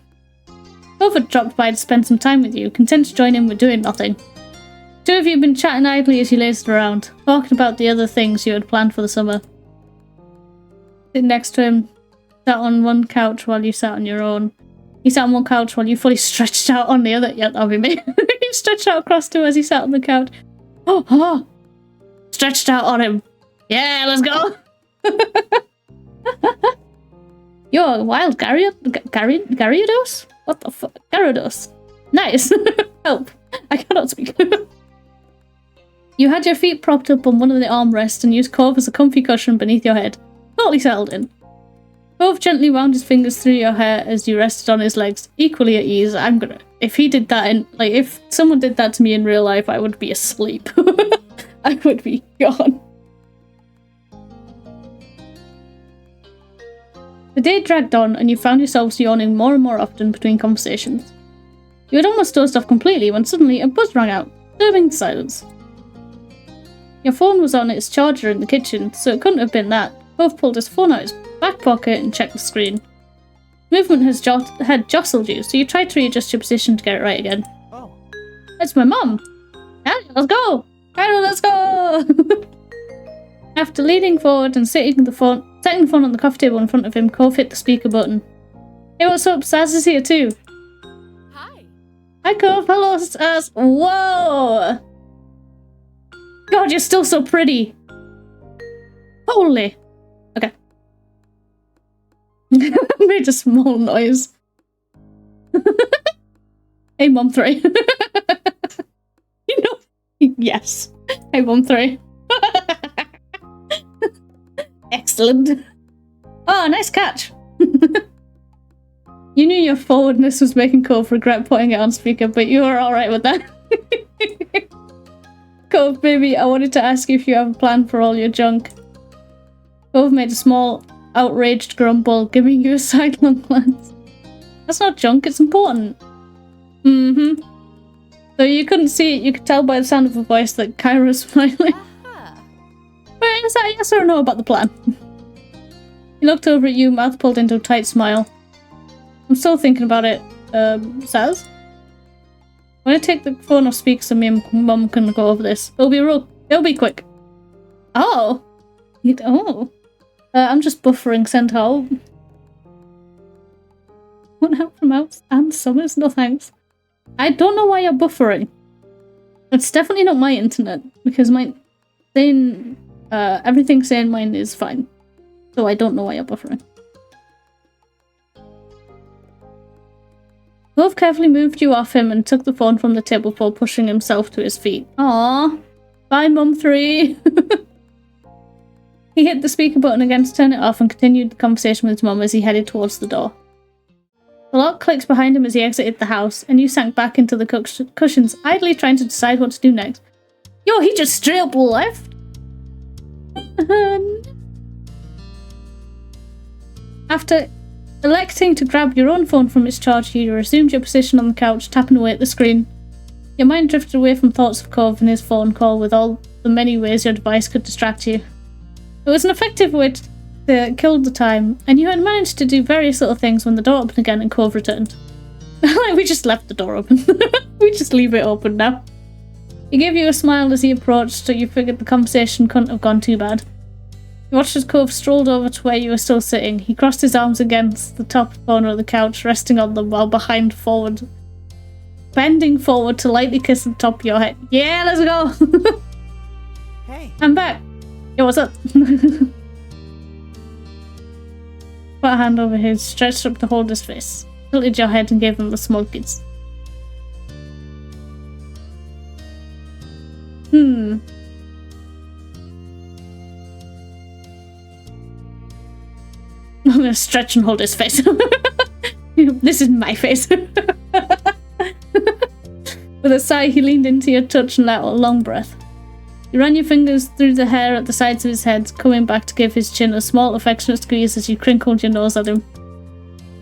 Speaker 1: Cove had dropped by to spend some time with you, content to join in with doing nothing. Two of you had been chatting idly as you lazed around, talking about the other things you had planned for the summer. Sitting next to him, sat on one couch while you sat on your own. He sat on one couch while you fully stretched out on the other. Yeah, that'll be me. You stretched out across to him as he sat on the couch. Oh! Stretched out on him. Yeah, let's go! You're a wild Gyarados? What the fuck? Gyarados. Nice. Help. I cannot speak. You had your feet propped up on one of the armrests and used Cove as a comfy cushion beneath your head. Totally settled in. Cove gently wound his fingers through your hair as you rested on his legs, equally at ease. If he did that if someone did that to me in real life, I would be asleep. I would be gone. The day dragged on and you found yourselves yawning more and more often between conversations. You had almost dozed off completely when suddenly a buzz rang out, disturbing the silence. Your phone was on its charger in the kitchen, so it couldn't have been that. Cove pulled his phone out of his back pocket and checked the screen. Movement had jostled you, so you tried to readjust your position to get it right again.
Speaker 5: Oh.
Speaker 1: It's my mum! Annie, let's go! Kyra, let's go! After leaning forward and setting the phone on the coffee table in front of him, Cove hit the speaker button. Hey, what's up? Saz is here too.
Speaker 2: Hi.
Speaker 1: Hi, Cove. Hello, Saz. Whoa! God, you're still so pretty. Holy. Okay. Made a small noise. Hey, Mom 3. You know, yes. Hey, Mom 3. Excellent. Oh, nice catch. You knew your forwardness was making Cove regret putting it on speaker, but you were alright with that. Cove, baby, I wanted to ask you if you have a plan for all your junk. Cove made a small, outraged grumble, giving you a sidelong glance. That's not junk, it's important. Mm-hmm. Though you couldn't see it, you could tell by the sound of her voice that Kyra was smiling. Wait, is that a yes or a no about the plan? He looked over at you, mouth pulled into a tight smile. I'm still thinking about it, Saz? I'm gonna take the phone off speaker so me and Mum can go over this. It'll be quick. Oh! I'm just buffering Centaur. Want help from Outs and Summers? No thanks. I don't know why you're buffering. It's definitely not my internet, because everything saying mine is fine. So I don't know why you're buffering. Cove carefully moved you off him and took the phone from the table before pushing himself to his feet. Aww. Bye, Mum 3. He hit the speaker button again to turn it off and continued the conversation with his mum as he headed towards the door. The lock clicked behind him as he exited the house, and you sank back into the cushions, idly trying to decide what to do next. Yo, he just straight up left! After electing to grab your own phone from its charger, you resumed your position on the couch, tapping away at the screen. Your mind drifted away from thoughts of Cove and his phone call with all the many ways your device could distract you. It was an effective way to kill the time, and you had managed to do various little things when the door opened again and Cove returned. We just left the door open. We just leave it open now. He gave you a smile as he approached, so you figured the conversation couldn't have gone too bad. You watched as Cove strolled over to where you were still sitting. He crossed his arms against the top corner of the couch, resting on them while bending forward to lightly kiss the top of your head. Yeah, let's go!
Speaker 5: Hey.
Speaker 1: I'm back! Yo, what's up? Put a hand over his, stretched up to hold his face, tilted your head and gave him a small kiss. I'm gonna stretch and hold his face. This is my face. With a sigh, he leaned into your touch and let out a long breath. You ran your fingers through the hair at the sides of his head, coming back to give his chin a small, affectionate squeeze as you crinkled your nose at him.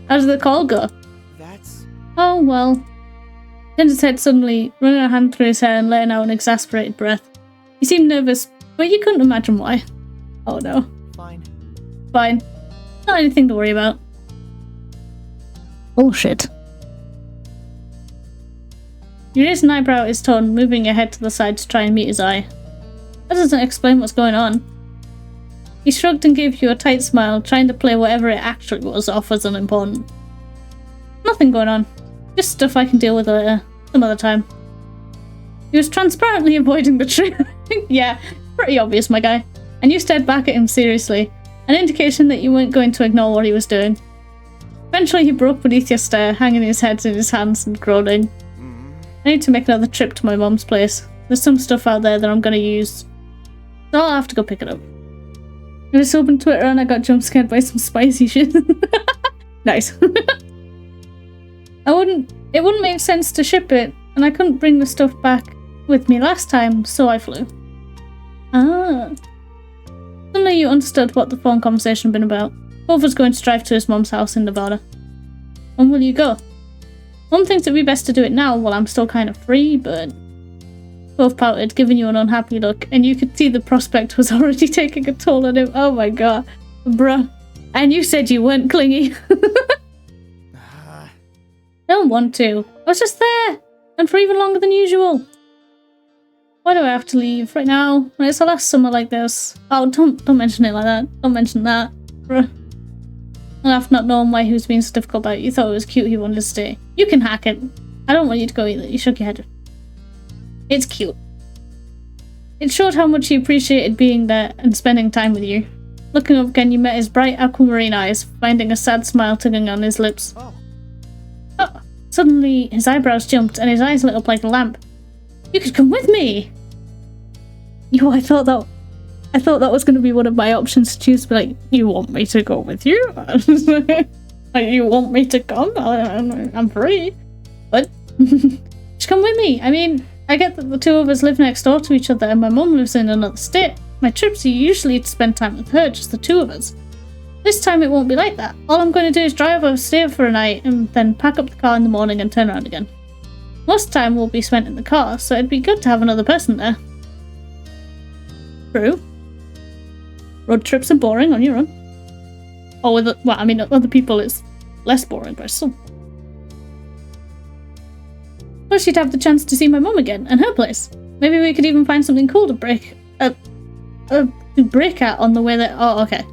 Speaker 1: How did the call go?
Speaker 5: That's...
Speaker 1: Oh, well. Turned his head suddenly, running a hand through his hair and letting out an exasperated breath. He seemed nervous, but you couldn't imagine why. Oh no.
Speaker 5: Fine.
Speaker 1: Fine. Not anything to worry about. Bullshit. You raised an eyebrow at his tone, moving your head to the side to try and meet his eye. That doesn't explain what's going on. He shrugged and gave you a tight smile, trying to play whatever it actually was off as unimportant. Nothing going on. Just stuff I can deal with later. Some other time. He was transparently avoiding the truth. Yeah, pretty obvious, my guy. And you stared back at him seriously, an indication that you weren't going to ignore what he was doing. Eventually he broke beneath your stare, hanging his head in his hands and groaning. I need to make another trip to my mum's place. There's some stuff out there that I'm gonna use. So I'll have to go pick it up. I just opened Twitter and I got jump scared by some spicy shit. Nice. It wouldn't make sense to ship it, and I couldn't bring the stuff back with me last time, so I flew. Ah. Suddenly you understood what the phone conversation had been about. Cove was going to drive to his mum's house in Nevada. When will you go? Mum thinks it'd be best to do it now while I'm still kind of free, but... Cove pouted, giving you an unhappy look, and you could see the prospect was already taking a toll on him. Oh my god. Bruh. And you said you weren't clingy. I don't want to. I was just there! And for even longer than usual. Why do I have to leave right now? When it's the last summer like this. Oh, don't mention it like that. Don't mention that. Bruh. I laughed, not knowing why he was being so difficult about it. You thought it was cute he wanted to stay. You can hack it. I don't want you to go either. You shook your head. It's cute. It showed how much he appreciated being there and spending time with you. Looking up again, you met his bright aquamarine eyes, finding a sad smile tugging on his lips.
Speaker 5: Oh.
Speaker 1: Oh. Suddenly, his eyebrows jumped and his eyes lit up like a lamp. You could come with me! Yo, I thought that was going to be one of my options to choose, to be like, you want me to go with you? Like, you want me to come? I'm free. But, just come with me. I mean, I get that the two of us live next door to each other and my mum lives in another state. My trips are usually to spend time with her, just the two of us. This time it won't be like that. All I'm going to do is drive or stay for a night and then pack up the car in the morning and turn around again. Most time will be spent in the car, so it'd be good to have another person there. True. Road trips are boring on your own. Or with, well, I mean, other people it's less boring, but still. Plus you'd have the chance to see my mum again, and her place. Maybe we could even find something cool to break at on the way that, oh, okay.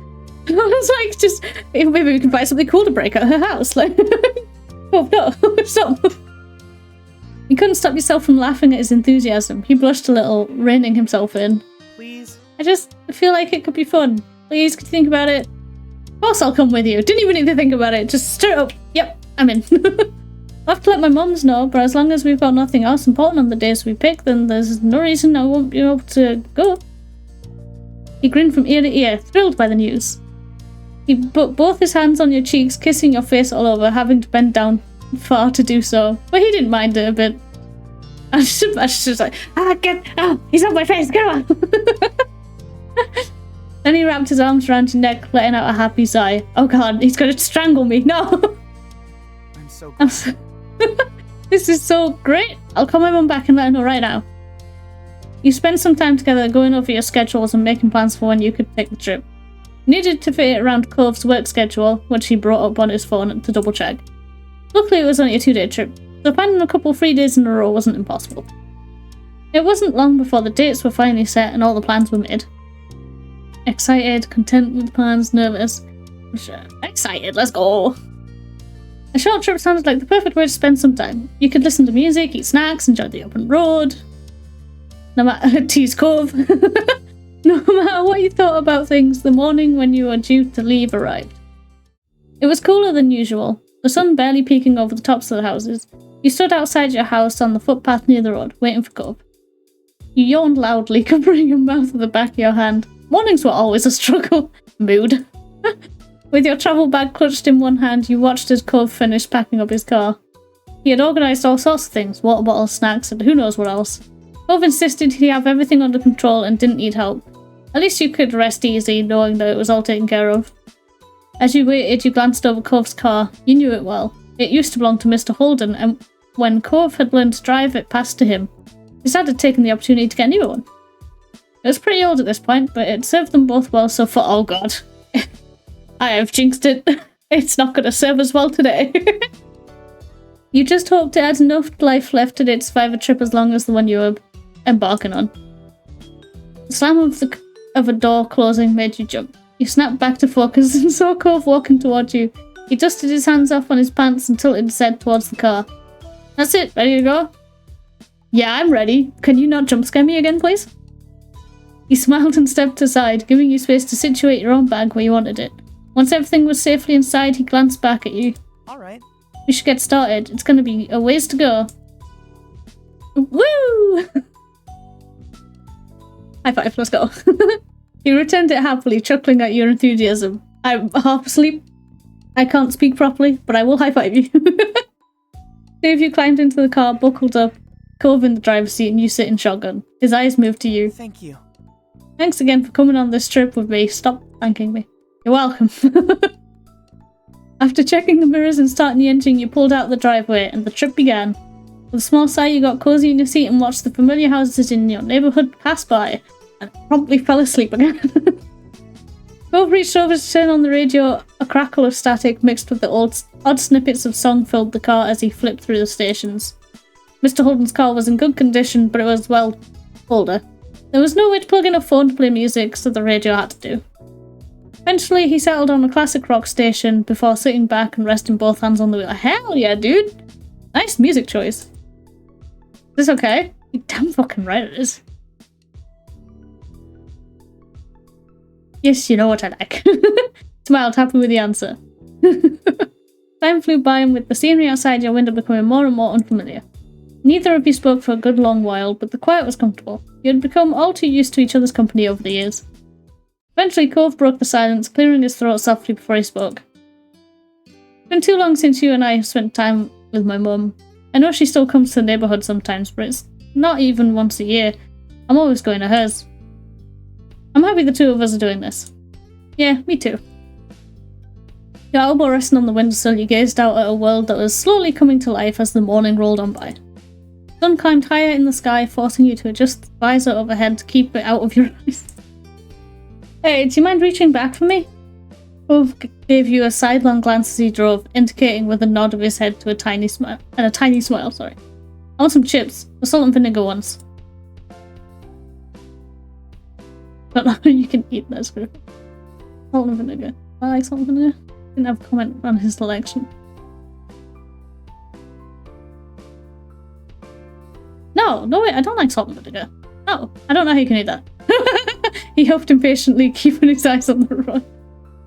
Speaker 1: I was like, just, maybe we can find something cool to break at her house, like, oh no, stop. You couldn't stop yourself from laughing at his enthusiasm. He blushed a little, reining himself in.
Speaker 5: Please?
Speaker 1: I feel like it could be fun. Please, could you think about it? Of course I'll come with you. Didn't even need to think about it. Just stir it up. Yep, I'm in. I'll have to let my mums know, but as long as we've got nothing else important on the days we pick, then there's no reason I won't be able to go. He grinned from ear to ear, thrilled by the news. He put both his hands on your cheeks, kissing your face all over, having to bend down far to do so. But he didn't mind it a bit. I was just like, he's on my face, come on! Then he wrapped his arms around your neck, letting out a happy sigh. Oh god, he's gonna strangle me, no!
Speaker 5: I'm so glad.
Speaker 1: This is so great! I'll call my mum back and let her know right now. You spent some time together going over your schedules and making plans for when you could take the trip. You needed to fit it around Cove's work schedule, which he brought up on his phone to double check. Luckily it was only a 2-day trip, so finding a couple 3 days in a row wasn't impossible. It wasn't long before the dates were finally set and all the plans were made. Excited, content with the plans, nervous. Excited, let's go! A short trip sounded like the perfect way to spend some time. You could listen to music, eat snacks, enjoy the open road. No matter tease Cove. No matter what you thought about things, the morning when you were due to leave arrived. It was cooler than usual, the sun barely peeking over the tops of the houses. You stood outside your house on the footpath near the road, waiting for Cove. You yawned loudly, covering your mouth with the back of your hand. Mornings were always a struggle. Mood. With your travel bag clutched in one hand, you watched as Cove finished packing up his car. He had organised all sorts of things, water bottles, snacks, and who knows what else. Cove insisted he'd have everything under control and didn't need help. At least you could rest easy, knowing that it was all taken care of. As you waited, you glanced over Cove's car. You knew it well. It used to belong to Mr. Holden, and when Cove had learned to drive, it passed to him. His dad had taken the opportunity to get a new one. It was pretty old at this point, but it served them both well so far. Oh god. I have jinxed it. It's not going to serve us well today. You just hoped it had enough life left in it to survive a trip as long as the one you were embarking on. The slam of a door closing made you jump. You snapped back to focus and saw Cove walking towards you. He dusted his hands off on his pants and tilted his head towards the car. That's it, ready to go? Yeah, I'm ready. Can you not jump scare me again, please? He smiled and stepped aside, giving you space to situate your own bag where you wanted it. Once everything was safely inside, he glanced back at you.
Speaker 5: Alright.
Speaker 1: We should get started. It's going to be a ways to go. Woo! High five, let's go. He returned it happily, chuckling at your enthusiasm. I'm half asleep. I can't speak properly, but I will high five you. Two of you climbed into the car, buckled up, Cove in the driver's seat, and you sit in shotgun. His eyes moved to you.
Speaker 5: Thank you.
Speaker 1: Thanks again for coming on this trip with me. Stop thanking me. You're welcome. After checking the mirrors and starting the engine, you pulled out the driveway, and the trip began. With a small sigh, you got cozy in your seat and watched the familiar houses in your neighbourhood pass by, and promptly fell asleep again. Cove reached over to turn on the radio. A crackle of static mixed with the odd snippets of song filled the car as he flipped through the stations. Mr. Holden's car was in good condition, but it was, well, older. There was no way to plug in a phone to play music, so the radio had to do. Eventually, he settled on a classic rock station before sitting back and resting both hands on the wheel. Hell yeah, dude! Nice music choice. Is this okay? You're damn fucking right it is. Yes, you know what I like. Smiled, happy with the answer. Time flew by, and with the scenery outside your window becoming more and more unfamiliar. Neither of you spoke for a good long while, but the quiet was comfortable. You had become all too used to each other's company over the years. Eventually, Cove broke the silence, clearing his throat softly before he spoke. It's been too long since you and I have spent time with my mum. I know she still comes to the neighbourhood sometimes, but it's not even once a year. I'm always going to hers. I'm happy the two of us are doing this. Yeah, me too. Your elbow resting on the windowsill, you gazed out at a world that was slowly coming to life as the morning rolled on by. The sun climbed higher in the sky, forcing you to adjust the visor overhead to keep it out of your eyes. Hey, do you mind reaching back for me? Cove gave you a sidelong glance as he drove, indicating with a nod of his head to a tiny smile. I want some chips, the salt and vinegar ones. Don't know how you can eat this group. Salt and vinegar. I like salt and vinegar. Didn't have a comment on his selection. No, wait, I don't like salt and vinegar. No, I don't know how you can eat that. He huffed impatiently, keeping his eyes on the road.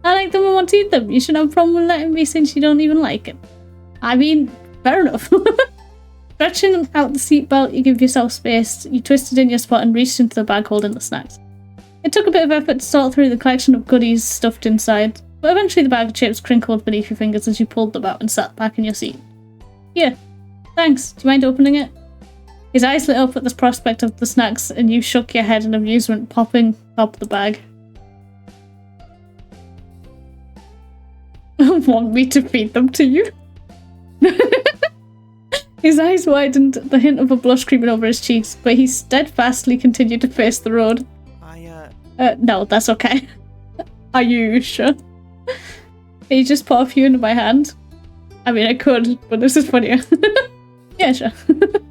Speaker 1: I like them and want to eat them. You shouldn't have a problem with letting me since you don't even like it. I mean, fair enough. Stretching out the seatbelt, you give yourself space. You twisted in your spot and reached into the bag holding the snacks. It took a bit of effort to sort through the collection of goodies stuffed inside, but eventually the bag of chips crinkled beneath your fingers as you pulled them out and sat back in your seat. Here, thanks. Do you mind opening it? His eyes lit up at the prospect of the snacks, and you shook your head in amusement, popping up the bag. Want me to feed them to you? His eyes widened, the hint of a blush creeping over his cheeks, but he steadfastly continued to face the road. No, that's okay. Are you sure? Can you just put a few into my hand? I mean, I could, but this is funnier. Yeah, sure.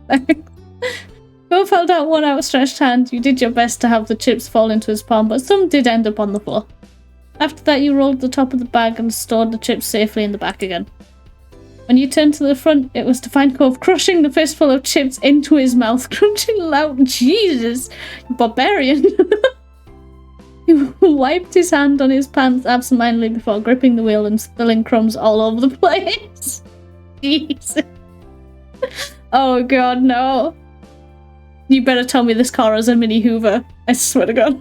Speaker 1: Thanks. Cove held out one outstretched hand. You did your best to have the chips fall into his palm, but some did end up on the floor. After that, you rolled the top of the bag and stored the chips safely in the back again. When you turned to the front, it was to find Cove crushing the fistful of chips into his mouth, crunching loud. Jesus, barbarian. He wiped his hand on his pants absentmindedly before gripping the wheel and spilling crumbs all over the place. Jesus. Oh god, no. You better tell me this car has a mini Hoover. I swear to god.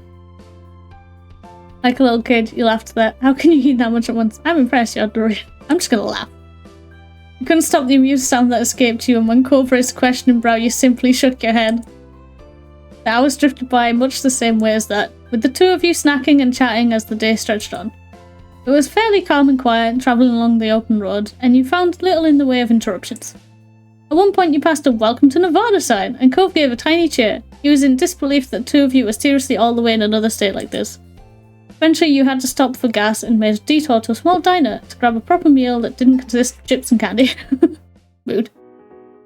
Speaker 1: Like a little kid, you laughed at that. How can you eat that much at once? I'm impressed, you're durian. I'm just gonna laugh. You couldn't stop the amused sound that escaped you, and when Cove raised a questioning brow, you simply shook your head. The hours drifted by much the same way as that, with the two of you snacking and chatting as the day stretched on. It was fairly calm and quiet, travelling along the open road, and you found little in the way of interruptions. At one point you passed a Welcome to Nevada sign, and Cove gave a tiny cheer. He was in disbelief that two of you were seriously all the way in another state like this. Eventually you had to stop for gas and made a detour to a small diner to grab a proper meal that didn't consist of chips and candy. Mood.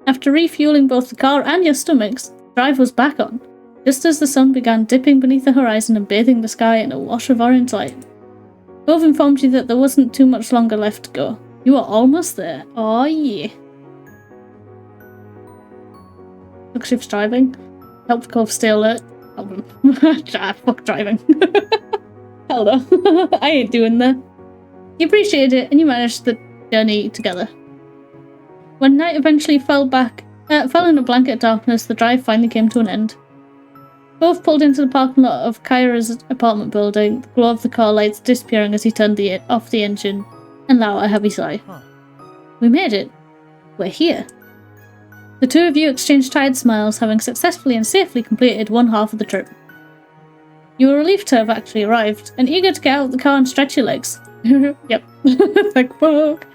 Speaker 1: After refueling both the car and your stomachs, the drive was back on, just as the sun began dipping beneath the horizon and bathing the sky in a wash of orange light. Cove informed you that there wasn't too much longer left to go. You were almost there. Oh yeah. Took shifts driving. Helped Cove stay alert. Help him. Fuck driving. Hell no. I ain't doing that. You appreciated it and you managed the journey together. When night eventually fell in a blanket of darkness, the drive finally came to an end. Both pulled into the parking lot of Kyra's apartment building, the glow of the car lights disappearing as he turned off the engine, and let out a heavy sigh.
Speaker 5: Huh.
Speaker 1: We made it. We're here. The two of you exchanged tired smiles, having successfully and safely completed one half of the trip. You were relieved to have actually arrived, and eager to get out of the car and stretch your legs. Yep. Like, fuck.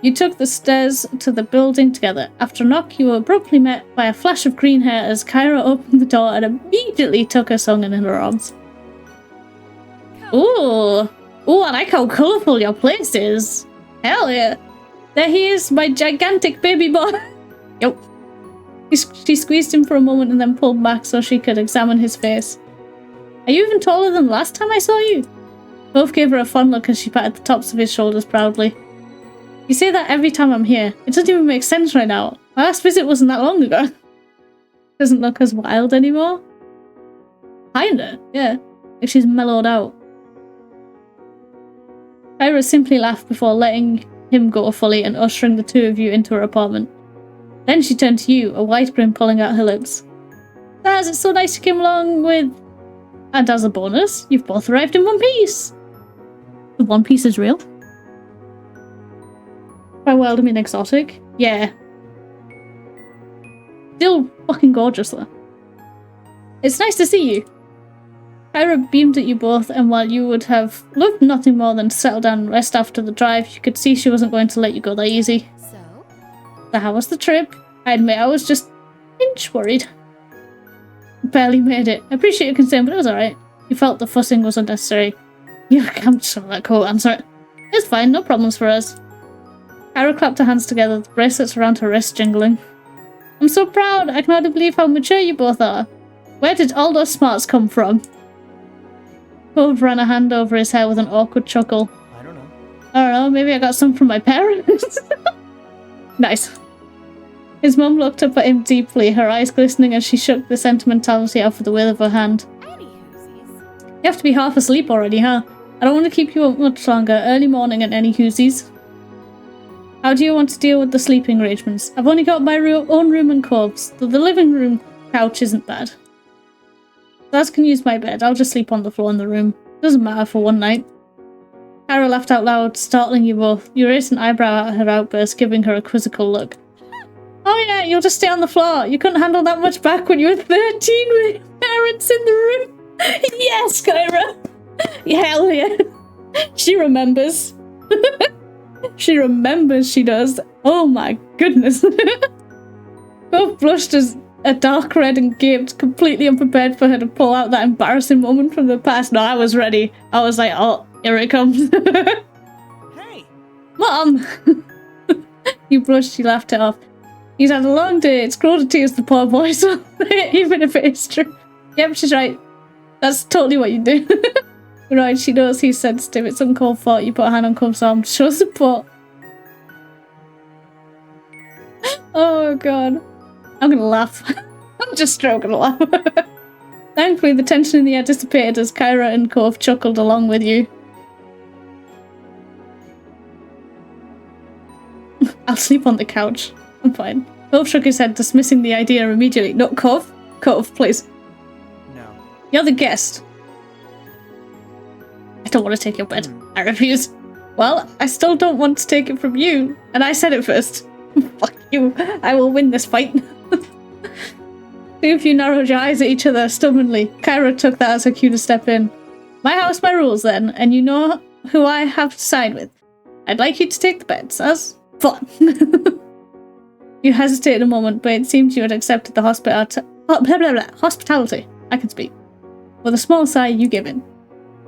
Speaker 1: You took the stairs to the building together. After a knock, you were abruptly met by a flash of green hair as Kyra opened the door and immediately took her son in her arms. Ooh! Ooh, I like how colourful your place is. Hell yeah. There he is, my gigantic baby boy. Yep. She squeezed him for a moment and then pulled back so she could examine his face. Are you even taller than last time I saw you? Both gave her a fond look as she patted the tops of his shoulders proudly. You say that every time I'm here. It doesn't even make sense right now. My last visit wasn't that long ago. Doesn't look as wild anymore. Kinda, yeah. Like she's mellowed out. Kyra simply laughed before letting him go fully and ushering the two of you into her apartment. Then she turned to you, a wide grin pulling out her lips. Daz, it's so nice you came along with... And as a bonus, you've both arrived in one piece. The One Piece is real? By wild, I mean exotic. Yeah. Still fucking gorgeous though. It's nice to see you. Kyra beamed at you both, and while you would have loved nothing more than to settle down and rest after the drive, you could see she wasn't going to let you go that easy. So how was the trip? I admit I was just an inch worried. Barely made it. I appreciate your concern, but it was alright. You felt the fussing was unnecessary. Yeah, I'm just gonna let Cole answer it. It's fine, no problems for us. Kyra clapped her hands together, the bracelets around her wrists jingling. I'm so proud. I can hardly believe how mature you both are. Where did all those smarts come from? Cove ran a hand over his hair with an awkward chuckle.
Speaker 5: I don't know.
Speaker 1: I don't know, maybe I got some from my parents. Nice. His mum looked up at him deeply, her eyes glistening as she shook the sentimentality out of the will of her hand. You have to be half asleep already, huh? I don't want to keep you up much longer. Early morning at any Whoosies. How do you want to deal with the sleeping arrangements? I've only got my own room and Cove's, though the living room couch isn't bad. Daz can use my bed. I'll just sleep on the floor in the room. Doesn't matter for one night. Kyra laughed out loud, startling you both. You raised an eyebrow at her outburst, giving her a quizzical look. Oh yeah, you'll just stay on the floor. You couldn't handle that much back when you were 13 with your parents in the room. Yes, Kyra. Hell yeah. She remembers. She remembers, she does. Oh my goodness. Both blushed as a dark red and gaped, completely unprepared for her to pull out that embarrassing moment from the past. No, I was ready. I was like, oh, here it comes.
Speaker 5: Hey!
Speaker 1: Mom! You blushed, she laughed it off. He's had a long day. It's cruel to tease the poor boy, so even if it is true. Yep, she's right. That's totally what you do. Right, she knows he's sensitive. It's uncalled for. You put a hand on Cove's arm to show support. Oh god. I'm gonna laugh. I'm just straight gonna laugh. Thankfully, the tension in the air dissipated as Kyra and Cove chuckled along with you. I'll sleep on the couch. I'm fine. Cove shook his head, dismissing the idea immediately. No, Cove? Cove, please.
Speaker 5: No.
Speaker 1: You're the guest. I don't want to take your bed. I refuse. Well, I still don't want to take it from you, and I said it first. Fuck you. I will win this fight. Two of you narrowed your eyes at each other stubbornly. Kyra took that as her cue to step in. My house, my rules then, and you know who I have to side with. I'd like you to take the beds as fun. You hesitated a moment, but it seemed you had accepted the hospitality. I can speak. With a small sigh, you give in.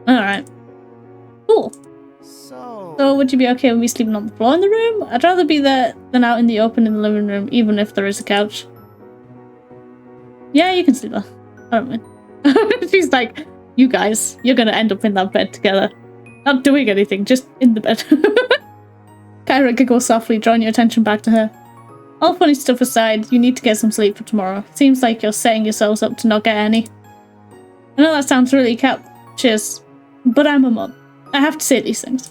Speaker 1: Alright. Cool. So would you be okay with me sleeping on the floor in the room? I'd rather be there than out in the open in the living room, even if there is a couch. Yeah, you can sleep there. I don't mind. She's like, you guys, you're gonna end up in that bed together. Not doing anything, just in the bed. Kyra giggles softly, drawing your attention back to her. All funny stuff aside, you need to get some sleep for tomorrow. Seems like you're setting yourselves up to not get any. I know that sounds really captious, but I'm a mum. I have to say these things.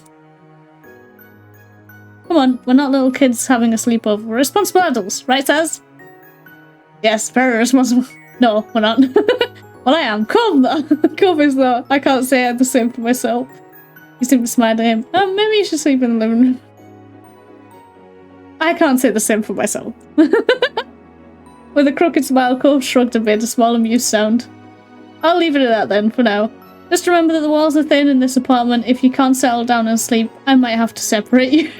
Speaker 1: Come on, we're not little kids having a sleepover. We're responsible adults, right, Saz? Yes, very responsible. No, we're not. Well, I am. Cove, though. Cove is, though. I can't say the same for myself. You seem to smile at him. Maybe you should sleep in the living room. I can't say the same for myself. With a crooked smile, Cove shrugged a bit, a small amused sound. I'll leave it at that then, for now. Just remember that the walls are thin in this apartment. If you can't settle down and sleep, I might have to separate you.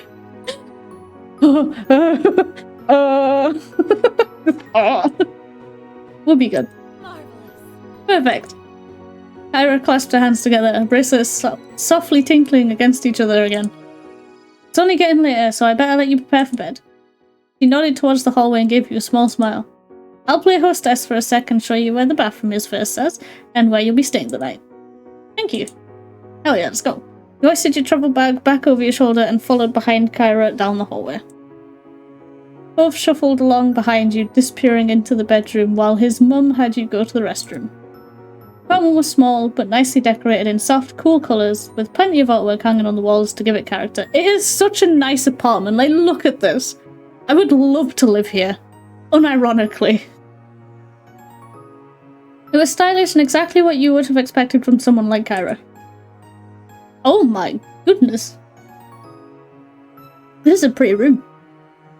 Speaker 1: We'll be good.
Speaker 2: Marvelous.
Speaker 1: Perfect. Kyra clasped her hands together, her bracelets softly tinkling against each other again. It's only getting later, so I better let you prepare for bed. She nodded towards the hallway and gave you a small smile. I'll play hostess for a sec and show you where the bathroom is first, Saz, and where you'll be staying the night. Thank you. Hell yeah, let's go. You hoisted your travel bag back over your shoulder and followed behind Kyra down the hallway. Both shuffled along behind you, disappearing into the bedroom while his mum had you go to the restroom. The apartment was small, but nicely decorated in soft, cool colours, with plenty of artwork hanging on the walls to give it character. It is such a nice apartment, like look at this. I would love to live here. Unironically. It was stylish and exactly what you would have expected from someone like Kyra. Oh my goodness. This is a pretty room.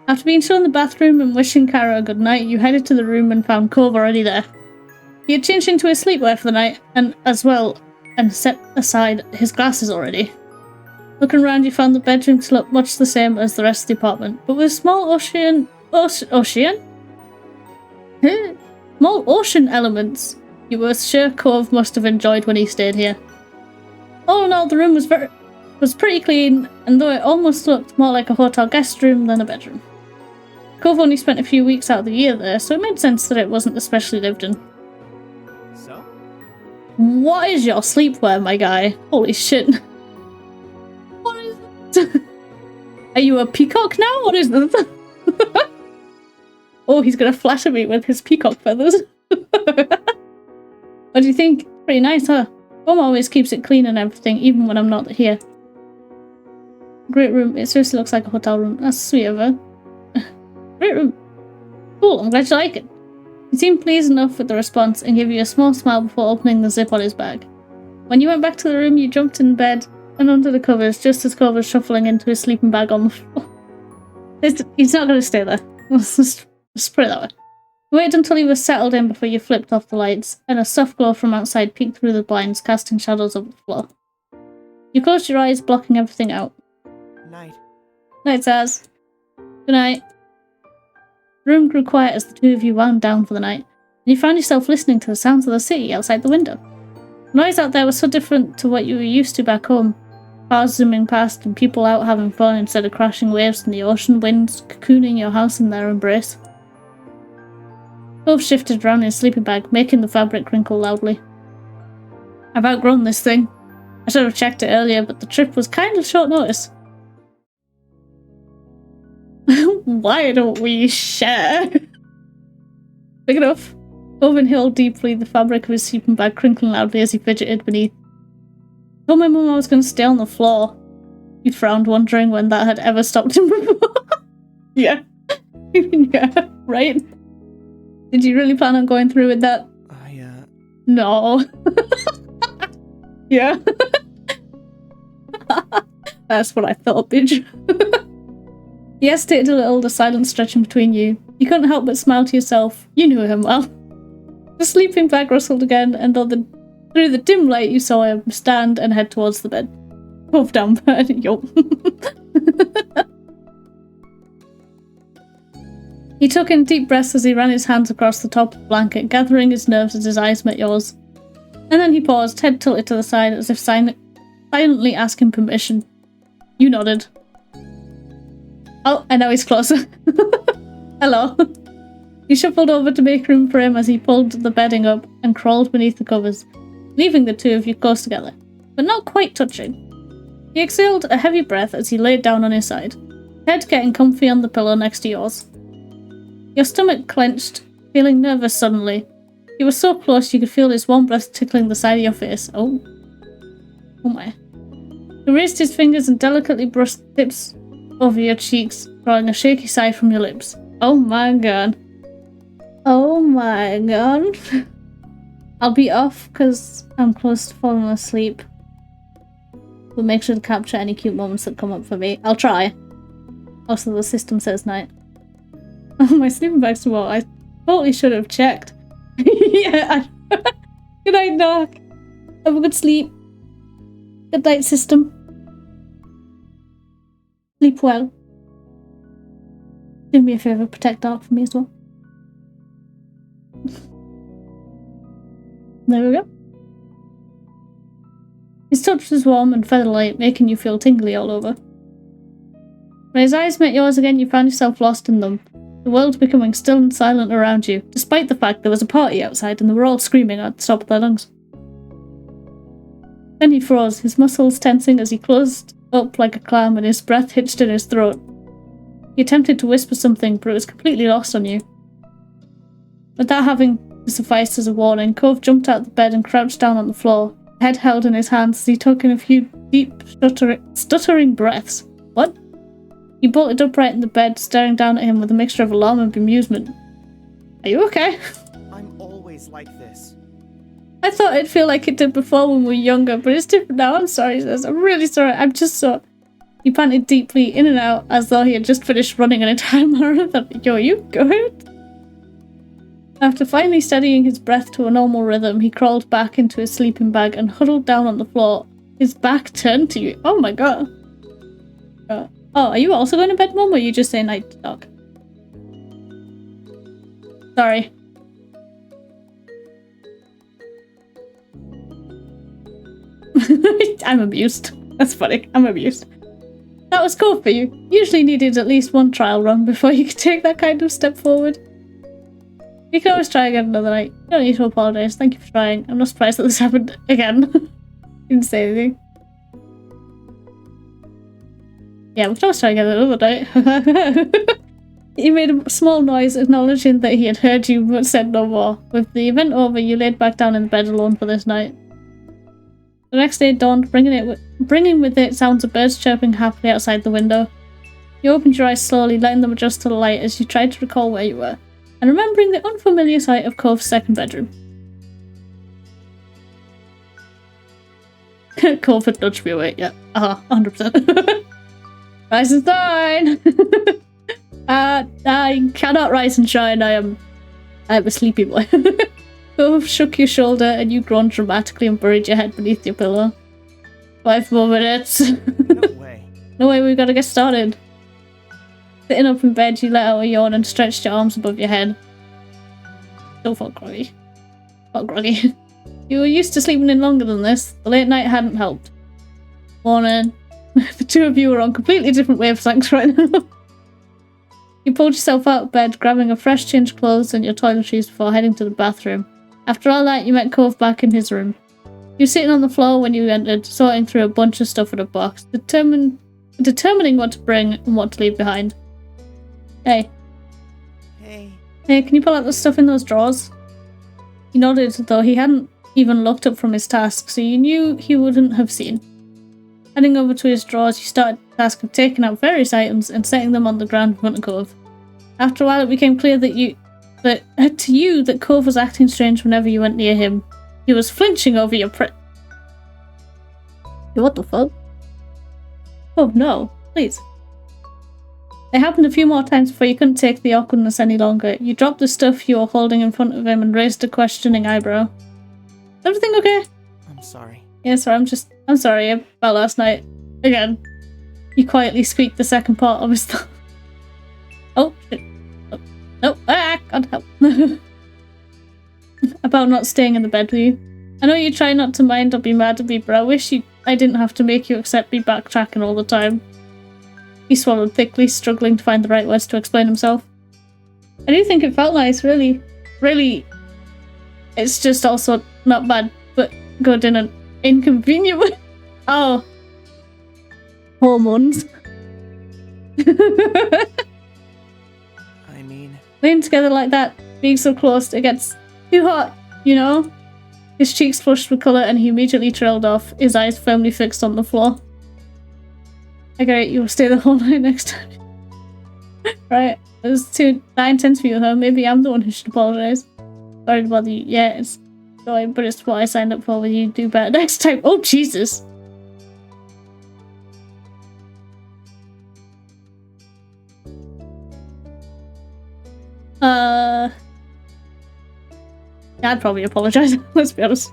Speaker 1: After being shown the bathroom and wishing Kyra a good night, you headed to the room and found Cove already there. He had changed into his sleepwear for the night, and set aside his glasses already. Looking around, you found the bedroom to look much the same as the rest of the apartment, but with small ocean elements you were sure Cove must have enjoyed when he stayed here. All in all, the room was pretty clean, and though it almost looked more like a hotel guest room than a bedroom. Cove only spent a few weeks out of the year there, so it made sense that it wasn't especially lived in.
Speaker 5: So?
Speaker 1: What is your sleepwear, my guy? Holy shit. What is it? Are you a peacock now? What is this? Oh, he's gonna flash at me with his peacock feathers. What do you think? Pretty nice, huh? Mom always keeps it clean and everything, even when I'm not here. Great room. It seriously looks like a hotel room. That's sweet of her. Great room. Cool, I'm glad you like it. He seemed pleased enough with the response and gave you a small smile before opening the zip on his bag. When you went back to the room, you jumped in bed and under the covers just as Cove was shuffling into his sleeping bag on the floor. He's not going to stay there. Let's just put it that way. You waited until he was settled in before you flipped off the lights, and a soft glow from outside peeked through the blinds, casting shadows over the floor. You closed your eyes, blocking everything out.
Speaker 5: Night.
Speaker 1: Night, Saz. Good night. The room grew quiet as the two of you wound down for the night, and you found yourself listening to the sounds of the city outside the window. The noise out there was so different to what you were used to back home. Cars zooming past and people out having fun instead of crashing waves and the ocean winds cocooning your house in their embrace. Cove shifted around in his sleeping bag, making the fabric crinkle loudly. I've outgrown this thing. I should have checked it earlier, but the trip was kind of short notice. Why don't we share? Big enough. Cove inhaled deeply, the fabric of his sleeping bag crinkling loudly as he fidgeted beneath. I told my mum I was going to stay on the floor. He frowned, wondering when that had ever stopped him before. Yeah. Yeah, right? Did you really plan on going through with that? No. Yeah. That's what I thought, bitch. He hesitated a little, the silence stretching between you. You couldn't help but smile to yourself. You knew him well. The sleeping bag rustled again, and through the dim light you saw him stand and head towards the bed. Both down bed. Yup. He took in deep breaths as he ran his hands across the top of the blanket, gathering his nerves as his eyes met yours. And then he paused, head tilted to the side, as if silently asking permission. You nodded. Oh, and now he's closer. Hello. He shuffled over to make room for him as he pulled the bedding up and crawled beneath the covers, leaving the two of you close together, but not quite touching. He exhaled a heavy breath as he laid down on his side, head getting comfy on the pillow next to yours. Your stomach clenched, feeling nervous suddenly. He was so close you could feel his warm breath tickling the side of your face. Oh my. He raised his fingers and delicately brushed tips over your cheeks, drawing a shaky sigh from your lips. Oh my god. Oh my god. I'll be off because I'm close to falling asleep. But make sure to capture any cute moments that come up for me. I'll try. Also, the system says night. Oh, my sleeping bag's tomorrow. I totally should have checked. Yeah. Good night, Doc. Have a good sleep. Good night, system. Sleep well. Do me a favour, protect Doc for me as well. There we go. His touch was warm and feather-light, making you feel tingly all over. When his eyes met yours again, you found yourself lost in them, the world becoming still and silent around you, despite the fact there was a party outside and they were all screaming at the top of their lungs. Then he froze, his muscles tensing as he closed up like a clam and his breath hitched in his throat. He attempted to whisper something, but it was completely lost on you. Without having sufficed as a warning, Cove jumped out of the bed and crouched down on the floor, head held in his hands as he took in a few deep, stuttering breaths. What? You bolted upright in the bed, staring down at him with a mixture of alarm and bemusement. Are you okay?
Speaker 5: I'm always like this.
Speaker 1: I thought it'd feel like it did before when we were younger, but it's different now. I'm sorry, sis. I'm really sorry. I'm just so... He panted deeply in and out as though he had just finished running an entire marathon. Yo, you good? After finally steadying his breath to a normal rhythm, he crawled back into his sleeping bag and huddled down on the floor, his back turned to you. Oh my god. Oh, are you also going to bed, Mum, or are you just saying night to Doc? Sorry. I'm amused. That's funny. I'm amused. That was cool for you. Usually needed at least one trial run before you could take that kind of step forward. You can always try again another night. You don't need to apologise. Thank you for trying. I'm not surprised that this happened again. Didn't say anything. Yeah, we can always try again another night. He made a small noise acknowledging that he had heard you but said no more. With the event over, you laid back down in the bed alone for this night. The next day dawned, bringing with it sounds of birds chirping happily outside the window. You opened your eyes slowly, letting them adjust to the light as you tried to recall where you were, and remembering the unfamiliar sight of Cove's second bedroom. Cove had nudged me away, yeah. 100%. Rise and shine! I cannot rise and shine, I am a sleepy boy. Cove shook your shoulder and you groaned dramatically and buried your head beneath your pillow. 5 more minutes.
Speaker 5: No way.
Speaker 1: No way, we've got to get started. Sitting up in bed, you let out a yawn and stretched your arms above your head. Still felt groggy. You were used to sleeping in longer than this. The late night hadn't helped. Morning. The two of you were on completely different wavelengths right now. You pulled yourself out of bed, grabbing a fresh change of clothes and your toiletries before heading to the bathroom. After all that, you met Cove back in his room. You were sitting on the floor when you entered, sorting through a bunch of stuff in a box, determining what to bring and what to leave behind. Hey.
Speaker 5: Hey,
Speaker 1: Can you pull out the stuff in those drawers? He nodded, though he hadn't even looked up from his task, so you knew he wouldn't have seen. Heading over to his drawers, you started the task of taking out various items and setting them on the ground in front of Cove. After a while, it became clear to you that Cove was acting strange whenever you went near him. He was flinching over your What the fuck? Oh no, please. It happened a few more times before you couldn't take the awkwardness any longer. You dropped the stuff you were holding in front of him and raised a questioning eyebrow. Is everything okay?
Speaker 5: I'm sorry.
Speaker 1: Yeah, sorry, I'm sorry about last night. Again. You quietly squeaked the second part of his thought. Oh, shit. Oh, no, God help. About not staying in the bed with you. I know you try not to mind or be mad at me, but I wish I didn't have to make you accept me backtracking all the time. He swallowed thickly, struggling to find the right words to explain himself. I do think it felt nice, really. Really. It's just also not bad, but good in an inconvenient way. Oh. Hormones.
Speaker 5: I mean...
Speaker 1: Laying together like that, being so close, it gets too hot, you know? His cheeks flushed with colour and he immediately trailed off, his eyes firmly fixed on the floor. I get it, you'll stay the whole night next time. Right, it was that intense for you, huh? Maybe I'm the one who should apologise. Sorry to bother you. Yeah, join, but it's what I signed up for. Will you do better next time? Oh, Jesus. I'd probably apologize. Let's be honest.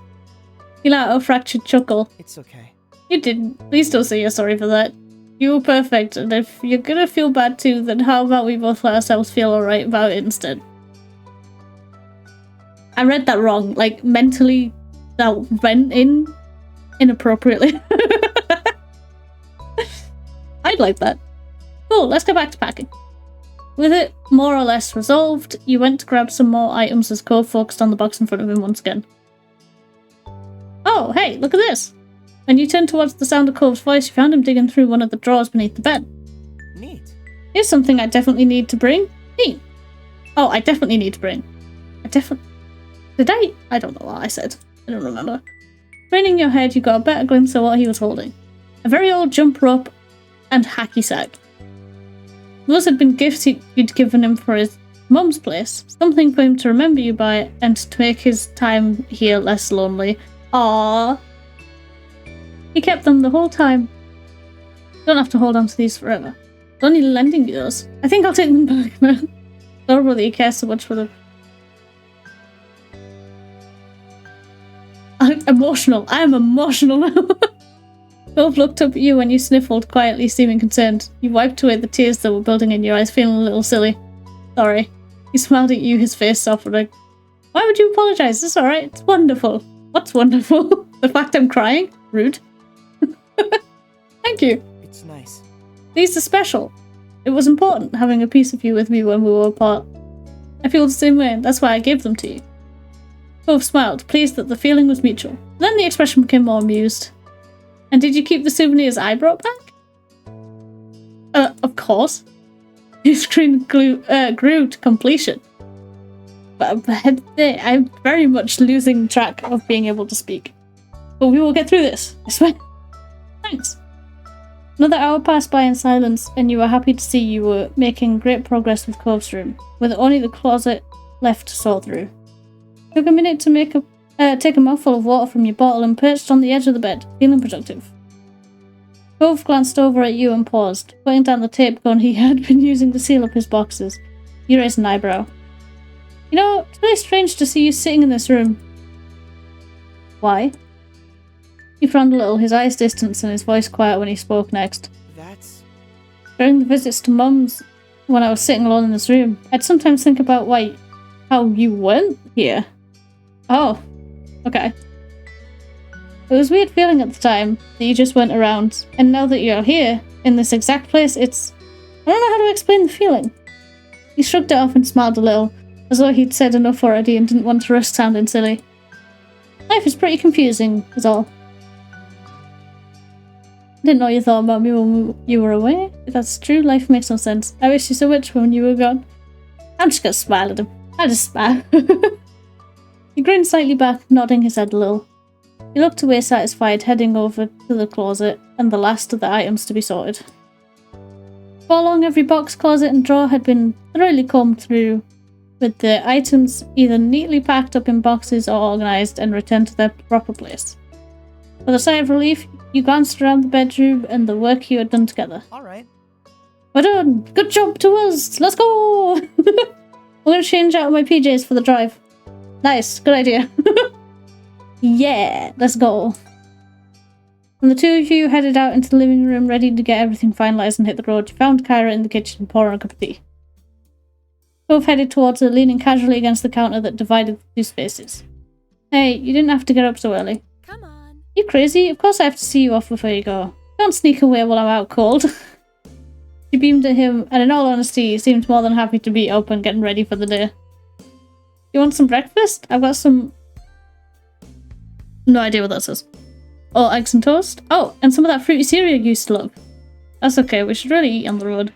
Speaker 1: You let out a fractured chuckle.
Speaker 5: It's okay.
Speaker 1: You didn't. Please don't say you're sorry for that. You were perfect, and if you're gonna feel bad too, then how about we both let ourselves feel alright about it instead? I read that wrong. Like, mentally, that went in inappropriately. I'd like that. Cool, let's go back to packing. With it more or less resolved, you went to grab some more items as Cove focused on the box in front of him once again. Oh, hey, look at this! When you turned towards the sound of Cove's voice, you found him digging through one of the drawers beneath the bed.
Speaker 5: Neat.
Speaker 1: Here's something I definitely need to bring. Neat. Oh, I definitely need to bring. Did I? I don't know what I said. I don't remember. Straining your head, you got a better glimpse of what he was holding. A very old jump rope and hacky sack. Those had been gifts you'd given him for his mum's place. Something for him to remember you by and to make his time here less lonely. Aww. He kept them the whole time. You don't have to hold on to these forever. I'm only lending you those. I think I'll take them back now. Adorable that you care so much for them. I'm emotional. I am emotional now. Cove looked up at you when you sniffled, quietly seeming concerned. You wiped away the tears that were building in your eyes, feeling a little silly. Sorry. He smiled at you, his face softening. Why would you apologise? It's alright. It's wonderful. What's wonderful? The fact I'm crying? Rude. Thank you.
Speaker 5: It's nice.
Speaker 1: These are special. It was important having a piece of you with me when we were apart. I feel the same way, that's why I gave them to you. Cove smiled, pleased that the feeling was mutual. Then the expression became more amused. And did you keep the souvenirs I brought back? Of course. His screen grew to completion. But I'm very much losing track of being able to speak. But we will get through this, I swear. Thanks. Another hour passed by in silence, and you were happy to see you were making great progress with Cove's room, with only the closet left to sort through. Took a minute to take a mouthful of water from your bottle and perched on the edge of the bed, feeling productive. Cove glanced over at you and paused, putting down the tape gun he had been using to seal up his boxes. You raised an eyebrow. You know, it's really strange to see you sitting in this room. Why? He frowned a little, his eyes distant and his voice quiet when he spoke next.
Speaker 5: That's...
Speaker 1: During the visits to Mum's, when I was sitting alone in this room, I'd sometimes think about how you weren't here. Oh, okay. It was a weird feeling at the time that you just weren't around, and now that you're here, in this exact place, I don't know how to explain the feeling. He shrugged it off and smiled a little, as though he'd said enough already and didn't want to risk sounding silly. Life is pretty confusing, is all. I didn't know you thought about me when you were away. If that's true, life makes no sense. I miss you so much when you were gone. I'm just gonna smile at him. I just smile. He grinned slightly back, nodding his head a little. He looked away satisfied, heading over to the closet and the last of the items to be sorted. Before long, every box, closet and drawer had been thoroughly combed through, with the items either neatly packed up in boxes or organised and returned to their proper place. With a sigh of relief, you glanced around the bedroom and the work you had done together.
Speaker 5: Alright.
Speaker 1: Well done! Good job to us! Let's go! I'm gonna change out my PJs for the drive. Nice, good idea. Yeah, let's go. When the two of you headed out into the living room, ready to get everything finalised and hit the road, you found Kyra in the kitchen pouring a cup of tea. Both headed towards her, leaning casually against the counter that divided the two spaces. Hey, you didn't have to get up so early.
Speaker 2: Come on.
Speaker 1: You crazy? Of course I have to see you off before you go. Don't sneak away while I'm out cold. She beamed at him, and in all honesty, he seemed more than happy to be up and getting ready for the day. You want some breakfast? I've got some... No idea what that says. Oh, eggs and toast? Oh, and some of that fruity cereal you used to love. That's okay, we should really eat on the road.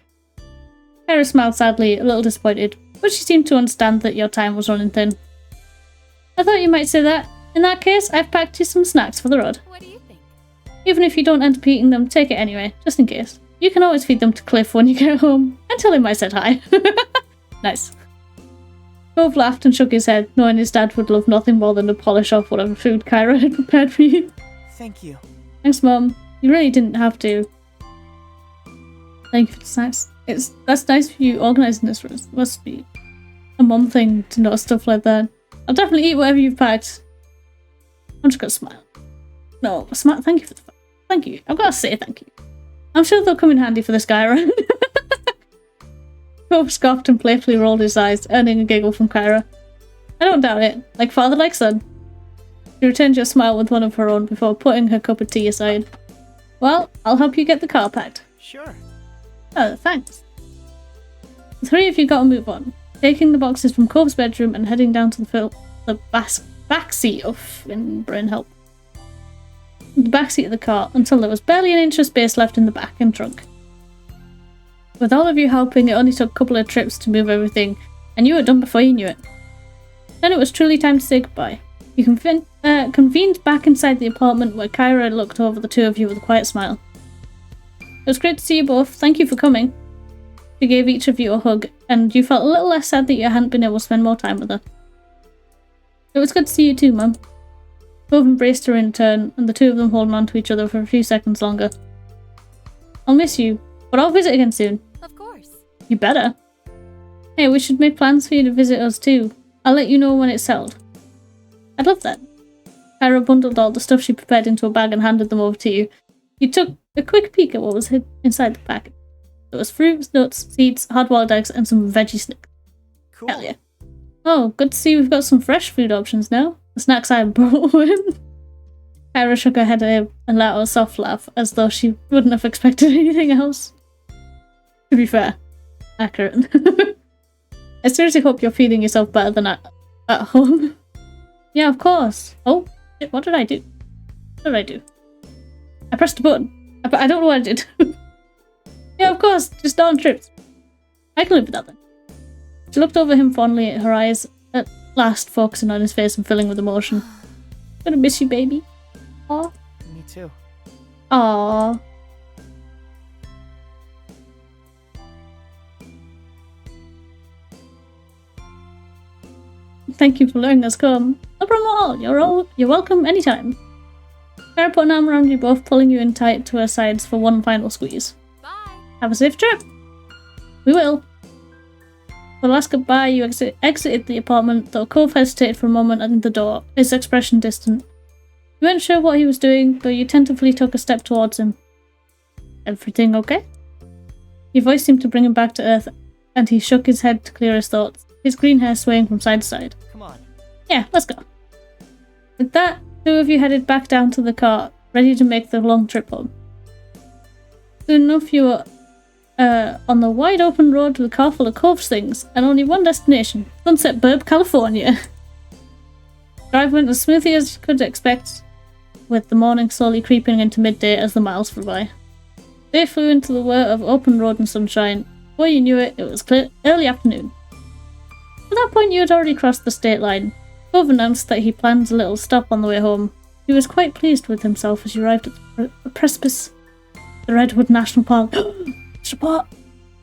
Speaker 1: Kyra smiled sadly, a little disappointed, but she seemed to understand that your time was running thin. I thought you might say that. In that case, I've packed you some snacks for the road.
Speaker 2: What do you think?
Speaker 1: Even if you don't end up eating them, take it anyway, just in case. You can always feed them to Cliff when you get home, and tell him I said hi. Nice. Cove laughed and shook his head, knowing his dad would love nothing more than to polish off whatever food Kyra had prepared for you.
Speaker 5: Thank you.
Speaker 1: Thanks, Mum. You really didn't have to. Thank you for the snacks. That's nice for you organising this for us. It must be a mum thing to know stuff like that. I'll definitely eat whatever you've packed. I'm just gonna smile. No, smile. Thank you for the. Thank you. I've got to say thank you. I'm sure they'll come in handy for this guy around. Cove scoffed and playfully rolled his eyes, earning a giggle from Kyra. I don't doubt it. Like father, like son. She returned your smile with one of her own before putting her cup of tea aside. Well, I'll help you get the car packed.
Speaker 5: Sure.
Speaker 1: Oh, thanks. The three of you got to move on, taking the boxes from Cove's bedroom and heading down to the backseat of brain help. The backseat of the car until there was barely an inch of space left in the back and trunk. With all of you helping, it only took a couple of trips to move everything, and you were done before you knew it. Then it was truly time to say goodbye. You convened back inside the apartment where Kyra looked over the two of you with a quiet smile. It was great to see you both. Thank you for coming. She gave each of you a hug, and you felt a little less sad that you hadn't been able to spend more time with her. It was good to see you too, Mum. Both embraced her in turn, and the two of them holding on to each other for a few seconds longer. I'll miss you, but I'll visit again soon.
Speaker 2: Of course.
Speaker 1: You better. Hey, we should make plans for you to visit us too. I'll let you know when it's settled. I'd love that. Kyra bundled all the stuff she prepared into a bag and handed them over to you. You took a quick peek at what was hid inside the packet. There was fruits, nuts, seeds, hard-boiled eggs, and some veggie snacks.
Speaker 5: Cool.
Speaker 1: Hell yeah. Oh, good to see we've got some fresh food options now. The snacks I brought with. Kyra shook her head at him and let out a soft laugh, as though she wouldn't have expected anything else. To be fair, accurate. I seriously hope you're feeding yourself better than at home. Yeah, of course. Oh, shit, what did I do? What did I do? I pressed a button. I don't know what I did. Yeah, of course, just darn trips. I can live with that then. She looked over him fondly, her eyes at last focusing on his face and filling with emotion. Gonna miss you, baby. Aw.
Speaker 5: Me too.
Speaker 1: Aww. Thank you for letting us come. No problem at all. You're welcome anytime. Kyra put an arm around you both, pulling you in tight to her sides for one final squeeze.
Speaker 2: Bye.
Speaker 1: Have a safe trip. We will. For the last goodbye, you exited the apartment, though Cove hesitated for a moment at the door, his expression distant. You weren't sure what he was doing, though you tentatively took a step towards him. Everything okay? Your voice seemed to bring him back to earth, and he shook his head to clear his thoughts, his green hair swaying from side to side.
Speaker 5: Come on.
Speaker 1: Yeah, let's go. With that, two of you headed back down to the car, ready to make the long trip home. Soon enough, you were on the wide open road with a car full of Cove's things, and only one destination, Sunset Burb, California. Drive went as smoothly as you could expect, with the morning slowly creeping into midday as the miles flew by. They flew into the whir of open road and sunshine. Before you knew it, it was clear early afternoon. At that point, you had already crossed the state line. Cove announced that he planned a little stop on the way home. He was quite pleased with himself as he arrived at the precipice. The Redwood National Park. Support!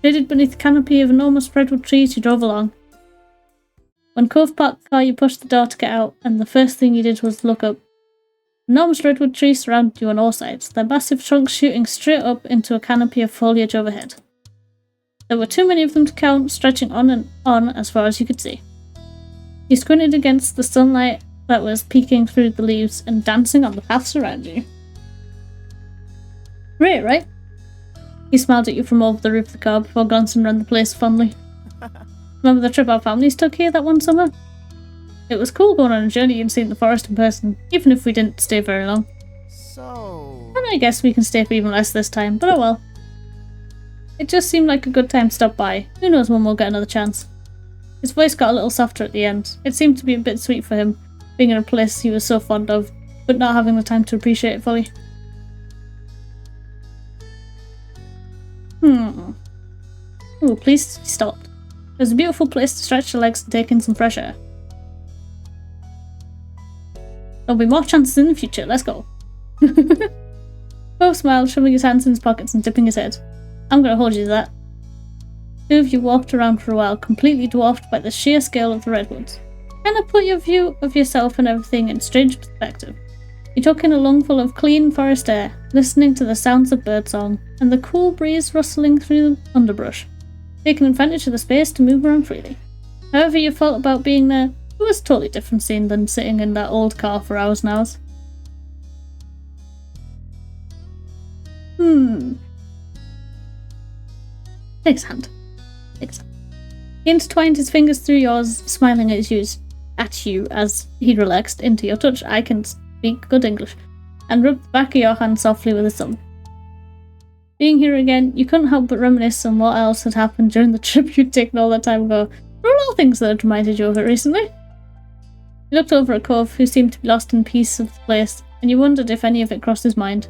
Speaker 1: Shaded beneath the canopy of enormous redwood trees, you drove along. When Cove parked the car, you pushed the door to get out, and the first thing you did was look up. Enormous redwood trees surrounded you on all sides, their massive trunks shooting straight up into a canopy of foliage overhead. There were too many of them to count, stretching on and on as far as you could see. You squinted against the sunlight that was peeking through the leaves and dancing on the paths around you. Great, right? He smiled at you from over the roof of the car before glancing around the place fondly. Remember the trip our families took here that one summer? It was cool going on a journey and seeing the forest in person, even if we didn't stay very long.
Speaker 5: So...
Speaker 1: And I guess we can stay for even less this time, but oh well. It just seemed like a good time to stop by. Who knows when we'll get another chance. His voice got a little softer at the end. It seemed to be a bit sweet for him, being in a place he was so fond of, but not having the time to appreciate it fully. Ooh, please be stopped. It was a beautiful place to stretch your legs and take in some fresh air. There'll be more chances in the future, let's go. Cove smiled, shoving his hands in his pockets and tipping his head. I'm gonna hold you to that. Two of you walked around for a while, completely dwarfed by the sheer scale of the redwoods. Kinda put your view of yourself and everything in strange perspective. You took in a lungful of clean forest air, listening to the sounds of birdsong, and the cool breeze rustling through the underbrush, taking advantage of the space to move around freely. However you felt about being there, it was a totally different scene than sitting in that old car for hours and hours. Take his hand. He intertwined his fingers through yours, smiling at you as he relaxed into your touch. I can speak good English, and rubbed the back of your hand softly with his thumb. Being here again, you couldn't help but reminisce on what else had happened during the trip you'd taken all that time ago. There were a lot of things that had reminded you of it recently. You looked over at Cove, who seemed to be lost in peace of the place, and you wondered if any of it crossed his mind.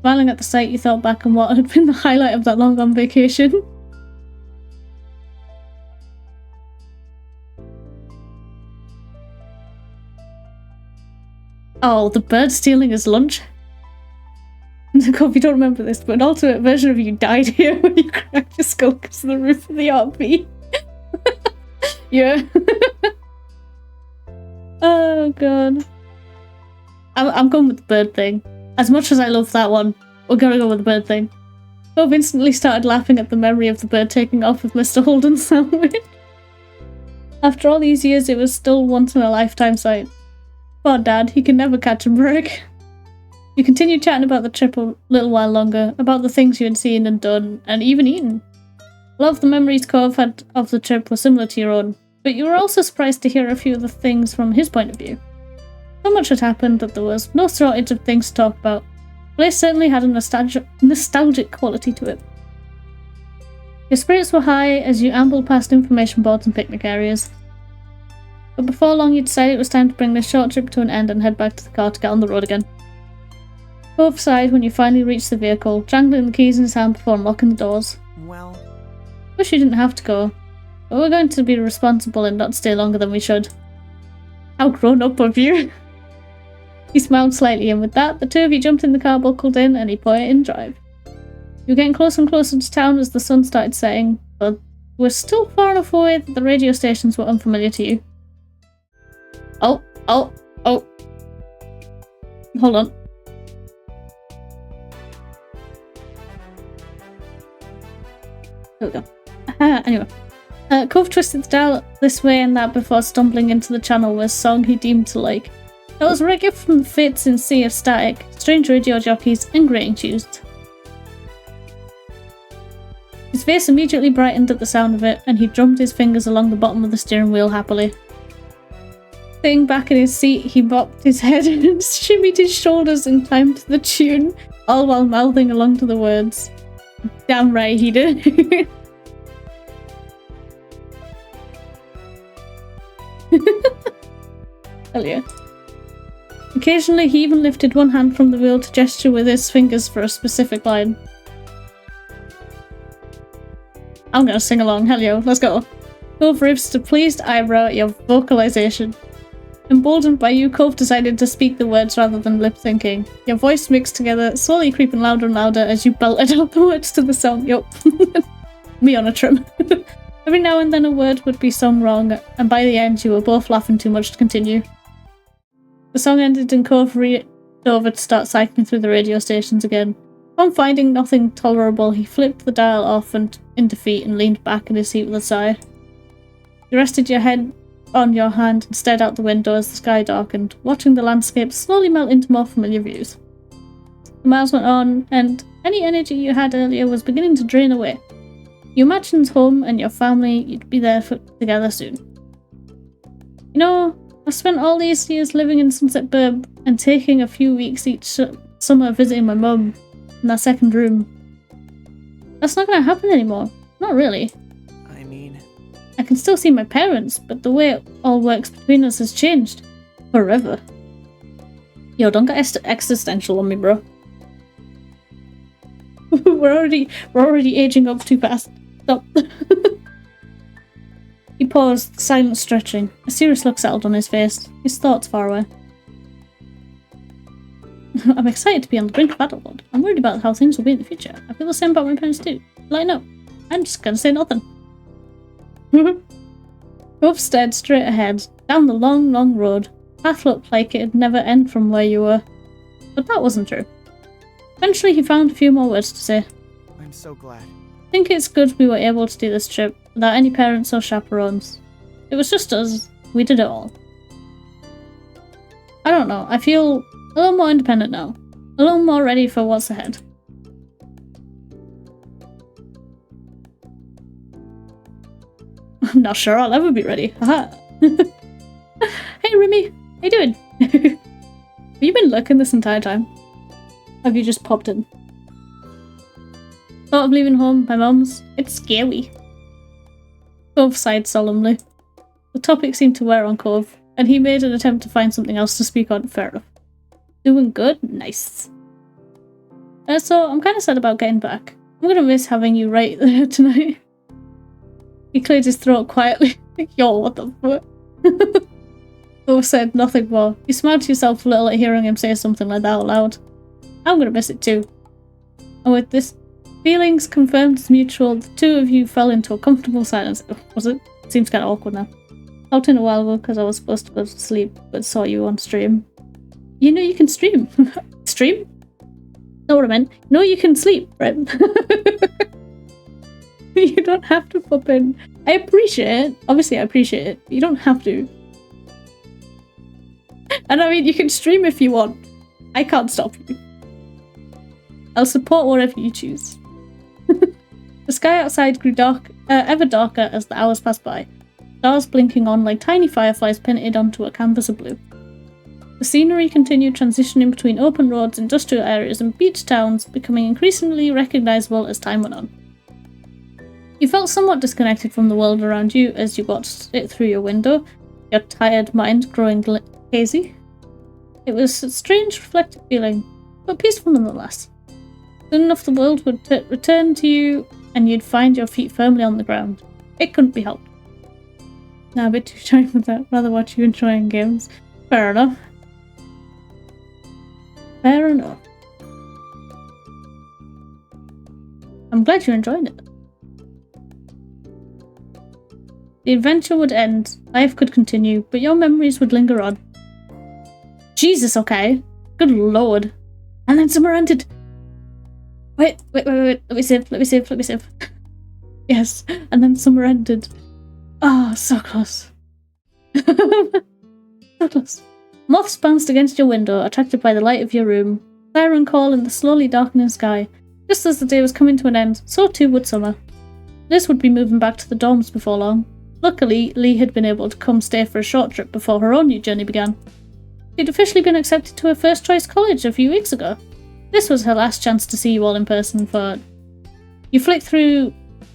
Speaker 1: Smiling at the sight, you thought back on what had been the highlight of that long-gone vacation. Oh, the bird stealing his lunch? Cove, you don't remember this, but an alternate version of you died here when you cracked your skull because of the roof of the RV. Yeah. Oh god. I'm going with the bird thing. As much as I love that one, we're gonna go with the bird thing. Cove instantly started laughing at the memory of the bird taking off with Mr. Holden's sandwich. After all these years, it was still once-in-a-lifetime sight. Poor Dad, he can never catch a break. You continued chatting about the trip a little while longer, about the things you had seen and done, and even eaten. A lot of the memories Cove had of the trip were similar to your own, but you were also surprised to hear a few of the things from his point of view. So much had happened that there was no shortage of things to talk about. The place certainly had a nostalgic quality to it. Your spirits were high as you ambled past information boards and picnic areas. But before long you decided it was time to bring this short trip to an end and head back to the car to get on the road again. Cove sighed when you finally reached the vehicle, jangling the keys in his hand before unlocking the doors.
Speaker 5: Well...
Speaker 1: Wish you didn't have to go, but we're going to be responsible and not stay longer than we should. How grown up of you! He smiled slightly, and with that, the two of you jumped in the car, buckled in, and he put it in drive. You were getting closer and closer to town as the sun started setting, but we're still far enough away that the radio stations were unfamiliar to you. Oh. Hold on. There we go. Anyway. Cove twisted the dial this way and that before stumbling into the channel with a song he deemed to like. It was a reggae from the Fates in Sea of Static, strange radio jockeys, and grating tunes. His face immediately brightened at the sound of it, and he drummed his fingers along the bottom of the steering wheel happily. Sitting back in his seat, he bopped his head and shimmied his shoulders in time to the tune, all while mouthing along to the words. Damn right he did. Hell yeah. Occasionally, he even lifted one hand from the wheel to gesture with his fingers for a specific line. I'm gonna sing along, hell yeah, let's go. Cove riffs a pleased eyebrow at your vocalization. Emboldened by you, Cove decided to speak the words rather than lip-syncing. Your voice mixed together, slowly creeping louder and louder as you belted out the words to the song. Yup. Me on a trim. Every now and then a word would be sung wrong, and by the end you were both laughing too much to continue. The song ended and Cove reached over to start cycling through the radio stations again. Upon finding nothing tolerable, he flipped the dial off and in defeat and leaned back in his seat with a sigh. You rested your head on your hand and stared out the window as the sky darkened, watching the landscape slowly melt into more familiar views. The miles went on, and any energy you had earlier was beginning to drain away. You imagined home and your family, you'd be there together soon. You know, I spent all these years living in Sunset Burb and taking a few weeks each summer visiting my mum in that second room. That's not going to happen anymore. Not really.
Speaker 5: I mean...
Speaker 1: I can still see my parents, but the way it all works between us has changed. Forever. Yo, don't get existential on me, bro. We're already aging up too fast. Stop. He paused, silent stretching. A serious look settled on his face, his thoughts far away. I'm excited to be on the brink of adulthood. I'm worried about how things will be in the future. I feel the same about my parents too. Lighten up. I'm just gonna say nothing. Cove stared straight ahead, down the long, long road. The path looked like it'd never end from where you were. But that wasn't true. Eventually he found a few more words to say.
Speaker 5: I'm so glad.
Speaker 1: I think it's good we were able to do this trip without any parents or chaperones. It was just us. We did it all. I don't know. I feel a little more independent now. A little more ready for what's ahead. I'm not sure I'll ever be ready. Haha. Hey Remy, how you doing? Have you been lurking this entire time? Have you just popped in? Thought of leaving home, my mum's. It's scary. Cove sighed solemnly. The topic seemed to wear on Cove, and he made an attempt to find something else to speak on. Fair enough. Doing good? Nice. So, I'm kind of sad about getting back. I'm gonna miss having you right there tonight. He cleared his throat quietly. Yo, what the fuck? Cove said nothing more. You smiled to yourself a little at hearing him say something like that out loud. I'm gonna miss it too. And with this feelings confirmed as mutual, the two of you fell into a comfortable silence. Was it? Seems kind of awkward now. Out in a while ago because I was supposed to go to sleep, but saw you on stream. You know you can stream. Stream? Not what I meant. No, you can sleep, right? You don't have to pop in. I appreciate it. Obviously, I appreciate it. But you don't have to. And I mean, you can stream if you want. I can't stop you. I'll support whatever you choose. The sky outside grew dark, ever darker as the hours passed by. Stars blinking on like tiny fireflies painted onto a canvas of blue. The scenery continued transitioning between open roads, industrial areas, and beach towns, becoming increasingly recognisable as time went on. You felt somewhat disconnected from the world around you as you watched it through your window, your tired mind growing hazy. It was a strange, reflective feeling, but peaceful nonetheless. Soon enough the world would return to you, and you'd find your feet firmly on the ground. It couldn't be helped. Nah, a bit too shy for that. Rather watch you enjoying games. Fair enough. Fair enough. I'm glad you're enjoying it. The adventure would end, life could continue, but your memories would linger on. Jesus, okay. Good lord. And then summer ended. Wait. Let me save. Yes, and then summer ended. Ah, oh, so close. So close. Moths bounced against your window, attracted by the light of your room. Siren call in the slowly darkening sky. Just as the day was coming to an end, so too would summer. Liz would be moving back to the dorms before long. Luckily, Lee had been able to come stay for a short trip before her own new journey began. She'd officially been accepted to her first choice college a few weeks ago. This was her last chance to see you all in person for... You flicked through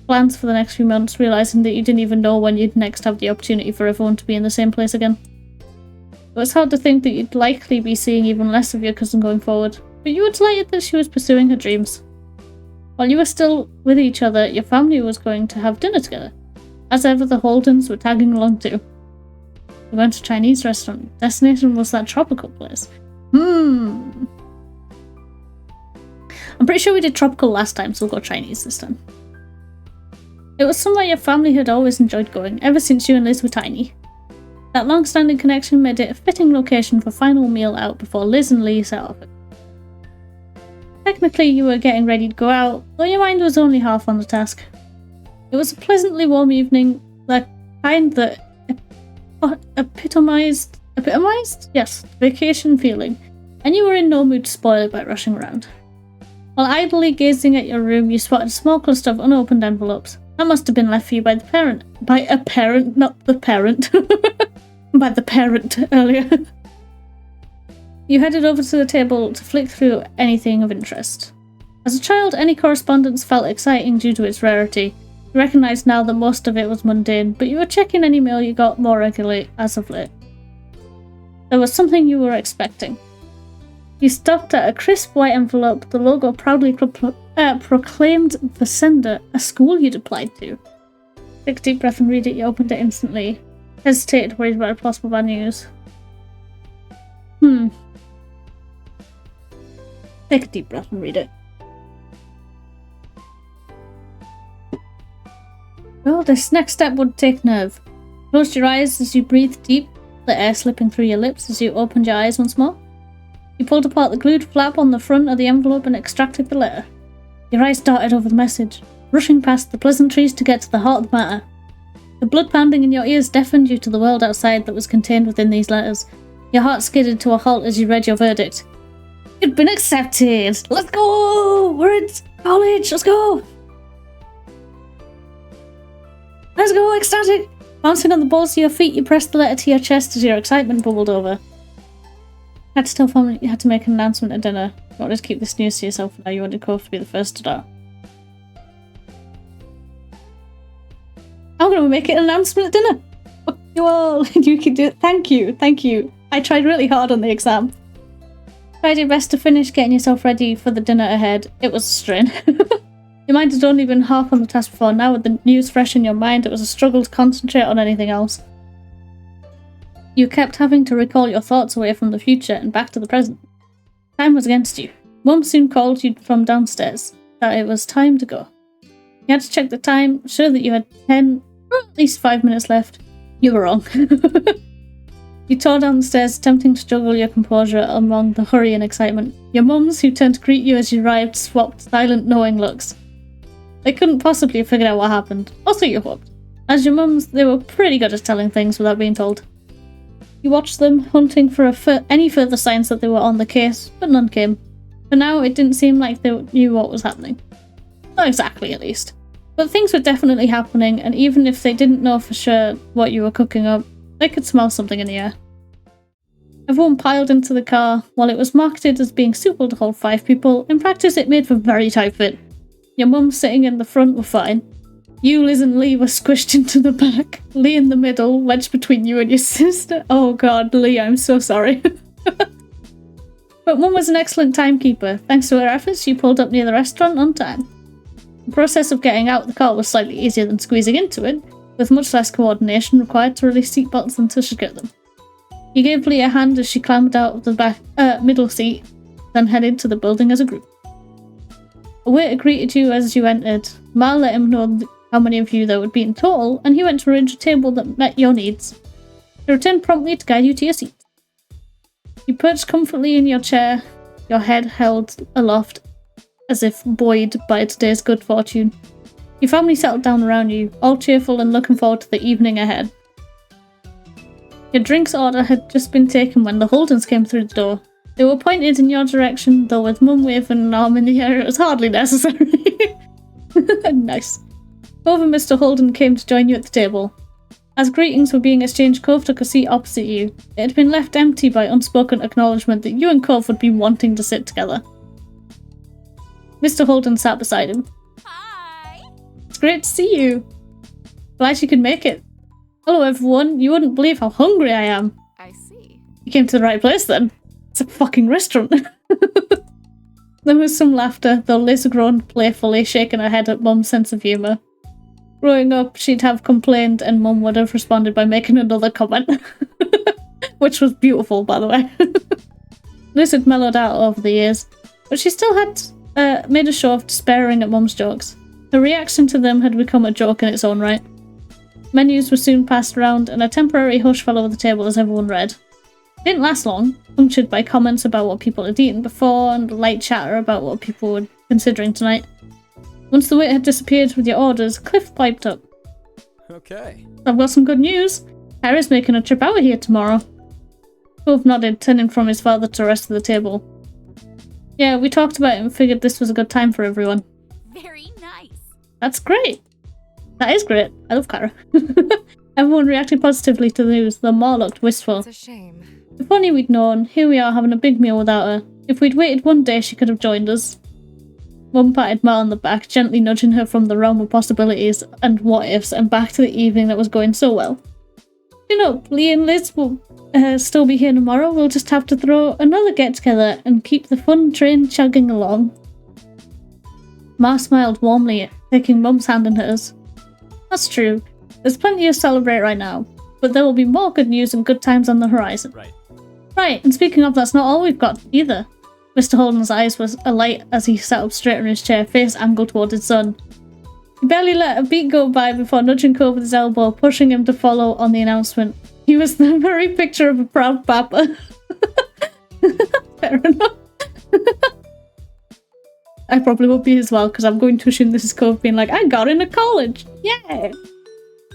Speaker 1: plans for the next few months, realising that you didn't even know when you'd next have the opportunity for everyone to be in the same place again. It was hard to think that you'd likely be seeing even less of your cousin going forward, but you were delighted that she was pursuing her dreams. While you were still with each other, your family was going to have dinner together. As ever, the Holdens were tagging along too. We went to a Chinese restaurant. Destination was that tropical place. I'm pretty sure we did tropical last time, so we'll go Chinese this time. It was somewhere your family had always enjoyed going, ever since you and Liz were tiny. That long-standing connection made it a fitting location for final meal out before Liz and Lee set off. Technically, you were getting ready to go out, though your mind was only half on the task. It was a pleasantly warm evening, the kind that epitomized? Yes, vacation feeling, and you were in no mood to spoil it by rushing around. While idly gazing at your room, you spotted a small cluster of unopened envelopes. That must have been left for you by the parent. By a parent, not the parent. By the parent earlier. You headed over to the table to flick through anything of interest. As a child, any correspondence felt exciting due to its rarity. You recognised now that most of it was mundane, but you were checking any mail you got more regularly as of late. There was something you were expecting. You stopped at a crisp white envelope. The logo proudly proclaimed the sender a school you'd applied to. Take a deep breath and read it. You opened it instantly. Hesitated, worried about possible bad news. Take a deep breath and read it. Well, this next step would take nerve. Close your eyes as you breathe deep, the air slipping through your lips as you opened your eyes once more. You pulled apart the glued flap on the front of the envelope and extracted the letter. Your eyes darted over the message, rushing past the pleasantries to get to the heart of the matter. The blood pounding in your ears deafened you to the world outside that was contained within these letters. Your heart skidded to a halt as you read your verdict. You'd been accepted! Let's go! We're at college! Let's go! Let's go, ecstatic! Bouncing on the balls of your feet, you pressed the letter to your chest as your excitement bubbled over. You had to tell family you had to make an announcement at dinner. You wanted to keep this news to yourself for now. You wanted Cove to be the first to know. I'm going to make an announcement at dinner! Fuck you all! You can do it. Thank you, thank you. I tried really hard on the exam. Tried your best to finish getting yourself ready for the dinner ahead. It was a strain. Your mind had only been half on the task before. Now with the news fresh in your mind, it was a struggle to concentrate on anything else. You kept having to recall your thoughts away from the future and back to the present. Time was against you. Mum soon called you from downstairs that it was time to go. You had to check the time, sure that you had 10 or at least 5 minutes left. You were wrong. You tore down the stairs, attempting to juggle your composure among the hurry and excitement. Your mums, who turned to greet you as you arrived, swapped silent, knowing looks. They couldn't possibly have figured out what happened, or so you hoped. As your mums, they were pretty good at telling things without being told. You watched them, hunting for any further signs that they were on the case, but none came. For now, it didn't seem like they knew what was happening. Not exactly, at least. But things were definitely happening, and even if they didn't know for sure what you were cooking up, they could smell something in the air. Everyone piled into the car. While it was marketed as being suitable to hold 5 people, in practice it made for very tight fit. Your mum sitting in the front were fine. You, Liz and Lee were squished into the back. Lee in the middle, wedged between you and your sister. Oh god, Lee, I'm so sorry. But Mum was an excellent timekeeper. Thanks to her efforts, she pulled up near the restaurant on time. The process of getting out of the car was slightly easier than squeezing into it, with much less coordination required to release seatbelts than to secure them. You gave Lee a hand as she clambered out of the middle seat, then headed to the building as a group. A waiter greeted you as you entered. Mal let him know how many of you there would be in total, and he went to arrange a table that met your needs. He returned promptly to guide you to your seat. You perched comfortably in your chair, your head held aloft as if buoyed by today's good fortune. Your family settled down around you, all cheerful and looking forward to the evening ahead. Your drinks order had just been taken when the Holdens came through the door. They were pointed in your direction, though with Mum waving an arm in the air it was hardly necessary. Nice. Cove and Mr. Holden came to join you at the table. As greetings were being exchanged, Cove took a seat opposite you. It had been left empty by unspoken acknowledgement that you and Cove would be wanting to sit together. Mr. Holden sat beside him.
Speaker 2: Hi!
Speaker 1: It's great to see you. Glad you could make it. Hello everyone, you wouldn't believe how hungry I am.
Speaker 2: I see.
Speaker 1: You came to the right place then. It's a fucking restaurant. There was some laughter, though Liz groaned playfully, shaking her head at Mum's sense of humour. Growing up, she'd have complained and Mum would have responded by making another comment. Which was beautiful, by the way. Liz had mellowed out over the years, but she still had made a show of despairing at Mum's jokes. Her reaction to them had become a joke in its own right. Menus were soon passed around, and a temporary hush fell over the table as everyone read. It didn't last long, punctured by comments about what people had eaten before and light chatter about what people were considering tonight. Once the waiter had disappeared with your orders, Cliff piped up.
Speaker 5: Okay.
Speaker 1: I've got some good news. Harry's making a trip out of here tomorrow. Cove nodded, turning from his father to the rest of the table. Yeah, we talked about it and figured this was a good time for everyone.
Speaker 2: Very nice.
Speaker 1: That's great. That is great. I love Cara. Everyone reacted positively to the news, though Ma looked wistful.
Speaker 4: It's a shame.
Speaker 1: If only we'd known. Here we are having a big meal without her. If we'd waited one day, she could have joined us. Mum patted Ma on the back, gently nudging her from the realm of possibilities and what-ifs and back to the evening that was going so well. You know, Lee and Liz will still be here tomorrow. We'll just have to throw another get-together and keep the fun train chugging along. Ma smiled warmly, taking Mum's hand in hers. That's true. There's plenty to celebrate right now, but there will be more good news and good times on the horizon. Right, and speaking of, that's not all we've got, either. Mr. Holden's eyes was alight as he sat up straight in his chair, face angled toward his son. He barely let a beat go by before nudging Cove with his elbow, pushing him to follow on the announcement. He was the very picture of a proud papa. Fair enough. I probably would be as well, because I'm going to assume this is Cove being like, I got into college! Yeah!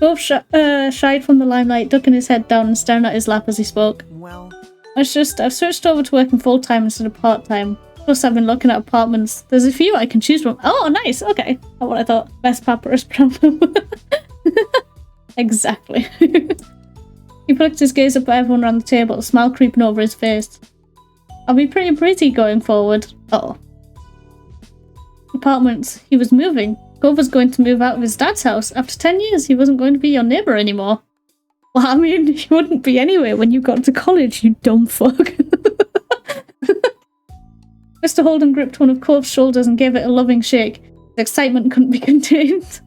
Speaker 1: Cove shied from the limelight, ducking his head down and staring at his lap as he spoke.
Speaker 5: Well,
Speaker 1: I've switched over to working full-time instead of part-time. Plus, I've been looking at apartments. There's a few I can choose from. Oh, nice! Okay. Not what I thought. Best papyrus problem. Exactly. He flicked his gaze up at everyone around the table, a smile creeping over his face. I'll be pretty going forward. Uh-oh. Apartments. He was moving. Cove was going to move out of his dad's house. After 10 years, he wasn't going to be your neighbour anymore. Well, I mean, he wouldn't be anyway when you got to college, you dumb fuck. Mr. Holden gripped one of Cove's shoulders and gave it a loving shake. His excitement couldn't be contained.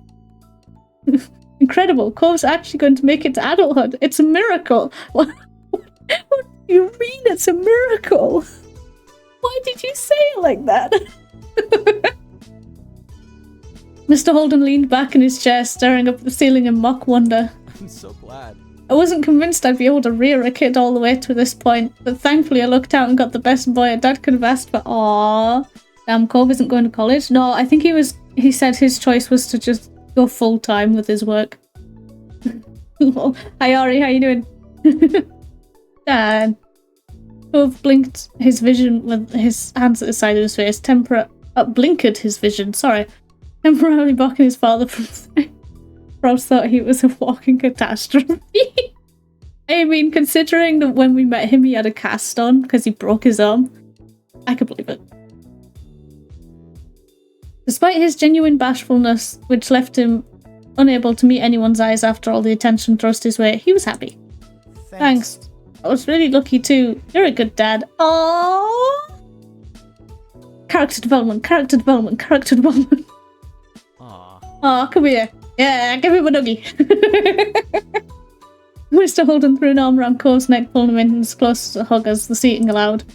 Speaker 1: Incredible. Cove's actually going to make it to adulthood. It's a miracle. What do you mean it's a miracle? Why did you say it like that? Mr. Holden leaned back in his chair, staring up at the ceiling in mock wonder.
Speaker 5: I'm so glad.
Speaker 1: I wasn't convinced I'd be able to rear a kid all the way to this point, but thankfully I looked out and got the best boy a dad could have asked for. Aww. Damn, Cove isn't going to college? No, I think he said his choice was to just go full-time with his work. Hi Ari, how you doing? Dad. Cove blinked his vision with his hands at the side of his face, blinkered his vision, sorry. Temporarily blocking his father from sight. Ross thought he was a walking catastrophe. I mean, considering that when we met him he had a cast on because he broke his arm, I could believe it. Despite his genuine bashfulness, which left him unable to meet anyone's eyes after all the attention thrust his way, he was happy. Thanks. I was really lucky too. You're a good dad. Aww. Character development. Aw, come here. Yeah, give him a nuggie. Mr. Holden threw an arm around Cove's neck, pulling him in as close a hug as the seating allowed.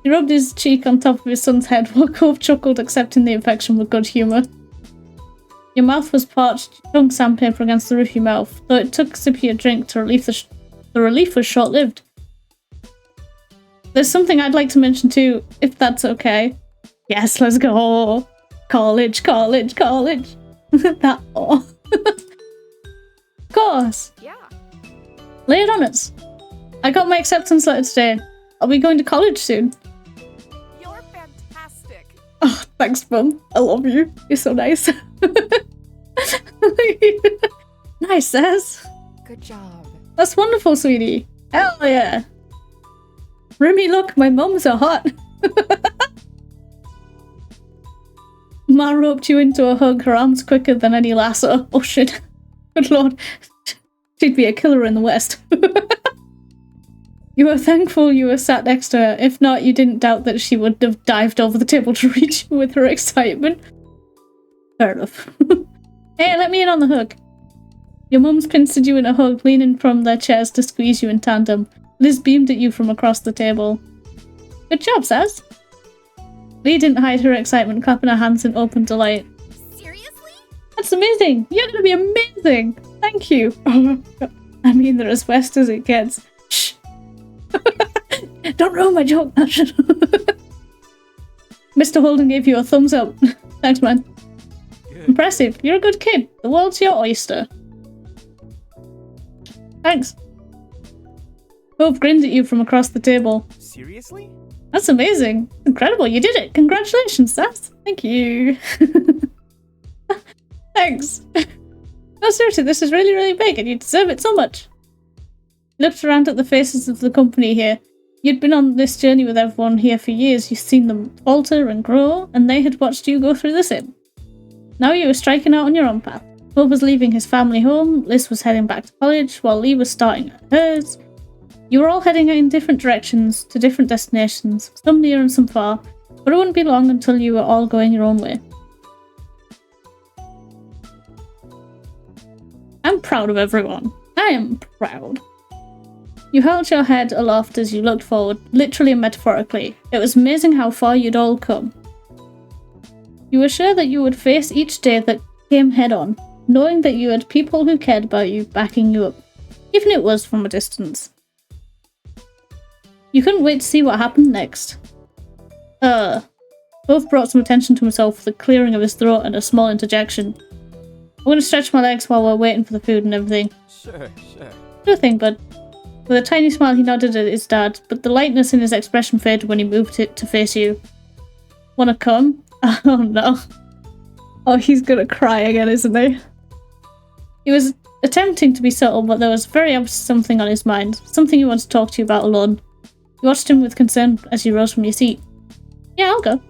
Speaker 1: He rubbed his cheek on top of his son's head while Cove chuckled, accepting the affection with good humour. Your mouth was parched, your tongue sandpaper against the roof of your mouth. Though it took a sip of your drink to relieve the relief was short-lived. There's something I'd like to mention too, if that's okay. Yes, let's go. College. That all. Of course.
Speaker 2: Yeah.
Speaker 1: Lay it on us. I got my acceptance letter today. I'll be going to college soon.
Speaker 2: You're fantastic.
Speaker 1: Oh, thanks, Mum. I love you. You're so nice. Nice, Says.
Speaker 2: Good job.
Speaker 1: That's wonderful, sweetie. Hell yeah. Remy, look, my mums are hot. Ma roped you into a hug, her arms quicker than any lasso. Oh shit. Good lord. She'd be a killer in the West. You were thankful you were sat next to her. If not, you didn't doubt that she would have dived over the table to reach you with her excitement. Fair enough. Hey, let me in on the hug. Your mums pincered you in a hug, leaning from their chairs to squeeze you in tandem. Liz beamed at you from across the table. Good job, Saz. Lee didn't hide her excitement, clapping her hands in open delight.
Speaker 2: Seriously?
Speaker 1: That's amazing! You're gonna be amazing! Thank you! I mean, they're as West as it gets. Shh! Don't ruin my joke! Mr. Holden gave you a thumbs up. Thanks, man.
Speaker 5: Good.
Speaker 1: Impressive. You're a good kid. The world's your oyster. Thanks. Cove grinned at you from across the table.
Speaker 5: Seriously?
Speaker 1: That's amazing. Incredible. You did it. Congratulations, Sass. Thank you. Thanks. No, seriously, this is really big and you deserve it so much. He looked around at the faces of the company here. You'd been on this journey with everyone here for years. You've seen them falter and grow, and they had watched you go through the same. Now you were striking out on your own path. Cove was leaving his family home, Liz was heading back to college, while Lee was starting at hers. You were all heading in different directions, to different destinations, some near and some far, but it wouldn't be long until you were all going your own way. I'm proud of everyone. I am proud. You held your head aloft as you looked forward, literally and metaphorically. It was amazing how far you'd all come. You were sure that you would face each day that came head on, knowing that you had people who cared about you backing you up, even if it was from a distance. You couldn't wait to see what happened next. Both brought some attention to himself with the clearing of his throat and a small interjection. I'm gonna stretch my legs while we're waiting for the food and everything.
Speaker 5: Sure.
Speaker 1: No thing, bud. With a tiny smile he nodded at his dad, but the lightness in his expression faded when he moved it to face you. Wanna come? Oh no. Oh, he's gonna cry again, isn't he? He was attempting to be subtle, but there was very obvious something on his mind, something he wanted to talk to you about alone. You watched him with concern as you rose from your seat. Yeah, I'll go.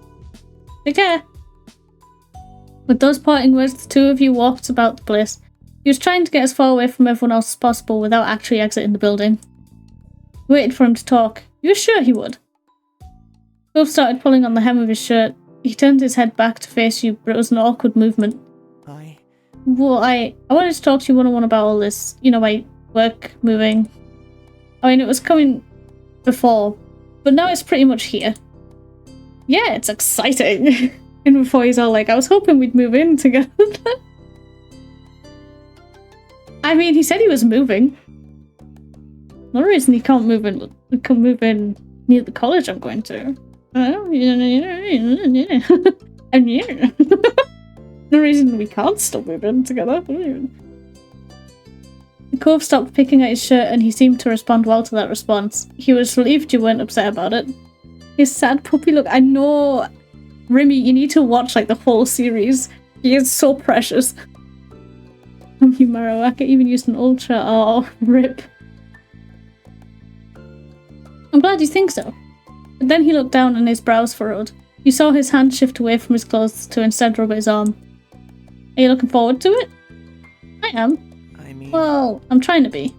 Speaker 1: Take care. With those parting words, the two of you walked about the place. He was trying to get as far away from everyone else as possible without actually exiting the building. You waited for him to talk. You were sure he would. Cove started pulling on the hem of his shirt. He turned his head back to face you, but it was an awkward movement. Well, I wanted to talk to you one-on-one about all this. You know, my work, moving. I mean, it was coming before, but now it's pretty much here. Yeah, it's exciting. And before he's all like, I was hoping we'd move in together. I mean, he said he was moving. No reason he can't move in. We can move in near the college I'm going to. And yeah. No reason we can't still move in together. Cove stopped picking at his shirt and he seemed to respond well to that response. He was relieved you weren't upset about it. His sad puppy look. I know, Remy, you need to watch like the whole series. He is so precious. Anyyywayyyy, I could even use an ultra. Oh, rip. I'm glad you think so. But then he looked down and his brows furrowed. You saw his hand shift away from his clothes to instead rub his arm. Are you looking forward to it? I am.
Speaker 5: I mean...
Speaker 1: Well, I'm trying to be. He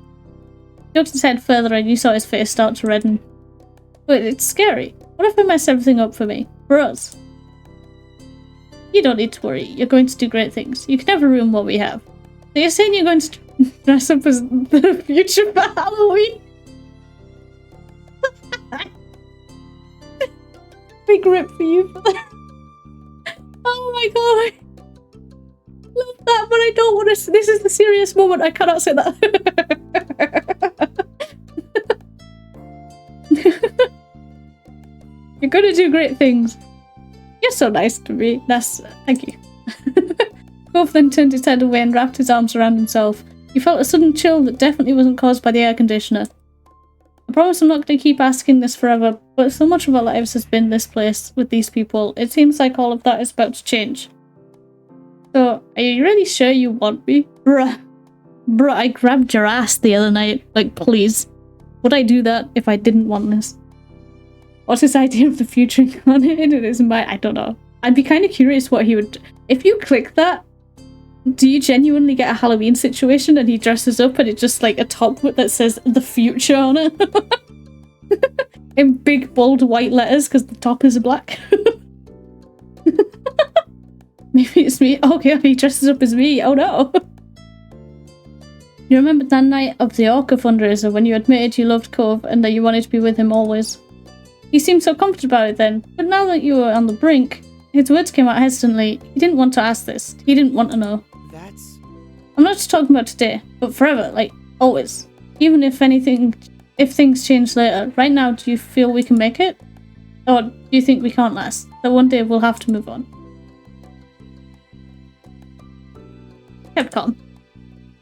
Speaker 1: looked his head further and you saw his face start to redden. But it's scary. What if I mess everything up for me? For us? You don't need to worry. You're going to do great things. You can never ruin what we have. So you're saying you're going to dress up as the future for Halloween? Big rip for you for that. Oh my god, I love that, but I don't want to. This is the serious moment. I cannot say that. You're gonna do great things. You're so nice to me. Thank you. Cove then turned his head away and wrapped his arms around himself. You felt a sudden chill that definitely wasn't caused by the air conditioner. I promise I'm not going to keep asking this forever, but so much of our lives has been this place, with these people. It seems like all of that is about to change. So, are you really sure you want me? Bruh, I grabbed your ass the other night. Like, please. Would I do that if I didn't want this? What's his idea of the future incarnated in his mind? I don't know. I'd be kind of curious what he would... If you click that, do you genuinely get a Halloween situation and he dresses up and it's just like a top that says the future on it? In big bold white letters because the top is black. Maybe it's me. Oh yeah, he dresses up as me. Oh no. You remember that night of the Orca fundraiser when you admitted you loved Cove and that you wanted to be with him always? You seemed so confident about it then, but now that you were on the brink, his words came out hesitantly. He didn't want to ask this. He didn't want to know. I'm not just talking about today, but forever, like, always. Even if things change later. Right now, do you feel we can make it? Or do you think we can't last? That one day we'll have to move on? Kept calm.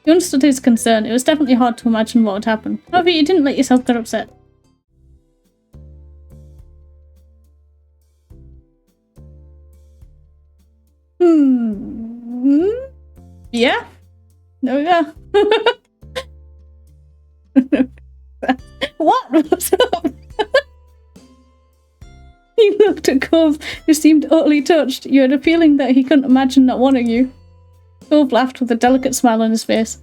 Speaker 1: You understood his concern. It was definitely hard to imagine what would happen. However, you didn't let yourself get upset. Yeah? No, yeah. What? What's up? He looked at Cove, who seemed utterly touched. You had a feeling that he couldn't imagine not wanting you. Cove laughed with a delicate smile on his face.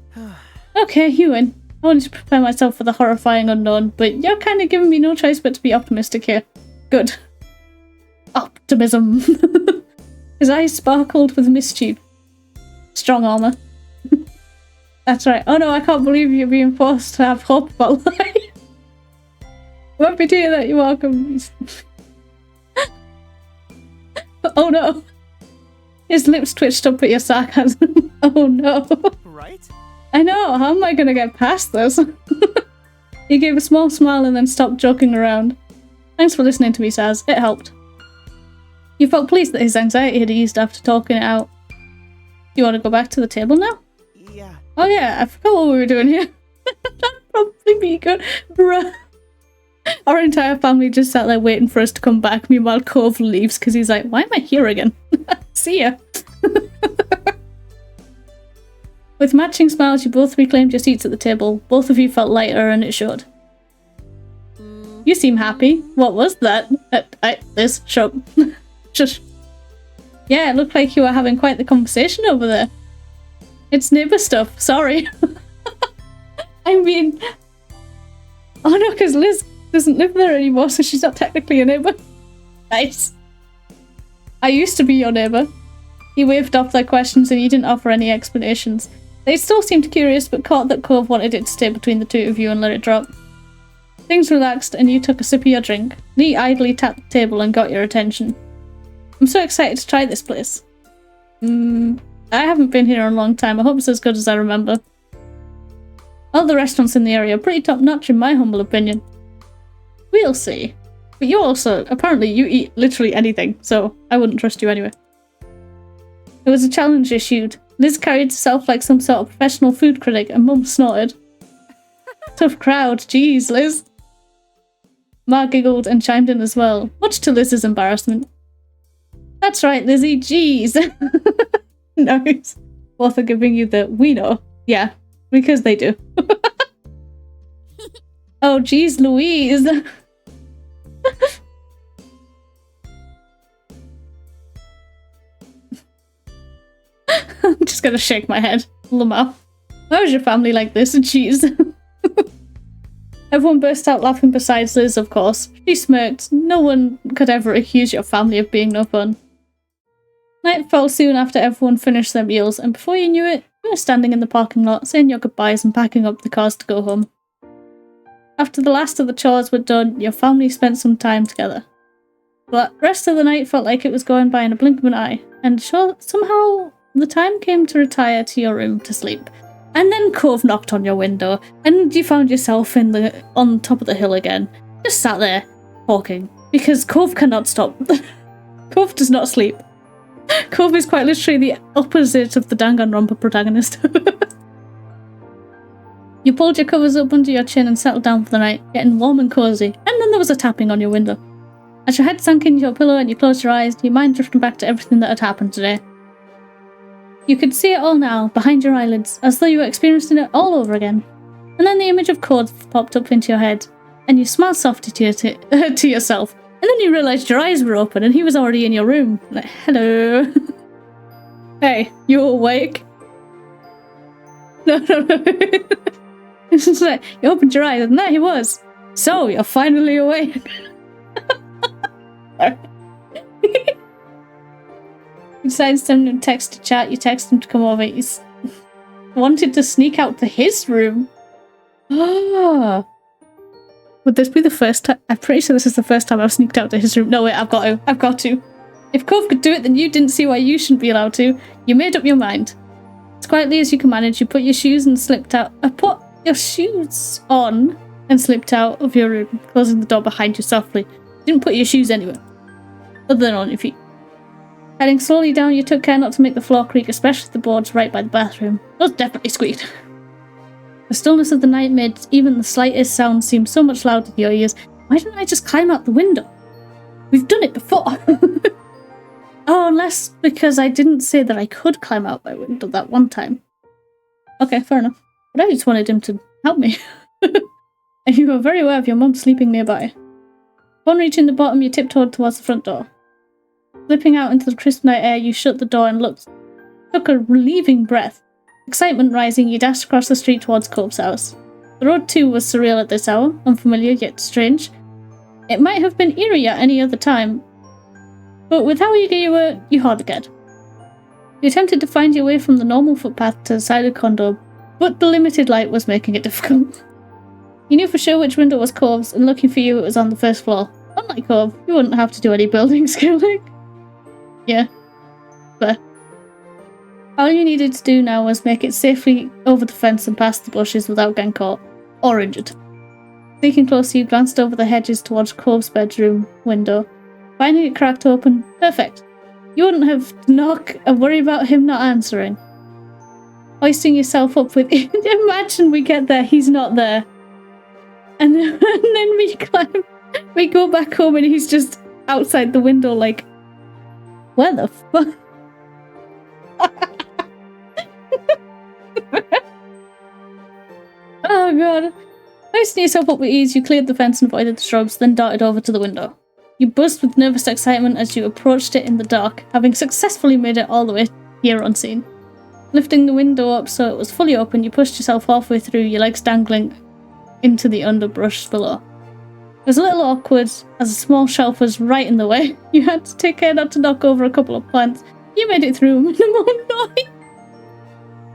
Speaker 1: Okay, you win. I wanted to prepare myself for the horrifying unknown, but you're kind of giving me no choice but to be optimistic here. Good. Optimism. His eyes sparkled with mischief. Strong armor. That's right. Oh no, I can't believe you're being forced to have hope about life. I'm happy to hear that. You're welcome. Oh no. His lips twitched up at your sarcasm. Oh no.
Speaker 5: Right?
Speaker 1: I know, how am I gonna get past this? He gave a small smile and then stopped joking around. Thanks for listening to me, Saz. It helped. You felt pleased that his anxiety had eased after talking it out. You want to go back to the table now?
Speaker 5: Yeah.
Speaker 1: Oh yeah, I forgot what we were doing here. That'd probably be good. Bruh. Our entire family just sat there waiting for us to come back. Meanwhile, Cove leaves because he's like, why am I here again? See ya. With matching smiles, you both reclaimed your seats at the table. Both of you felt lighter and it showed. You seem happy. What was that? Liz, shut up. Just... Yeah, it looked like you were having quite the conversation over there. It's neighbour stuff, sorry. I mean... Oh no, because Liz doesn't live there anymore, so she's not technically a neighbour. Nice. I used to be your neighbour. He waved off their questions and he didn't offer any explanations. They still seemed curious, but caught that Cove wanted it to stay between the two of you and let it drop. Things relaxed and you took a sip of your drink. Lee idly tapped the table and got your attention. I'm so excited to try this place. I haven't been here in a long time. I hope it's as good as I remember. All the restaurants in the area are pretty top-notch in my humble opinion. We'll see. But you also, apparently you eat literally anything, so I wouldn't trust you anyway. It was a challenge issued. Liz carried herself like some sort of professional food critic and Mum snorted. Tough crowd, jeez, Liz. Ma giggled and chimed in as well, much to Liz's embarrassment. That's right, Lizzie, jeez. Nice. Both are giving you the we know. Yeah, because they do. Oh, jeez, Louise. I'm just gonna shake my head. Lamar. Why was your family like this? Jeez. Everyone burst out laughing besides Liz, of course. She smirked. No one could ever accuse your family of being no fun. Night fell soon after everyone finished their meals, and before you knew it, you were standing in the parking lot, saying your goodbyes and packing up the cars to go home. After the last of the chores were done, your family spent some time together. The rest of the night felt like it was going by in a blink of an eye, and somehow the time came to retire to your room to sleep. And then Cove knocked on your window, and you found yourself on top of the hill again. Just sat there, talking, because Cove cannot stop. Cove does not sleep. Cove is quite literally the opposite of the Danganronpa protagonist. You pulled your covers up under your chin and settled down for the night, getting warm and cozy, and then there was a tapping on your window. As your head sank into your pillow and you closed your eyes, your mind drifted back to everything that had happened today. You could see it all now, behind your eyelids, as though you were experiencing it all over again. And then the image of Cove popped up into your head, and you smiled softly to yourself, and then you realised your eyes were open and he was already in your room. Like, hello. Hey, you awake? No. It's just like, you opened your eyes and there he was. So, you're finally awake. You decided to send him a text to chat, you text him to come over. You wanted to sneak out to his room. Ah. Would this be the first time? I'm pretty sure this is the first time I've sneaked out to his room. No, wait, I've got to. If Cove could do it, then you didn't see why you shouldn't be allowed to. You made up your mind. As quietly as you can manage, you put your shoes and slipped out. Put your shoes on and slipped out of your room, closing the door behind you softly. You didn't put your shoes anywhere, other than on your feet. Heading slowly down, you took care not to make the floor creak, especially the boards right by the bathroom. Those definitely squeaked. The stillness of the night made even the slightest sound seem so much louder to your ears. Why didn't I just climb out the window? We've done it before. Oh, unless because I didn't say that I could climb out my window that one time. Okay, fair enough. But I just wanted him to help me. And you were very aware of your mum sleeping nearby. Upon reaching the bottom, you tiptoed towards the front door. Slipping out into the crisp night air, you shut the door and took a relieving breath. Excitement rising, you dashed across the street towards Cove's house. The road too was surreal at this hour, unfamiliar yet strange. It might have been eerie at any other time, but with how eager you were, you hardly cared. You attempted to find your way from the normal footpath to the side of the condo, but the limited light was making it difficult. You knew for sure which window was Cove's, and looking for you, it was on the first floor. Unlike Cove, you wouldn't have to do any building scaling. Yeah, but All you needed to do now was make it safely over the fence and past the bushes without getting caught or injured. Sneaking closer, you glanced over the hedges towards Cove's bedroom window. Finding it cracked open, perfect. You wouldn't have to knock and worry about him not answering. Hoisting yourself up with... Imagine we get there, he's not there. And then we climb... We go back home and he's just outside the window like... Where the fuck? Oh god. Hoisting yourself up with ease, you cleared the fence and avoided the shrubs, then darted over to the window. You buzzed with nervous excitement as you approached it in the dark, having successfully made it all the way here unseen. Lifting the window up so it was fully open, you pushed yourself halfway through, your legs dangling into the underbrush below. It was a little awkward, as a small shelf was right in the way. You had to take care not to knock over a couple of plants. You made it through minimal noise.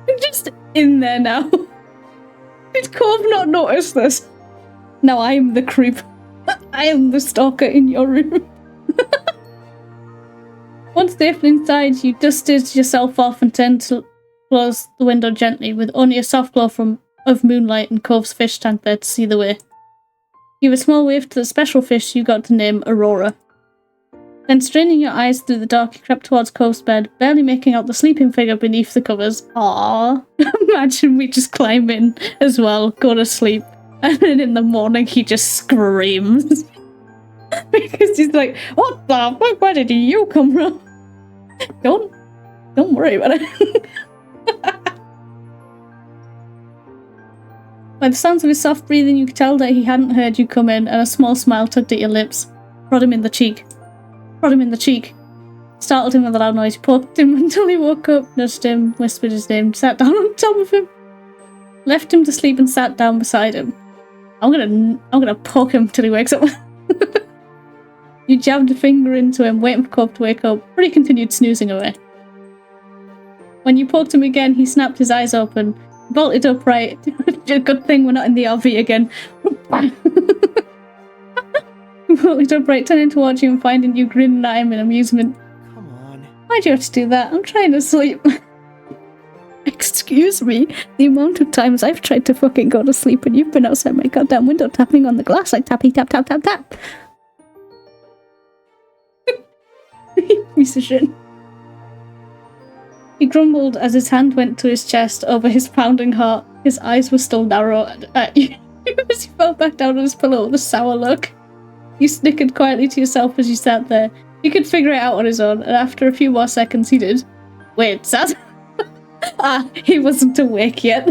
Speaker 1: I'm just in there now. Did Cove not notice this? Now I am the creep. I am the stalker in your room. Once safely inside, you dusted yourself off and turned to close the window gently, with only a soft glow of moonlight and Cove's fish tank there to see the way. You gave a small wave to the special fish you got to name Aurora. Then, straining your eyes through the dark, you crept towards Cove's bed, barely making out the sleeping figure beneath the covers. Aww. Imagine we just climb in as well, go to sleep, and then in the morning he just screams. Because he's like, what the fuck, where did you come from? Don't worry about it. By the sounds of his soft breathing, you could tell that he hadn't heard you come in, and a small smile tugged at your lips. Prod him in the cheek. Startled him with a loud noise, poked him until he woke up, nudged him, whispered his name, sat down on top of him. Left him to sleep and sat down beside him. I'm gonna poke him till he wakes up. You jabbed a finger into him, waiting for Cove to wake up, but he continued snoozing away. When you poked him again, he snapped his eyes open, bolted upright. Good thing we're not in the RV again. Bolted upright, turning towards you and finding you grinning at him in amusement.
Speaker 5: Come on.
Speaker 1: Why'd you have to do that? I'm trying to sleep. Excuse me, the amount of times I've tried to fucking go to sleep and you've been outside my goddamn window tapping on the glass like tappy tap tap tap tap. Piece of shit. He grumbled as his hand went to his chest over his pounding heart. His eyes were still narrowed at you as he fell back down on his pillow with a sour look. You snickered quietly to yourself as you sat there. He could figure it out on his own, and after a few more seconds he did. Wait, Saz? He wasn't awake yet.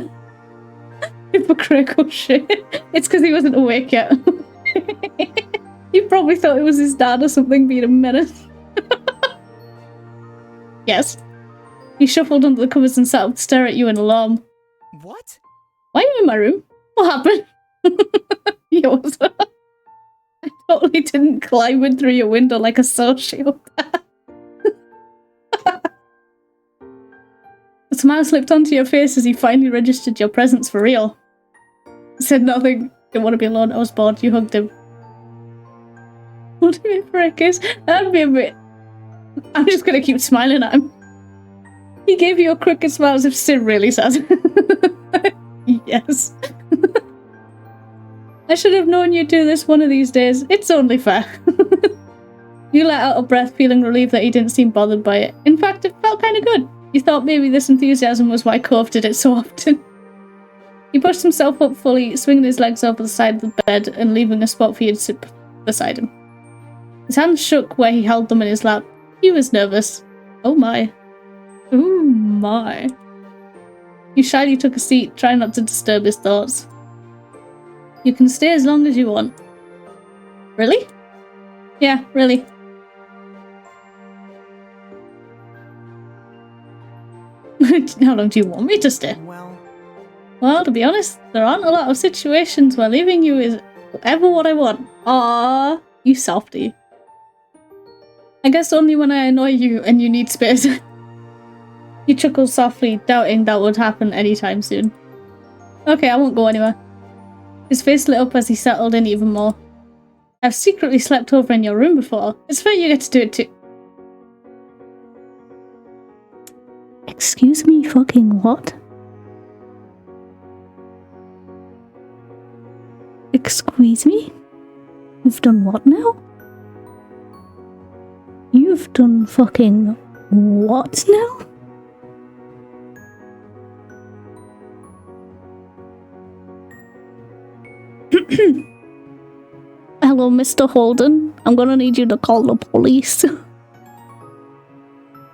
Speaker 1: Hypocritical shit. It's because he wasn't awake yet. He probably thought it was his dad or something being a menace. Yes. He shuffled under the covers and sat up to stare at you in alarm.
Speaker 5: What?
Speaker 1: Why are you in my room? What happened? Yours. I totally didn't climb in through your window like a sociopath. A smile slipped onto your face as he finally registered your presence for real. He said nothing. Didn't want to be alone. I was bored. You hugged him. What do you mean for a kiss? That'd be a bit... I'm just gonna keep smiling at him. He gave you a crooked smile as if Sid really said. Yes. I should have known you'd do this one of these days. It's only fair. You let out a breath, feeling relieved that he didn't seem bothered by it. In fact, it felt kind of good. You thought maybe this enthusiasm was why Cove did it so often. He pushed himself up fully, swinging his legs over the side of the bed and leaving a spot for you to sit beside him. His hands shook where he held them in his lap. He was nervous. Oh my. Ooh my. You shyly took a seat, trying not to disturb his thoughts. You can stay as long as you want. Really? Yeah, really. How long do you want me to stay? Well, to be honest, there aren't a lot of situations where leaving you is ever what I want. Aww, you softy. I guess only when I annoy you and you need space. He chuckled softly, doubting that would happen anytime soon. Okay, I won't go anywhere. His face lit up as he settled in even more. I've secretly slept over in your room before. It's fair you get to do it too. Excuse me, fucking what? Excuse me? You've done what now? You've done fucking what now? Hello, Mr. Holden. I'm gonna need you to call the police.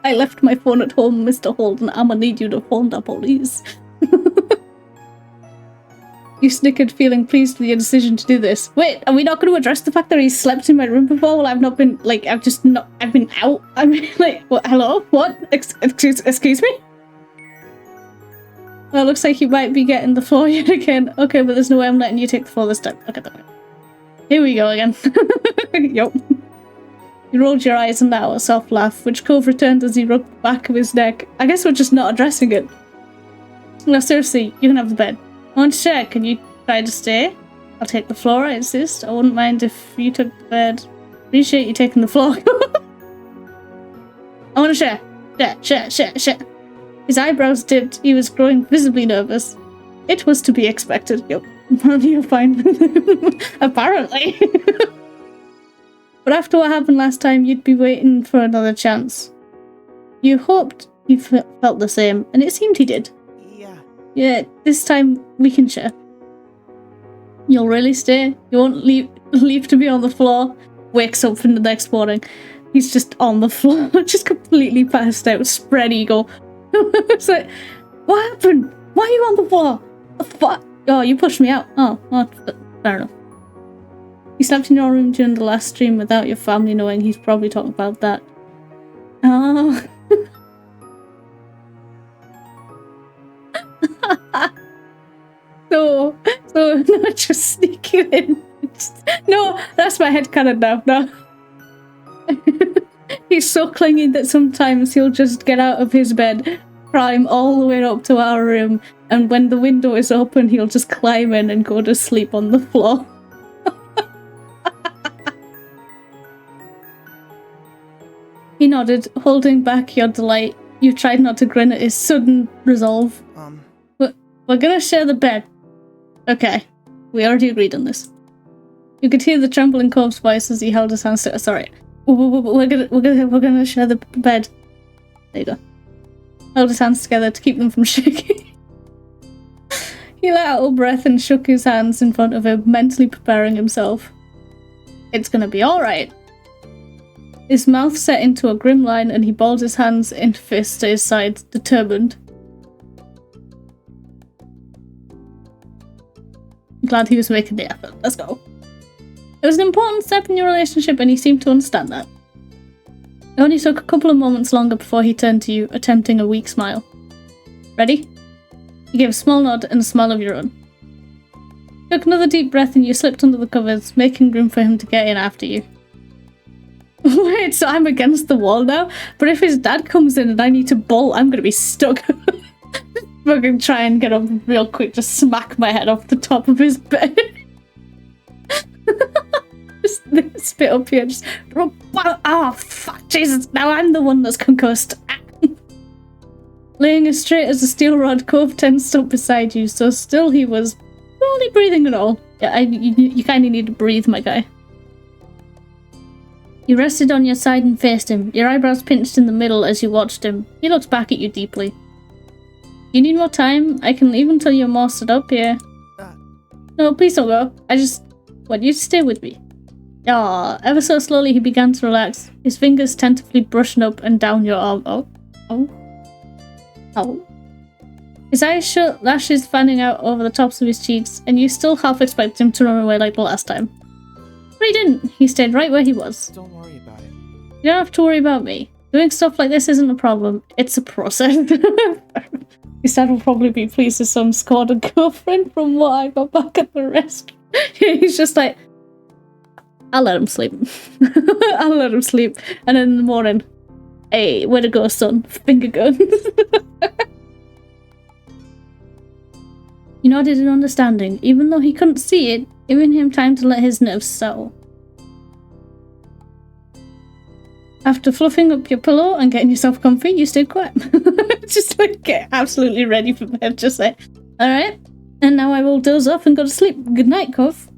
Speaker 1: I left my phone at home, Mr. Holden. I'm gonna need you to phone the police. You snickered, feeling pleased with your decision to do this. Wait, are we not going to address the fact that he slept in my room before? Well, I've not been, like, I've been out. I mean, like, what, hello? What? Excuse me? Well, it looks like you might be getting the floor yet again. Okay, but there's no way I'm letting you take the floor this time. Okay, then. Here we go again. Yup. You rolled your eyes and let out a soft laugh, which Cove returned as he rubbed the back of his neck. I guess we're just not addressing it. No, seriously, you can have the bed. I want to share. Can you try to stay? I'll take the floor, I insist. I wouldn't mind if you took the bed. Appreciate you taking the floor. I want to share. Share. His eyebrows dipped. He was growing visibly nervous. It was to be expected. Yup. You're fine. Apparently. But after what happened last time, you'd be waiting for another chance. You hoped he felt the same, and it seemed he did. Yeah, this time we can share. You'll really stay? You won't leave to be on the floor? Wakes up in the next morning. He's just on the floor, just completely passed out, spread eagle. It's like, what happened? Why are you on the floor? The fuck? Oh, you pushed me out. Oh, fair enough. You slept in your room during the last stream without your family knowing. He's probably talking about that. Oh. So not just sneaking in. No, that's my headcanon now. No. He's so clingy that sometimes he'll just get out of his bed, climb all the way up to our room, and when the window is open, he'll just climb in and go to sleep on the floor. He nodded, holding back your delight. You tried not to grin at his sudden resolve. We're gonna share the bed. Okay, we already agreed on this. You could hear the tremble in Cove's voice as he held his hands to. Sorry, we're gonna share the bed. There you go. Held his hands together to keep them from shaking. He let out a breath and shook his hands in front of him, mentally preparing himself. It's gonna be all right. His mouth set into a grim line, and he balled his hands in fists to his sides, determined. Glad he was making the effort. Let's go. It was an important step in your relationship, and he seemed to understand that. It only took a couple of moments longer before he turned to you, attempting a weak smile. Ready? You gave a small nod and a smile of your own. You took another deep breath and you slipped under the covers, making room for him to get in after you. Wait, so I'm against the wall now? But if his dad comes in and I need to bolt, I'm gonna be stuck. Fucking try and get up real quick, just smack my head off the top of his bed. Just spit up here, just oh fuck, Jesus, now I'm the one that's concussed. Laying as straight as a steel rod, Cove tensed up beside you, so still he was barely breathing at all. Yeah, you kinda need to breathe, my guy. You rested on your side and faced him, your eyebrows pinched in the middle as you watched him. He looked back at you deeply. You need more time? I can leave until you're more stood up here. No, please don't go. I just want you to stay with me. Ah, ever so slowly he began to relax, his fingers tentatively brushing up and down your arm. Oh. His eyes shut, lashes fanning out over the tops of his cheeks, and you still half expected him to run away like the last time. But he didn't. He stayed right where he was.
Speaker 5: Don't worry about it.
Speaker 1: You don't have to worry about me. Doing stuff like this isn't a problem. It's a process. His dad will probably be pleased his son scored a girlfriend from what I got back at the restaurant. He's just like, I'll let him sleep. I'll let him sleep. And then in the morning, hey, way to go, son. Finger guns. You nodded in understanding, even though he couldn't see it, giving him time to let his nerves settle. After fluffing up your pillow and getting yourself comfy, you stayed quiet. Just like get absolutely ready for bed, just like, alright. And now I will doze off and go to sleep. Good night, Cove.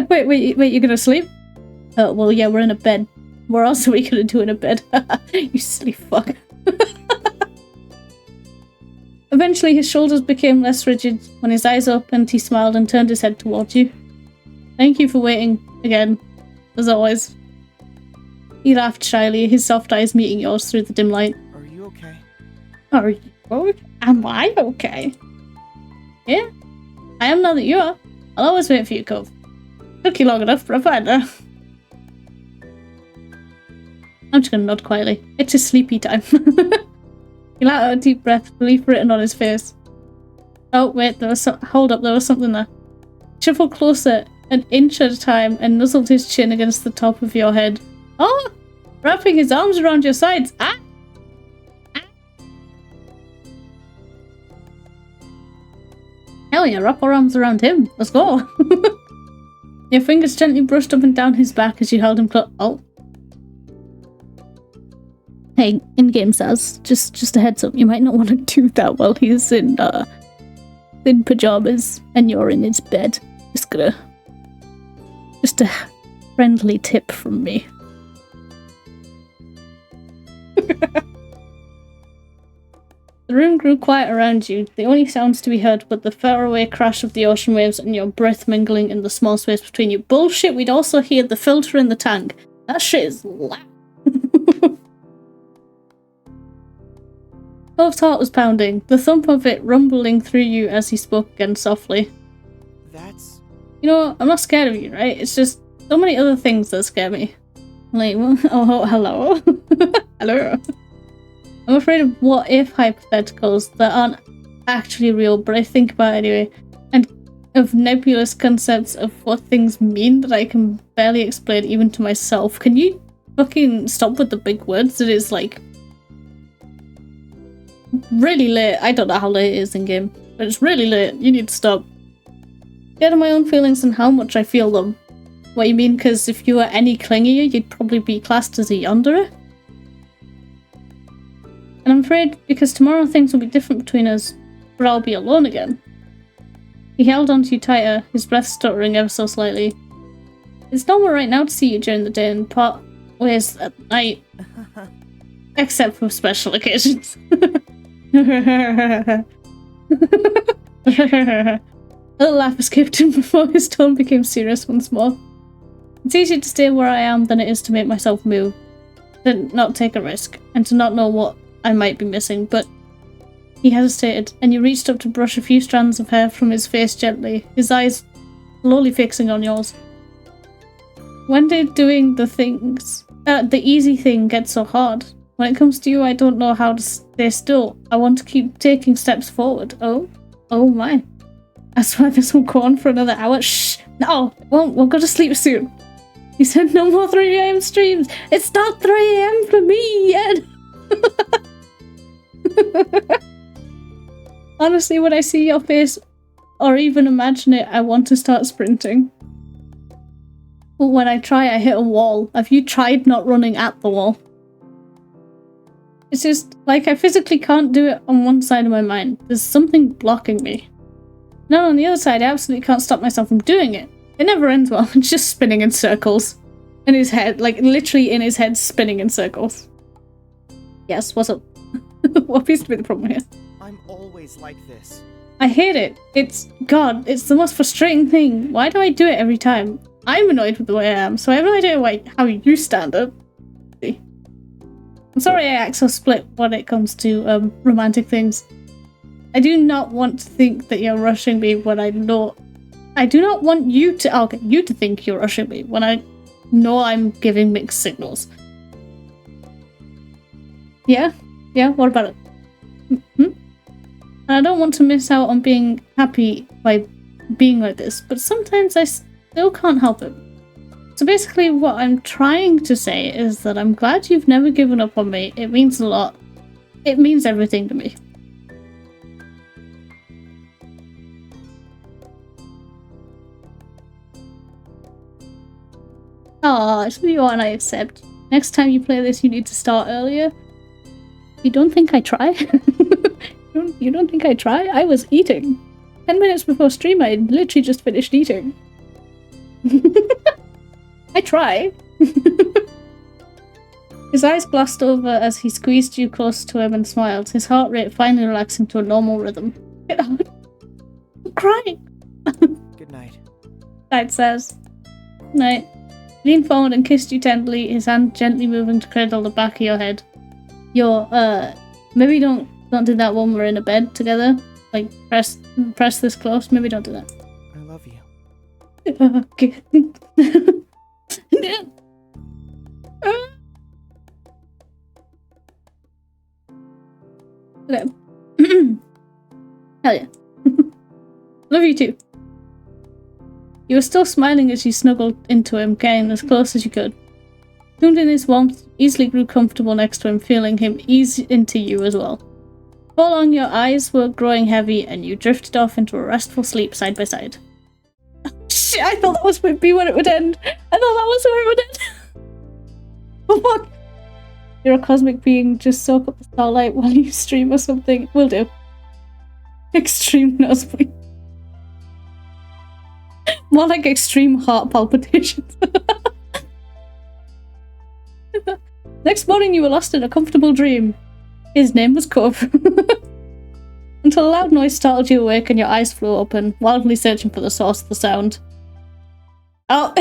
Speaker 1: wait, you're gonna sleep? Oh, well, yeah, we're in a bed. What else are we gonna do in a bed? You silly fuck. Eventually, his shoulders became less rigid. When his eyes opened, he smiled and turned his head towards you. Thank you for waiting again, as always. He laughed shyly, his soft eyes meeting yours through the dim light.
Speaker 5: Are you okay?
Speaker 1: Are you? Am I okay? Yeah, I am now that you are. I'll always wait for you, Cove. Took you long enough, but I'm fine now. I'm just gonna nod quietly. It's his sleepy time. He let out a deep breath, relief written on his face. Oh, wait, hold up, there was something there. Shuffled closer, an inch at a time, and nuzzled his chin against the top of your head. Oh! Wrapping his arms around your sides. Ah! Hell yeah, wrap our arms around him. Let's go. Your fingers gently brushed up and down his back as you held him close. Oh. Hey, in-game says, just a heads up, you might not want to do that while he's in pajamas and you're in his bed. Just a friendly tip from me. The room grew quiet around you. The only sounds to be heard were the faraway crash of the ocean waves and your breath mingling in the small space between you. Bullshit, we'd also hear the filter in the tank. That shit is loud. Cove's heart was pounding, the thump of it rumbling through you as he spoke again softly.
Speaker 5: That's...
Speaker 1: You know, I'm not scared of you, right? It's just so many other things that scare me. Like, oh, hello? Hello? I'm afraid of what-if hypotheticals that aren't actually real, but I think about anyway, and of nebulous concepts of what things mean that I can barely explain even to myself. Can you fucking stop with the big words? It is, like, really late. I don't know how late it is in-game, but it's really late. You need to stop. Get on my own feelings and how much I feel them. What you mean? Because if you were any clingier, you'd probably be classed as a yanderer? And I'm afraid because tomorrow things will be different between us, but I'll be alone again. He held onto you tighter, his breath stuttering ever so slightly. It's normal right now to see you during the day and part ways at night. Except for special occasions. A little laugh escaped him before his tone became serious once more. It's easier to stay where I am than it is to make myself move. To not take a risk, and to not know what I might be missing, but... He hesitated, and you reached up to brush a few strands of hair from his face gently, his eyes slowly fixing on yours. When did doing the easy thing get so hard? When it comes to you, I don't know how to stay still. I want to keep taking steps forward. Oh my. I swear this will go on for another hour. Shh! No! We'll go to sleep soon. He said no more 3 AM streams. It's not 3 AM for me yet! Honestly, when I see your face, or even imagine it, I want to start sprinting. But when I try, I hit a wall. Have you tried not running at the wall? It's just, like, I physically can't do it on one side of my mind. There's something blocking me. No, on the other side, I absolutely can't stop myself from doing it. It never ends well. It's just spinning in circles. In his head, like, literally in his head, spinning in circles. Yes, what's up? What appears to be the problem here?
Speaker 5: I'm always like this.
Speaker 1: I hate it. It's the most frustrating thing. Why do I do it every time? I'm annoyed with the way I am, so I have no idea how you stand up. I'm sorry I act so split when it comes to romantic things. I do not want to think that you're rushing me when I know... I do not want you to think you're rushing me when I know I'm giving mixed signals. Yeah, what about it? And I don't want to miss out on being happy by being like this, but sometimes I still can't help it. So basically what I'm trying to say is that I'm glad you've never given up on me. It means a lot. It means everything to me. Aw, it's you and I accept. Next time you play this, you need to start earlier. You don't think I try? You don't think I try? I was eating. 10 minutes before stream, I literally just finished eating. I try. His eyes glassed over as he squeezed you close to him and smiled, his heart rate finally relaxing to a normal rhythm. Get out. I'm crying.
Speaker 5: Good night.
Speaker 1: Dad says. Night. Leaned forward and kissed you tenderly, his hand gently moving to cradle the back of your head. Maybe don't do that when we're in a bed together. Like, press this close. Maybe don't do that.
Speaker 5: I love you.
Speaker 1: Okay. Okay. Hell yeah. Love you too. You were still smiling as you snuggled into him, getting as close as you could. Tuned in his warmth, easily grew comfortable next to him, feeling him ease into you as well. Before long, your eyes were growing heavy, and you drifted off into a restful sleep side by side. Shit, I thought that was would be when it would end. I thought that was where it would end. Oh fuck. You're a cosmic being, just soak up the starlight while you stream or something. Will do. Extreme nosebleed. More like extreme heart palpitations. Next morning you were lost in a comfortable dream. His name was Cove. Until a loud noise startled you awake and your eyes flew open, wildly searching for the source of the sound. Oh!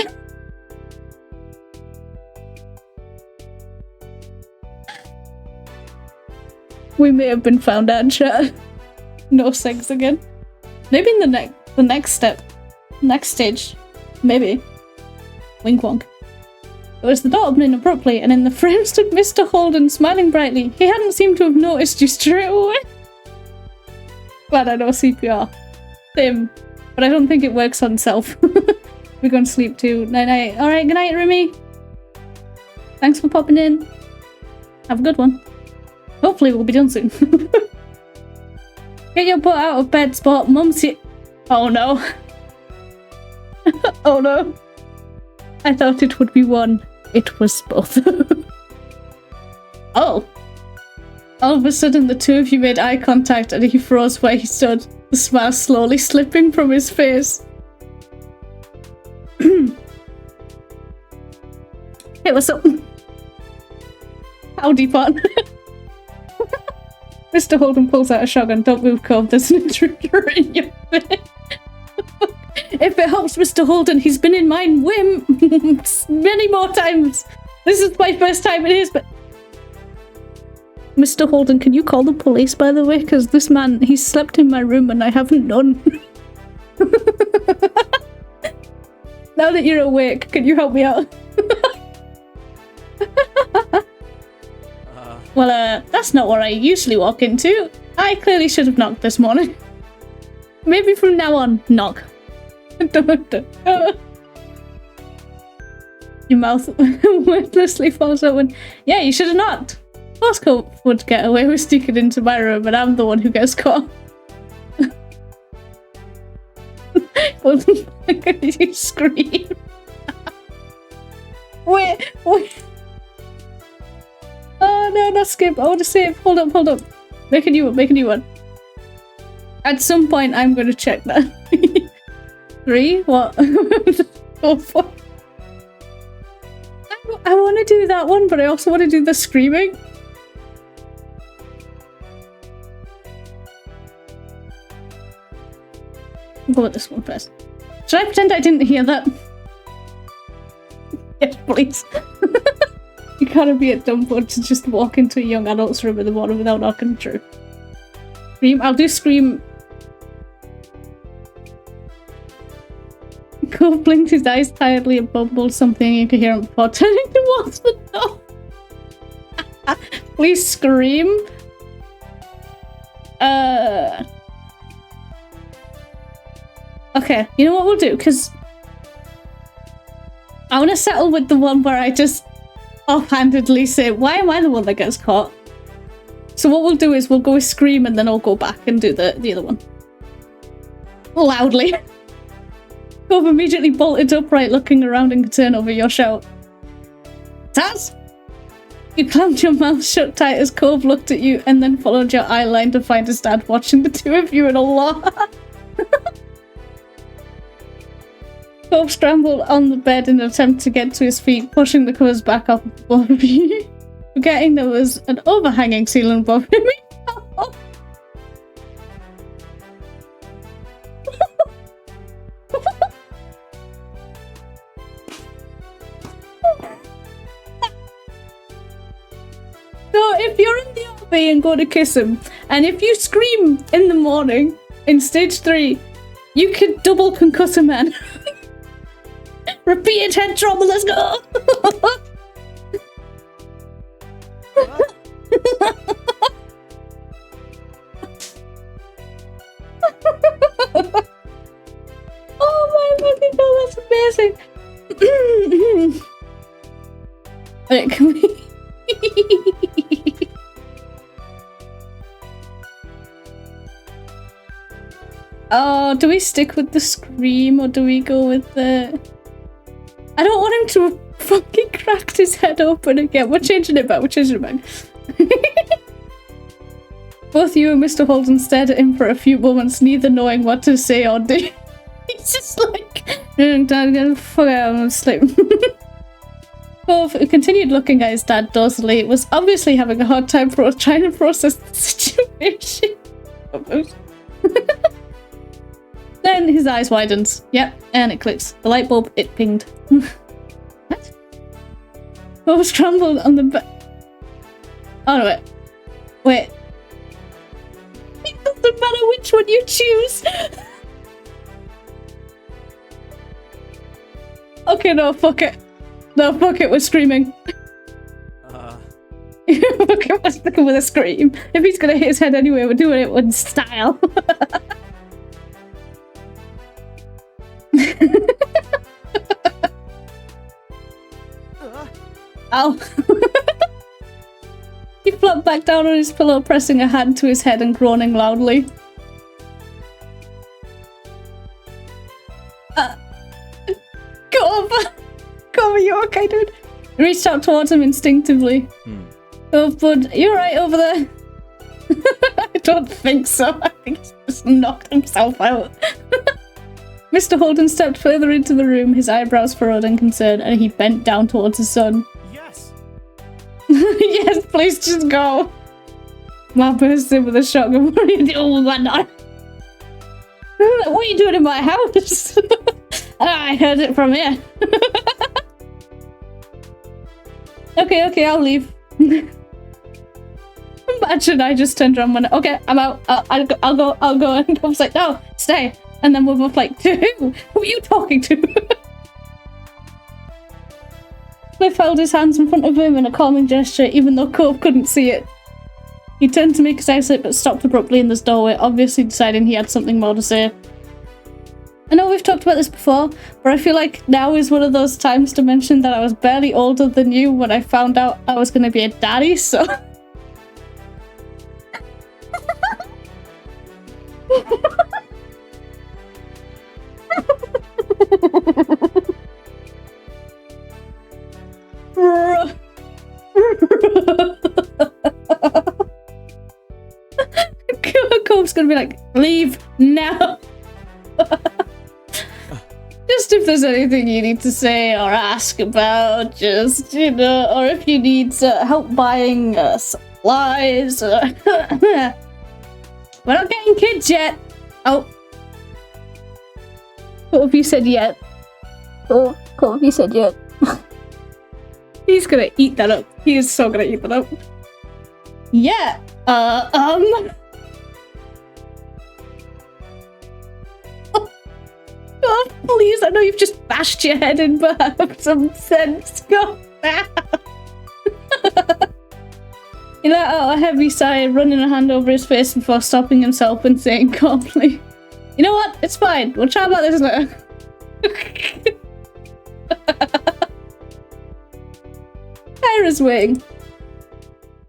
Speaker 1: We may have been found out, chat. No sex again. Maybe in the next step. Next stage. Maybe. Wink wonk. It was the door opening abruptly, and in the frame stood Mr. Holden, smiling brightly. He hadn't seemed to have noticed you straight away. Glad I know CPR. Same. But I don't think it works on self. We're going to sleep too. Night night. Alright, good night, Remy. Thanks for popping in. Have a good one. Hopefully we'll be done soon. Get your butt out of bed, Spot. Mum's here. Oh no. Oh no. I thought it would be one. It was both. Oh. All of a sudden the two of you made eye contact and he froze where he stood, the smile slowly slipping from his face. Hey, what's up? Howdy, Pon. Mr. Holden pulls out a shotgun. Don't move, Cove. There's an intruder in your bed. If it helps Mr. Holden, he's been in mine many more times. This is my first time in his, but... Mr. Holden, can you call the police, by the way? Because this man, he slept in my room and I haven't known. Now that you're awake, can you help me out? Well, that's not what I usually walk into. I clearly should have knocked this morning. Maybe from now on, knock. Your mouth wordlessly falls open. Yeah, you should have knocked. Of course Cove would get away with sneaking into my room, but I'm the one who gets caught. You scream. Wait. Oh no, not skip. I want to save. Hold up. Make a new one. At some point, I'm going to check that. 3? What? Oh, fuck. I want to do that one, but I also want to do the screaming. I'll go with this one first. Should I pretend I didn't hear that? Yes, please. You can't be a dumb bud to just walk into a young adult's room in the morning without knocking through. Scream? I'll do scream. Cove blinked his eyes tiredly and bumbled something incoherent before turning towards the door. Please scream. Okay, you know what we'll do? Because I want to settle with the one where I just offhandedly say, why am I the one that gets caught? So what we'll do is we'll go with scream and then I'll go back and do the other one. Loudly. Cove immediately bolted upright, looking around in concern over your shout. Taz? You clamped your mouth shut tight as Cove looked at you and then followed your eye line to find his dad watching the two of you in a lot. Cove scrambled on the bed in an attempt to get to his feet, pushing the covers back up above you, forgetting there was an overhanging ceiling above him. So if you're in the RV and go to kiss him, and if you scream in the morning in stage 3, you can double concuss a man. Repeat head trauma, let's go! Oh my fucking god, that's amazing! Alright, can we... Oh, do we stick with the scream or do we go with the... I don't want him to fucking crack his head open again. We're changing it back, we're changing it back. Both you and Mr. Holden stared at him for a few moments, neither knowing what to say or do. He's just like, fuck out, I'm asleep. Cove, who continued looking at his dad dorsally, was obviously having a hard time trying to process the situation. Then his eyes widened. Yep, and it clicks. The light bulb, it pinged. What? Cove scrambled on the bed. Oh no, wait. Wait. It doesn't matter which one you choose. Okay, no, fuck it. No, fuck it, we're screaming. Fuck it, we're sticking with a scream. If he's gonna hit his head anyway, we're doing it in style. Ow. He flopped back down on his pillow, pressing a hand to his head and groaning loudly. Cove! Cove, are you okay, dude? He reached out towards him instinctively. Cove, bud, you alright over there? I don't think so. I think he's just knocked himself out. Mr. Holden stepped further into the room, his eyebrows furrowed in concern, and he bent down towards his son.
Speaker 5: Yes!
Speaker 1: Yes, please just go. Mom burst in with a shotgun. What are you doing with my knife? What are you doing in my house? I heard it from here. Okay, I'll leave. Imagine I just turned around and went, okay, I'm out. I'll go. And I was like, no, stay. And then we're both like, to who? Who are you talking to? Cliff held his hands in front of him in a calming gesture, even though Cove couldn't see it. He turned to make his exit, but stopped abruptly in the doorway, obviously deciding he had something more to say. I know we've talked about this before, but I feel like now is one of those times to mention that I was barely older than you when I found out I was going to be a daddy, so... Cove's gonna be like, leave now. Just if there's anything you need to say or ask about, just, you know, or if you need help buying supplies. We're not getting kids yet. Oh. What have you said yet? Oh, what have you said yet? He's gonna eat that up. He is so gonna eat that up. Yeah. Oh, please, I know you've just bashed your head in, but have some sense. Go back. He let out a heavy sigh, running a hand over his face before stopping himself and saying calmly, you know what? It's fine. We'll chat about this later. Kyra's waiting.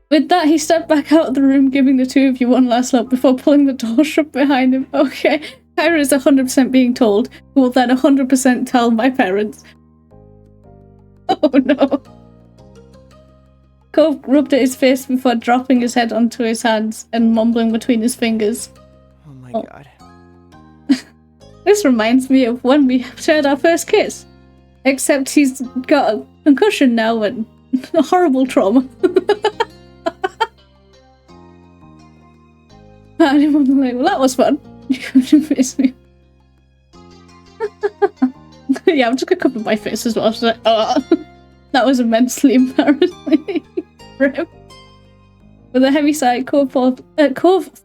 Speaker 1: With that, he stepped back out of the room, giving the two of you one last look before pulling the door shut behind him. Okay, Kyra is 100% being told, who will then 100% tell my parents. Oh no. Cove rubbed at his face before dropping his head onto his hands and mumbling between his fingers.
Speaker 5: Oh my god.
Speaker 1: This reminds me of when we shared our first kiss. Except he's got a concussion now and a horrible trauma. And everyone's like, well, that was fun. You couldn't face me. Yeah, I'm just gonna cover my face as well. So like, oh, that was immensely embarrassing. Rip. With a heavy sigh, Cove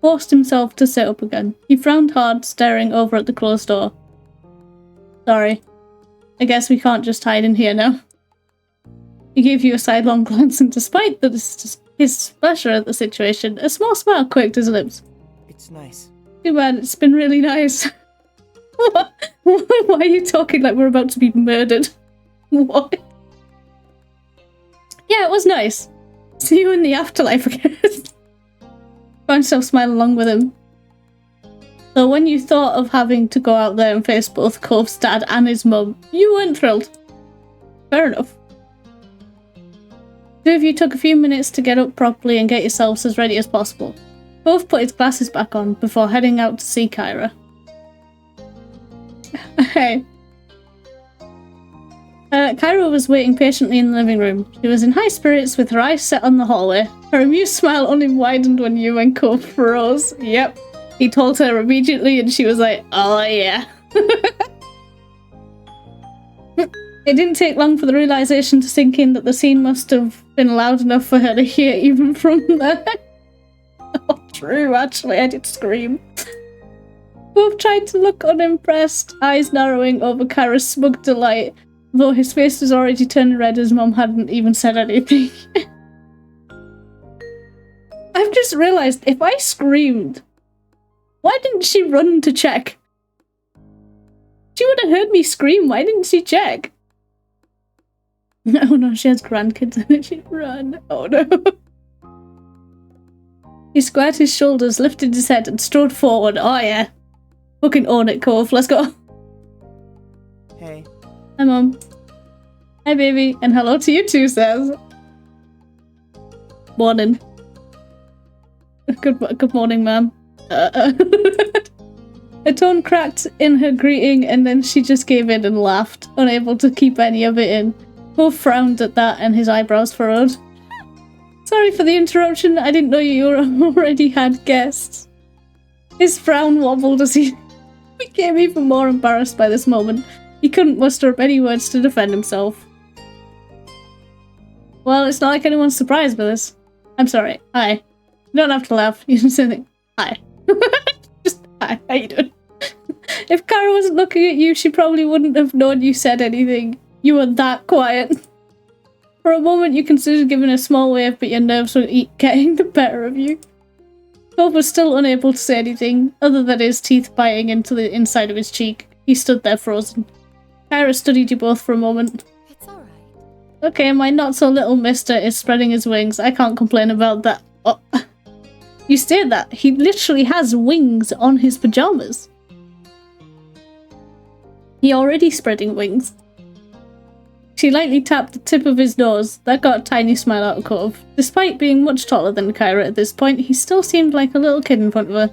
Speaker 1: forced himself to sit up again. He frowned hard, staring over at the closed door. Sorry. I guess we can't just hide in here now. He gave you a sidelong glance, and despite his displeasure at the situation, a small smile quirked his lips.
Speaker 5: It's nice.
Speaker 1: Too bad, it's been really nice. Why are you talking like we're about to be murdered? What? Yeah, it was nice. See you in the afterlife, I guess. Found yourself smiling along with him. So when you thought of having to go out there and face both Cove's dad and his mum, you weren't thrilled. Fair enough. Two of you took a few minutes to get up properly and get yourselves as ready as possible. Cove put his glasses back on before heading out to see Kyra. Hey. Kyra was waiting patiently in the living room. She was in high spirits with her eyes set on the hallway. Her amused smile only widened when you and Cove froze. Yep. He told her immediately and she was like, oh yeah. It didn't take long for the realization to sink in that the scene must have been loud enough for her to hear even from there. Oh, true, actually, I did scream. Cove tried to look unimpressed, eyes narrowing over Kyra's smug delight, though his face was already turned red as Mum hadn't even said anything. I've just realised, if I screamed, why didn't she run to check? She would have heard me scream, why didn't she check? Oh no, she has grandkids and she'd run. Oh no. He squared his shoulders, lifted his head and strode forward. Oh yeah. Fucking own it, Cove. Let's go.
Speaker 5: Hey.
Speaker 1: Hi, Mum. Hi, baby. And hello to you too, says. Morning. Good morning, ma'am. Her tone cracked in her greeting and then she just gave in and laughed, unable to keep any of it in. Cove frowned at that and his eyebrows furrowed. Sorry for the interruption. I didn't know you already had guests. His frown wobbled as he became even more embarrassed by this moment. He couldn't muster up any words to defend himself. Well, it's not like anyone's surprised by this. I'm sorry. Hi. You don't have to laugh. You just say, hi. Just, hi. How you doing? If Kyra wasn't looking at you, she probably wouldn't have known you said anything. You were that quiet. For a moment, you considered giving a small wave, but your nerves were getting the better of you. Cove was still unable to say anything, other than his teeth biting into the inside of his cheek. He stood there frozen. Kyra studied you both for a moment.
Speaker 2: It's alright.
Speaker 1: Okay, my not-so-little mister is spreading his wings. I can't complain about that. Oh. You stared that. He literally has wings on his pajamas. He already spreading wings. She lightly tapped the tip of his nose. That got a tiny smile out of Cove. Despite being much taller than Kyra at this point, he still seemed like a little kid in front of her.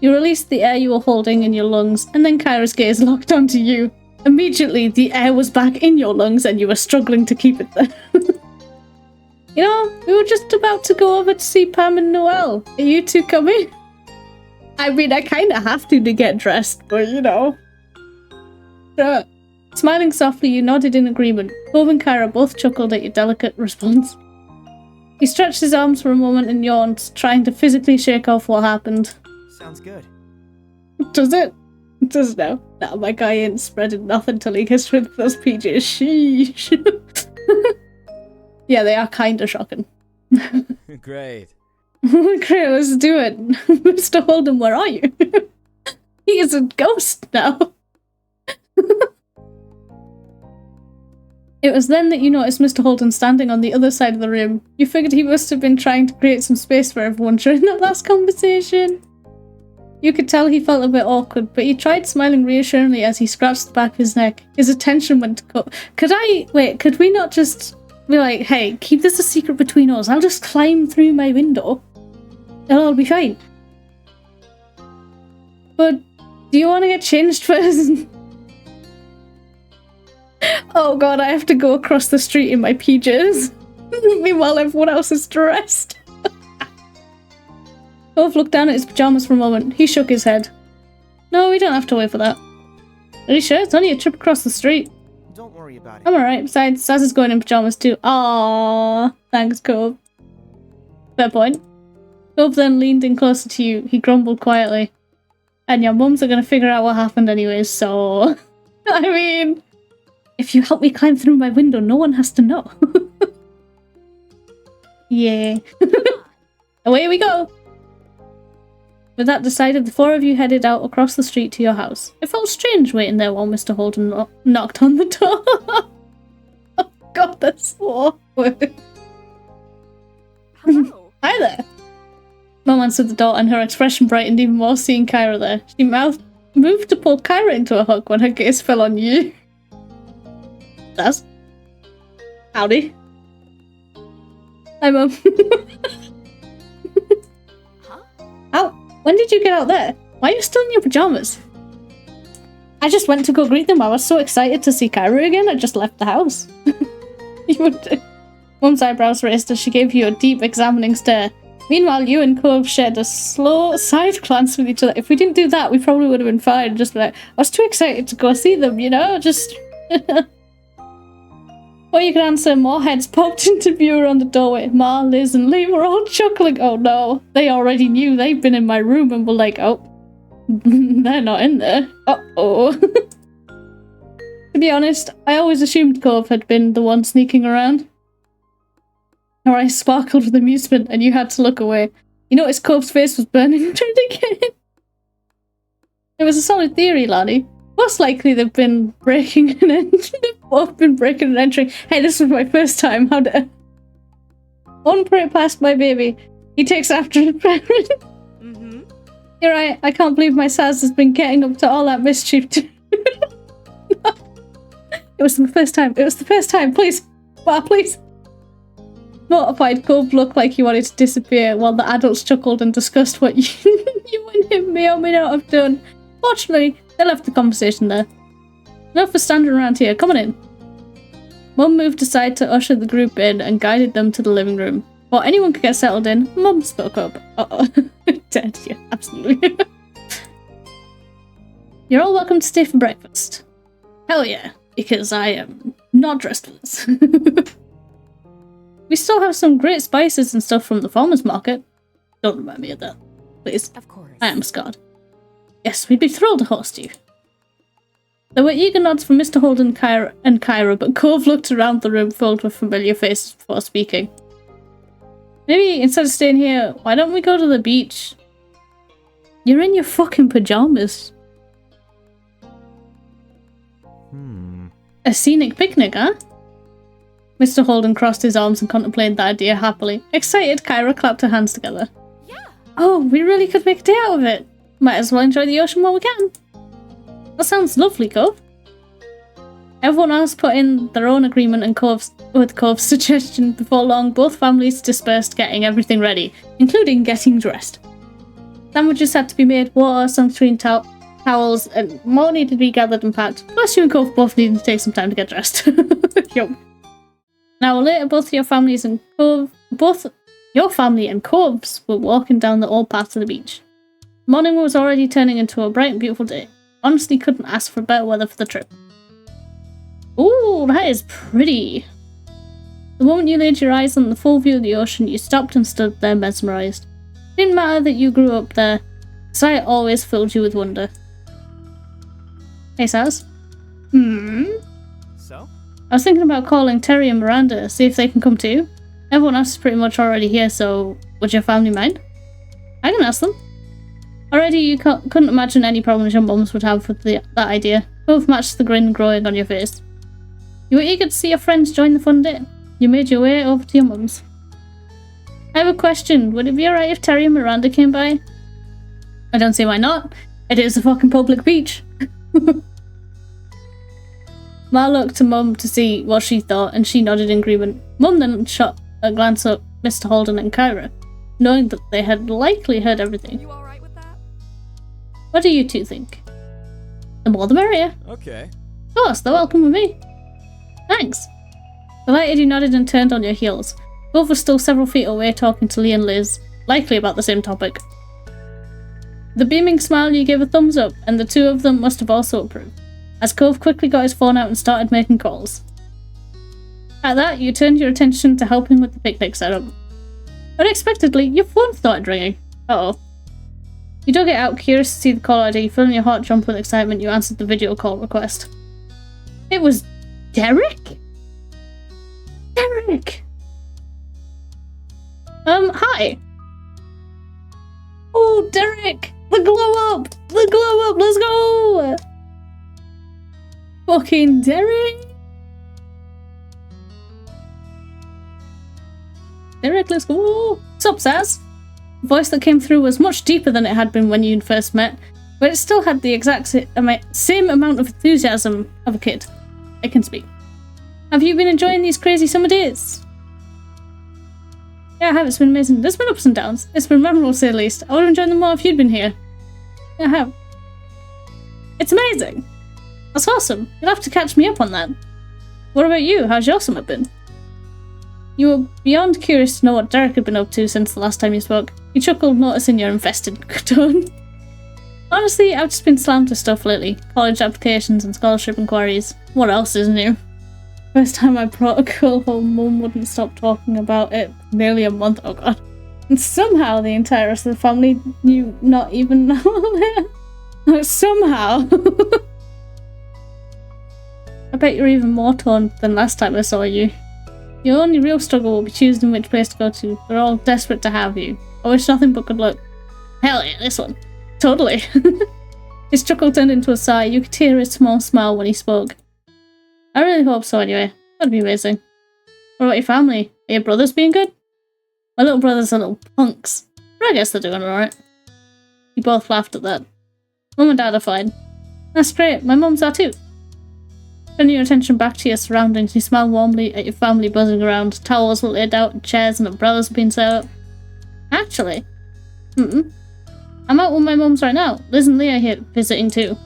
Speaker 1: You released the air you were holding in your lungs, and then Kyra's gaze locked onto you. Immediately, the air was back in your lungs and you were struggling to keep it there. You know, we were just about to go over to see Pam and Noelle. Are you two coming? I mean, I kind of have to get dressed, but you know. Sure. Smiling softly, you nodded in agreement. Cove and Kyra both chuckled at your delicate response. He stretched his arms for a moment and yawned, trying to physically shake off what happened.
Speaker 5: Sounds good.
Speaker 1: Does it? It does now. Nah, my guy ain't spreading nothing till he gets rid of those PJs. Sheesh. Yeah, they are kind of shocking.
Speaker 5: Great.
Speaker 1: Great, let's do it. Mr. Holden, where are you? He is a ghost now. It was then that you noticed Mr. Holden standing on the other side of the room. You figured he must have been trying to create some space for everyone during that last conversation. You could tell he felt a bit awkward, but he tried smiling reassuringly as he scratched the back of his neck. His attention went to Cove. Could we not just Be like, hey, keep this a secret between us. I'll just climb through my window. It'll all be fine. But do you want to get changed first? Oh god, I have to go across the street in my PJs. Meanwhile, everyone else is dressed. Cove looked down at his pajamas for a moment. He shook his head. No, we don't have to wait for that. Are you sure? It's only a trip across the street.
Speaker 5: Don't worry about it.
Speaker 1: I'm alright. Besides, Saz is going in pajamas too. Aww. Thanks, Cove. Fair point. Cove then leaned in closer to you. He grumbled quietly. And your mums are gonna figure out what happened anyways, so... I mean... If you help me climb through my window, no one has to know. Yeah. Away we go! With that decided, the four of you headed out across the street to your house. It felt strange waiting there while Mr. Holden knocked on the door. Oh god, that's so awkward.
Speaker 2: Hello.
Speaker 1: Hi there! Mum answered the door and her expression brightened even more seeing Kyra there. She moved to pull Kyra into a hug when her gaze fell on you. That's... Howdy. Hi, Mum.
Speaker 2: Huh?
Speaker 1: Ow! When did you get out there? Why are you still in your pajamas? I just went to go greet them. I was so excited to see Kyra again, I just left the house. You would... Mum's eyebrows raised as she gave you a deep, examining stare. Meanwhile, you and Cove shared a slow side glance with each other. If we didn't do that, we probably would have been fine. Just like, I was too excited to go see them, you know? Just... Or you could answer, more heads popped into view around the doorway. Ma, Liz, and Lee were all chuckling. Oh no, they already knew. They'd been in my room and were like, oh, they're not in there. Uh-oh. To be honest, I always assumed Cove had been the one sneaking around. Her eyes sparkled with amusement and you had to look away. You noticed Cove's face was burning red again. It was a solid theory, laddie. Most likely they've been breaking and entering. They've both been breaking and entering. Hey, this was my first time. How dare... One prey past my baby. He takes after his parent.
Speaker 2: Mm-hmm.
Speaker 1: You're right. I can't believe my Saz has been getting up to all that mischief too. It was the first time. It was the first time. Please. Wow, please. Mortified, Cove looked like he wanted to disappear while the adults chuckled and discussed what you and him may or may not have done. Fortunately, they left the conversation there. Enough for standing around here. Come on in. Mum moved aside to usher the group in and guided them to the living room. Before anyone could get settled in, Mum spoke up. Uh-oh. Dead, yeah, absolutely. You're all welcome to stay for breakfast. Hell yeah, because I am not dressed for this. We still have some great spices and stuff from the farmer's market. Don't remind me of that, please.
Speaker 2: Of course.
Speaker 1: I am scarred. Yes, we'd be thrilled to host you. There were eager nods from Mr. Holden and Kyra, but Cove looked around the room filled with familiar faces before speaking. Maybe instead of staying here, why don't we go to the beach? You're in your fucking pajamas. A scenic picnic, huh? Mr. Holden crossed his arms and contemplated the idea happily. Excited, Kyra clapped her hands together.
Speaker 2: Yeah.
Speaker 1: Oh, we really could make a day out of it. Might as well enjoy the ocean while we can. That sounds lovely, Cove. Everyone else put in their own agreement and with Cove's suggestion. Before long, both families dispersed getting everything ready, including getting dressed. Sandwiches had to be made, water, sunscreen, towels, and more needed to be gathered and packed. Plus you and Cove both needed to take some time to get dressed. Yum. An hour later, both your family and Cove's were walking down the old path to the beach. The morning was already turning into a bright and beautiful day. Honestly, couldn't ask for better weather for the trip. Ooh, that is pretty. The moment you laid your eyes on the full view of the ocean, you stopped and stood there mesmerised. It didn't matter that you grew up there. The sight always filled you with wonder. Hey, Saz.
Speaker 5: So?
Speaker 1: I was thinking about calling Terry and Miranda, see if they can come too. Everyone else is pretty much already here, so would your family mind? I can ask them. Already you couldn't imagine any problems your mums would have with that idea. Both matched the grin growing on your face. You were eager to see your friends join the fun day. You made your way over to your mums. I have a question. Would it be alright if Terry and Miranda came by? I don't see why not. It is a fucking public beach. Ma looked to Mum to see what she thought, and she nodded in agreement. Mum then shot a glance at Mr. Holden and Kyra, knowing that they had likely heard everything.
Speaker 2: You alright with that?
Speaker 1: What do you two think? The more the merrier.
Speaker 5: Okay.
Speaker 1: Of course, they're welcome with me. Thanks. Delighted you nodded and turned on your heels. Cove was still several feet away talking to Lee and Liz, likely about the same topic. The beaming smile, you gave a thumbs up, and the two of them must have also approved, as Cove quickly got his phone out and started making calls. At that, you turned your attention to helping with the picnic setup. Unexpectedly, your phone started ringing. Uh-oh. You dug it out, curious to see the call ID, feeling your heart jump with excitement. You answered the video call request. It was Derek? Derek! Hi. Oh, Derek! The glow up! The glow up! Let's go! Fucking Derek! Derek, let's go! Sup, Saz? The voice that came through was much deeper than it had been when you first met, but it still had the exact same amount of enthusiasm of a kid. I can speak. Have you been enjoying these crazy summer days? Yeah, I have. It's been amazing. There's been ups and downs. It's been memorable, to say the least. I would have enjoyed them more if you'd been here. Yeah, I have. It's amazing. That's awesome. You'll have to catch me up on that. What about you? How's your summer been? You were beyond curious to know what Derek had been up to since the last time you spoke. He chuckled, noticing your invested tone. Honestly, I've just been slammed with stuff lately. College applications and scholarship inquiries. What else is new? First time I brought a girl home, Mum wouldn't stop talking about it for nearly a month. Oh god. And somehow the entire rest of the family knew not even know it. Somehow. I bet you're even more torn than last time I saw you. Your only real struggle will be choosing which place to go to. They're all desperate to have you. I wish nothing but good luck. Hell yeah, this one. Totally. His chuckle turned into a sigh. You could hear his small smile when he spoke. I really hope so anyway. That'd be amazing. What about your family? Are your brothers being good? My little brothers are little punks, but I guess they're doing alright. You both laughed at that. Mum and Dad are fine. That's great. My mum's are too. Turning your attention back to your surroundings, you smile warmly at your family buzzing around. Towels were laid out, chairs and umbrellas have been set up. Actually, I'm out with my mums right now. Liz and Leah are here visiting too.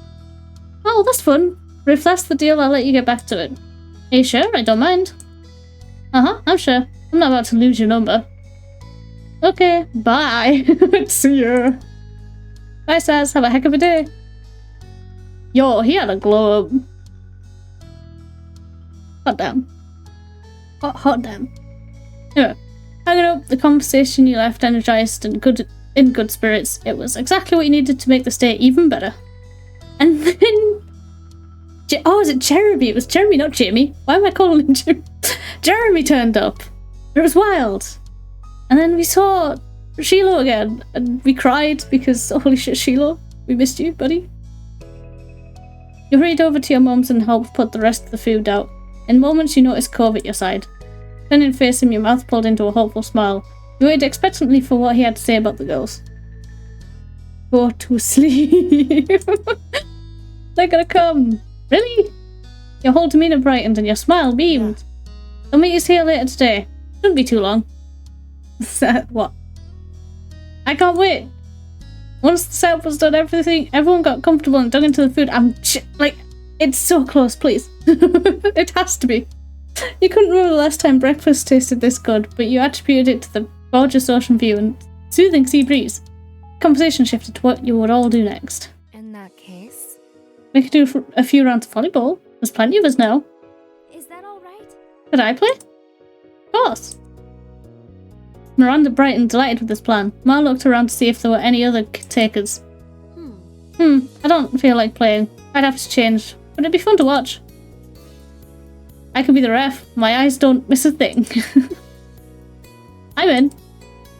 Speaker 1: Oh, that's fun. But if that's the deal, I'll let you get back to it. Are you sure? I don't mind. I'm sure. I'm not about to lose your number. Okay, bye. See ya. Bye, Saz. Have a heck of a day. Yo, he had a glow up. Hot damn. Hot damn. Anyway, hanging up the conversation, you left energized and in good spirits. It was exactly what you needed to make the stay even better. And then... oh, is it Jeremy? It was Jeremy, not Jamie. Why am I calling him Jeremy? Jeremy turned up. It was wild. And then we saw Shiloh again, and we cried because, holy shit, Shiloh, we missed you, buddy. You hurried over to your mum's and helped put the rest of the food out. In moments, you noticed Cove at your side. Turning to face him, your mouth pulled into a hopeful smile. You waited expectantly for what he had to say about the girls. Go to sleep. They're gonna come. Really? Your whole demeanour brightened and your smile beamed. They'll meet us here later today. Shouldn't be too long. What? I can't wait. Once the setup was done, everyone got comfortable and dug into the food. It's so close, please. It has to be. You couldn't remember the last time breakfast tasted this good, but you attributed it to the gorgeous ocean view and soothing sea breeze. Conversation shifted to what you would all do next.
Speaker 4: In that case...
Speaker 1: We could do a few rounds of volleyball. There's plenty of us now.
Speaker 4: Is that alright?
Speaker 1: Could I play? Of course. Miranda brightened, delighted with this plan. Ma looked around to see if there were any other takers. I don't feel like playing. I'd have to change, but it'd be fun to watch. I could be the ref. My eyes don't miss a thing. I'm in.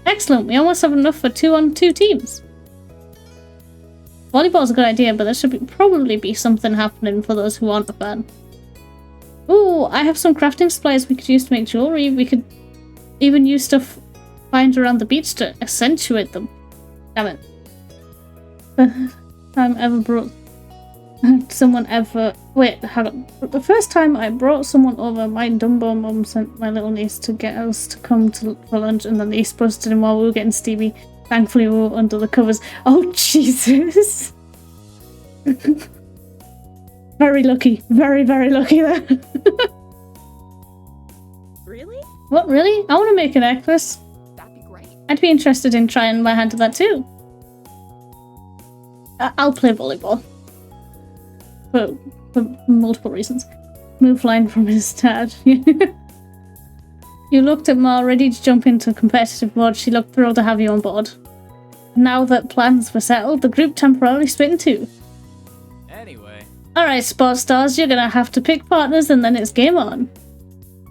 Speaker 1: Excellent, we almost have enough for 2-on-2 teams. Volleyball's a good idea, but there should probably be something happening for those who aren't a fan. Ooh, I have some crafting supplies we could use to make jewelry. We could even use stuff found around the beach to accentuate them. Damn it. I'm ever broke. Someone ever... Wait, hang on. The first time I brought someone over, my Dumbo mum sent my little niece to get us to come for lunch, and then the East busted in while we were getting steamy. Thankfully, we were under the covers. Oh, Jesus! Very lucky. Very, very lucky there.
Speaker 2: Really?
Speaker 1: What, really? I want to make a necklace.
Speaker 2: That'd be great.
Speaker 1: I'd be interested in trying my hand at that too. I'll play volleyball. For multiple reasons. Move line from his dad. You looked at Ma, ready to jump into competitive mode. She looked thrilled to have you on board. Now that plans were settled, the group temporarily split in two.
Speaker 5: Anyway.
Speaker 1: Alright, sports stars, you're gonna have to pick partners and then it's game on.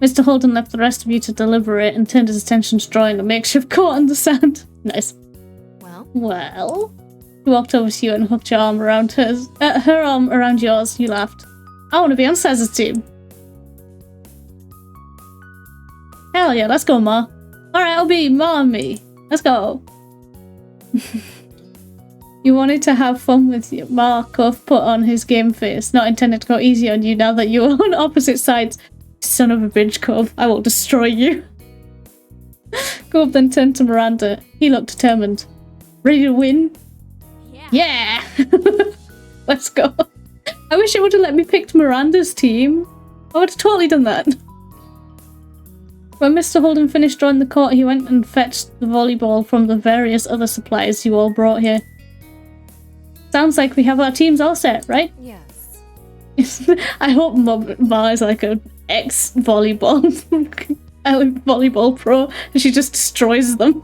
Speaker 1: Mr. Holden left the rest of you to deliberate and turned his attention to drawing a makeshift court in the sand. Nice. Well? He walked over to you and hooked your arm around hers. Her arm around yours. You laughed. I want to be on Saz's team. Hell yeah, let's go, Ma. Alright, I'll be Ma and me. Let's go. You wanted to have fun with you. Ma Cove put on his game face, not intended to go easy on you now that you were on opposite sides. Son of a bitch, Cove. I will destroy you. Cove then turned to Miranda. He looked determined. Ready to win? Yeah! Let's go. I wish it would have let me pick Miranda's team. I would have totally done that. When Mr. Holden finished drawing the court, he went and fetched the volleyball from the various other supplies you all brought here. Sounds like we have our teams all set, right?
Speaker 4: Yes.
Speaker 1: I hope Ma is like an ex-volleyball volleyball pro and she just destroys them.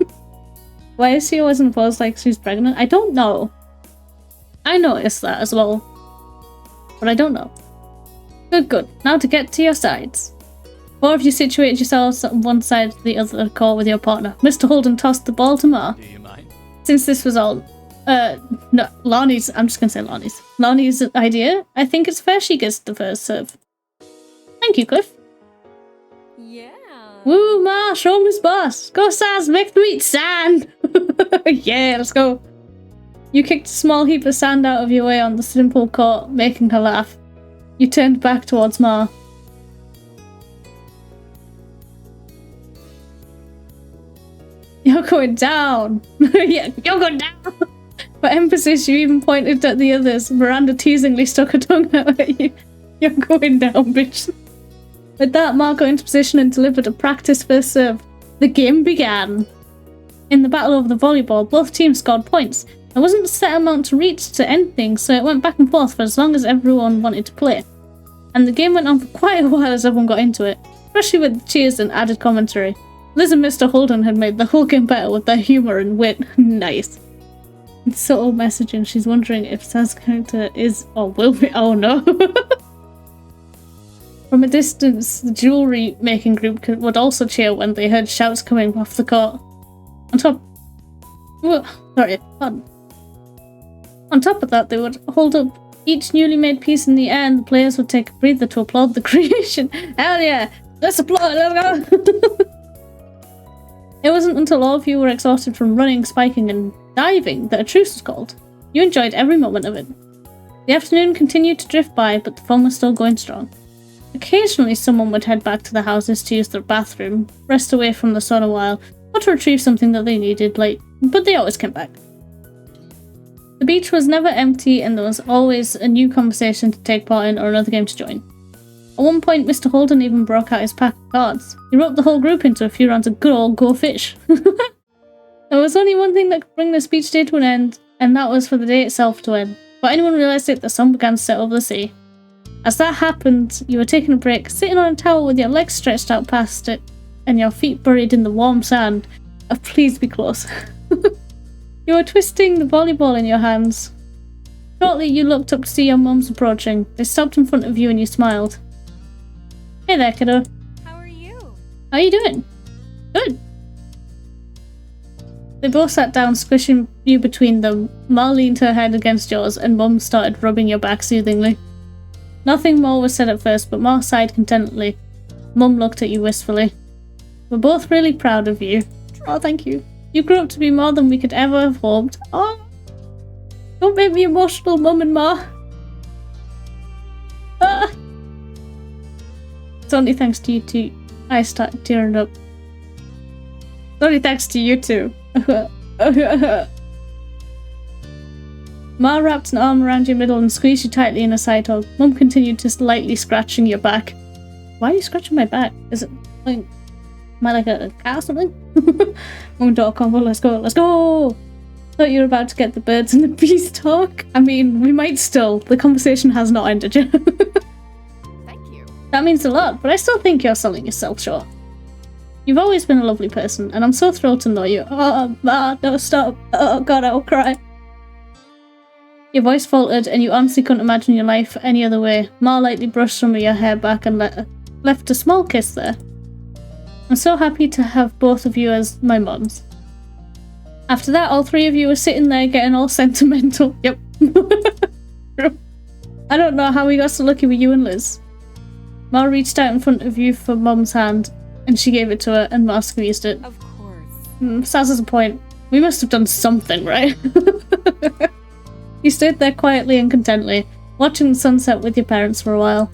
Speaker 1: Why is she always in the pose like she's pregnant? I don't know. I noticed that as well. But I don't know. Good. Now to get to your sides. Four of you situated yourselves on one side of the other court with your partner. Mr. Holden tossed the ball to Ma.
Speaker 5: Do you mind?
Speaker 1: Since this was all... no, Lonnie's... I'm just gonna say Lonnie's. Lonnie's idea, I think it's fair she gets the first serve. Thank you, Cliff.
Speaker 4: Yeah.
Speaker 1: Woo, Ma, show him his boss. Go, Saz, make them eat sand. Yeah, let's go. You kicked a small heap of sand out of your way on the simple court, making her laugh. You turned back towards Ma. You're going down. Yeah, you're going down. For emphasis, you even pointed at the others. Miranda teasingly stuck her tongue out at you. You're going down, bitch. With that, Ma got into position and delivered a practice first serve. The game began. In the battle over the volleyball, both teams scored points. There wasn't a set amount to reach to end things, so it went back and forth for as long as everyone wanted to play. And the game went on for quite a while as everyone got into it, especially with the cheers and added commentary. Liz and Mr. Holden had made the whole game better with their humour and wit. Nice. It's subtle messaging. She's wondering if Saz's character is or will be. Oh no. From a distance, the jewellery making group would also cheer when they heard shouts coming off the court. On top of that, they would hold up each newly made piece in the air and the players would take a breather to applaud the creation. Hell yeah! Let's applaud! Let's go! It wasn't until all of you were exhausted from running, spiking, and diving that a truce was called. You enjoyed every moment of it. The afternoon continued to drift by, but the fun was still going strong. Occasionally, someone would head back to the houses to use their bathroom, rest away from the sun a while, or to retrieve something that they needed, but they always came back. The beach was never empty, and there was always a new conversation to take part in or another game to join. At one point, Mr. Holden even broke out his pack of cards. He roped the whole group into a few rounds of good old Go Fish. There was only one thing that could bring this beach day to an end, and that was for the day itself to end. But anyone realised it, the sun began to set over the sea. As that happened, you were taking a break, sitting on a towel with your legs stretched out past it, and your feet buried in the warm sand. Please be close. You were twisting the volleyball in your hands. Shortly, you looked up to see your mums approaching. They stopped in front of you and you smiled. Hey there, kiddo.
Speaker 4: How are you?
Speaker 1: How are you doing? Good. They both sat down, squishing you between them. Ma leaned her head against yours, and Mum started rubbing your back soothingly. Nothing more was said at first, but Ma sighed contentedly. Mum looked at you wistfully. We're both really proud of you. Oh, thank you. You grew up to be more than we could ever have hoped. Oh, don't make me emotional, Mum and Ma. Ah! It's only thanks to you two I started tearing up. It's only thanks to you two. Ma wrapped an arm around your middle and squeezed you tightly in a side hug. Mum continued to lightly scratching your back. Why are you scratching my back? Is it like... Am I like a cat or something? Mum and daughter combo, let's go, let's go! Thought you were about to get the birds and the bees talk. I mean, we might still. The conversation has not ended yet.
Speaker 2: Thank you.
Speaker 1: That means a lot, but I still think you're selling yourself short. You've always been a lovely person, and I'm so thrilled to know you. Oh, Ma, no, stop. Oh, God, I'll cry. Your voice faltered, and you honestly couldn't imagine your life any other way. Ma lightly brushed some of your hair back and left a small kiss there. I'm so happy to have both of you as my mums. After that, all three of you were sitting there getting all sentimental. Yep. I don't know how we got so lucky with you and Liz. Ma reached out in front of you for Mum's hand, and she gave it to her, and Ma squeezed it.
Speaker 4: Of course.
Speaker 1: Saz has a point. We must have done something, right? You stood there quietly and contently, watching the sunset with your parents for a while.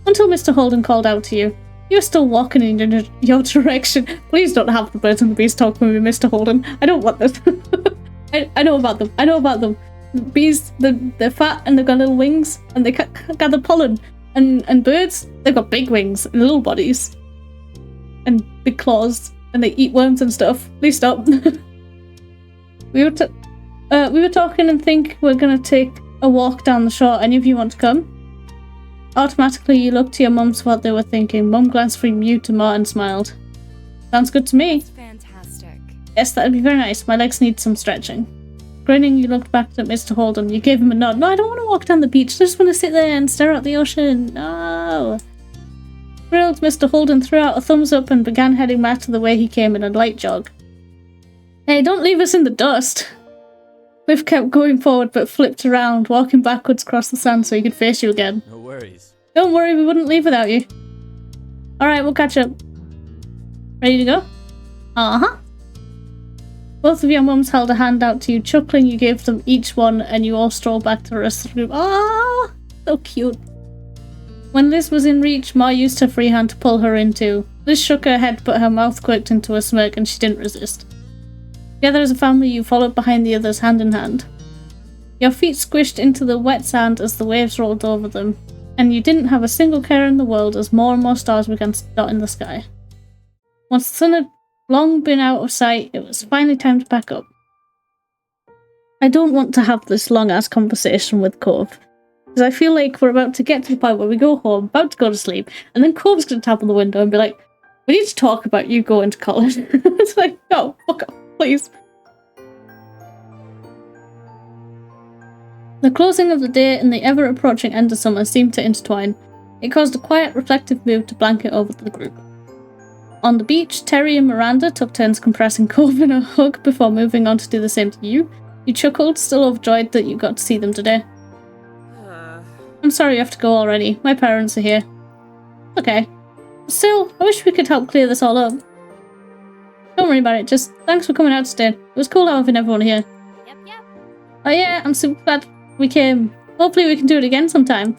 Speaker 1: Until Mr. Holden called out to you. You were still walking in your direction. Please don't have the birds and the bees talk with me, Mr. Holden. I don't want this. I know about them. I know about them. The bees, they're fat and they've got little wings and they gather pollen. And birds, they've got big wings and little bodies. And big claws. And they eat worms and stuff. Please stop. We were talking and think we're going to take a walk down the shore. Any of you want to come? Automatically, you looked to your mums for what they were thinking. Mum glanced from you to Ma and smiled. Sounds good to me.
Speaker 4: That's fantastic.
Speaker 1: Yes, that'd be very nice. My legs need some stretching. Grinning, you looked back at Mr. Holden. You gave him a nod. No, I don't want to walk down the beach. I just want to sit there and stare at the ocean. No. Thrilled, Mr. Holden threw out a thumbs up and began heading back to the way he came in a light jog. Hey, don't leave us in the dust. Cliff kept going forward but flipped around, walking backwards across the sand so he could face you again.
Speaker 5: No worries.
Speaker 1: Don't worry, we wouldn't leave without you. Alright, we'll catch up. Ready to go? Uh-huh. Both of your mums held a hand out to you. Chuckling, you gave them each one and you all strolled back to the rest of the group. Ah, so cute. When Liz was in reach, Ma used her free hand to pull her in too. Liz shook her head but her mouth quirked into a smirk and she didn't resist. Together as a family, you followed behind the others hand in hand. Your feet squished into the wet sand as the waves rolled over them, and you didn't have a single care in the world as more and more stars began to dot in the sky. Once the sun had long been out of sight, it was finally time to pack up. I don't want to have this long-ass conversation with Cove, because I feel like we're about to get to the point where we go home, about to go to sleep, and then Cove's going to tap on the window and be like, we need to talk about you going to college. It's like, no, fuck off. Please. The closing of the day and the ever-approaching end of summer seemed to intertwine. It caused a quiet, reflective mood to blanket over the group. On the beach, Terry and Miranda took turns compressing Cove in a hug before moving on to do the same to you. You chuckled, still overjoyed that you got to see them today. I'm sorry you have to go already. My parents are here. Okay. Still, I wish we could help clear this all up. Don't worry about it, just thanks for coming out today. It was cool having everyone here.
Speaker 4: Yep.
Speaker 1: Oh yeah, I'm super glad we came. Hopefully we can do it again sometime.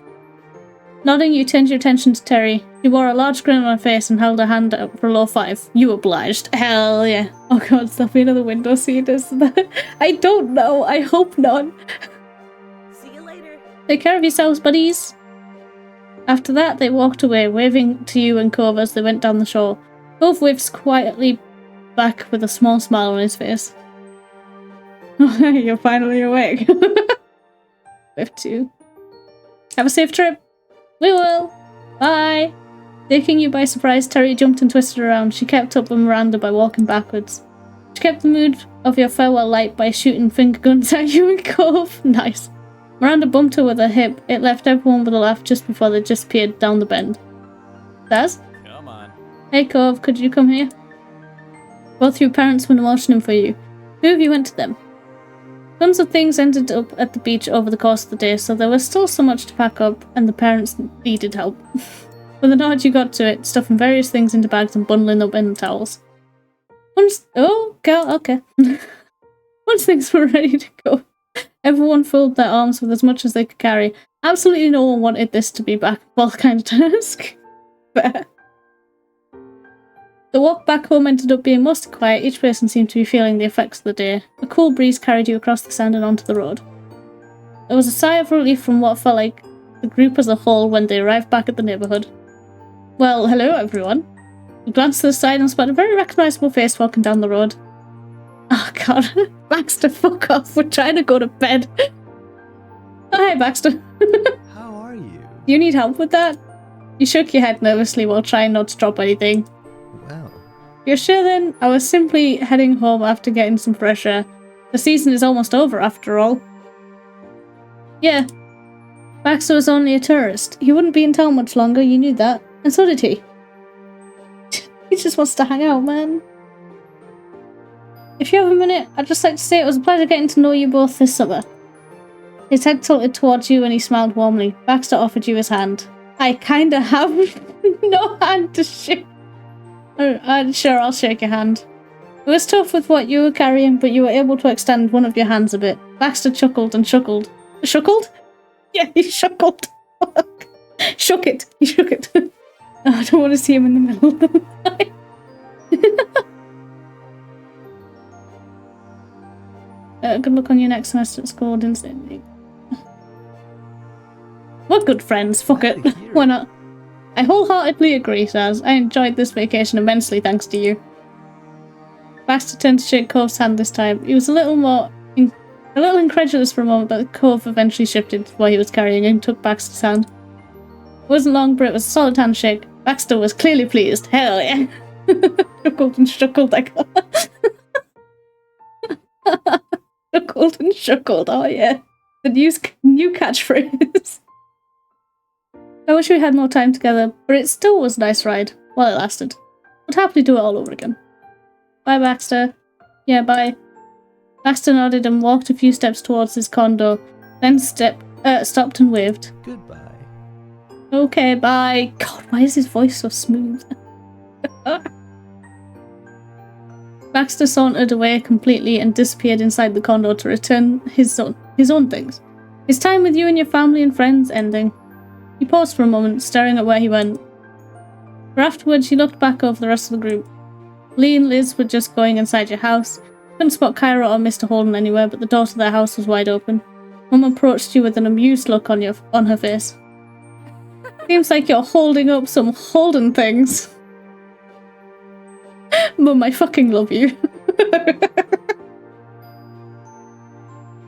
Speaker 1: Nodding, you turned your attention to Terry. She wore a large grin on her face and held her hand out for a low five. You obliged. Hell yeah. Oh god, stop being in the window seat. I don't know. I hope not.
Speaker 2: See you later.
Speaker 1: Take care of yourselves, buddies. After that, they walked away, waving to you and Cove as they went down the shore. Cove waves quietly back with a small smile on his face. You're finally awake. We have to. Have a safe trip. We will. Bye. Taking you by surprise, Terry jumped and twisted around. She kept up with Miranda by walking backwards. She kept the mood of your farewell light by shooting finger guns at you and Cove. Nice. Miranda bumped her with her hip. It left everyone with a laugh just before they disappeared down the bend. Daz?
Speaker 5: Come on.
Speaker 1: Hey Cove, could you come here? Both your parents were motioning for you. Two of you went to them. Tons of things ended up at the beach over the course of the day, so there was still so much to pack up, and the parents needed help. With a nod, you got to it, stuffing various things into bags and bundling up in the towels. Okay. Once things were ready to go, everyone filled their arms with as much as they could carry. Absolutely no one wanted this to be back well kind of task. But the walk back home ended up being mostly quiet. Each person seemed to be feeling the effects of the day. A cool breeze carried you across the sand and onto the road. There was a sigh of relief from what felt like the group as a whole when they arrived back at the neighbourhood. Well, hello everyone. You glanced to the side and spotted a very recognisable face walking down the road. Oh god, Baxter, fuck off, we're trying to go to bed. Oh, hi Baxter.
Speaker 7: How are you?
Speaker 1: Do you need help with that? You shook your head nervously while trying not to drop anything.
Speaker 7: Well,
Speaker 1: You're sure then? I was simply heading home after getting some fresh air. The season is almost over after all. Yeah. Baxter was only a tourist. He wouldn't be in town much longer, you knew that. And so did he. He just wants to hang out, man. If you have a minute, I'd just like to say it was a pleasure getting to know you both this summer. His head tilted towards you and he smiled warmly. Baxter offered you his hand. I kinda have no hand to shake. Sure, I'll shake your hand. It was tough with what you were carrying, but you were able to extend one of your hands a bit. Baxter chuckled and chuckled. Shuckled? Yeah, he shuckled. Shook it. He shook it. Oh, I don't want to see him in the middle of the night. Good luck on your next semester at school, didn't say anything. We're good friends, fuck it. Why not? I wholeheartedly agree, Saz. I enjoyed this vacation immensely thanks to you. Baxter turned to shake Cove's hand this time. He was a little incredulous for a moment, but Cove eventually shifted to what he was carrying and took Baxter's hand. It wasn't long, but it was a solid handshake. Baxter was clearly pleased. Hell yeah. Chuckled and shuckled, I got. Chuckled and shuckled, oh yeah. The new catchphrase. I wish we had more time together, but it still was a nice ride while it lasted. I'd happily do it all over again. Bye, Baxter. Yeah, bye. Baxter nodded and walked a few steps towards his condo, then stopped and waved.
Speaker 7: goodbye.
Speaker 1: Okay, bye. God, why is his voice so smooth? Baxter sauntered away completely and disappeared inside the condo to return his own things. His time with you and your family and friends ending. He paused for a moment, staring at where he went. For afterwards, he looked back over the rest of the group. Lee and Liz were just going inside your house. Couldn't spot Kyra or Mr. Holden anywhere, but the door to their house was wide open. Mum approached you with an amused look on her face. Seems like you're holding up some Holden things. Mum, I fucking love you.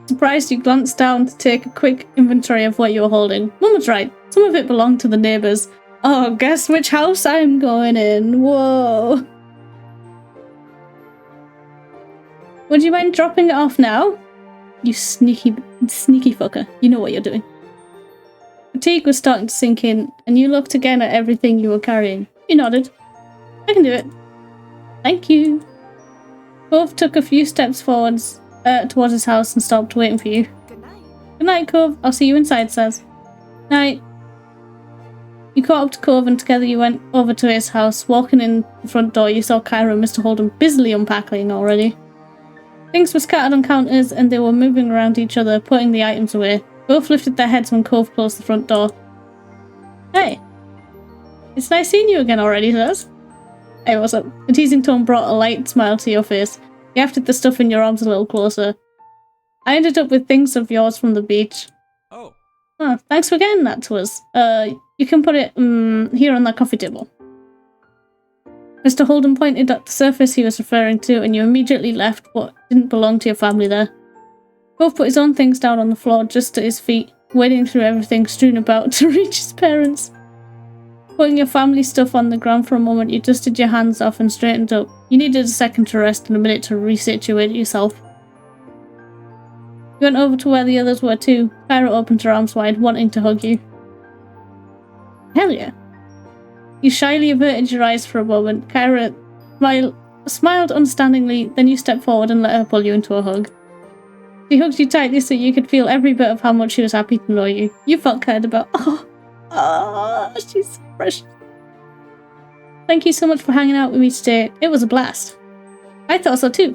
Speaker 1: Surprised, you glanced down to take a quick inventory of what you were holding. Mum was right. Some of it belonged to the neighbours. Oh, guess which house I'm going in. Whoa. Would you mind dropping it off now? You sneaky fucker. You know what you're doing. Fatigue was starting to sink in, and you looked again at everything you were carrying. You nodded. I can do it. Thank you. Cove took a few steps forwards towards his house and stopped waiting for you.
Speaker 2: Good night.
Speaker 1: Good night, Cove. I'll see you inside, Saz. Night. You caught up to Cove and together you went over to his house. Walking in the front door, you saw Kyra and Mr. Holden busily unpacking already. Things were scattered on counters and they were moving around each other, putting the items away. Both lifted their heads when Cove closed the front door. Hey. It's nice seeing you again already, Saz. Hey, what's up? The teasing tone brought a light smile to your face. You hefted the stuff in your arms a little closer. I ended up with things of yours from the beach.
Speaker 5: Oh.
Speaker 1: Oh, thanks for getting that to us. You can put it here on that coffee table. Mr. Holden pointed at the surface he was referring to, and you immediately left what didn't belong to your family there. Cove put his own things down on the floor just at his feet, wading through everything strewn about to reach his parents. Putting your family stuff on the ground for a moment, you dusted your hands off and straightened up. You needed a second to rest and a minute to resituate yourself. You went over to where the others were too. Kyra opened her arms wide, wanting to hug you. Hell yeah. You shyly averted your eyes for a moment. Kyra smiled understandingly, then you stepped forward and let her pull you into a hug. She hugged you tightly so you could feel every bit of how much she was happy to know you. You felt cared about. Oh, she's so precious. Thank you so much for hanging out with me today. It was a blast. I thought so too.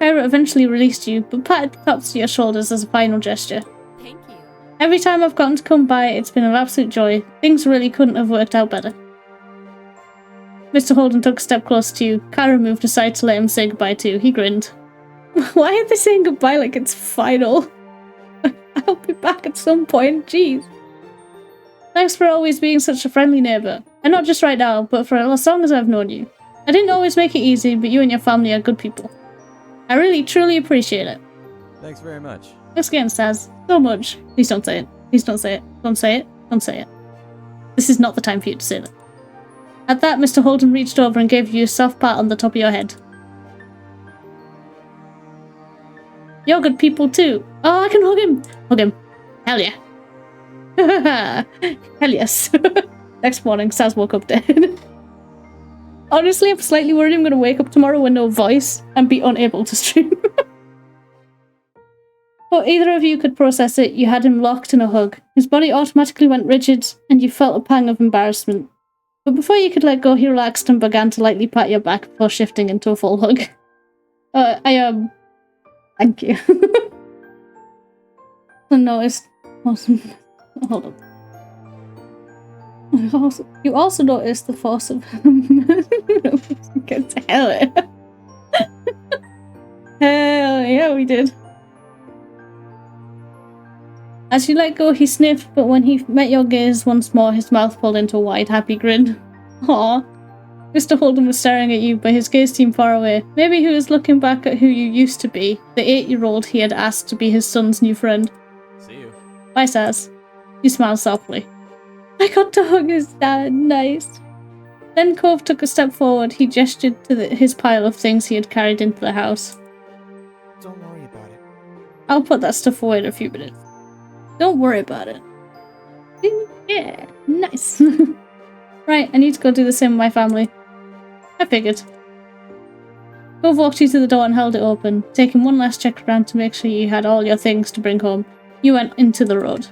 Speaker 1: Kyra eventually released you, but patted the tops of your shoulders as a final gesture.
Speaker 4: Thank you.
Speaker 1: Every time I've gotten to come by, it's been an absolute joy. Things really couldn't have worked out better. Mr. Holden took a step closer to you. Kyra moved aside to let him say goodbye too. He grinned. Why are they saying goodbye like it's final? I'll be back at some point, jeez. Thanks for always being such a friendly neighbour. And not just right now, but for as long as I've known you. I didn't always make it easy, but you and your family are good people. I really, truly appreciate it.
Speaker 5: Thanks very much.
Speaker 1: Thanks again, Saz. So much. Please don't say it. Please don't say it. Don't say it. Don't say it. This is not the time for you to say that. At that, Mr. Holden reached over and gave you a soft pat on the top of your head. You're good people too. Oh, I can hug him. Hug him. Hell yeah. Hell yes. Next morning, Saz woke up dead. Honestly, I'm slightly worried I'm going to wake up tomorrow with no voice and be unable to stream. But either of you could process it, you had him locked in a hug. His body automatically went rigid, and you felt a pang of embarrassment. But before you could let go, he relaxed and began to lightly pat your back before shifting into a full hug. Thank you. I noticed... Hold on. You also noticed the force of... Hell yeah. Hell yeah, we did. As you let go, he sniffed, but when he met your gaze once more, his mouth pulled into a wide, happy grin. Aww. Mr. Holden was staring at you, but his gaze seemed far away. Maybe he was looking back at who you used to be, the 8-year-old he had asked to be his son's new friend.
Speaker 5: See you.
Speaker 1: Bye, Saz. You smiled softly. I got to hug his dad. Nice. Then Cove took a step forward. He gestured to his pile of things he had carried into the house.
Speaker 7: Don't worry about it.
Speaker 1: I'll put that stuff away in a few minutes. Don't worry about it. Yeah, nice. Right, I need to go do the same with my family. I figured. Cove walked you to the door and held it open, taking one last check around to make sure you had all your things to bring home. You went into the road.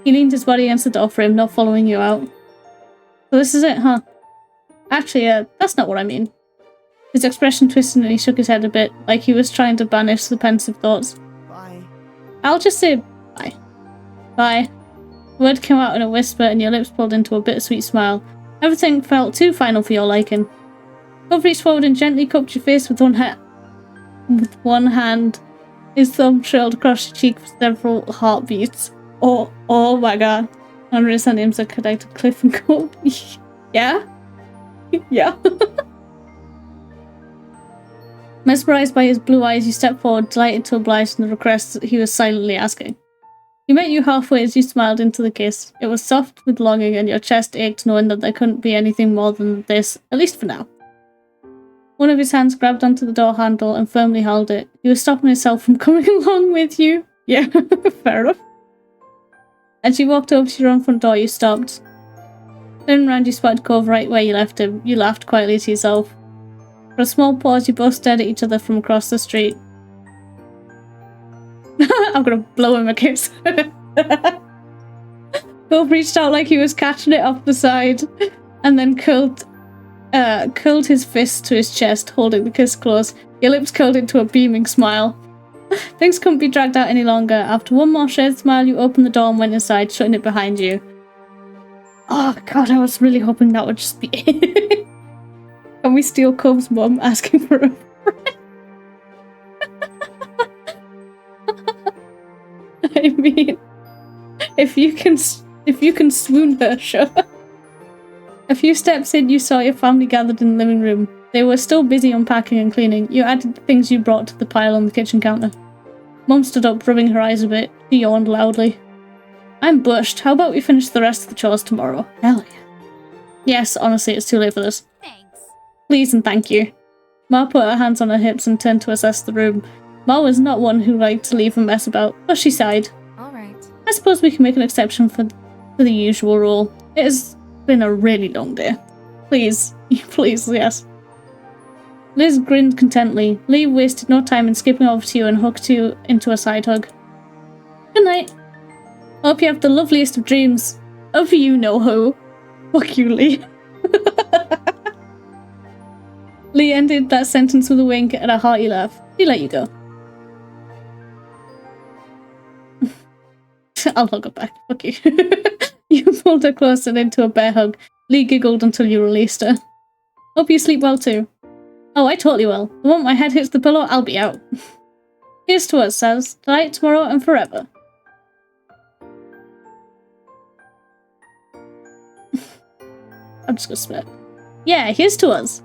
Speaker 1: He leaned his body against the door frame, not following you out. So this is it, huh? Actually, that's not what I mean. His expression twisted and he shook his head a bit, like he was trying to banish the pensive thoughts.
Speaker 7: Bye.
Speaker 1: I'll just say bye. Bye. The word came out in a whisper and your lips pulled into a bittersweet smile. Everything felt too final for your liking. Cove reached forward and gently cupped your face with one hand. His thumb trailed across your cheek for several heartbeats. Oh my god. I understand names are connected Cliff and Cove. Yeah? Yeah. Mesmerized by his blue eyes, you stepped forward, delighted to oblige in the request he was silently asking. He met you halfway as you smiled into the kiss. It was soft with longing and your chest ached knowing that there couldn't be anything more than this, at least for now. One of his hands grabbed onto the door handle and firmly held it. He was stopping himself from coming along with you. Yeah, fair enough. As you walked over to your own front door, you stopped. Turning around, you spotted Cove right where you left him. You laughed quietly to yourself. For a small pause, you both stared at each other from across the street. I'm gonna blow him a kiss. Cove reached out like he was catching it off the side, and then curled his fist to his chest, holding the kiss close. Your lips curled into a beaming smile. Things couldn't be dragged out any longer. After one more shared smile, you opened the door and went inside, shutting it behind you. Oh god, I was really hoping that would just be it. Can we steal Cove's mum asking for a friend? I mean, if you can swoon her, sure. A few steps in, you saw your family gathered in the living room. They were still busy unpacking and cleaning. You added the things you brought to the pile on the kitchen counter. Mum stood up, rubbing her eyes a bit. She yawned loudly. I'm bushed. How about we finish the rest of the chores tomorrow? Hell yeah. Yes, honestly, it's too late for this.
Speaker 4: Thanks.
Speaker 1: Please and thank you. Ma put her hands on her hips and turned to assess the room. Ma was not one who liked to leave a mess about, but she sighed.
Speaker 4: All right.
Speaker 1: I suppose we can make an exception for the usual rule. It has been a really long day. Please. Please, yes. Liz grinned contently. Lee wasted no time in skipping over to you and hooked you into a side hug. Good night. I hope you have the loveliest of dreams. Of you know who. Fuck you, Lee. Lee ended that sentence with a wink and a hearty laugh. He let you go. I'll hug her back. Fuck you. You pulled her closer and into a bear hug. Lee giggled until you released her. Hope you sleep well too. Oh, I totally will. The moment my head hits the pillow, I'll be out. Here's to us, Saz. Tonight, tomorrow, and forever. I'm just gonna spit. Yeah, here's to us.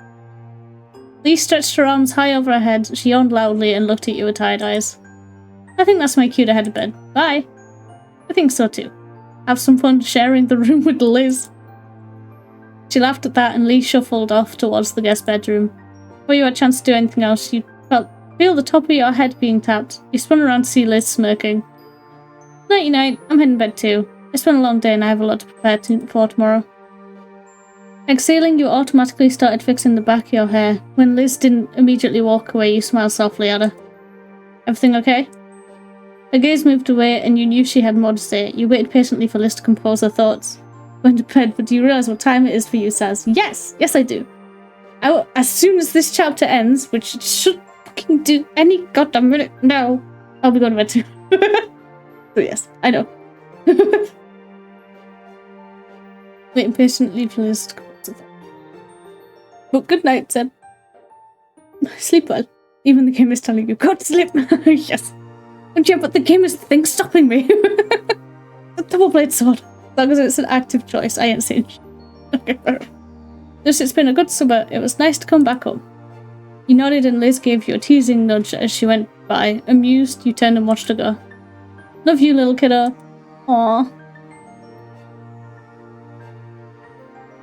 Speaker 1: Lee stretched her arms high over her head. She yawned loudly and looked at you with tired eyes. I think that's my cue to head to bed. Bye. I think so too. Have some fun sharing the room with Liz. She laughed at that and Lee shuffled off towards the guest bedroom. Before you had a chance to do anything else, you feel the top of your head being tapped. You spun around to see Liz smirking. Nighty-night, I'm heading to bed too. It's been a long day and I have a lot to prepare for tomorrow. Exhaling, you automatically started fixing the back of your hair. When Liz didn't immediately walk away, you smiled softly at her. Everything okay? Her gaze moved away and you knew she had more to say. You waited patiently for Liz to compose her thoughts. Went to bed, but do you realise what time it is for you, Saz? Yes! Yes, I do. As soon as this chapter ends, which it should fucking do any goddamn minute now, I'll be going to bed too. So yes, I know. Waiting patiently for Liz to compose her thoughts. But good night, Seb. Sleep well. Even the game is telling you, go to sleep. Yes. And yeah, but the game is the thing stopping me. The double-bladed sword. As long as it's an active choice, I ain't saying shit. Okay, fair enough. Just, it's been a good summer. It was nice to come back home. You nodded and Liz gave you a teasing nudge as she went by. Amused, you turned and watched her go. Love you, little kiddo. Aww.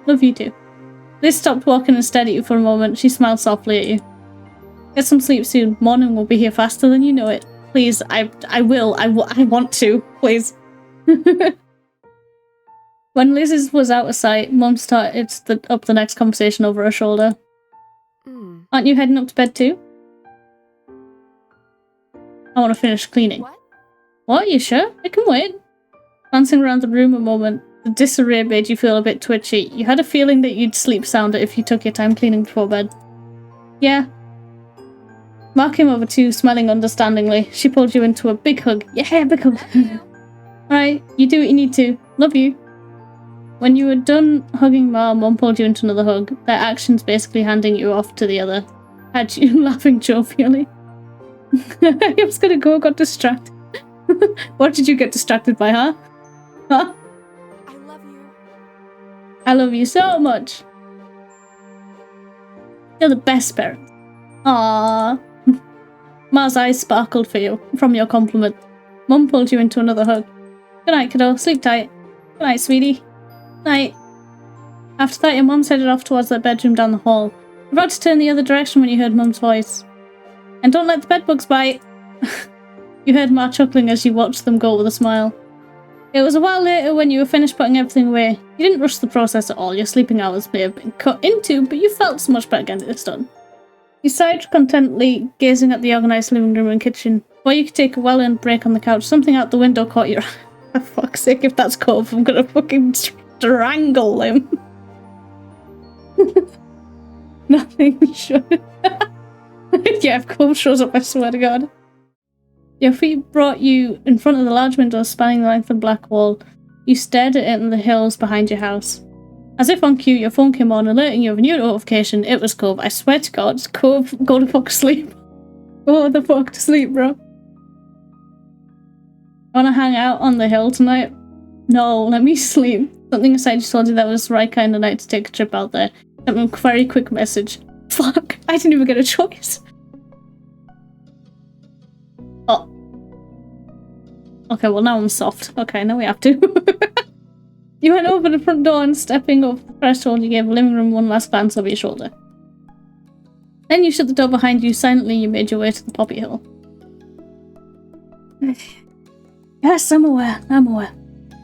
Speaker 1: Love you too. Liz stopped walking and stared at you for a moment. She smiled softly at you. Get some sleep soon. Morning will be here faster than you know it. Please, I will. I want to. Please. When Liz was out of sight, Mum started up the next conversation over her shoulder. Aren't you heading up to bed too? I want to finish cleaning. What? You sure? I can wait. Glancing around the room a moment, the disarray made you feel a bit twitchy. You had a feeling that you'd sleep sounder if you took your time cleaning before bed. Yeah. Mark came over too, smiling understandingly. She pulled you into a big hug. Yeah, big hug. Alright, you do what you need to. Love you. When you were done hugging Mum pulled you into another hug, their actions basically handing you off to the other. Had you laughing jovially. I was gonna go, got distracted. What did you get distracted by, huh? Huh?
Speaker 4: I love you.
Speaker 1: I love you so much. You're the best parent. Aww. Ma's eyes sparkled for you from your compliment. Mum pulled you into another hug. Good night, kiddo. Sleep tight. Good night, sweetie. Night. After that, your mum headed off towards their bedroom down the hall. You were about to turn the other direction when you heard Mum's voice. And don't let the bedbugs bite. You heard Ma chuckling as you watched them go with a smile. It was a while later when you were finished putting everything away. You didn't rush the process at all. Your sleeping hours may have been cut into, but you felt so much better getting this done. You sighed contentedly, gazing at the organised living room and kitchen. Before you could take a well-earned break on the couch, something out the window caught your eye. For fuck's sake, if that's Cove, I'm gonna fucking strangle him. Nothing should. Yeah, if Cove shows up, I swear to God. Your feet brought you in front of the large window spanning the length of the black wall. You stared at it in the hills behind your house. As if on cue, your phone came on, alerting you of a new notification. It was Cove. I swear to God, Cove, go to fuck sleep. Go the fuck to sleep, bro. Wanna hang out on the hill tonight? No, let me sleep. Something inside you told you that was the right kind of night to take a trip out there. Sent me a very quick message. Fuck, I didn't even get a choice. Oh. Okay, well now I'm soft. Okay, now we have to. You went over the front door and stepping over the threshold, you gave the living room one last glance over your shoulder. Then you shut the door behind you. Silently, you made your way to the poppy hill. Yes, I'm aware. I'm aware.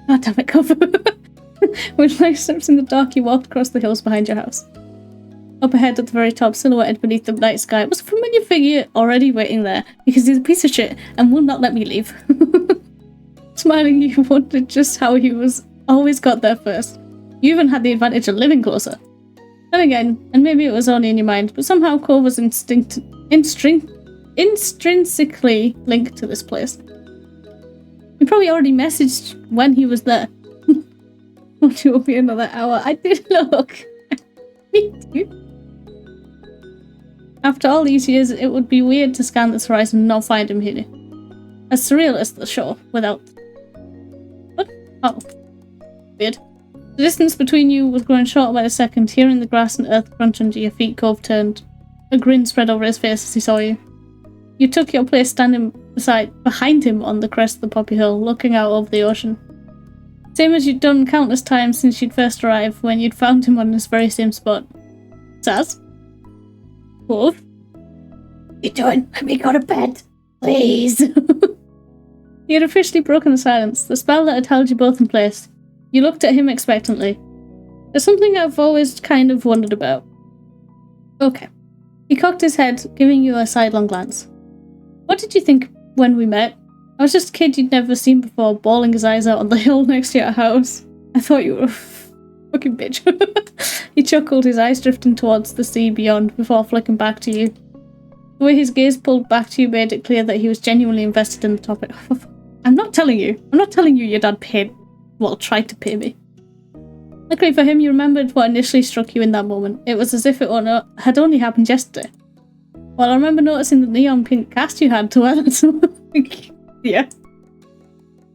Speaker 1: God damn it, Cove. With light steps in the dark, you walked across the hills behind your house. Up ahead at the very top, silhouetted beneath the night sky, was a familiar figure already waiting there, because he's a piece of shit and will not let me leave. Smiling, you wondered just how he was always got there first. You even had the advantage of living closer. Then again, and maybe it was only in your mind, but somehow Cove was intrinsically linked to this place. He probably already messaged when he was there. Won't you be another hour? I did look. Me too. After all these years, it would be weird to scan this horizon and not find him here. As surreal as the shore, without... What? Oh. Weird. The distance between you was growing shorter by the second. Hearing the grass and earth crunch under your feet, Cove turned. A grin spread over his face as he saw you. You took your place standing behind him on the crest of the poppy hill, looking out over the ocean. Same as you'd done countless times since you'd first arrived, when you'd found him on this very same spot. Saz? Cove? You doing? Let me go to bed, please. He had officially broken the silence, the spell that had held you both in place. You looked at him expectantly. There's something I've always kind of wondered about. Okay. He cocked his head, giving you a sidelong glance. What did you think when we met? I was just a kid you'd never seen before, bawling his eyes out on the hill next to your house. I thought you were a fucking bitch. He chuckled, his eyes drifting towards the sea beyond before flicking back to you. The way his gaze pulled back to you made it clear that he was genuinely invested in the topic. I'm not telling you your dad tried to pay me. Luckily for him, you remembered what initially struck you in that moment. It was as if it had only happened yesterday. Well, I remember noticing the neon pink cast you had to wear. Yeah.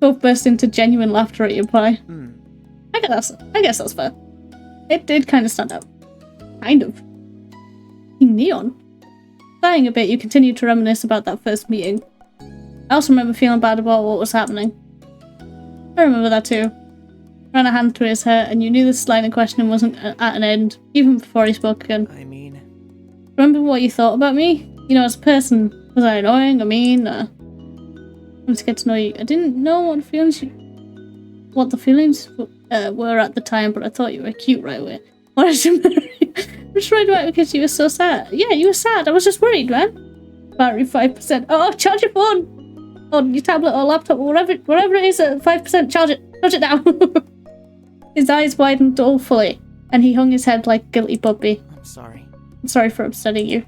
Speaker 1: Both burst into genuine laughter at your reply. I guess that's fair. It did kind of stand out. Kind of. Neon? Sighing a bit, you continued to reminisce about that first meeting. I also remember feeling bad about what was happening. I remember that too. Ran a hand through his hair, and you knew this line of questioning wasn't at an end, even before he spoke again.
Speaker 7: I mean...
Speaker 1: Remember what you thought about me? You know, as a person. Was I annoying or mean? I wanted to get to know you. I didn't know what the feelings were at the time, but I thought you were cute right away. Why did you marry you? Just right away because you were so sad. Yeah, you were sad. I was just worried, man. Battery 5%. Oh, charge your phone! Or your tablet or laptop or whatever it is at 5%. Charge it. Charge it now. His eyes widened dolefully, and he hung his head like a guilty puppy.
Speaker 7: I'm sorry.
Speaker 1: I'm sorry for upsetting you.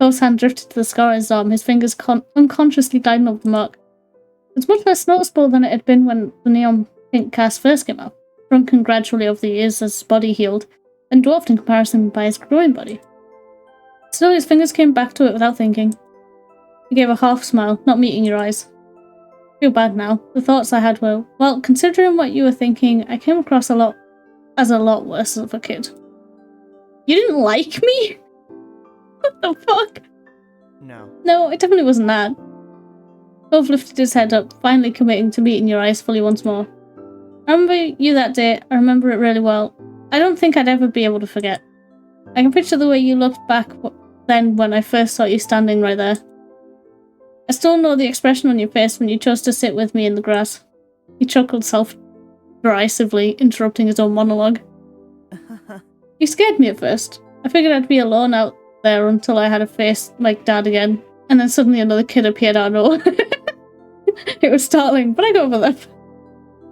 Speaker 1: Cove's hand drifted to the scar on his arm, his fingers unconsciously gliding over the mark. It's much less noticeable than it had been when the neon pink cast first came out, shrunken gradually over the years as his body healed, and dwarfed in comparison by his growing body. Still, his fingers came back to it without thinking. He gave a half smile, not meeting your eyes. I feel bad now. The thoughts I had were, well, considering what you were thinking, I came across a lot worse as a kid. You didn't like me? What the fuck? No, it definitely wasn't that. Cove lifted his head up, finally committing to meeting your eyes fully once more. I remember you that day. I remember it really well. I don't think I'd ever be able to forget. I can picture the way you looked back then when I first saw you standing right there. I still know the expression on your face when you chose to sit with me in the grass. He chuckled self-derisively, interrupting his own monologue. You scared me at first. I figured I'd be alone out there until I had a face like Dad again, and then suddenly another kid appeared out of nowhere. It was startling, but I got over that.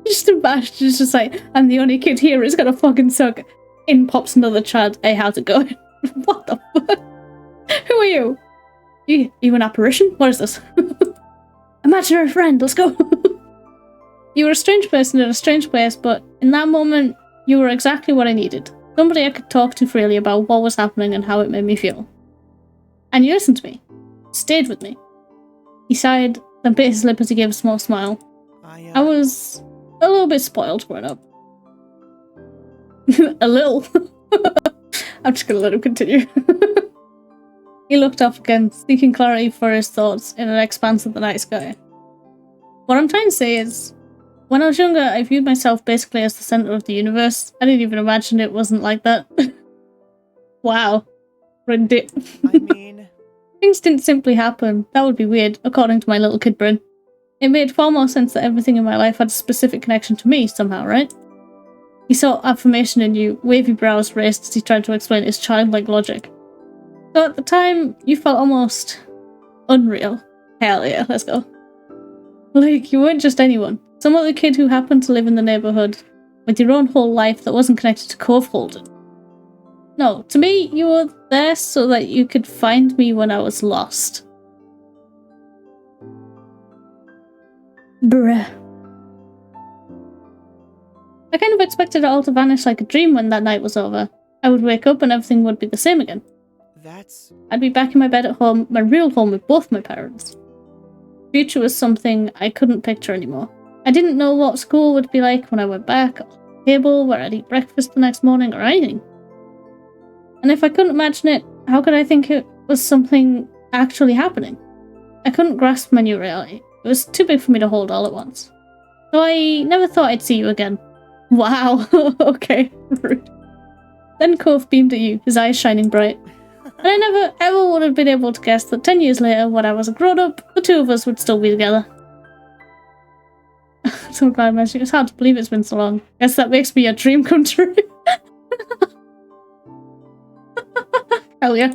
Speaker 1: Just abashed, just like, I'm the only kid here who's gonna fucking suck. In pops another child. Hey, how's it going? What the fuck? Who are you? You an apparition? What is this? Imaginary friend, let's go. You were a strange person in a strange place, but in that moment, you were exactly what I needed. Somebody I could talk to freely about what was happening and how it made me feel. And you listened to me. Stayed with me. He sighed, then bit his lip as he gave a small smile. I was a little bit spoiled growing up. A little. I'm just gonna let him continue. He looked up again, seeking clarity for his thoughts in an expanse of the night sky. What I'm trying to say is, when I was younger, I viewed myself basically as the center of the universe. I didn't even imagine it wasn't like that. Wow.
Speaker 7: I mean...
Speaker 1: Things didn't simply happen. That would be weird, according to my little kid brain. It made far more sense that everything in my life had a specific connection to me somehow, right? He saw affirmation in you, wavy brows raised as he tried to explain his childlike logic. So at the time, you felt almost unreal. Hell yeah, let's go. Like, you weren't just anyone. Some other kid who happened to live in the neighborhood with your own whole life that wasn't connected to Cove Holden. No, to me, you were there so that you could find me when I was lost. Bruh. I kind of expected it all to vanish like a dream when that night was over. I would wake up and everything would be the same again.
Speaker 7: That's...
Speaker 1: I'd be back in my bed at home, my real home with both my parents. The future was something I couldn't picture anymore. I didn't know what school would be like when I went back, or the table where I'd eat breakfast the next morning, or anything. And if I couldn't imagine it, how could I think it was something actually happening? I couldn't grasp my new reality. It was too big for me to hold all at once. So I never thought I'd see you again. Wow, okay, rude. Then Cove beamed at you, his eyes shining bright. And I never ever would have been able to guess that 10 years later, when I was a grown-up, the two of us would still be together. I'm so glad, man. It's hard to believe it's been so long. Guess that makes me a dream come true. Hell yeah.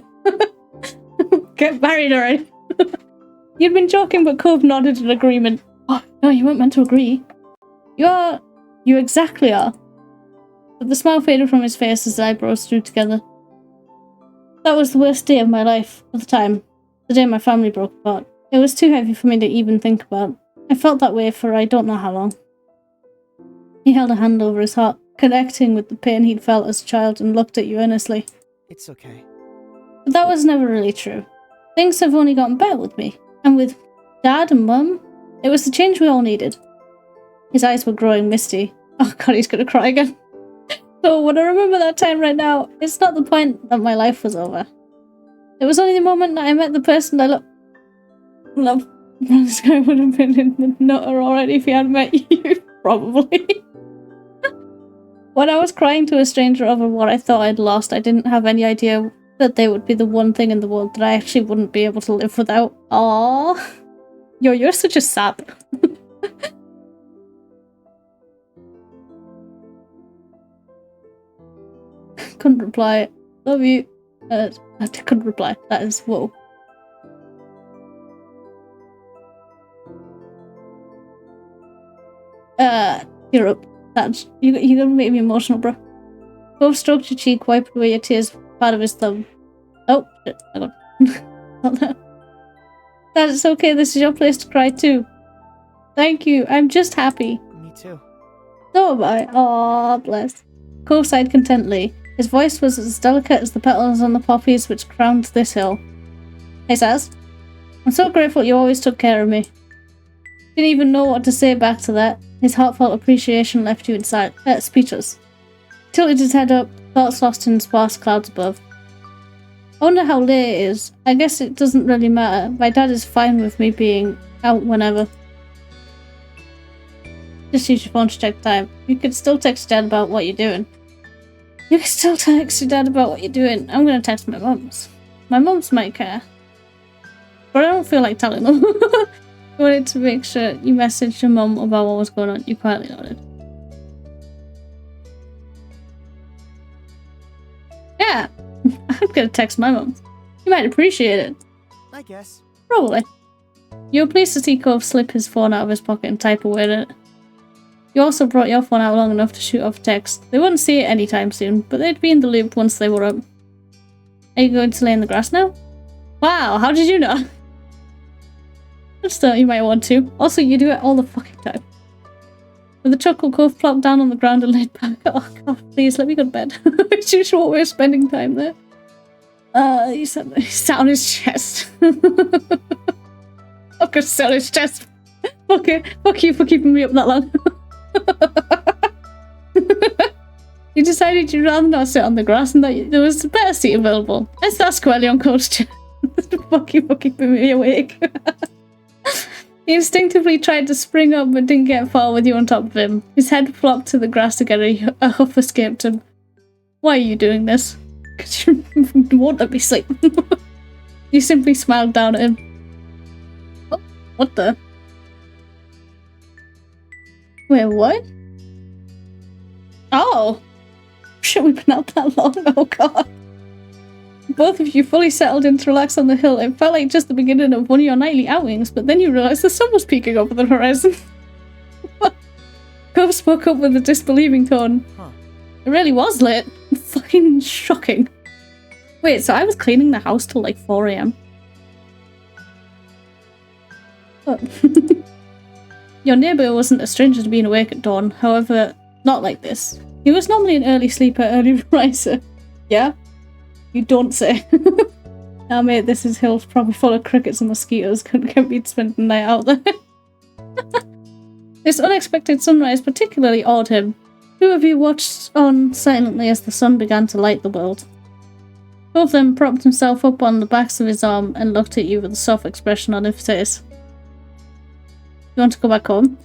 Speaker 1: Get married already. You'd been joking, but Cove nodded in agreement. Oh, no, you weren't meant to agree. You exactly are. But the smile faded from his face as his eyebrows drew together. That was the worst day of my life at the time. The day my family broke apart. It was too heavy for me to even think about. I felt that way for I don't know how long. He held a hand over his heart, connecting with the pain he'd felt as a child, and looked at you earnestly.
Speaker 7: It's okay.
Speaker 1: But that was never really true. Things have only gotten better with me. And with Dad and Mum. It was the change we all needed. His eyes were growing misty. Oh god, he's gonna cry again. So when I remember that time right now, it's not the point that my life was over. It was only the moment that I met the person I love. This guy would have been in the nutter already if he hadn't met you, probably. When I was crying to a stranger over what I thought I'd lost, I didn't have any idea that they would be the one thing in the world that I actually wouldn't be able to live without. Aww. Yo, you're such a sap. Couldn't reply. Love you. I couldn't reply. That is whoa. You're up. That's you're gonna make me emotional, bro. Cove stroked your cheek, wiped away your tears with part of his thumb. Oh shit, hang on. That's okay, this is your place to cry too. Thank you, I'm just happy.
Speaker 7: Me too.
Speaker 1: So am I. Aw, bless. Cove sighed contentedly. His voice was as delicate as the petals on the poppies which crowned this hill. Hey, Saz. I'm so grateful you always took care of me. Didn't even know what to say back to that. His heartfelt appreciation left you inside, speechless. He tilted his head up, thoughts lost in sparse clouds above. I wonder how late it is. I guess it doesn't really matter. My dad is fine with me being out whenever. Just use your phone to check time. You could still text your dad about what you're doing. I'm gonna text my mums. My mums might care. But I don't feel like telling them. I wanted to make sure you messaged your mum about what was going on. You quietly nodded. Yeah, I'm gonna text my mum. You might appreciate it.
Speaker 7: I guess.
Speaker 1: Probably. You were pleased to see Cove slip his phone out of his pocket and type away in it. You also brought your phone out long enough to shoot off text. They wouldn't see it anytime soon, but they'd be in the loop once they were up. Are you going to lay in the grass now? Wow, how did you know? I just thought you might want to. Also, you do it all the fucking time. With a chuckle, Cove plopped down on the ground and laid back. Oh god, please let me go to bed. It's too short we're spending time there. He sat on his chest. I'm gonna sit on his chest. Okay, fuck you for keeping me up that long. You decided you'd rather not sit on the grass and that there was a better seat available. I sat squarely on Cove's chest. Fuck you for keeping me awake. He instinctively tried to spring up but didn't get far with you on top of him. His head flopped to the grass again. A huff escaped him. Why are you doing this? Because you won't let me sleep. You simply smiled down at him. What the? Wait, what? Oh! Shit, we've been out that long? Oh god. Both of you fully settled in to relax on the hill. It felt like just the beginning of one of your nightly outings, but then you realised the sun was peeking over the horizon. Cove spoke up with a disbelieving tone.
Speaker 7: Huh.
Speaker 1: It really was lit. Fucking shocking. Wait, so I was cleaning the house till like 4 AM? What? Your neighbour wasn't a stranger to being awake at dawn. However, Not like this. He was normally an early sleeper, early riser. Yeah? You don't say. Now mate, this is hills probably full of crickets and mosquitoes. Couldn't get me to spend the night out there. This unexpected sunrise particularly awed him. Two of you watched on silently as the sun began to light the world. Both of them propped himself up on the backs of his arm and looked at you with a soft expression on his face. You want to go back home?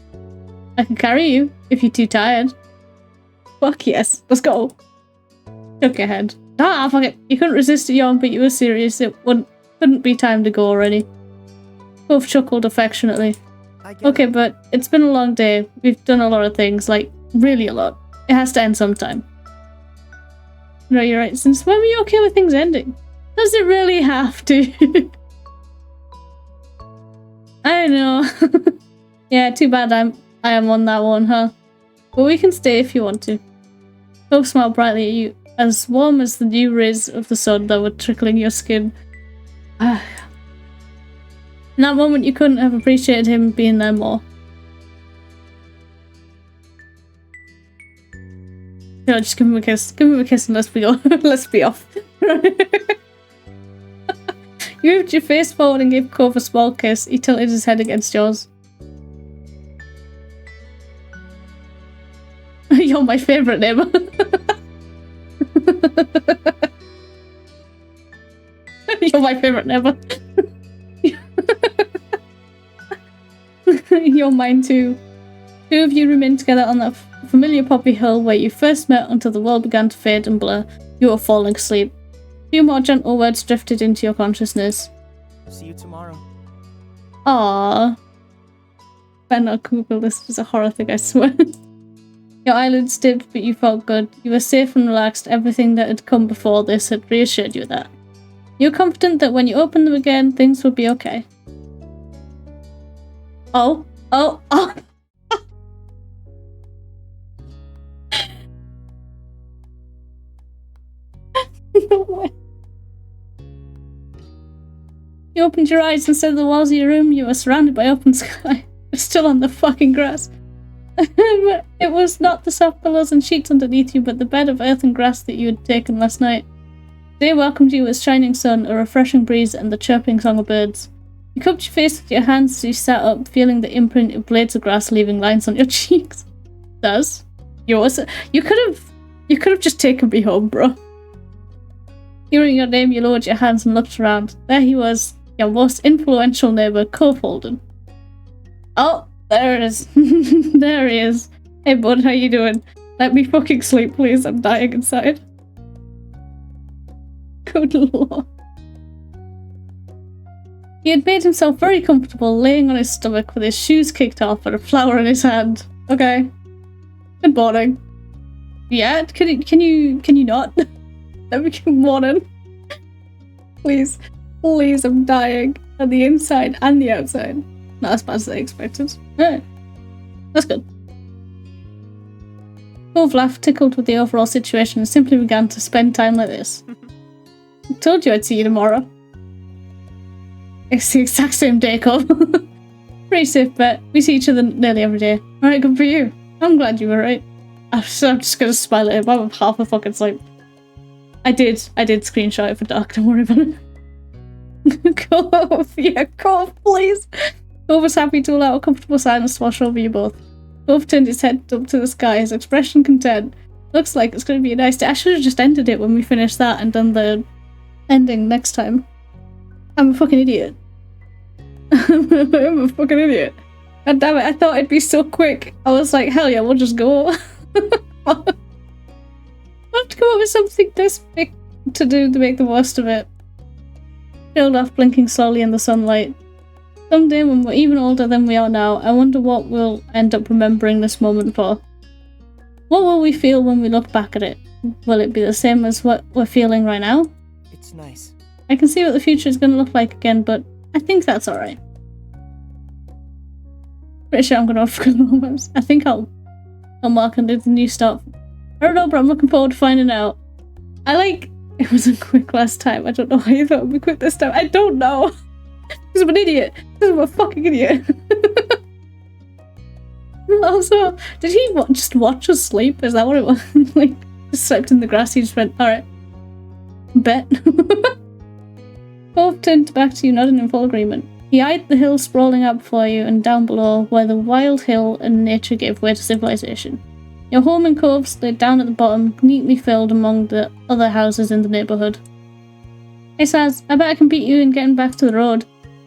Speaker 1: I can carry you, if you're too tired. Fuck yes, let's go. Shook your head. Ah, fuck it. You couldn't resist a yawn, but you were serious. It couldn't be time to go already. Both chuckled affectionately. Okay, but it's been a long day. We've done a lot of things, like, really a lot. It has to end sometime. No, you're right. Since when were you okay with things ending? Does it really have to? I know. Yeah, too bad I am on that one, huh? But we can stay if you want to. Both smiled brightly at you, as warm as the new rays of the sun that were trickling your skin. In that moment, you couldn't have appreciated him being there more. No, just give him a kiss. Give him a kiss and let's be off. Let's be off. You moved your face forward and gave Cove a small kiss. He tilted his head against yours. You're my favourite neighbour. You're my favourite neighbour. You're mine too. Two of you remained together on that familiar poppy hill where you first met until the world began to fade and blur. You were falling asleep. A few more gentle words drifted into your consciousness.
Speaker 7: See you tomorrow.
Speaker 1: Aww. Better not Google this. Was a horror thing, I swear. Your eyelids dipped, but you felt good. You were safe and relaxed. Everything that had come before this had reassured you that. You were confident that when you opened them again, things would be okay. Oh. Oh. Oh. No way. You opened your eyes. Instead of the walls of your room, you were surrounded by open sky. You're still on the fucking grass. It was not the soft pillows and sheets underneath you, but the bed of earth and grass that you had taken last night. Day welcomed you with shining sun, a refreshing breeze, and the chirping song of birds. You cupped your face with your hands as you sat up, feeling the imprint of blades of grass leaving lines on your cheeks. Does? You could have just taken me home, bro. Hearing your name, you lowered your hands and looked around. There he was, your most influential neighbour, Cove. Oh, there it is. There he is. Hey bud, how you doing? Let me fucking sleep, please. I'm dying inside. Good lord. He had made himself very comfortable, laying on his stomach with his shoes kicked off and a flower in his hand. Okay. Good morning. Yeah, can you not? Let me good morning. Please. Please, I'm dying. On the inside and the outside. Not as bad as I expected. Alright. That's good. Cove laughed, tickled with the overall situation, and simply began to spend time like this. I told you I'd see you tomorrow. It's the exact same day, Cove. Pretty safe bet. We see each other nearly every day. Alright, good for you. I'm glad you were right. I'm just gonna smile at him. I'm half a fucking sleep. I did screenshot it for Dark, don't worry about it. Cove, yeah, Cove, please. Cove was happy to allow a comfortable silence to wash over you both. Cove turned his head up to the sky, his expression content. Looks like it's going to be a nice day. I should have just ended it when we finished that and done the ending next time. I'm a fucking idiot. I'm a fucking idiot. God damn it, I thought it'd be so quick. I was like, hell yeah, we'll just go. I'll have to come up with something this big to do to make the worst of it. Trailed off, blinking slowly in the sunlight. Someday when we're even older than we are now, I wonder what we'll end up remembering this moment for. What will we feel when we look back at it? Will it be the same as what we're feeling right now?
Speaker 7: It's nice.
Speaker 1: I can see what the future is going to look like again, but I think that's alright. Pretty sure I'm going to have good moments. I think I'll mark and do the new stuff. I don't know, but I'm looking forward to finding out. It wasn't quick last time. I don't know why you thought it would be quick this time. I don't know. Because I'm an idiot. Because I'm a fucking idiot. Also, did he just watch us sleep? Is that what it was? Like, just slept in the grass, he just went, alright. Bet. Cove turned back to you, nodding in full agreement. He eyed the hill sprawling out before you and down below, where the wild hill and nature gave way to civilization. Your home in Cove slid down at the bottom, neatly filled among the other houses in the neighbourhood. Hey Saz, I bet I can beat you in getting back to the road.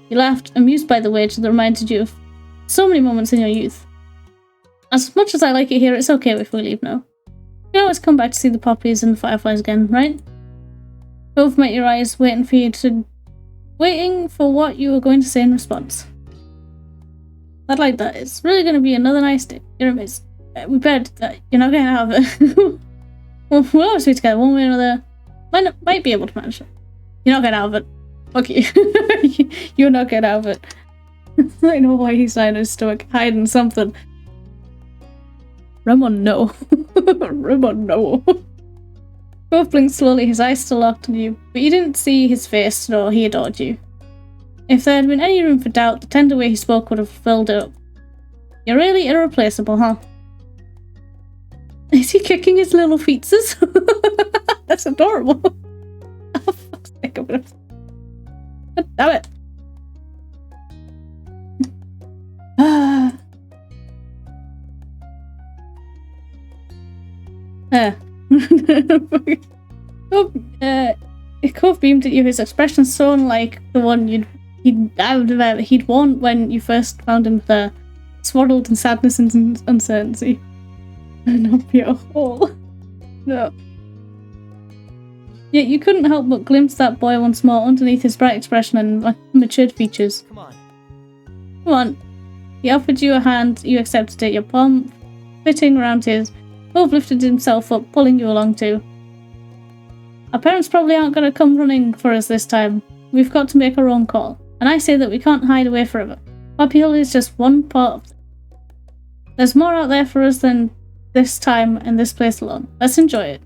Speaker 1: You laughed, amused by the wager that reminded you of so many moments in your youth. As much as I like it here, it's okay if we leave now. You can always come back to see the poppies and the fireflies again, right? Cove met your eyes, waiting for what you were going to say in response. I'd like that. It's really going to be another nice day. You're amazing. We bet that you're not getting out of it. We'll always be together one way or another. Might be able to manage it. You're not getting out of it. Okay. You're not getting out of it. I know why he's lying in his stomach, hiding something. Ramon, no. Ramon, no. Cove blinked slowly, his eyes still locked on you, but you didn't see his face, nor he adored you. If there had been any room for doubt, the tender way he spoke would have filled it up. You're really irreplaceable, huh? Is he kicking his little feetses? That's adorable. Oh, fuck's sake, I'm gonna... God damn it. Cove beamed at you, his expression so unlike the one he'd worn when you first found him there, swaddled in sadness and uncertainty. Not pure hole. No. Yet you couldn't help but glimpse that boy once more underneath his bright expression and matured features.
Speaker 7: Come on.
Speaker 1: Come on. He offered you a hand, you accepted it, your palm fitting around his. Cove lifted himself up, pulling you along too. Our parents probably aren't going to come running for us this time. We've got to make our own call. And I say that we can't hide away forever. Poppy Hill is just one part of it. There's more out there for us than this time and this place alone. Let's enjoy it.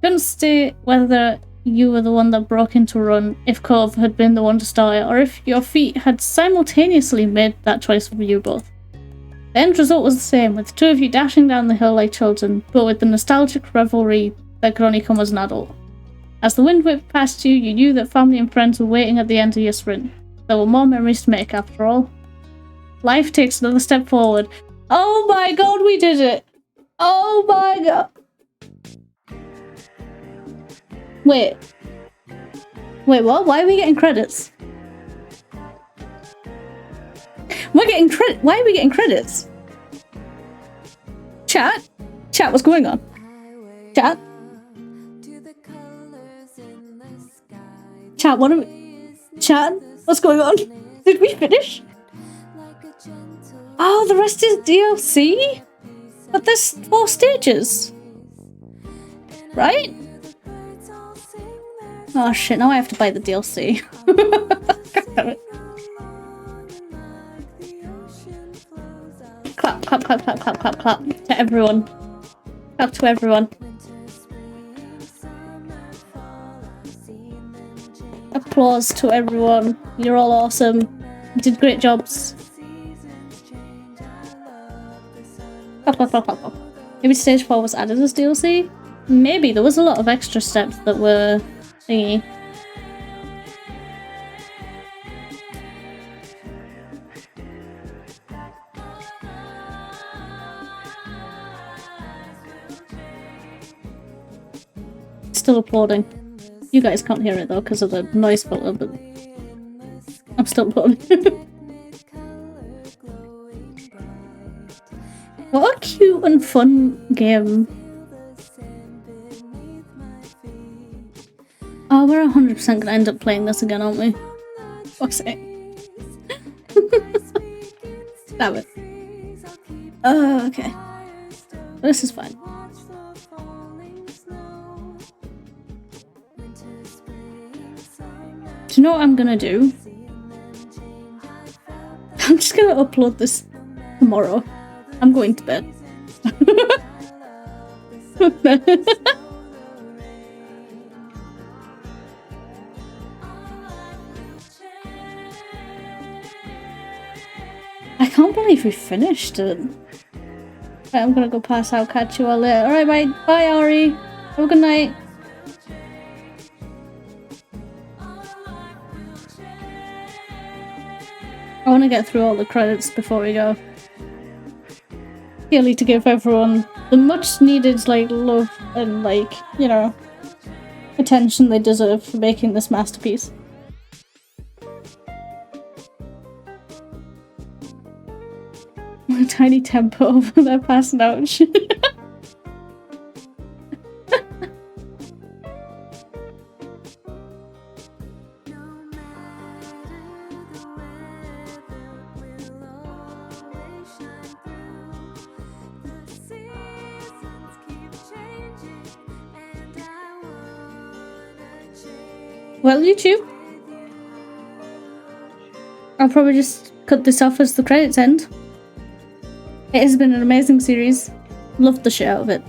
Speaker 1: Couldn't say whether you were the one that broke into a run, if Cove had been the one to start it, or if your feet had simultaneously made that choice for you both. The end result was the same, with the two of you dashing down the hill like children, but with the nostalgic revelry that could only come as an adult. As the wind whipped past you, you knew that family and friends were waiting at the end of your sprint. There were more memories to make after all. Life takes another step forward. Oh my god, we did it! Oh my god! Wait, what? Why are we getting credits? We're getting credit. Why are we getting credits? Chat, what's going on? Chat, what are we? Chat, what's going on? Did we finish? Oh, the rest is DLC? But there's 4 stages. Right? Oh shit, now I have to buy the DLC. God damn it. Clap to everyone. Clap to everyone. Applause to everyone. You're all awesome. You did great jobs. Clap. Maybe stage 4 was added as DLC? Maybe. There was a lot of extra steps that were thingy. Still applauding. You guys can't hear it though because of the noise filter, but I'm still applauding. What a cute and fun game. Oh, we're 100% gonna end up playing this again, aren't we? Fuck's sake. Damn it. Oh, okay. This is fine. Do you know what I'm gonna do? I'm just gonna upload this tomorrow. I'm going to bed. I can't believe we finished it. Right, I'm gonna go pass out. Catch you all later. Alright, bye. Bye, Ari. Have a good night. I want to get through all the credits before we go. Really to give everyone the much needed like love and like, you know, attention they deserve for making this masterpiece. A tiny tempo over there passing out. Well, YouTube, I'll probably just cut this off as the credits end. It has been an amazing series. Loved the shit out of it.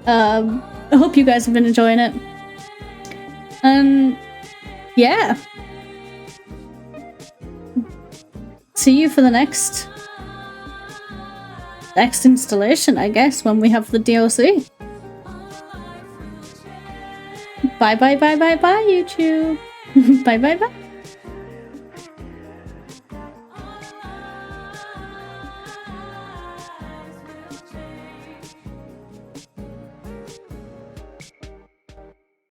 Speaker 1: I hope you guys have been enjoying it. And yeah. See you for the next installation, I guess, when we have the DLC. Bye bye bye bye bye, YouTube. Bye bye bye.